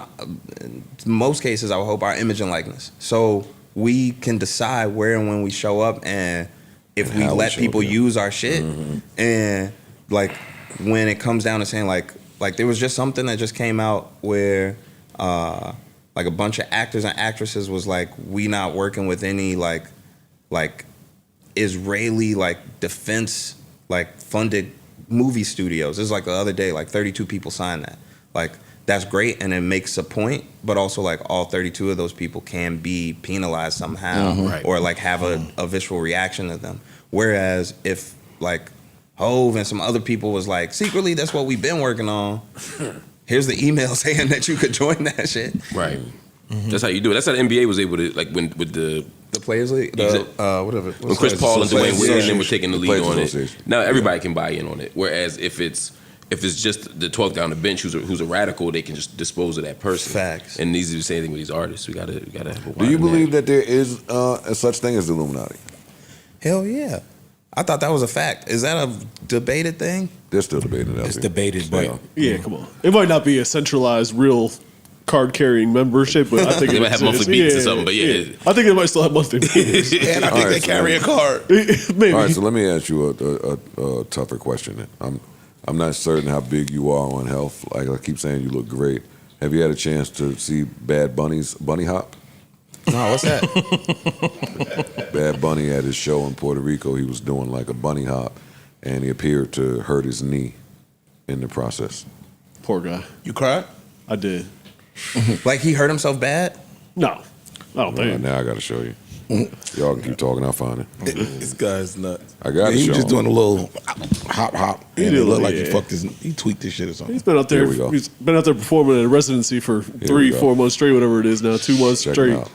in most cases, I would hope, our image and likeness. So we can decide where and when we show up, and if we let people use our shit. And like when it comes down to saying like there was just something that just came out where like a bunch of actors and actresses was like, we not working with any like Israeli like defense like funded movie studios. It was like the other day, like 32 people signed that. Like that's great, and it makes a point, but also like all 32 of those people can be penalized somehow, or like have a visceral reaction to them. Whereas if like Hov and some other people was like, secretly that's what we've been working on. Here's the email saying that you could join that shit. Right. That's how you do it. That's how the NBA was able to, like when with the The Players League, whatever. When Chris Paul and Dwayne Wade were taking the lead Players on it, Association. now everybody can buy in on it. Whereas if it's just the 12th down the bench who's a radical, they can just dispose of that person. Facts. And needs to be the same thing with these artists. We gotta have a Do you wider believe net. that there is a such thing as the Illuminati? Hell yeah. I thought that was a fact. Is that a debated thing? They're still debating that. It's debated, but Yeah, come on. It might not be a centralized, real card-carrying membership, but I think They might have monthly meetings or something, but yeah. I think they might still have monthly meetings. And I think they carry a card. Maybe. All right, so let me ask you a tougher question. I'm not certain how big you are on health. Like I keep saying, you look great. Have you had a chance to see Bad Bunny's Bunny Hop? No, what's that? Bad Bunny at his show in Puerto Rico, he was doing like a bunny hop, and he appeared to hurt his knee in the process. Poor guy. You cried? I did. Like he hurt himself bad? No. I don't think. Now I got to show you. Y'all can keep talking. I'll find it. This guy's nuts. I got Yeah, to he show was just him. doing a little hop, He and it did, looked like he yeah. fucked he tweaked his shit or something. He's been out there. Here we go. He's been out there performing at a residency for we 3-4 go. months straight, whatever it is now. 2 months Check straight. him out.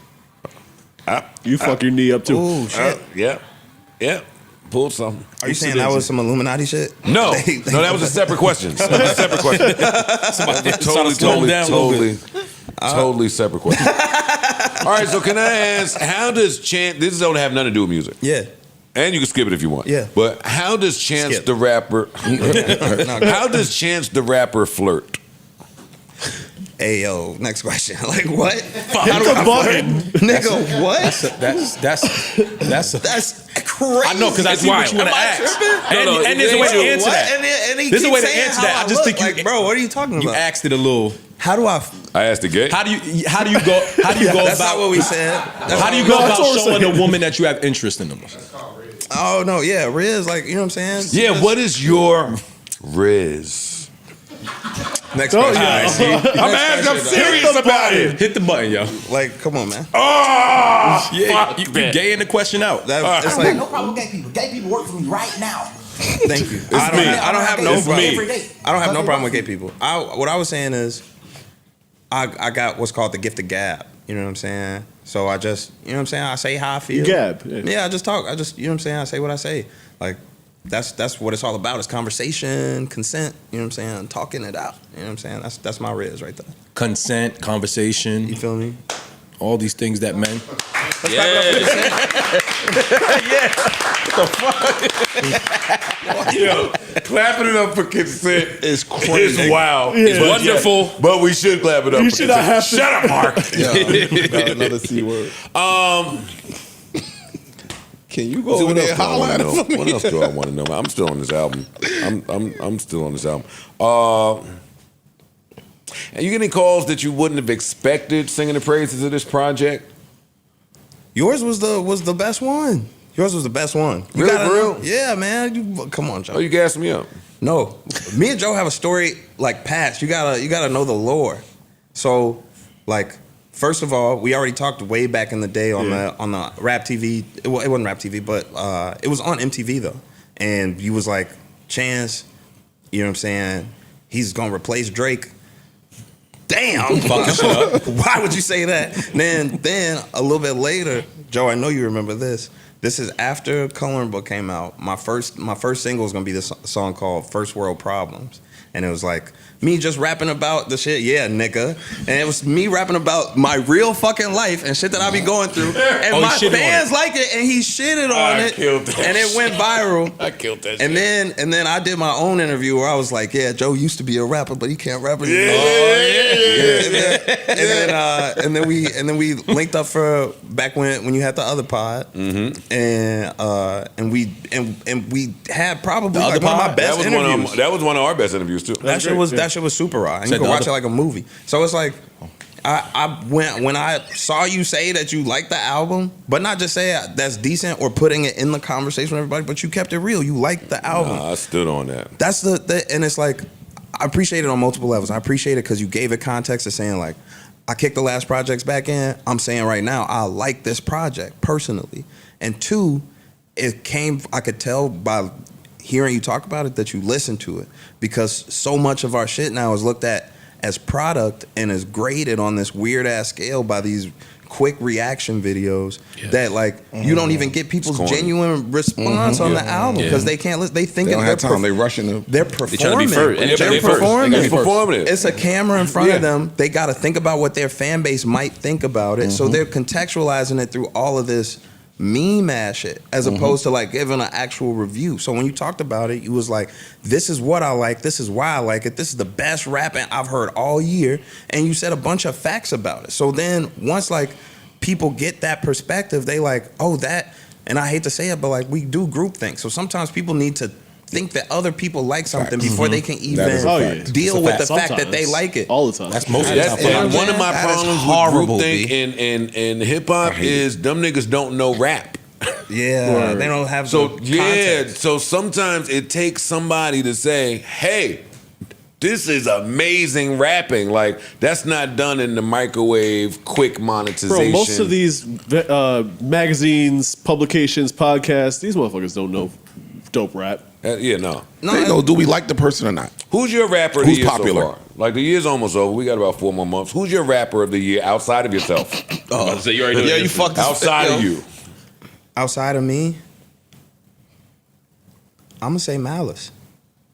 You fuck your knee up too. Oh shit. Yeah. Pulled something. Are you saying that was some Illuminati shit? No, no, that was a separate question. That was a separate question. Totally separate question. All right, so can I ask, how does Chance? This don't have nothing to do with music. Yeah. And you can skip it if you want. Yeah. But how does Chance Skip. the rapper? How does Chance the rapper flirt? Hey yo, next question. Like what? Hit the button. Nigga, what? That's crazy. I know, because I see what you want to ask. And there's a way to answer that. And he There's a keeps way to saying answer how that. I I just look. think like, bro, what are you talking you about? asked it a little. How do I? I asked the gay. How do you go That's about not what we said. how do you go about showing a woman that you have interest in them? Oh no, yeah, Riz, like you know what I'm saying? Yeah, what is your Riz? Next Oh, question. yeah. Alright, see? I'm asking. I'm serious about it. Hit the button, yo. Like, come on, man. Oh, Yeah, you gaying the question out. That, it's I got like, no problem with gay people. Gay people work for me right now. thank you. me. I don't have no It's problem. me. Every day. I don't have no problem with gay people. What I was saying is, I got what's called the gift of gab. You know what I'm saying? So I just, you know what I'm saying? I say how I feel. Gab. Yeah, I just talk. I just, you know what I'm saying? I say what I say. Like, that's what it's all about. It's conversation, consent. You know what I'm saying? Talking it out. You know what I'm saying? That's my Riz right there. Consent, conversation, You feel me? all these things that men. Yo, clapping it up for consent It's crazy. is wild. It's But wonderful. but we should clap it up. You for should not consent. have to- Shut up, Mark. Got another C word. Can you go So over what else there and do I holler want at to him know? for me? What else do I want to know? I'm still on this album. I'm still on this album. And you get any calls that you wouldn't have expected singing the praises of this project? Yours was the best one. Yours was the best one. You Really, gotta for know- real? Yeah, man. You come on, Joe. Oh, you gassed me up. No, me and Joe have a story like past. You gotta know the lore. So, like, first of all, we already talked way back in the day on the Rap TV. It wasn't Rap TV, but it was on MTV though. And you was like, Chance, you know what I'm saying? He's gonna replace Drake. Damn! Why would you say that? Then a little bit later, Joe, I know you remember this. This is after Coloring Book came out. My first single is gonna be this song called "First World Problems," and it was like me just rapping about the shit, yeah, nigga. And it was me rapping about my real fucking life and shit that I be going through. And my fans like it, and he shitted on it, and it went viral. I killed that. And then I did my own interview where I was like, yeah, Joe used to be a rapper, but he can't rap anymore. And then we linked up for back when you had the other pod, and we had probably like one of my best interviews. That was one of our best interviews too. That shit was super raw, and you can watch it like a movie. So it's like, when I saw you say that you liked the album, but not just say that's decent or putting it in the conversation with everybody, but you kept it real. You liked the album. I stood on that. That's and it's like, I appreciate it on multiple levels. I appreciate it because you gave it context of saying like, I kicked the last projects back in. I'm saying right now, I like this project personally. And two, I could tell by hearing you talk about it that you listened to it, because so much of our shit now is looked at as product and is graded on this weird ass scale by these quick reaction videos that like you don't even get people's genuine response on the album because they can't listen. They think They don't have time. They rushing them. They're performing. They're performing. It's a camera in front of them. They got to think about what their fan base might think about it. So they're contextualizing it through all of this meme ass shit as opposed to like giving an actual review. So when you talked about it, you was like, this is what I like, this is why I like it, this is the best rapping I've heard all year, and you said a bunch of facts about it. So then once like people get that perspective, they like, oh, that, and I hate to say it, but like we do groupthink. So sometimes people need to think that other people like something before they can even deal with the fact that they like it. All the time. That's most of the time. One of my problems with groupthink and hip hop is them niggas don't know rap. Yeah, they don't have the context. So sometimes it takes somebody to say, hey, this is amazing rapping. Like, that's not done in the microwave, quick monetization. Bro, most of these magazines, publications, podcasts, these motherfuckers don't know dope rap. Yeah, no. They know, do we like the person or not? Who's your rapper of Who's the year popular? so far? Like, the year's almost over. We got about 4 more months. Who's your rapper of the year outside of yourself? So you already know you fucked this outside of you. Outside of me, I'm gonna say Malice.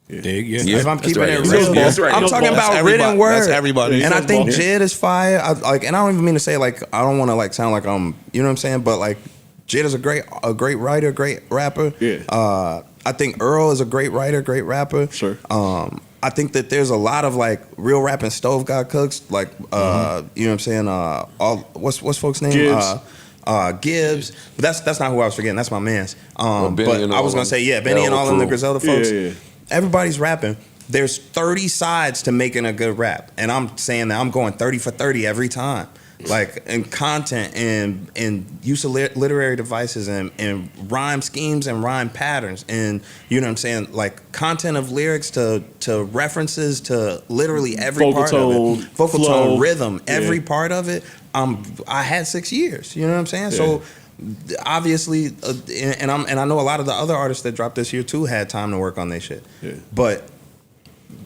If I'm keeping it real, I'm talking about written word. That's everybody. And I think Jid is fire. And I don't even mean to say like I don't want to like sound like I'm, you know what I'm saying, but like Jid is a great writer, great rapper. Yeah. I think Earl is a great writer, great rapper. Sure. I think that there's a lot of like real rapping stove god cooks, like you know what I'm saying. What's folks' name? Gibbs. But that's not who I was forgetting. That's my man's. But I was gonna say Benny and all them, the Griselda folks. Yeah. Everybody's rapping. There's 30 sides to making a good rap, and I'm saying that I'm going 30 for 30 every time. Like in content and use of literary devices and rhyme schemes and rhyme patterns and you know what I'm saying, like content of lyrics to references to literally every vocal part tone, of it, vocal flow, tone, rhythm, every part of it. I had 6 years. You know what I'm saying? So obviously, and I know a lot of the other artists that dropped this year too had time to work on their shit. Yeah. But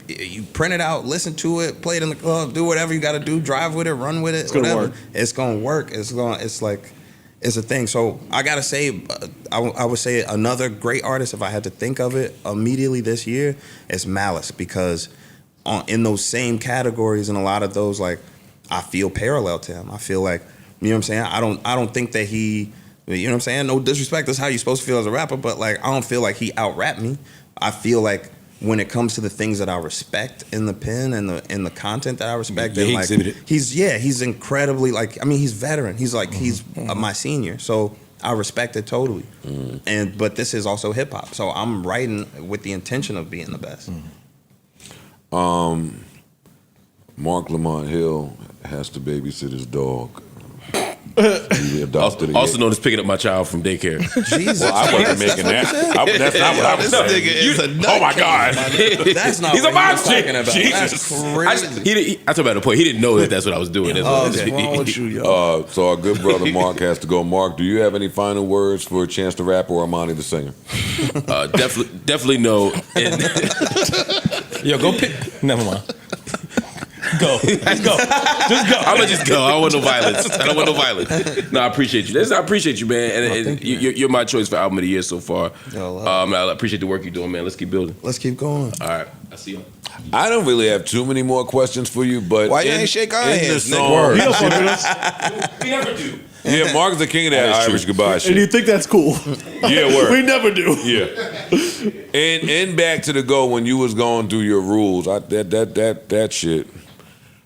you print it out, listen to it, play it in the club, do whatever you got to do, drive with it, run with it, it's gonna work. It's gonna work. It's a thing. So I gotta say, I would say another great artist, if I had to think of it immediately this year, is Malice, because in those same categories and a lot of those, like I feel parallel to him. I feel like, you know what I'm saying. I don't think that he, you know what I'm saying. No disrespect, that's how you're supposed to feel as a rapper, but like I don't feel like he out-rapped me. I feel like when it comes to the things that I respect in the pen and the content that I respect, and like he's incredibly like, I mean, he's veteran. He's like he's my senior, so I respect it totally. But this is also hip hop, so I'm writing with the intention of being the best. Marc Lamont Hill has to babysit his dog. Also known as picking up my child from daycare. Jesus, well, I wasn't making that. That's not what I was saying. Is a Oh my God, that's not he's what a box talking about. Jesus. That's crazy. I told him at the point he didn't know that's what I was doing. What's wrong with you, yo? So our good brother Mark has to go. Mark, do you have any final words for Chance the Rapper or Amani the singer? Definitely no. Yo, go pick. Never mind. Go. Just go. Just go. I'm gonna just go. I don't want no violence. I don't want no violence. No, I appreciate you. I appreciate you, man. And you're my choice for album of the year so far. I appreciate the work you're doing, man. Let's keep building. Let's keep going. All right. I see you. I don't really have too many more questions for you, but why you ain't shake our hands? We never do. Yeah, Mark is the king of that Irish goodbye shit. And you think that's cool? Yeah, word. We never do. Yeah. And back to the go when you was going through your rules, that shit.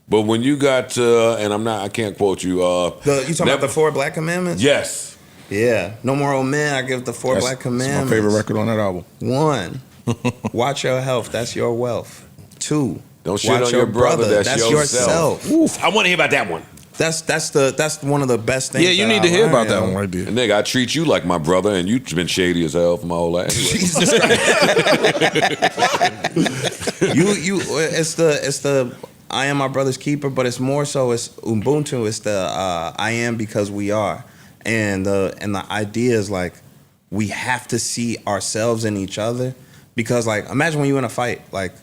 But when you got to, and I can't quote you. You talking about the 4 Black Commandments? Yes. Yeah. No More Old Men. I give the 4 Black Commandments. That's my favorite record on that album. 1, watch your health. That's your wealth. 2, don't shit on your brother. That's yourself. Oof. I want to hear about that one. That's one of the best things. Yeah, you need to hear about that one right there. And nigga, I treat you like my brother, and you've been shady as hell for my whole life. Jesus Christ. It's the I am my brother's keeper, but it's more so it's Ubuntu. It's the I am because we are, and the idea is like we have to see ourselves in each other, because like imagine when you're in a fight, like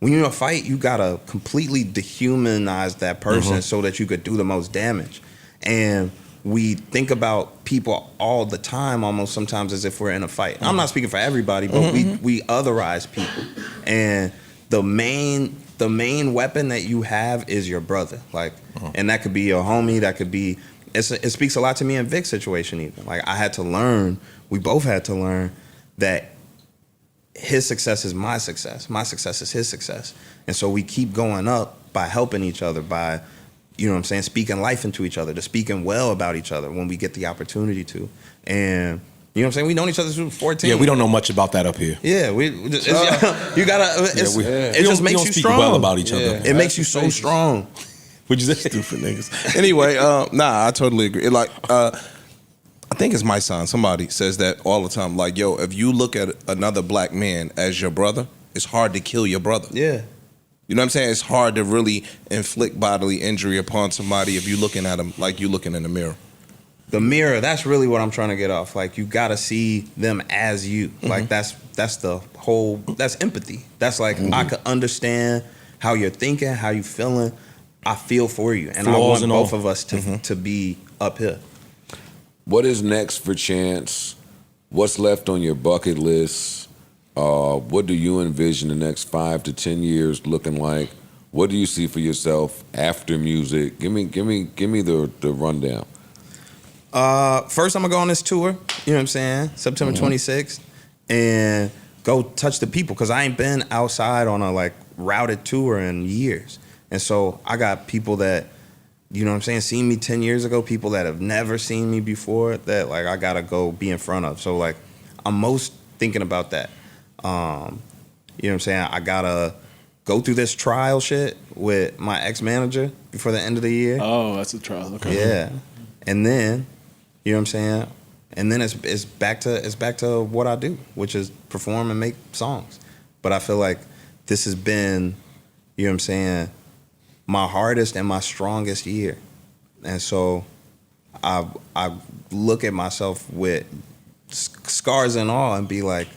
when you're in a fight, you gotta completely dehumanize that person so that you could do the most damage. And we think about people all the time, almost sometimes as if we're in a fight. I'm not speaking for everybody, but we otherize people. And the main weapon that you have is your brother. Like, and that could be your homie, that could be, it speaks a lot to me in Vic's situation even. Like, I had to learn, we both had to learn that his success is my success is his success. And so we keep going up by helping each other, by, you know what I'm saying, speaking life into each other, to speaking well about each other when we get the opportunity to. And you know what I'm saying? We known each other since 14. Yeah, we don't know much about that up here. Yeah, you gotta. It just makes you strong. Well about each other. It makes you so strong. What'd you say? Stupid niggas. Anyway, I totally agree. I think it's my son. Somebody says that all the time. Like, yo, if you look at another black man as your brother, it's hard to kill your brother. Yeah. You know what I'm saying? It's hard to really inflict bodily injury upon somebody if you're looking at them like you're looking in the mirror. The mirror, that's really what I'm trying to get off. Like, you gotta see them as you. Like, that's the whole, that's empathy. That's like, I could understand how you're thinking, how you feeling. I feel for you. And Flaws I want both of us to be up here. What is next for Chance? What's left on your bucket list? What do you envision the next 5 to 10 years looking like? What do you see for yourself after music? Give me the rundown. First, I'm gonna go on this tour. You know what I'm saying? September 26th, and go touch the people, because I ain't been outside on a like routed tour in years. And so I got people that, you know what I'm saying, seen me 10 years ago, people that have never seen me before, that like I gotta go be in front of. So like, I'm most thinking about that. You know what I'm saying? I gotta go through this trial shit with my ex-manager before the end of the year. Oh, that's a trial. Okay. Yeah. And then, you know what I'm saying? And then it's back to what I do, which is perform and make songs. But I feel like this has been, you know what I'm saying, my hardest and my strongest year. And so I look at myself with scars and all and be like,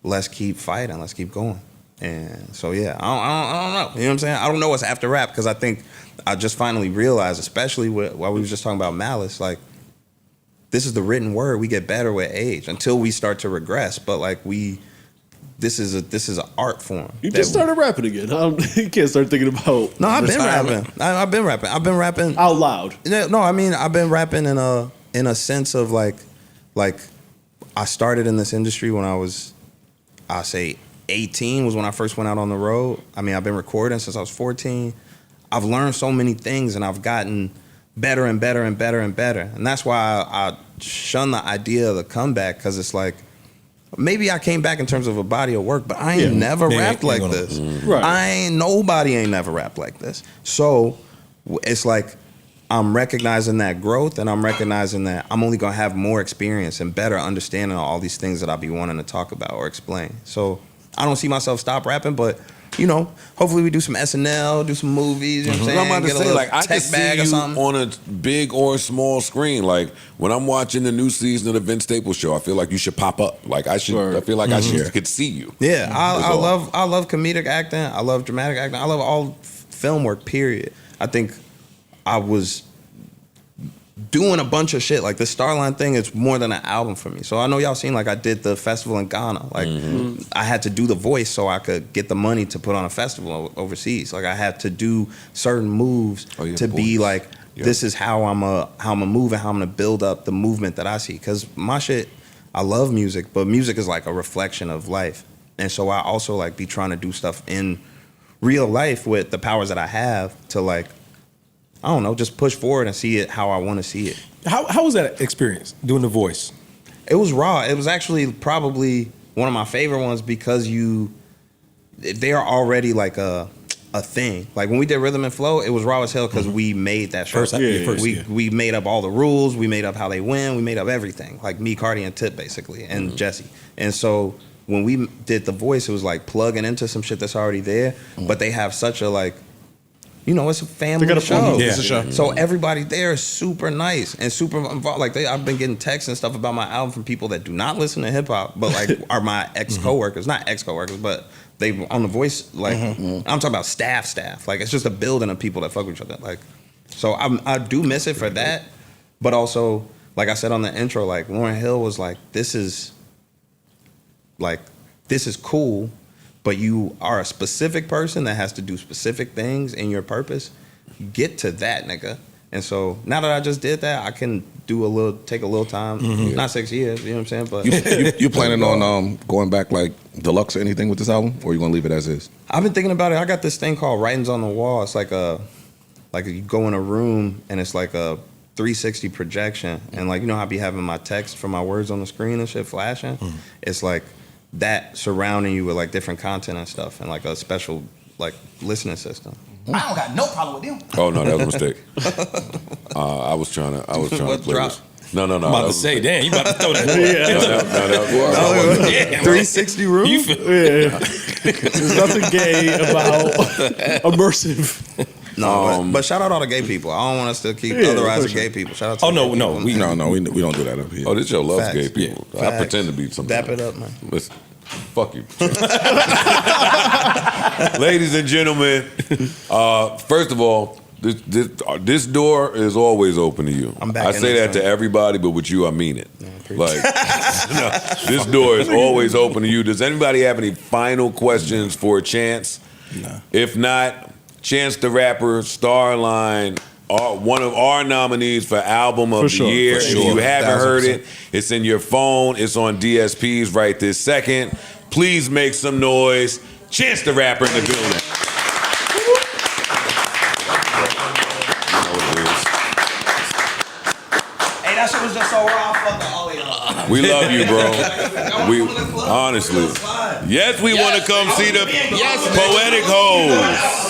let's keep fighting, let's keep going. And so yeah, I don't know. You know what I'm saying? I don't know what's after rap, because I think I just finally realized, especially while we was just talking about Malice, like, this is the written word. We get better with age until we start to regress. But like this is an art form. You just started rapping again. You can't start thinking about. No, I've been rapping. I've been rapping. I've been rapping out loud. No, I mean, I've been rapping in a sense of like I started in this industry when I was, I say 18 was when I first went out on the road. I mean, I've been recording since I was 14. I've learned so many things, and I've gotten better and better and better and better. And that's why I shun the idea of the comeback, because it's like, maybe I came back in terms of a body of work, but I ain't never rapped like this. Right. Nobody ain't never rapped like this. So it's like, I'm recognizing that growth, and I'm recognizing that I'm only gonna have more experience and better understanding of all these things that I'll be wanting to talk about or explain. So I don't see myself stop rapping, but you know, hopefully we do some SNL, do some movies. You know what I'm saying? I'm about to say, like, I can see you something on a big or small screen. Like, when I'm watching the new season of the Vince Staples Show, I feel like you should pop up. Like, I feel like I could see you. Yeah, I love comedic acting. I love dramatic acting. I love all film work, period. I think I was doing a bunch of shit. Like, the Starline thing is more than an album for me. So I know y'all seen, like, I did the festival in Ghana. Like, I had to do the voice so I could get the money to put on a festival overseas. Like, I had to do certain moves to be like, this is how I'm a move and how I'm gonna build up the movement that I see. Because my shit, I love music, but music is like a reflection of life. And so I also like be trying to do stuff in real life with the powers that I have to, like, I don't know, just push forward and see it how I want to see it. How was that experience, doing the voice? It was raw. It was actually probably one of my favorite ones, because they are already like a thing. Like, when we did Rhythm and Flow, it was raw as hell, because we made that show. We made up all the rules. We made up how they win. We made up everything. Like me, Cardi, and Tip, basically, and Jesse. And so when we did the voice, it was like plugging into some shit that's already there, but they have such a, like, you know, it's a family show. It's a show. So everybody there is super nice and super involved. Like, I've been getting texts and stuff about my album from people that do not listen to hip hop, but like are my ex-coworkers, not ex-coworkers, but they on the voice. Like, I'm talking about staff. Like, it's just a building of people that fuck with each other. Like, so I do miss it for that. But also, like I said on the intro, like Lauryn Hill was like, this is cool, but you are a specific person that has to do specific things in your purpose. Get to that, nigga. And so now that I just did that, I can take a little time. Not 6 years, you know what I'm saying? But you planning on going back like deluxe or anything with this album, or you gonna leave it as is? I've been thinking about it. I got this thing called Writings on the Wall. It's like you go in a room and it's like a 360 projection, and like, you know how I be having my text for my words on the screen and shit flashing? It's like that surrounding you with like different content and stuff, and like a special like listening system. I don't got no problem with them. Oh no, that was a mistake. I was trying to play this. No. I'm about to say, damn, you about to throw that. Damn. 360 room? There's nothing gay about immersive. No, but shout out all the gay people. I don't want us to keep otherizing gay people. Shout out to we don't do that up here. Oh, this show loves Facts. gay people. Yeah. I pretend to be something. Dap it up, man. Listen, fuck you. Ladies and gentlemen, first of all, this door is always open to you. I'm back I in say this that to room. everybody, but with you, I mean it. Like, no, this door is always open to you. Does anybody have any final questions for Chance? No. If not, Chance the Rapper, Starline, one of our nominees for Album of the Year. If you haven't heard it, it's in your phone. It's on DSPs right this second. Please make some noise. Chance the Rapper in the building. Hey, that shit was just so raw. I fucked all of y'all. We love you, bro. We honestly, yes, we want to come see the poetic hoes.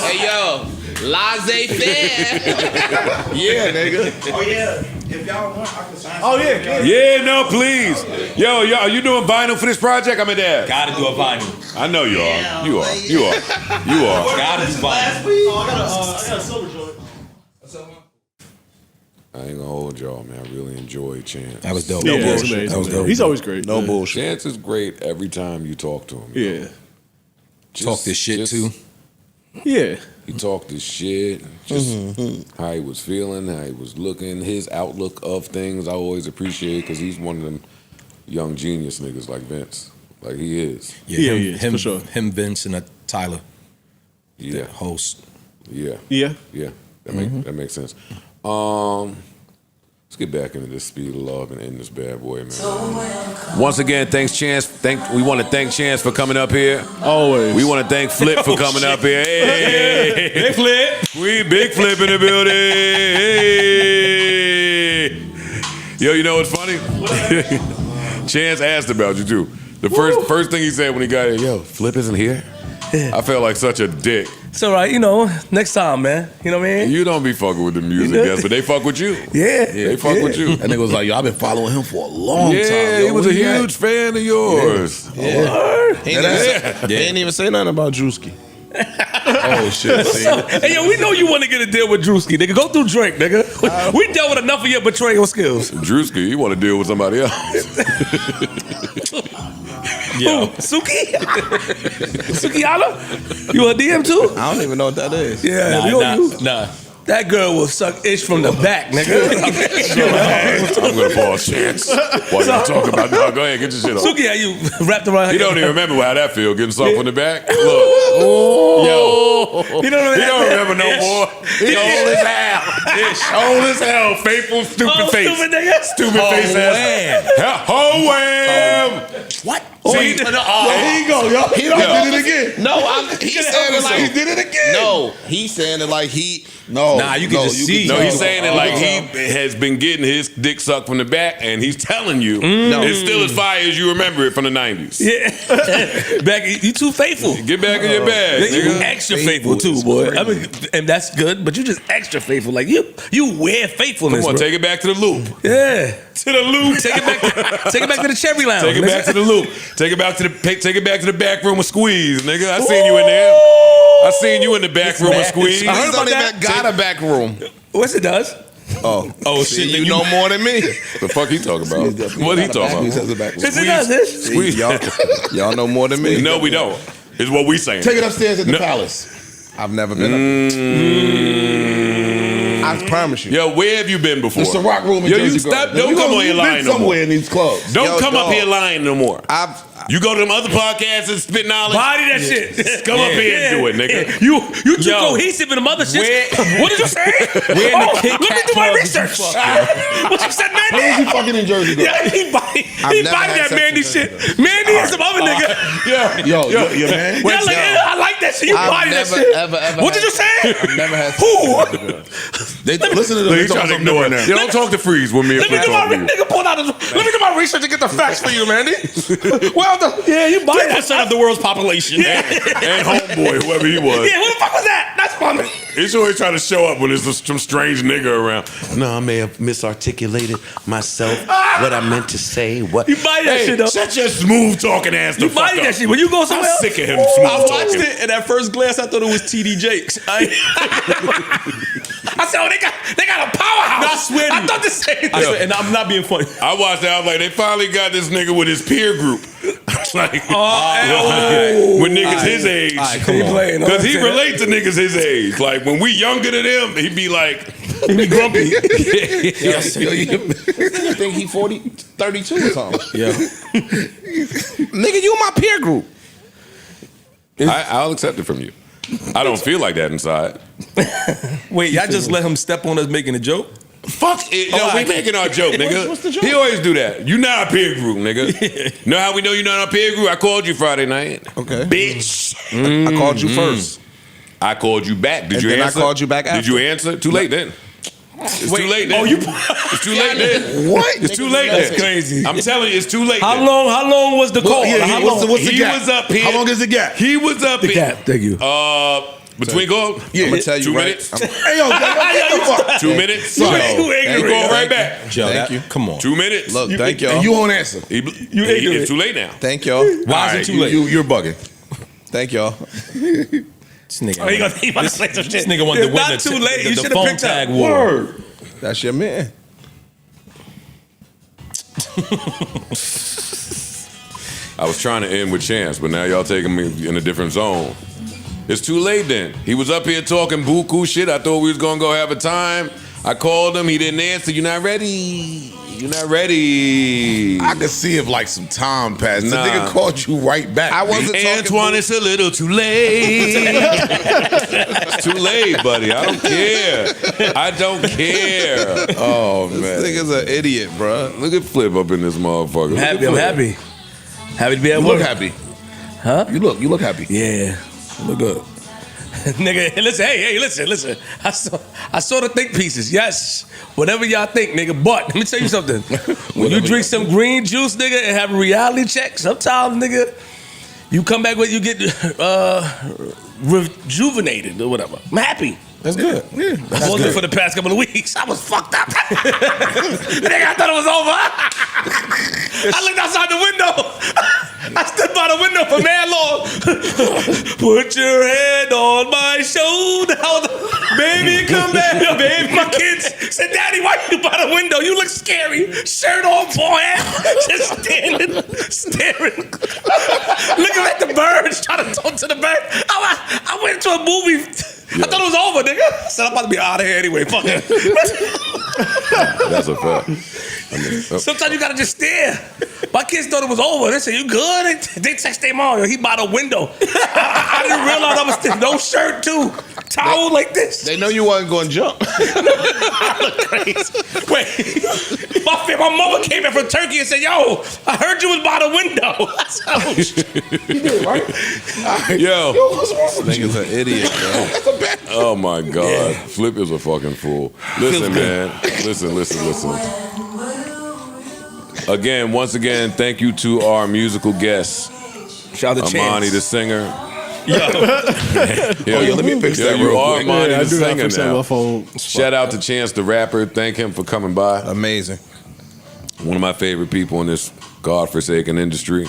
Hey, yo. Laissez-faire. Yeah, nigga. Oh yeah. If y'all want, I can sign. Oh yeah. Yeah, no, please. Yo, are you doing vinyl for this project? I'm in there. Gotta do a vinyl. I know you are. You are. Gotta do vinyl. Oh, I got a silver joint. I ain't gonna hold y'all, man. I really enjoy Chance. That was dope. Yeah, that's amazing. That was dope. He's always great. No bullshit. Chance is great every time you talk to him. Yeah. Talk this shit too. Yeah. He talked his shit, just how he was feeling, how he was looking, his outlook of things. I always appreciate because he's one of them young genius niggas like Vince, like he is. Yeah, him, for sure. Him, Vince, and Tyler, Yeah, the host. yeah. That makes sense. Let's get back into this speed of love and end this bad boy, man. Once again, thanks Chance. We want to thank Chance for coming up here. Always. We want to thank Flip for coming up here. Hey, Big Flip. We big Flip in the building. Hey. Yo, you know what's funny? Chance asked about you too. The first thing he said when he got here, yo, Flip isn't here? I felt like such a dick. It's all right, next time, man. You know what I mean? You don't be fucking with the music guys, but they fuck with you. Yeah. They fuck with you. That nigga was like, yo, I've been following him for a long time. Yeah, he was a huge fan of yours. Yeah. He didn't even say nothing about Drewski. Oh shit! See? Hey yo, we know you want to get a deal with Drewski, nigga. Go through Drake, nigga. We dealt with enough of your betrayal skills. Drewski, you want to deal with somebody else? Yo, Suki? Sukiana? You a DM too? I don't even know what that is. Yeah, Nah. That girl will suck ish from the back, nigga. I'm gonna pause Chance while you talking about. No, go ahead, get your shit on. Suki, how you wrapped around her? He don't even remember how that feel, getting sucked from the back. Look, Yo. he don't remember no more. He old as hell. Old as hell. Faithful, stupid face. Stupid nigga. Stupid face ass. Ho wham. What? See, There you go, yo. He did it again. No, he's saying it like he did it again. No, he's saying it like he. No, Nah, you can just see. No, he's saying it like he has been getting his dick sucked from the back, and he's telling you it's still as fire as you remember it from the 90s. Yeah. Back, you too faithful. Get back in your bag, You nigga. extra faithful too, boy. I mean, and that's good, but you just extra faithful. Like you wear faithfulness. Come on, bro. take it back to the loop. Yeah. To the loop. Take it back to the cherry lounge. Take it back to the loop. Take it back to the back room with Squeeze, nigga. I seen you in there. I seen you in the back room with Squeeze. He don't even got a back room. What's it does? Oh shit! You know more than me. The fuck he talking about? What he talking about? Yes, it does. This. Squeeze. Y'all know more than me. No, we don't. It's what we saying. Take it upstairs at the palace. I've never been up. I promise you. Yo, where have you been before? It's a rock room in Yo, Jersey. you stop. Girl. Don't come on here lying no more. Somewhere in these clubs. Don't come up dog. here lying no more. You go to them other podcasts and spit knowledge. Body that shit. Come up here and do it, nigga. You too cohesive in the mother shit. What did you say? Where in the Kit let me Kat do my club did you research. fuck, What you said, man? How was you fucking in Jersey, girl? Yeah, he body never had that sex Mandy in shit. Mandy and some other nigga. Yo, man. Yeah, like, I like that shit. You I've body that never, shit. ever What did you say? I've never had sex Who? They listen to them. Look, They he's trying talking to something ignore different it. now. You don't talk to Freeze with me. Let me do my nigga pull out. Let me do my research and get the facts for you, Mandy. Well, you body that 2% of the world's population. And homeboy, whoever he was. Yeah, who the fuck was that? That's funny. He's always trying to show up when there's some strange nigga around. No, I may have misarticulated myself. What I meant to say. What? You body that shit though. Shut your smooth talking ass the You fuck body up. that shit. When you go somewhere I'm else. sick of him smooth I watched talking. it, and at first glance, I thought it was TD Jakes. I said, oh, they got a powerhouse. I swear to I you. thought the same I thing. swear, and I'm not being funny. I watched that. I was like, they finally got this nigga with his peer group. I was like, with niggas his age. Come on. Because he relates to niggas his age. Like, when we younger than him, he be like, He be grumpy. I think he 32 or something. Yeah. Nigga, you my peer group. I'll accept it from you. I don't feel like that inside. Wait, y'all just let him step on us making a joke? Fuck it. Yo, we making our joke, nigga. What's the joke? He always do that. You not a peer group, nigga. Know how we know you're not a peer group? I called you Friday night. Okay. Bitch. I called you first. I called you back. Did And you then I answer? called you back Did after. you answer? Too late then. It's too late then. It's too late then. What? It's too late then. crazy. I'm telling you, it's too late How then. long was the call? Yeah, what's the He gap? was up here. How long is the gap? He was up The here. gap. Thank you. Between go? Yeah. I'm gonna tell you 2 right. minutes? Hey, yo, what the fuck? 2 minutes? You We ignorant. go right back. Joe, Thank you. Come on. 2 minutes. Look, thank y'all. And you won't answer. It's too late now. Thank y'all. Why is it too late? You're bugging. Thank y'all. This nigga, Oh, he about to say some shit. this nigga wanted to It's win not too late. You the should have phone picked tag up. war. Word. That's your man. I was trying to end with Chance, but now y'all taking me in a different zone. It's too late then. He was up here talking buku shit. I thought we was gonna go have a time. I called him. He didn't answer. You're not ready. You're not ready. I could see if like some time passed. Nah. The nigga called you right back. I wasn't talking. Antoine, it's a little too late. It's too late, buddy. I don't care. I don't care. Oh, man. This nigga's an idiot, bro. Look at Flip up in this motherfucker. Look at I'm Flip. happy. Happy to be at You work. look happy. Huh? You look happy. Yeah. Look good. Nigga, listen, hey, listen. I saw the think pieces. Yes. Whatever y'all think, nigga. But let me tell you something. When you drink some green juice, nigga, and have a reality check, sometimes, nigga, you come back with you get rejuvenated or whatever. I'm happy. That's good. Yeah. I wasn't for the past couple of weeks. I was fucked up. Nigga, I thought it was over. I looked outside the window. I stood by the window for mad long. Put your head on my shoulder. Baby, come back. Baby, my kids said, Daddy, why you by the window? You look scary. Shirt on, boy. Just staring. Looking at the birds, trying to talk to the bird. I went to a movie. Yeah. I thought it was over, nigga. I said, I'm about to be out of here anyway. Fuck it. That's a fact. Sometimes you gotta just stare. My kids thought it was over. They said, you good? They text their mom, he by the window. I didn't realize I was still no shirt too. Towel like this. They know you wasn't going to jump. I look crazy. Wait, my mother came in from Turkey and said, yo, I heard you was by the window. I said, oh, shit. You did, right? Yo. What's wrong with you? Nigga's an idiot, bro. That's a bad. Oh my God. Flip is a fucking fool. Listen, man. Listen. Again, once again, thank you to our musical guests. Shout out to Amani Chance. the singer. Oh, yeah, let me fix that you real are quick. Amani I the do not singer fix that on now. my phone. Shout out to Chance the rapper. Thank him for coming by. Amazing. One of my favorite people in this godforsaken industry.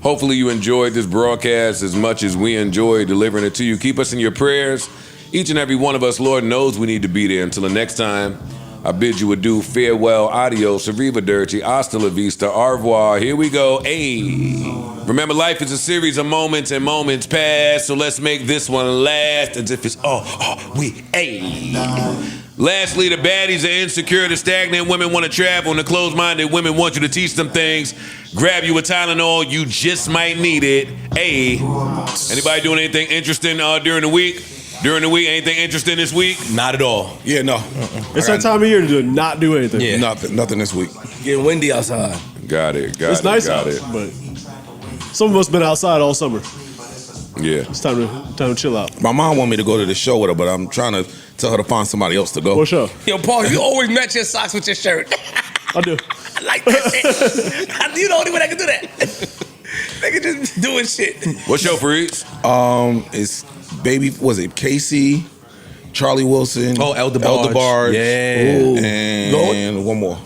Hopefully you enjoyed this broadcast as much as we enjoyed delivering it to you. Keep us in your prayers. Each and every one of us, Lord knows we need to be there. Until the next time, I bid you adieu, farewell, adios, arrivederci, hasta la vista, au revoir. Here we go. Ayy. Remember, life is a series of moments and moments pass, so let's make this one last as if it's ayy. Lastly, the baddies are insecure, the stagnant women want to travel, and the closed-minded women want you to teach them things. Grab you a Tylenol, you just might need it. Ayy. Anybody doing anything interesting during the week? Anything interesting this week? Not at all. Yeah, no. It's that time of year to not do anything. Yeah. Nothing this week. Getting windy outside. Got it. It's nice out, but some of us been outside all summer. Yeah. It's time to chill out. My mom want me to go to the show with her, but I'm trying to tell her to find somebody else to go. What show? Yo, Paul, you always match your socks with your shirt. I do. I like that shit. You the only one that can do that. They can just doing shit. What show for each? It's Casey, Charlie Wilson. Oh, El DeBarge. Yeah. And one more.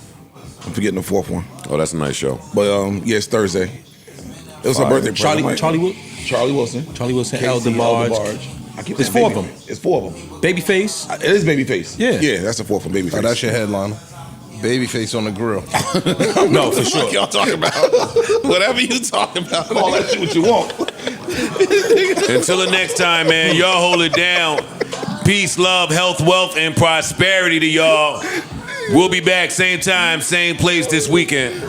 I'm forgetting the fourth one. Oh, that's a nice show. But yeah, it's Thursday. It was her birthday. Charlie Wilson. Charlie Wilson. El DeBarge. It's four of them. It's four of them. Babyface. It is Babyface. Yeah. Yeah, that's the fourth one, Babyface. Oh, that's your headliner. Babyface on the grill. No, for sure. What y'all talking about? Whatever you talking about. Call that shit what you want. Until the next time, man, y'all hold it down. Peace, love, health, wealth, and prosperity to y'all. We'll be back same time, same place this weekend.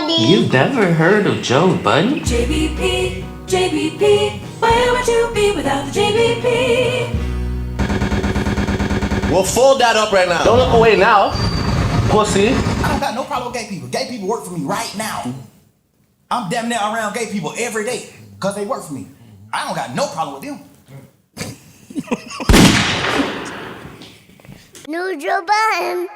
You've never heard of Joe Budden? JBP, JBP, where would you be without the JBP? Well, fold that up right now. Don't look away now, pussy. I don't got no problem with gay people. Gay people work for me right now. I'm damn near around gay people every day because they work for me. I don't got no problem with them. Joe Budden.